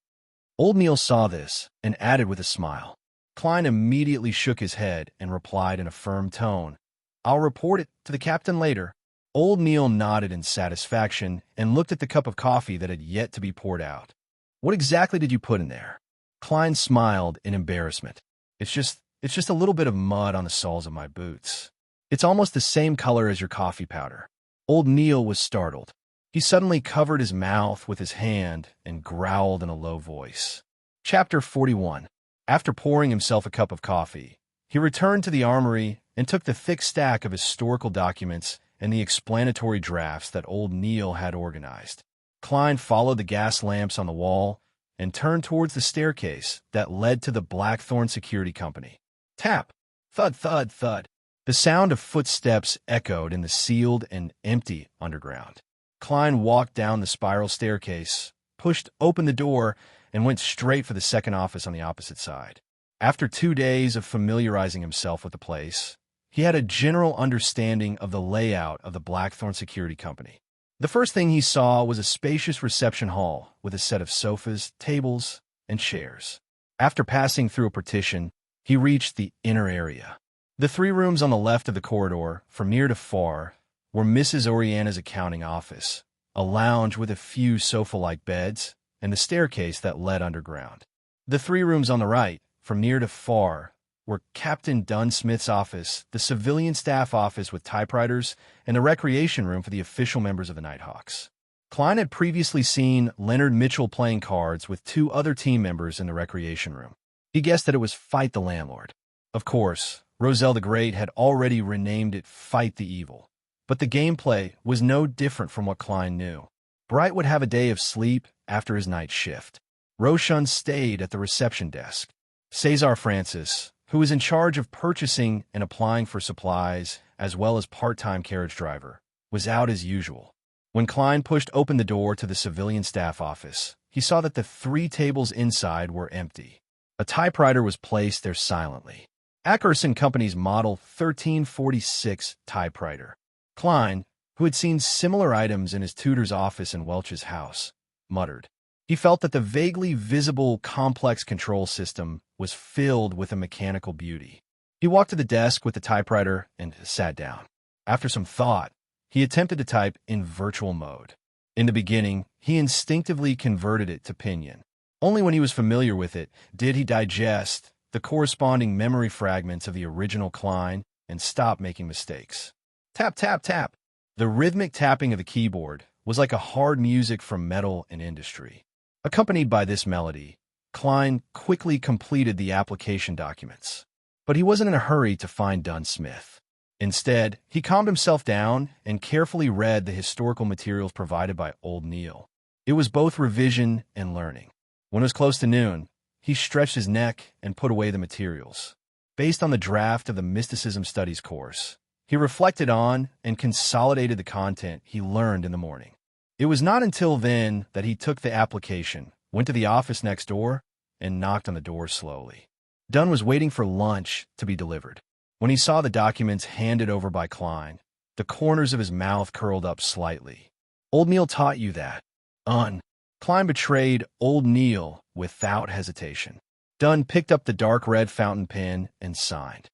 Speaker 1: Old Neil saw this and added with a smile. Klein immediately shook his head and replied in a firm tone, "I'll report it to the captain later." Old Neil nodded in satisfaction and looked at the cup of coffee that had yet to be poured out. "What exactly did you put in there?" Klein smiled in embarrassment. It's just a little bit of mud on the soles of my boots. It's almost the same color as your coffee powder." Old Neil was startled. He suddenly covered his mouth with his hand and growled in a low voice. Chapter 41. After pouring himself a cup of coffee, he returned to the armory and took the thick stack of historical documents and the explanatory drafts that old Neil had organized. Klein followed the gas lamps on the wall and turned towards the staircase that led to the Blackthorn Security Company. Tap! Thud, thud, thud. The sound of footsteps echoed in the sealed and empty underground. Klein walked down the spiral staircase, pushed open the door, and went straight for the second office on the opposite side. After 2 days of familiarizing himself with the place, he had a general understanding of the layout of the Blackthorn Security Company. The first thing he saw was a spacious reception hall with a set of sofas, tables, and chairs. After passing through a partition, he reached the inner area. The 3 rooms on the left of the corridor, from near to far, were Mrs. Oriana's accounting office, a lounge with a few sofa-like beds, and the staircase that led underground. The 3 rooms on the right, from near to far, were Captain Dunsmith's office, the civilian staff office with typewriters, and the recreation room for the official members of the Nighthawks. Klein had previously seen Leonard Mitchell playing cards with 2 other team members in the recreation room. He guessed that it was Fight the Landlord. Of course, Roselle the Great had already renamed it Fight the Evil, but the gameplay was no different from what Klein knew. Bright would have a day of sleep after his night shift. Roshan stayed at the reception desk. Cesar Francis, who was in charge of purchasing and applying for supplies, as well as part-time carriage driver, was out as usual. When Klein pushed open the door to the civilian staff office, he saw that the 3 tables inside were empty. A typewriter was placed there silently. Akerson Company's Model 1346 typewriter. Klein, who had seen similar items in his tutor's office in Welch's house, muttered. He felt that the vaguely visible, complex control system was filled with a mechanical beauty. He walked to the desk with the typewriter and sat down. After some thought, he attempted to type in virtual mode. In the beginning, he instinctively converted it to Pinyin. Only when he was familiar with it did he digest the corresponding memory fragments of the original Klein and stop making mistakes. Tap, tap, tap. The rhythmic tapping of the keyboard was like a hard music from metal and industry. Accompanied by this melody, Klein quickly completed the application documents. But he wasn't in a hurry to find Dunn Smith. Instead, he calmed himself down and carefully read the historical materials provided by Old Neil. It was both revision and learning. When it was close to noon, he stretched his neck and put away the materials. Based on the draft of the Mysticism Studies course, he reflected on and consolidated the content he learned in the morning. It was not until then that he took the application, went to the office next door, and knocked on the door slowly. Dunn was waiting for lunch to be delivered. When he saw the documents handed over by Klein, the corners of his mouth curled up slightly. Old Neil taught you that. Klein betrayed Old Neil without hesitation. Dunn picked up the dark red fountain pen and signed.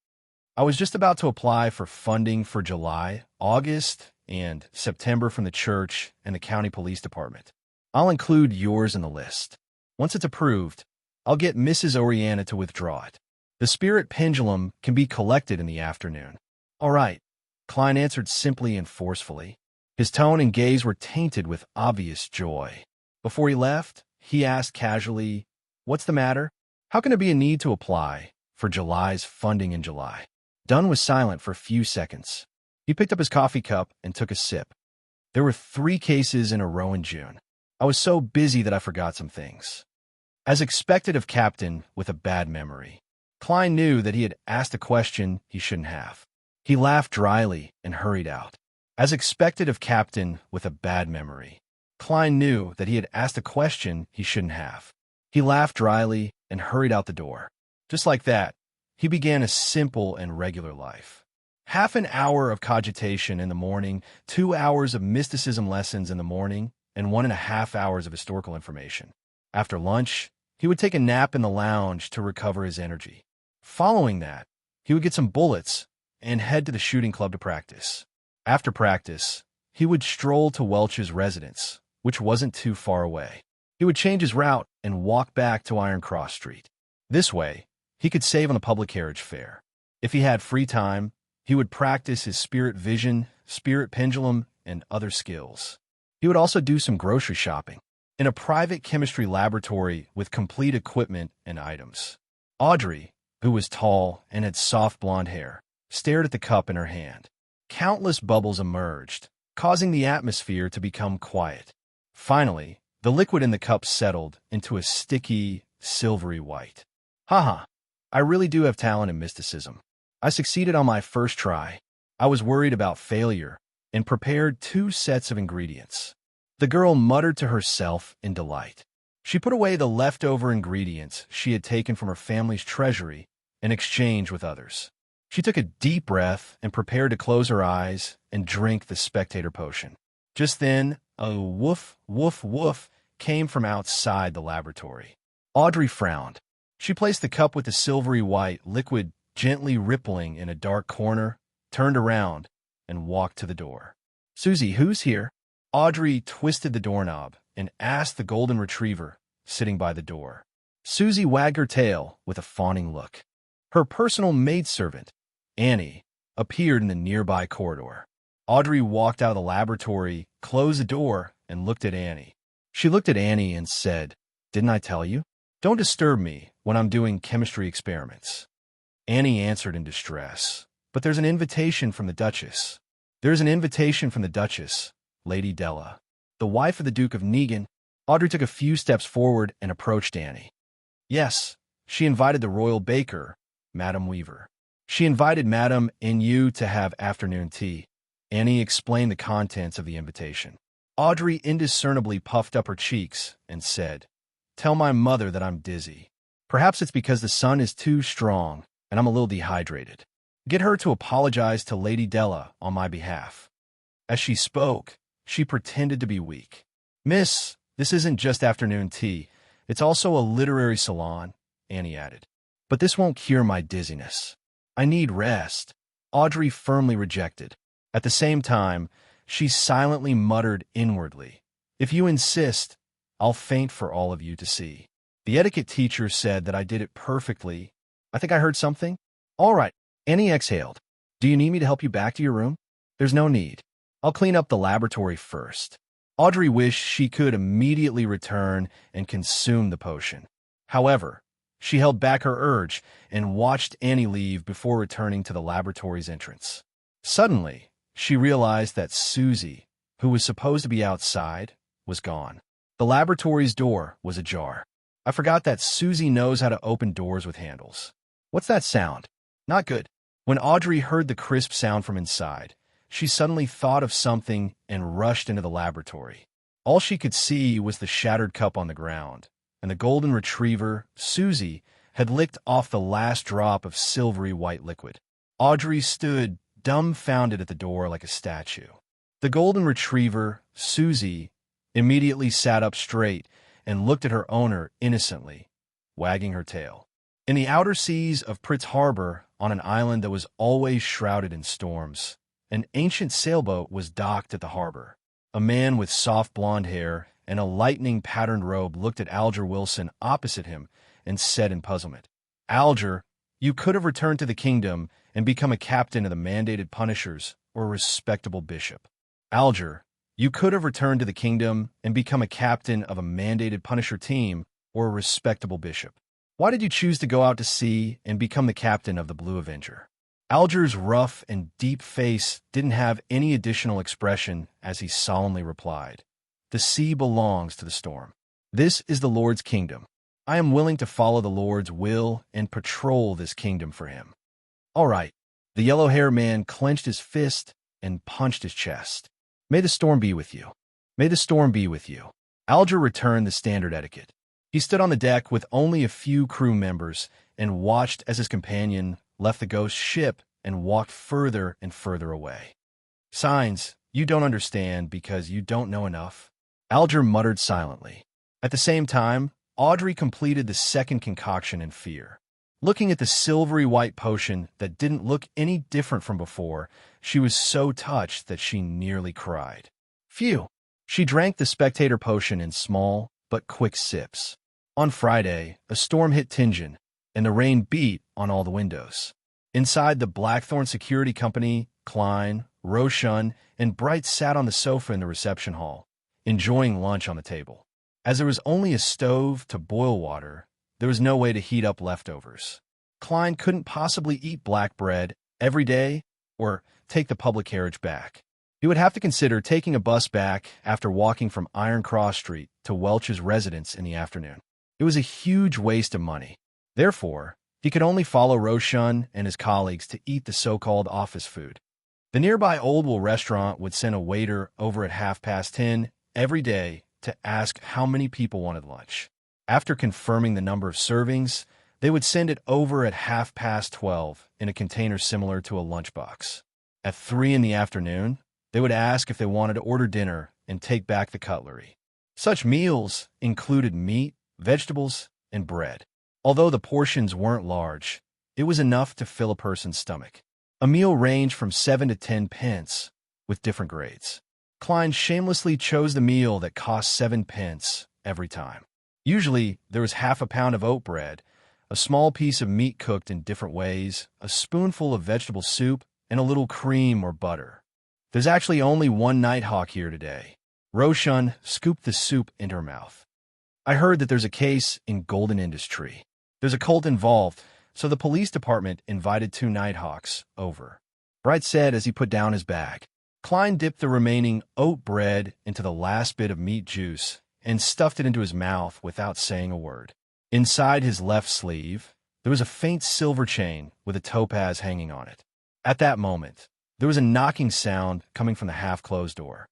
Speaker 1: I was just about to apply for funding for July, August, and September from the church and the county police department. I'll include yours in the list. Once it's approved, I'll get Mrs. Oriana to withdraw it. The spirit pendulum can be collected in the afternoon. All right, Klein answered simply and forcefully. His tone and gaze were tainted with obvious joy. Before he left, he asked casually, "What's the matter? How can there be a need to apply for July's funding in July?" Dunn was silent for a few seconds. He picked up his coffee cup and took a sip. There were 3 cases in a row in June. I was so busy that I forgot some things. As expected of Captain with a bad memory, Klein knew that he had asked a question he shouldn't have. He laughed dryly and hurried out. As expected of Captain with a bad memory, Klein knew that he had asked a question he shouldn't have. He laughed dryly and hurried out the door. Just like that, he began a simple and regular life. Half an hour of cogitation in the morning, 2 hours of mysticism lessons in the morning, and 1.5 hours of historical information. After lunch, he would take a nap in the lounge to recover his energy. Following that, he would get some bullets and head to the shooting club to practice. After practice, he would stroll to Welch's residence, which wasn't too far away. He would change his route and walk back to Iron Cross Street. This way, he could save on the public carriage fare. If he had free time, he would practice his spirit vision, spirit pendulum, and other skills. He would also do some grocery shopping in a private chemistry laboratory with complete equipment and items. Audrey, who was tall and had soft blonde hair, stared at the cup in her hand. Countless bubbles emerged, causing the atmosphere to become quiet. Finally, the liquid in the cup settled into a sticky, silvery white. Haha, I really do have talent in mysticism. I succeeded on my first try. I was worried about failure and prepared 2 sets of ingredients. The girl muttered to herself in delight. She put away the leftover ingredients she had taken from her family's treasury in exchange with others. She took a deep breath and prepared to close her eyes and drink the spectator potion. Just then, a woof, woof, woof came from outside the laboratory. Audrey frowned. She placed the cup with the silvery white liquid gently rippling in a dark corner, turned around, and walked to the door. "Susie, who's here?" Audrey twisted the doorknob and asked the golden retriever sitting by the door. Susie wagged her tail with a fawning look. Her personal maidservant, Annie, appeared in the nearby corridor. Audrey walked out of the laboratory, closed the door, and looked at Annie. She looked at Annie and said, "Didn't I tell you? Don't disturb me when I'm doing chemistry experiments." Annie answered in distress, "But there's an invitation from the Duchess." "There's an invitation from the Duchess, Lady Della, the wife of the Duke of Negan." Audrey took a few steps forward and approached Annie. "Yes, she invited the royal baker, Madame Weaver. She invited Madame and you to have afternoon tea." Annie explained the contents of the invitation. Audrey indiscernibly puffed up her cheeks and said, "Tell my mother that I'm dizzy. Perhaps it's because the sun is too strong and I'm a little dehydrated. Get her to apologize to Lady Della on my behalf." As she spoke, she pretended to be weak. "Miss, this isn't just afternoon tea. It's also a literary salon," Annie added. "But this won't cure my dizziness. I need rest." Audrey firmly rejected. At the same time, she silently muttered inwardly, "If you insist, I'll faint for all of you to see. The etiquette teacher said that I did it perfectly. I think I heard something." "All right," Annie exhaled. "Do you need me to help you back to your room?" "There's no need. I'll clean up the laboratory first." Audrey wished she could immediately return and consume the potion. However, she held back her urge and watched Annie leave before returning to the laboratory's entrance. Suddenly, she realized that Susie, who was supposed to be outside, was gone. The laboratory's door was ajar. "I forgot that Susie knows how to open doors with handles. What's that sound? Not good." When Audrey heard the crisp sound from inside, she suddenly thought of something and rushed into the laboratory. All she could see was the shattered cup on the ground, and the golden retriever, Susie, had licked off the last drop of silvery white liquid. Audrey stood dumbfounded at the door like a statue. The golden retriever, Susie, immediately sat up straight and looked at her owner innocently, wagging her tail. In the outer seas of Pritz Harbor, on an island that was always shrouded in storms, an ancient sailboat was docked at the harbor. A man with soft blonde hair and a lightning-patterned robe looked at Alger Wilson opposite him and said in puzzlement, "Alger, you could have returned to the kingdom and become a captain of the mandated punishers or a respectable bishop. Alger, you could have returned to the kingdom and become a captain of a mandated punisher team or a respectable bishop. Why did you choose to go out to sea and become the captain of the Blue Avenger?" Alger's rough and deep face didn't have any additional expression as he solemnly replied, "The sea belongs to the storm. This is the Lord's kingdom. I am willing to follow the Lord's will and patrol this kingdom for him." "All right." The yellow-haired man clenched his fist and punched his chest. "May the storm be with you. May the storm be with you." Alger returned the standard etiquette. He stood on the deck with only a few crew members and watched as his companion left the ghost ship and walked further and further away. "Signs, you don't understand because you don't know enough," Alger muttered silently. At the same time, Audrey completed the second concoction in fear. Looking at the silvery white potion that didn't look any different from before, she was so touched that she nearly cried. Phew! She drank the spectator potion in small but quick sips. On Friday, a storm hit Tingen, and the rain beat on all the windows. Inside the Blackthorn Security Company, Klein, Roshan, and Bright sat on the sofa in the reception hall, enjoying lunch on the table. As there was only a stove to boil water, there was no way to heat up leftovers. Klein couldn't possibly eat black bread every day or take the public carriage back. He would have to consider taking a bus back after walking from Iron Cross Street to Welch's residence in the afternoon. It was a huge waste of money. Therefore, he could only follow Roshan and his colleagues to eat the so-called office food. The nearby Oldwell restaurant would send a waiter over at 10:30 every day to ask how many people wanted lunch. After confirming the number of servings, they would send it over at 12:30 in a container similar to a lunchbox. At 3 in the afternoon, they would ask if they wanted to order dinner and take back the cutlery. Such meals included meat, vegetables, and bread. Although the portions weren't large, it was enough to fill a person's stomach. A meal ranged from 7 to 10 pence, with different grades. Klein shamelessly chose the meal that cost 7 pence every time. Usually, there was half a pound of oat bread, a small piece of meat cooked in different ways, a spoonful of vegetable soup, and a little cream or butter. "There's actually only one nighthawk here today." Roshan scooped the soup into her mouth. "I heard that there's a case in Golden Industry. There's a cult involved, so the police department invited 2 nighthawks over," Bright said as he put down his bag. Klein dipped the remaining oat bread into the last bit of meat juice and stuffed it into his mouth without saying a word. Inside his left sleeve, there was a faint silver chain with a topaz hanging on it. At that moment, there was a knocking sound coming from the half-closed door.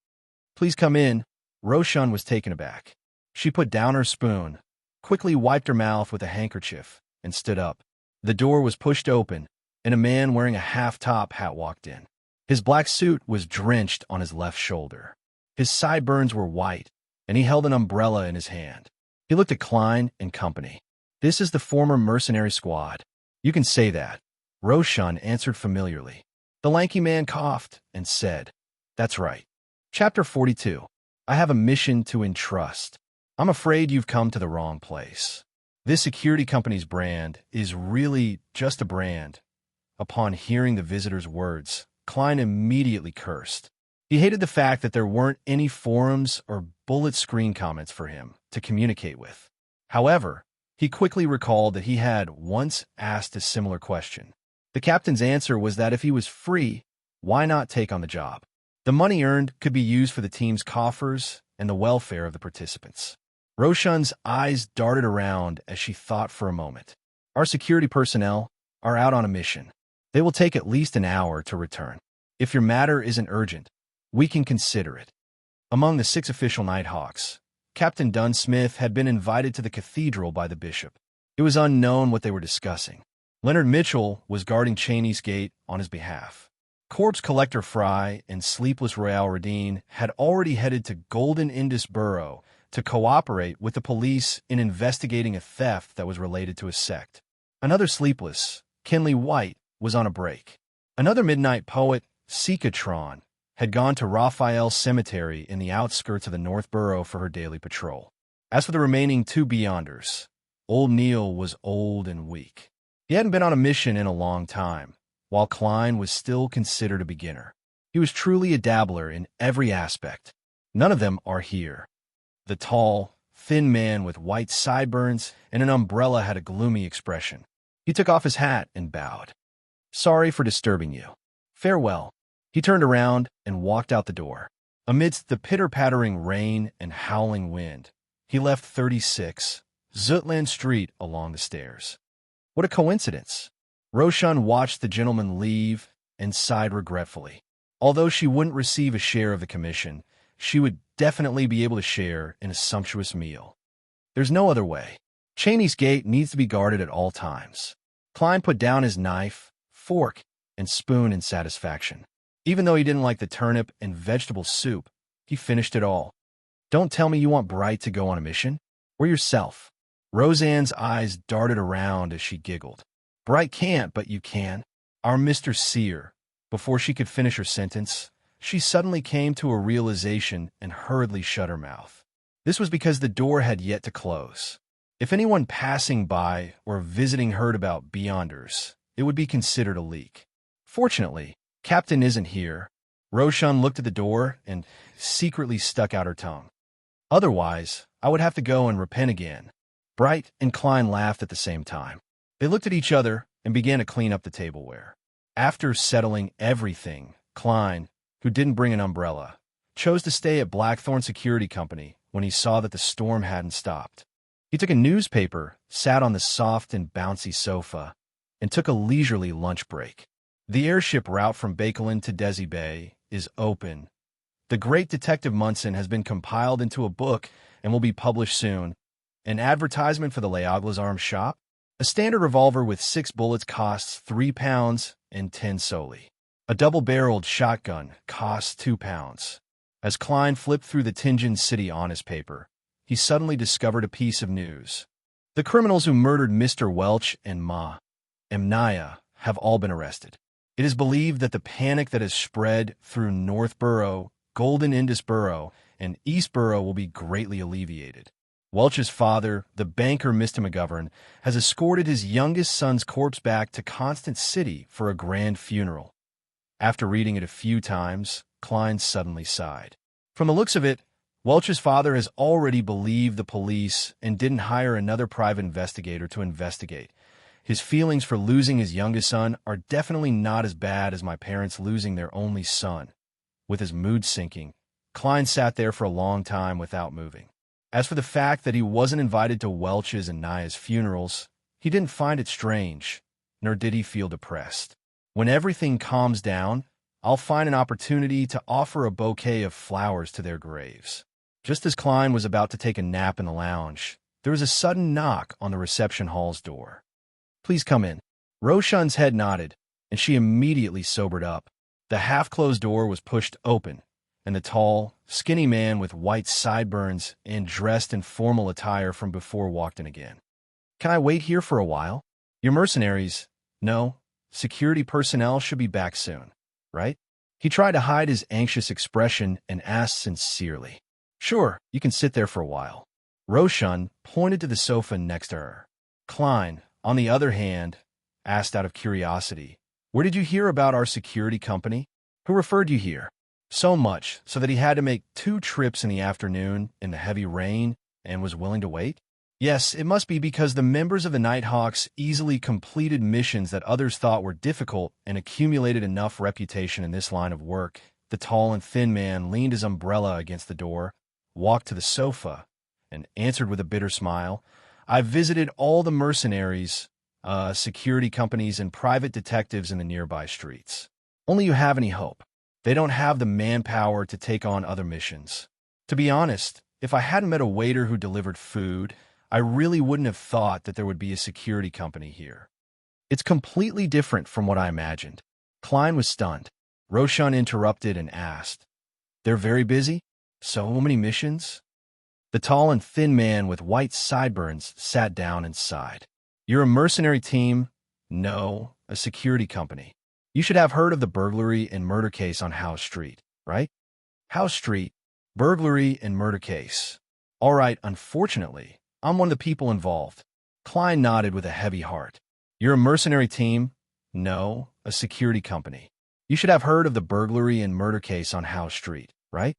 Speaker 1: "Please come in." Roshan was taken aback. She put down her spoon, quickly wiped her mouth with a handkerchief, and stood up. The door was pushed open, and a man wearing a half-top hat walked in. His black suit was drenched on his left shoulder. His sideburns were white, and he held an umbrella in his hand. He looked at Klein and company. "This is the former mercenary squad." "You can say that," Roshan answered familiarly. The lanky man coughed and said, "That's right." Chapter 42. I have a mission to entrust. I'm afraid you've come to the wrong place. This security company's brand is really just a brand. Upon hearing the visitor's words, Klein immediately cursed. He hated the fact that there weren't any forums or bullet screen comments for him to communicate with. However, he quickly recalled that he had once asked a similar question. The captain's answer was that if he was free, why not take on the job? The money earned could be used for the team's coffers and the welfare of the participants. Roshan's eyes darted around as she thought for a moment. Our security personnel are out on a mission. They will take at least an hour to return. If your matter isn't urgent, we can consider it. Among the 6 official Nighthawks, Captain Dunsmith had been invited to the cathedral by the bishop. It was unknown what they were discussing. Leonard Mitchell was guarding Cheney's Gate on his behalf. Corpse Collector Fry and Sleepless Royale Radine had already headed to Golden Indus Borough to cooperate with the police in investigating a theft that was related to a sect. Another Sleepless, Kinley White, was on a break. Another Midnight Poet, Sikatron, had gone to Raphael Cemetery in the outskirts of the North Borough for her daily patrol. As for the remaining 2 Beyonders, Old Neil was old and weak. He hadn't been on a mission in a long time, while Klein was still considered a beginner. He was truly a dabbler in every aspect. None of them are here. The tall, thin man with white sideburns and an umbrella had a gloomy expression. He took off his hat and bowed. "Sorry for disturbing you. Farewell." He turned around and walked out the door. Amidst the pitter-pattering rain and howling wind, he left 36 Zutland Street along the stairs. What a coincidence! Roshan watched the gentleman leave and sighed regretfully. Although she wouldn't receive a share of the commission, she would definitely be able to share in a sumptuous meal. There's no other way. Cheney's Gate needs to be guarded at all times. Klein put down his knife, fork, and spoon in satisfaction. Even though he didn't like the turnip and vegetable soup, he finished it all. "Don't tell me you want Bright to go on a mission? Or yourself?" Roseanne's eyes darted around as she giggled. "Bright can't, but you can. Our Mr. Seer." Before she could finish her sentence, she suddenly came to a realization and hurriedly shut her mouth. This was because the door had yet to close. If anyone passing by or visiting heard about Beyonders, it would be considered a leak. Fortunately, Captain isn't here. Roshan looked at the door and secretly stuck out her tongue. Otherwise, I would have to go and repent again. Bright and Klein laughed at the same time. They looked at each other and began to clean up the tableware. After settling everything, Klein, who didn't bring an umbrella, chose to stay at Blackthorn Security Company when he saw that the storm hadn't stopped. He took a newspaper, sat on the soft and bouncy sofa, and took a leisurely lunch break. The airship route from Bakelin to Desi Bay is open. The Great Detective Munson has been compiled into a book and will be published soon. An advertisement for the Leogla's Arms shop? A standard revolver with 6 bullets costs £3 and 10 solely. A double-barreled shotgun costs £2. As Klein flipped through the Tinjin City Honest paper, he suddenly discovered a piece of news. The criminals who murdered Mr. Welch and Ma Emnaya have all been arrested. It is believed that the panic that has spread through North Borough, Golden Indus Borough, and East Borough will be greatly alleviated. Welch's father, the banker Mr. McGovern, has escorted his youngest son's corpse back to Constant City for a grand funeral. After reading it a few times, Klein suddenly sighed. From the looks of it, Welch's father has already believed the police and didn't hire another private investigator to investigate. His feelings for losing his youngest son are definitely not as bad as my parents losing their only son. With his mood sinking, Klein sat there for a long time without moving. As for the fact that he wasn't invited to Welch's and Naya's funerals, he didn't find it strange, nor did he feel depressed. When everything calms down, I'll find an opportunity to offer a bouquet of flowers to their graves. Just as Klein was about to take a nap in the lounge, there was a sudden knock on the reception hall's door. "Please come in." Roshan's head nodded, and she immediately sobered up. The half-closed door was pushed open, and the tall, skinny man with white sideburns and dressed in formal attire from before walked in again. "Can I wait here for a while? Your mercenaries, no, security personnel should be back soon, right?" He tried to hide his anxious expression and asked sincerely. "Sure, you can sit there for a while." Roshan pointed to the sofa next to her. Klein, on the other hand, asked out of curiosity, "Where did you hear about our security company? Who referred you here?" So much so that he had to make 2 trips in the afternoon in the heavy rain and was willing to wait? Yes, it must be because the members of the Nighthawks easily completed missions that others thought were difficult and accumulated enough reputation in this line of work. The tall and thin man leaned his umbrella against the door, walked to the sofa, and answered with a bitter smile, "I've visited all the mercenaries, security companies, and private detectives in the nearby streets. Only you have any hope. They don't have the manpower to take on other missions. To be honest, if I hadn't met a waiter who delivered food, I really wouldn't have thought that there would be a security company here. It's completely different from what I imagined." Klein was stunned. Roshan interrupted and asked, "They're very busy? So many missions?" The tall and thin man with white sideburns sat down and sighed. "You're a mercenary team? No, a security company. You should have heard of the burglary and murder case on House Street, right?" "House Street, burglary and murder case. All right, unfortunately, I'm one of the people involved." Klein nodded with a heavy heart. "You're a mercenary team? No, a security company. You should have heard of the burglary and murder case on House Street, right?"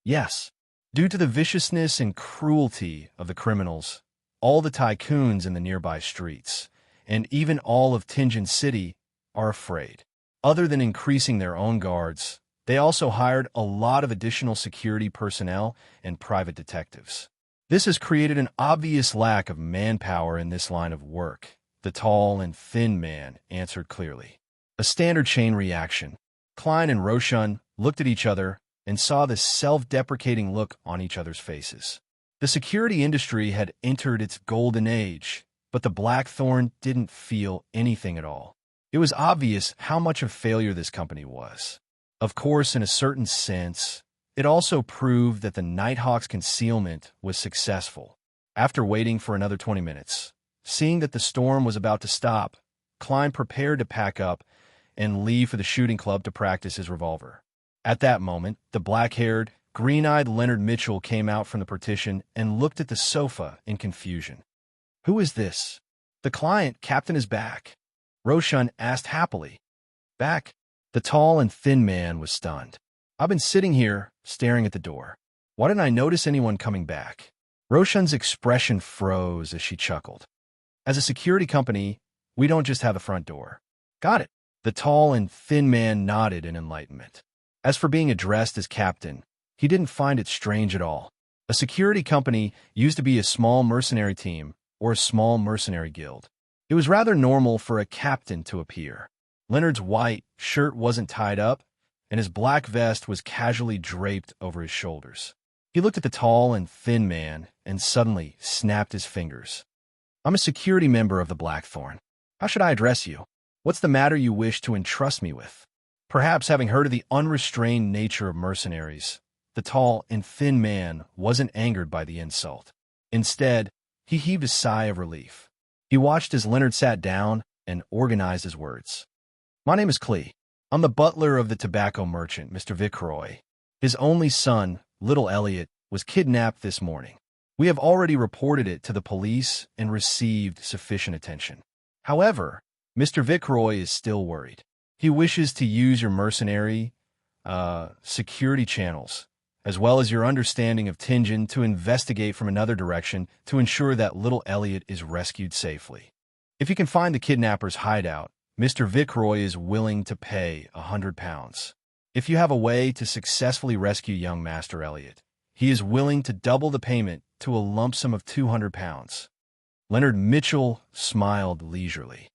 Speaker 1: "Yes. Due to the viciousness and cruelty of the criminals, all the tycoons in the nearby streets, and even all of Tinjin City, are afraid. Other than increasing their own guards, they also hired a lot of additional security personnel and private detectives. This has created an obvious lack of manpower in this line of work," the tall and thin man answered clearly. A standard chain reaction. Klein and Roshan looked at each other and saw the self-deprecating look on each other's faces. The security industry had entered its golden age, but the Blackthorn didn't feel anything at all. It was obvious how much of a failure this company was. Of course, in a certain sense, it also proved that the Nighthawks' concealment was successful. After waiting for another 20 minutes, seeing that the storm was about to stop, Klein prepared to pack up and leave for the shooting club to practice his revolver. At that moment, the black-haired, green-eyed Leonard Mitchell came out from the partition and looked at the sofa in confusion. "Who is this?" "The client, Captain, is back," Roshan asked happily. "Back?" The tall and thin man was stunned. "I've been sitting here, staring at the door. Why didn't I notice anyone coming back?" Roshan's expression froze as she chuckled. "As a security company, we don't just have a front door." "Got it." The tall and thin man nodded in enlightenment. As for being addressed as captain, he didn't find it strange at all. A security company used to be a small mercenary team or a small mercenary guild. It was rather normal for a captain to appear. Leonard's white shirt wasn't tied up, and his black vest was casually draped over his shoulders. He looked at the tall and thin man and suddenly snapped his fingers. "I'm a security member of the Blackthorn. How should I address you? What's the matter you wish to entrust me with?" Perhaps having heard of the unrestrained nature of mercenaries, the tall and thin man wasn't angered by the insult. Instead, he heaved a sigh of relief. He watched as Leonard sat down and organized his words. "My name is Klee. I'm the butler of the tobacco merchant, Mr. Viceroy. His only son, little Elliot, was kidnapped this morning. We have already reported it to the police and received sufficient attention. However, Mr. Viceroy is still worried. He wishes to use your mercenary security channels, as well as your understanding of Tinjin, to investigate from another direction to ensure that little Elliot is rescued safely. If you can find the kidnapper's hideout, Mr. Viceroy is willing to pay £100. If you have a way to successfully rescue young Master Elliot, he is willing to double the payment to a lump sum of £200. Leonard Mitchell smiled leisurely.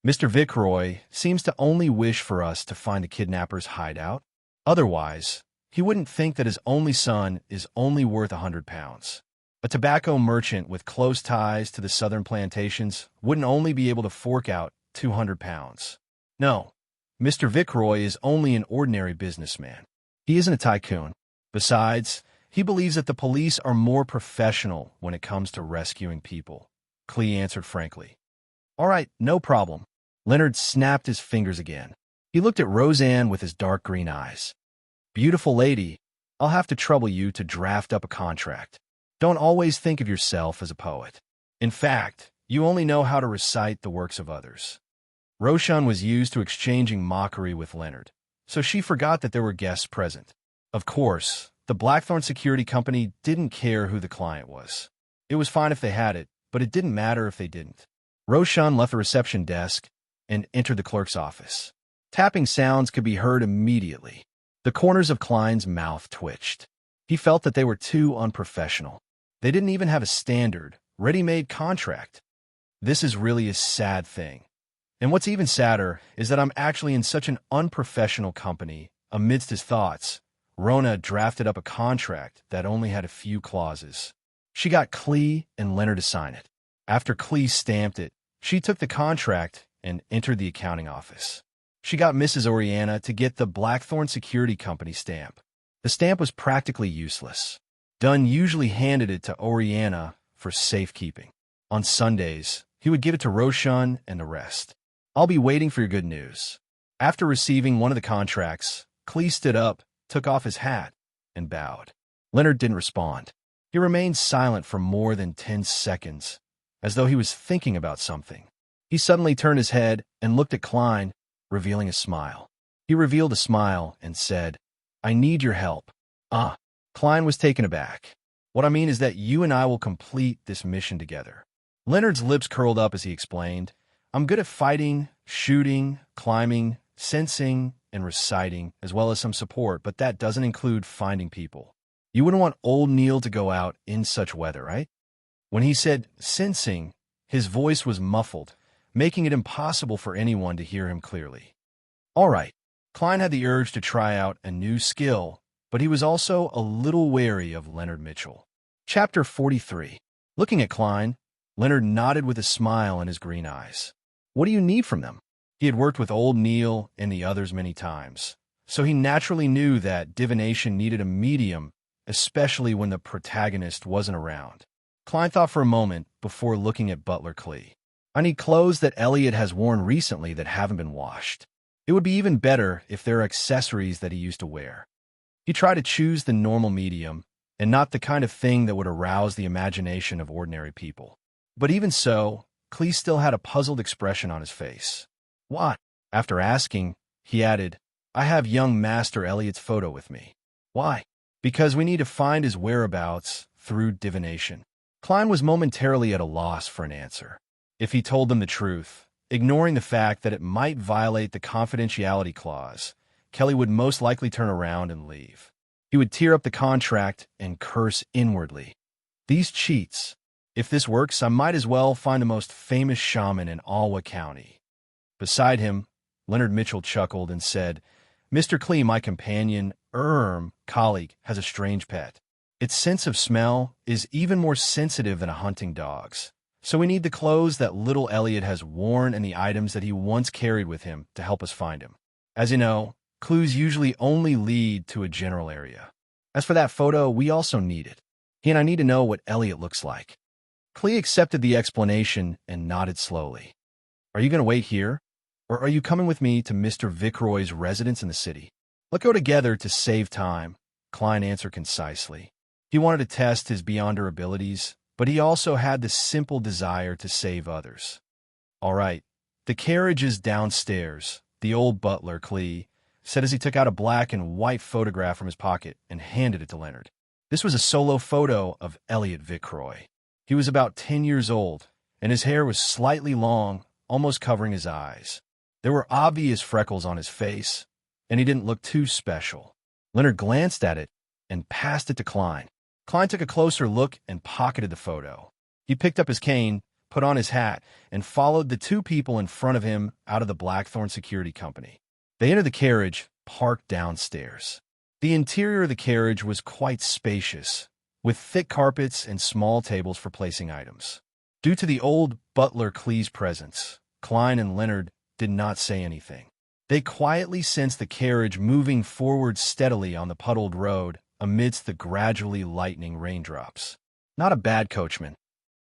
Speaker 1: "Mr. Viceroy seems to only wish for us to find the kidnapper's hideout. Otherwise, he wouldn't think that his only son is only worth £100. A tobacco merchant with close ties to the southern plantations wouldn't only be able to fork out 200 pounds. No, Mr. Viceroy is only an ordinary businessman. He isn't a tycoon. Besides, he believes that the police are more professional when it comes to rescuing people. Clee answered frankly. All right, no problem. Leonard snapped his fingers again. He looked at Roseanne with his dark green eyes. Beautiful lady, I'll have to trouble you to draft up a contract. Don't always think of yourself as a poet. In fact, you only know how to recite the works of others. Roshan was used to exchanging mockery with Leonard, so she forgot that there were guests present. Of course, the Blackthorn Security Company didn't care who the client was. It was fine if they had it, but it didn't matter if they didn't. Roshan left the reception desk and entered the clerk's office. Tapping sounds could be heard immediately. The corners of Klein's mouth twitched. He felt that they were too unprofessional. They didn't even have a standard, ready-made contract. This is really a sad thing. And what's even sadder is that I'm actually in such an unprofessional company. Amidst his thoughts, Rona drafted up a contract that only had a few clauses. She got Clee and Leonard to sign it. After Clee stamped it, she took the contract and entered the accounting office. She got Mrs. Oriana to get the Blackthorn Security Company stamp. The stamp was practically useless. Dunn usually handed it to Oriana for safekeeping. On Sundays, he would give it to Roshan and the rest. I'll be waiting for your good news. After receiving one of the contracts, Clee stood up, took off his hat, and bowed. Leonard didn't respond. He remained silent for more than 10 seconds, as though he was thinking about something. He suddenly turned his head and looked at Klein, revealing a smile. He revealed a smile and said, I need your help. Klein was taken aback. What I mean is that you and I will complete this mission together. Leonard's lips curled up as he explained, I'm good at fighting, shooting, climbing, sensing, and reciting, as well as some support, but that doesn't include finding people. You wouldn't want old Neil to go out in such weather, right? When he said sensing, his voice was muffled, making it impossible for anyone to hear him clearly. All right. Klein had the urge to try out a new skill, but he was also a little wary of Leonard Mitchell. Chapter 43. Looking at Klein, Leonard nodded with a smile in his green eyes. What do you need from them? He had worked with old Neil and the others many times, so he naturally knew that divination needed a medium, especially when the protagonist wasn't around. Klein thought for a moment before looking at Butler Clee. I need clothes that Elliot has worn recently that haven't been washed. It would be even better if there are accessories that he used to wear. He tried to choose the normal medium, and not the kind of thing that would arouse the imagination of ordinary people. But even so, Clee still had a puzzled expression on his face. What? After asking, he added, I have young Master Elliot's photo with me. Why? Because we need to find his whereabouts through divination. Klein was momentarily at a loss for an answer. If he told them the truth, ignoring the fact that it might violate the confidentiality clause, Kelly would most likely turn around and leave. He would tear up the contract and curse inwardly. These cheats. If this works, I might as well find the most famous shaman in Alwa County. Beside him, Leonard Mitchell chuckled and said, Mr. Clee, my companion, colleague, has a strange pet. Its sense of smell is even more sensitive than a hunting dog's. So we need the clothes that little Elliot has worn and the items that he once carried with him to help us find him. As you know, clues usually only lead to a general area. As for that photo, we also need it. He and I need to know what Elliot looks like. Clee accepted the explanation and nodded slowly. Are you going to wait here? Or are you coming with me to Mr. Viceroy's residence in the city? Let's go together to save time, Klein answered concisely. He wanted to test his beyonder abilities, but he also had the simple desire to save others. All right, the carriage is downstairs, the old butler, Clee, said as he took out a black and white photograph from his pocket and handed it to Leonard. This was a solo photo of Elliot Viceroy. He was about 10 years old, and his hair was slightly long, almost covering his eyes. There were obvious freckles on his face, and he didn't look too special. Leonard glanced at it and passed it to Klein. Klein took a closer look and pocketed the photo. He picked up his cane, put on his hat, and followed the two people in front of him out of the Blackthorn Security Company. They entered the carriage, parked downstairs. The interior of the carriage was quite spacious, with thick carpets and small tables for placing items. Due to the old butler Clee's presence, Klein and Leonard did not say anything. They quietly sensed the carriage moving forward steadily on the puddled road amidst the gradually lightening raindrops. Not a bad coachman.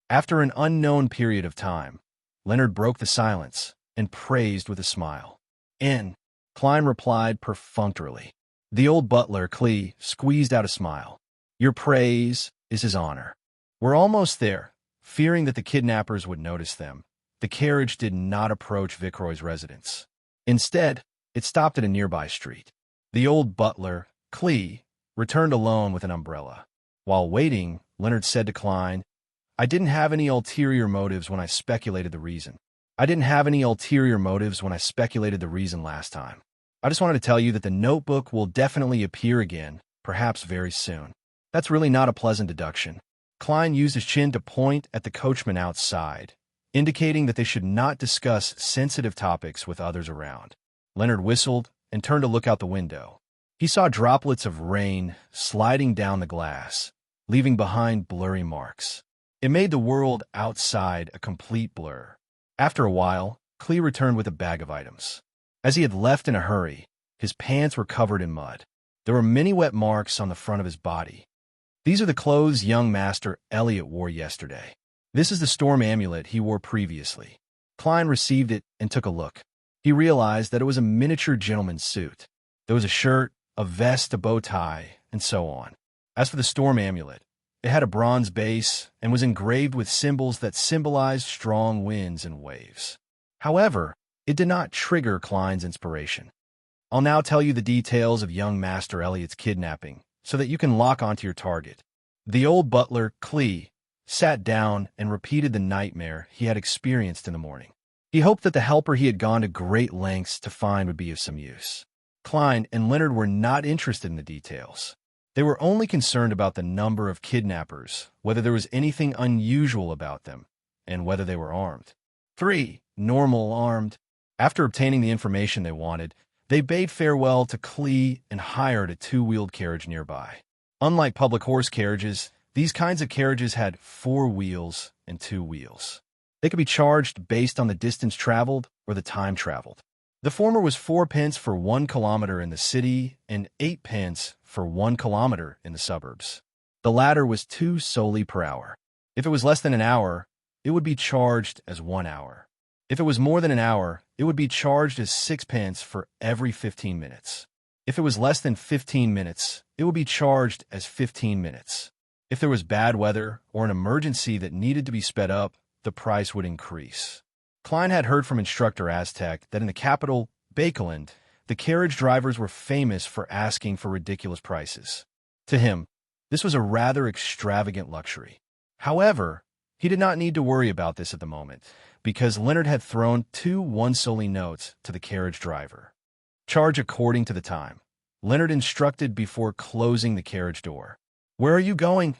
Speaker 1: After an unknown period of time, Leonard broke the silence and praised with a smile. "In," Klein replied perfunctorily. The old butler, Klee, squeezed out a smile. "Your praise is his honor." "We're almost there." Fearing that the kidnappers would notice them, the carriage did not approach Vicroy's residence. Instead, it stopped at a nearby street. The old butler, Klee, returned alone with an umbrella. While waiting, Leonard said to Klein, "I didn't have any ulterior motives when I speculated the reason. Last time. I just wanted to tell you that the notebook will definitely appear again, perhaps very soon." "That's really not a pleasant deduction." Klein used his chin to point at the coachman outside, indicating that they should not discuss sensitive topics with others around. Leonard whistled and turned to look out the window. He saw droplets of rain sliding down the glass, leaving behind blurry marks. It made the world outside a complete blur. After a while, Klee returned with a bag of items. As he had left in a hurry, his pants were covered in mud. There were many wet marks on the front of his body. "These are the clothes young Master Elliot wore yesterday. This is the storm amulet he wore previously." Klein received it and took a look. He realized that it was a miniature gentleman's suit. There was a shirt, a vest, a bow tie, and so on. As for the storm amulet, it had a bronze base and was engraved with symbols that symbolized strong winds and waves. However, it did not trigger Klein's inspiration. "I'll now tell you the details of young Master Elliot's kidnapping, so that you can lock onto your target." The old butler, Klee, sat down and repeated the nightmare he had experienced in the morning. He hoped that the helper he had gone to great lengths to find would be of some use. Klein and Leonard were not interested in the details. They were only concerned about the number of kidnappers, whether there was anything unusual about them, and whether they were armed. 3. Normal armed. After obtaining the information they wanted, they bade farewell to Klee and hired a two-wheeled carriage nearby. Unlike public horse carriages, these kinds of carriages had 4 wheels and 2 wheels. They could be charged based on the distance traveled or the time traveled. The former was 4 pence for 1 kilometer in the city and 8 pence for 1 kilometer in the suburbs. The latter was 2 solely per hour. If it was less than an hour, it would be charged as 1 hour. If it was more than an hour, it would be charged as 6 pence for every 15 minutes. If it was less than 15 minutes, it would be charged as 15 minutes. If there was bad weather or an emergency that needed to be sped up, the price would increase. Klein had heard from instructor Aztec that in the capital, Bakeland, the carriage drivers were famous for asking for ridiculous prices. To him, this was a rather extravagant luxury. However, he did not need to worry about this at the moment, because Leonard had thrown 2 one-solely notes to the carriage driver. "Charge according to the time," Leonard instructed before closing the carriage door. "Where are you going?"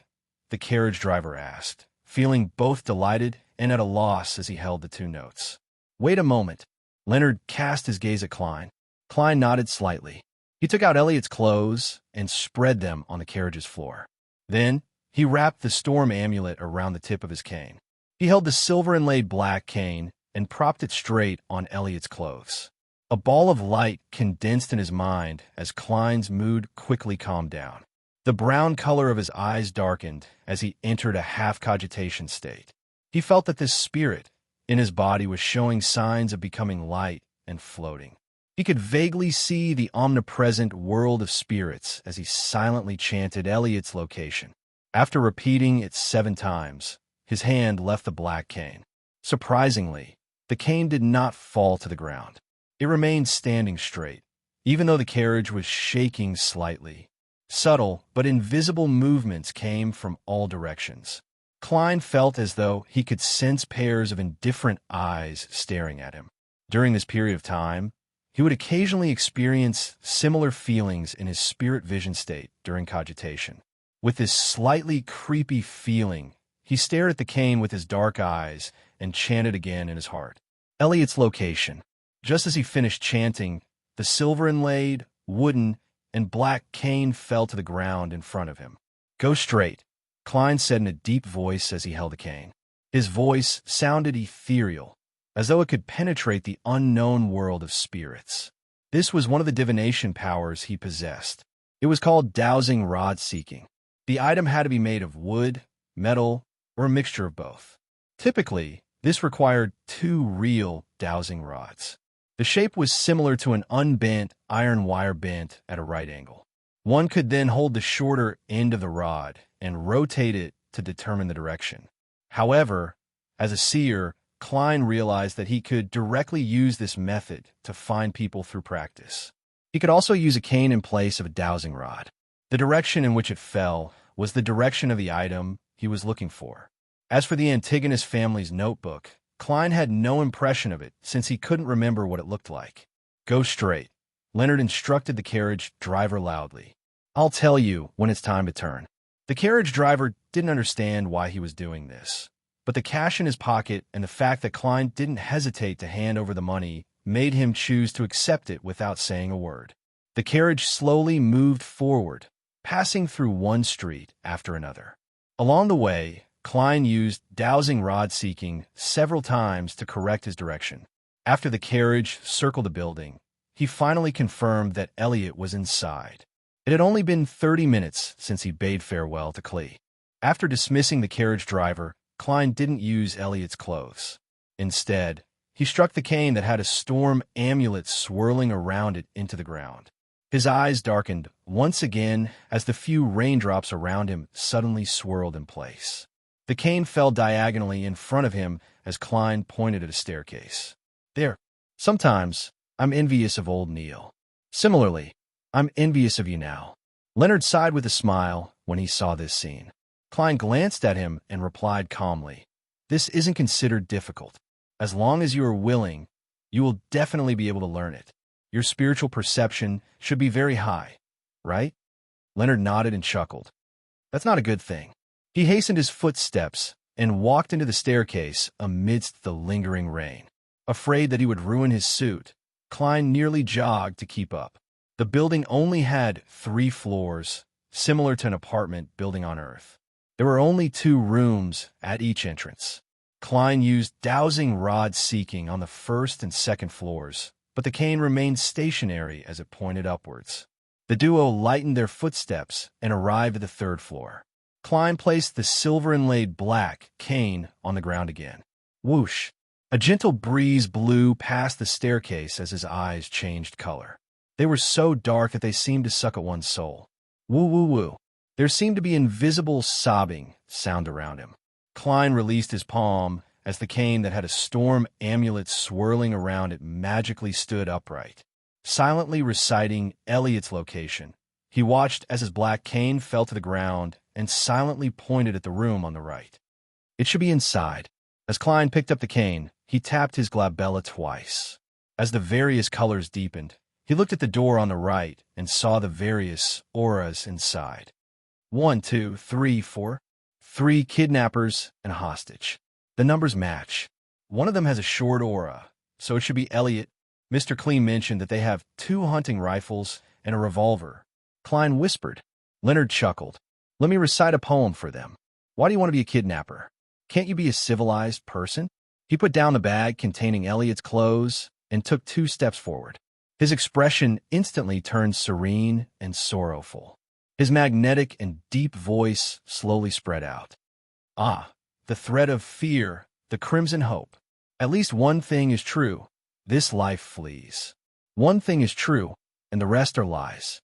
Speaker 1: the carriage driver asked, feeling both delighted and at a loss as he held the 2 notes. "Wait a moment." Leonard cast his gaze at Klein. Klein nodded slightly. He took out Elliot's clothes and spread them on the carriage's floor. Then, he wrapped the storm amulet around the tip of his cane. He held the silver-inlaid black cane and propped it straight on Elliot's clothes. A ball of light condensed in his mind as Klein's mood quickly calmed down. The brown color of his eyes darkened as he entered a half-cogitation state. He felt that this spirit in his body was showing signs of becoming light and floating. He could vaguely see the omnipresent world of spirits as he silently chanted Elliot's location. After repeating it 7 times, his hand left the black cane. Surprisingly, the cane did not fall to the ground. It remained standing straight, even though the carriage was shaking slightly. Subtle but invisible movements came from all directions. Klein felt as though he could sense pairs of indifferent eyes staring at him. During this period of time, he would occasionally experience similar feelings in his spirit vision state during cogitation. With this slightly creepy feeling, he stared at the cane with his dark eyes and chanted again in his heart. Elliot's location. Just as he finished chanting, the silver-inlaid, wooden, and black cane fell to the ground in front of him. "Go straight," Klein said in a deep voice as he held the cane. His voice sounded ethereal, as though it could penetrate the unknown world of spirits. This was one of the divination powers he possessed. It was called dowsing rod seeking. The item had to be made of wood, metal, or a mixture of both. Typically, this required 2 real dowsing rods. The shape was similar to an unbent iron wire bent at a right angle. One could then hold the shorter end of the rod and rotate it to determine the direction. However, as a seer, Klein realized that he could directly use this method to find people through practice. He could also use a cane in place of a dowsing rod. The direction in which it fell was the direction of the item he was looking for. As for the Antigonus family's notebook, Klein had no impression of it since he couldn't remember what it looked like. "Go straight," Leonard instructed the carriage driver loudly. "I'll tell you when it's time to turn." The carriage driver didn't understand why he was doing this, but the cash in his pocket and the fact that Klein didn't hesitate to hand over the money made him choose to accept it without saying a word. The carriage slowly moved forward, passing through one street after another. Along the way, Klein used dowsing rod seeking several times to correct his direction. After the carriage circled the building, he finally confirmed that Elliot was inside. It had only been 30 minutes since he bade farewell to Clee. After dismissing the carriage driver, Klein didn't use Elliot's clothes. Instead, he struck the cane that had a storm amulet swirling around it into the ground. His eyes darkened once again as the few raindrops around him suddenly swirled in place. The cane fell diagonally in front of him as Klein pointed at a staircase. "There. Sometimes I'm envious of old Neil. Similarly, I'm envious of you now." Leonard sighed with a smile when he saw this scene. Klein glanced at him and replied calmly, "This isn't considered difficult. As long as you are willing, you will definitely be able to learn it. Your spiritual perception should be very high, right?" Leonard nodded and chuckled. "That's not a good thing." He hastened his footsteps and walked into the staircase amidst the lingering rain. Afraid that he would ruin his suit, Klein nearly jogged to keep up. The building only had 3 floors, similar to an apartment building on Earth. There were only 2 rooms at each entrance. Klein used dowsing rod seeking on the 1st and 2nd floors, but the cane remained stationary as it pointed upwards. The duo lightened their footsteps and arrived at the 3rd floor. Klein placed the silver-inlaid black cane on the ground again. Whoosh! A gentle breeze blew past the staircase as his eyes changed color. They were so dark that they seemed to suck at one's soul. Woo woo woo. There seemed to be invisible sobbing sound around him. Klein released his palm as the cane that had a storm amulet swirling around it magically stood upright. Silently reciting Elliot's location, he watched as his black cane fell to the ground and silently pointed at the room on the right. It should be inside. As Klein picked up the cane, he tapped his glabella twice. As the various colors deepened, he looked at the door on the right and saw the various auras inside. 1, 2, 3, 4. 3 kidnappers and a hostage. The numbers match. One of them has a short aura, so it should be Elliot. Mr. Clee mentioned that they have 2 hunting rifles and a revolver. Klein whispered. Leonard chuckled. "Let me recite a poem for them. Why do you want to be a kidnapper? Can't you be a civilized person?" He put down the bag containing Elliot's clothes and took 2 steps forward. His expression instantly turned serene and sorrowful. His magnetic and deep voice slowly spread out. "Ah, the thread of fear, the crimson hope. At least one thing is true. This life flees. One thing is true, and the rest are lies.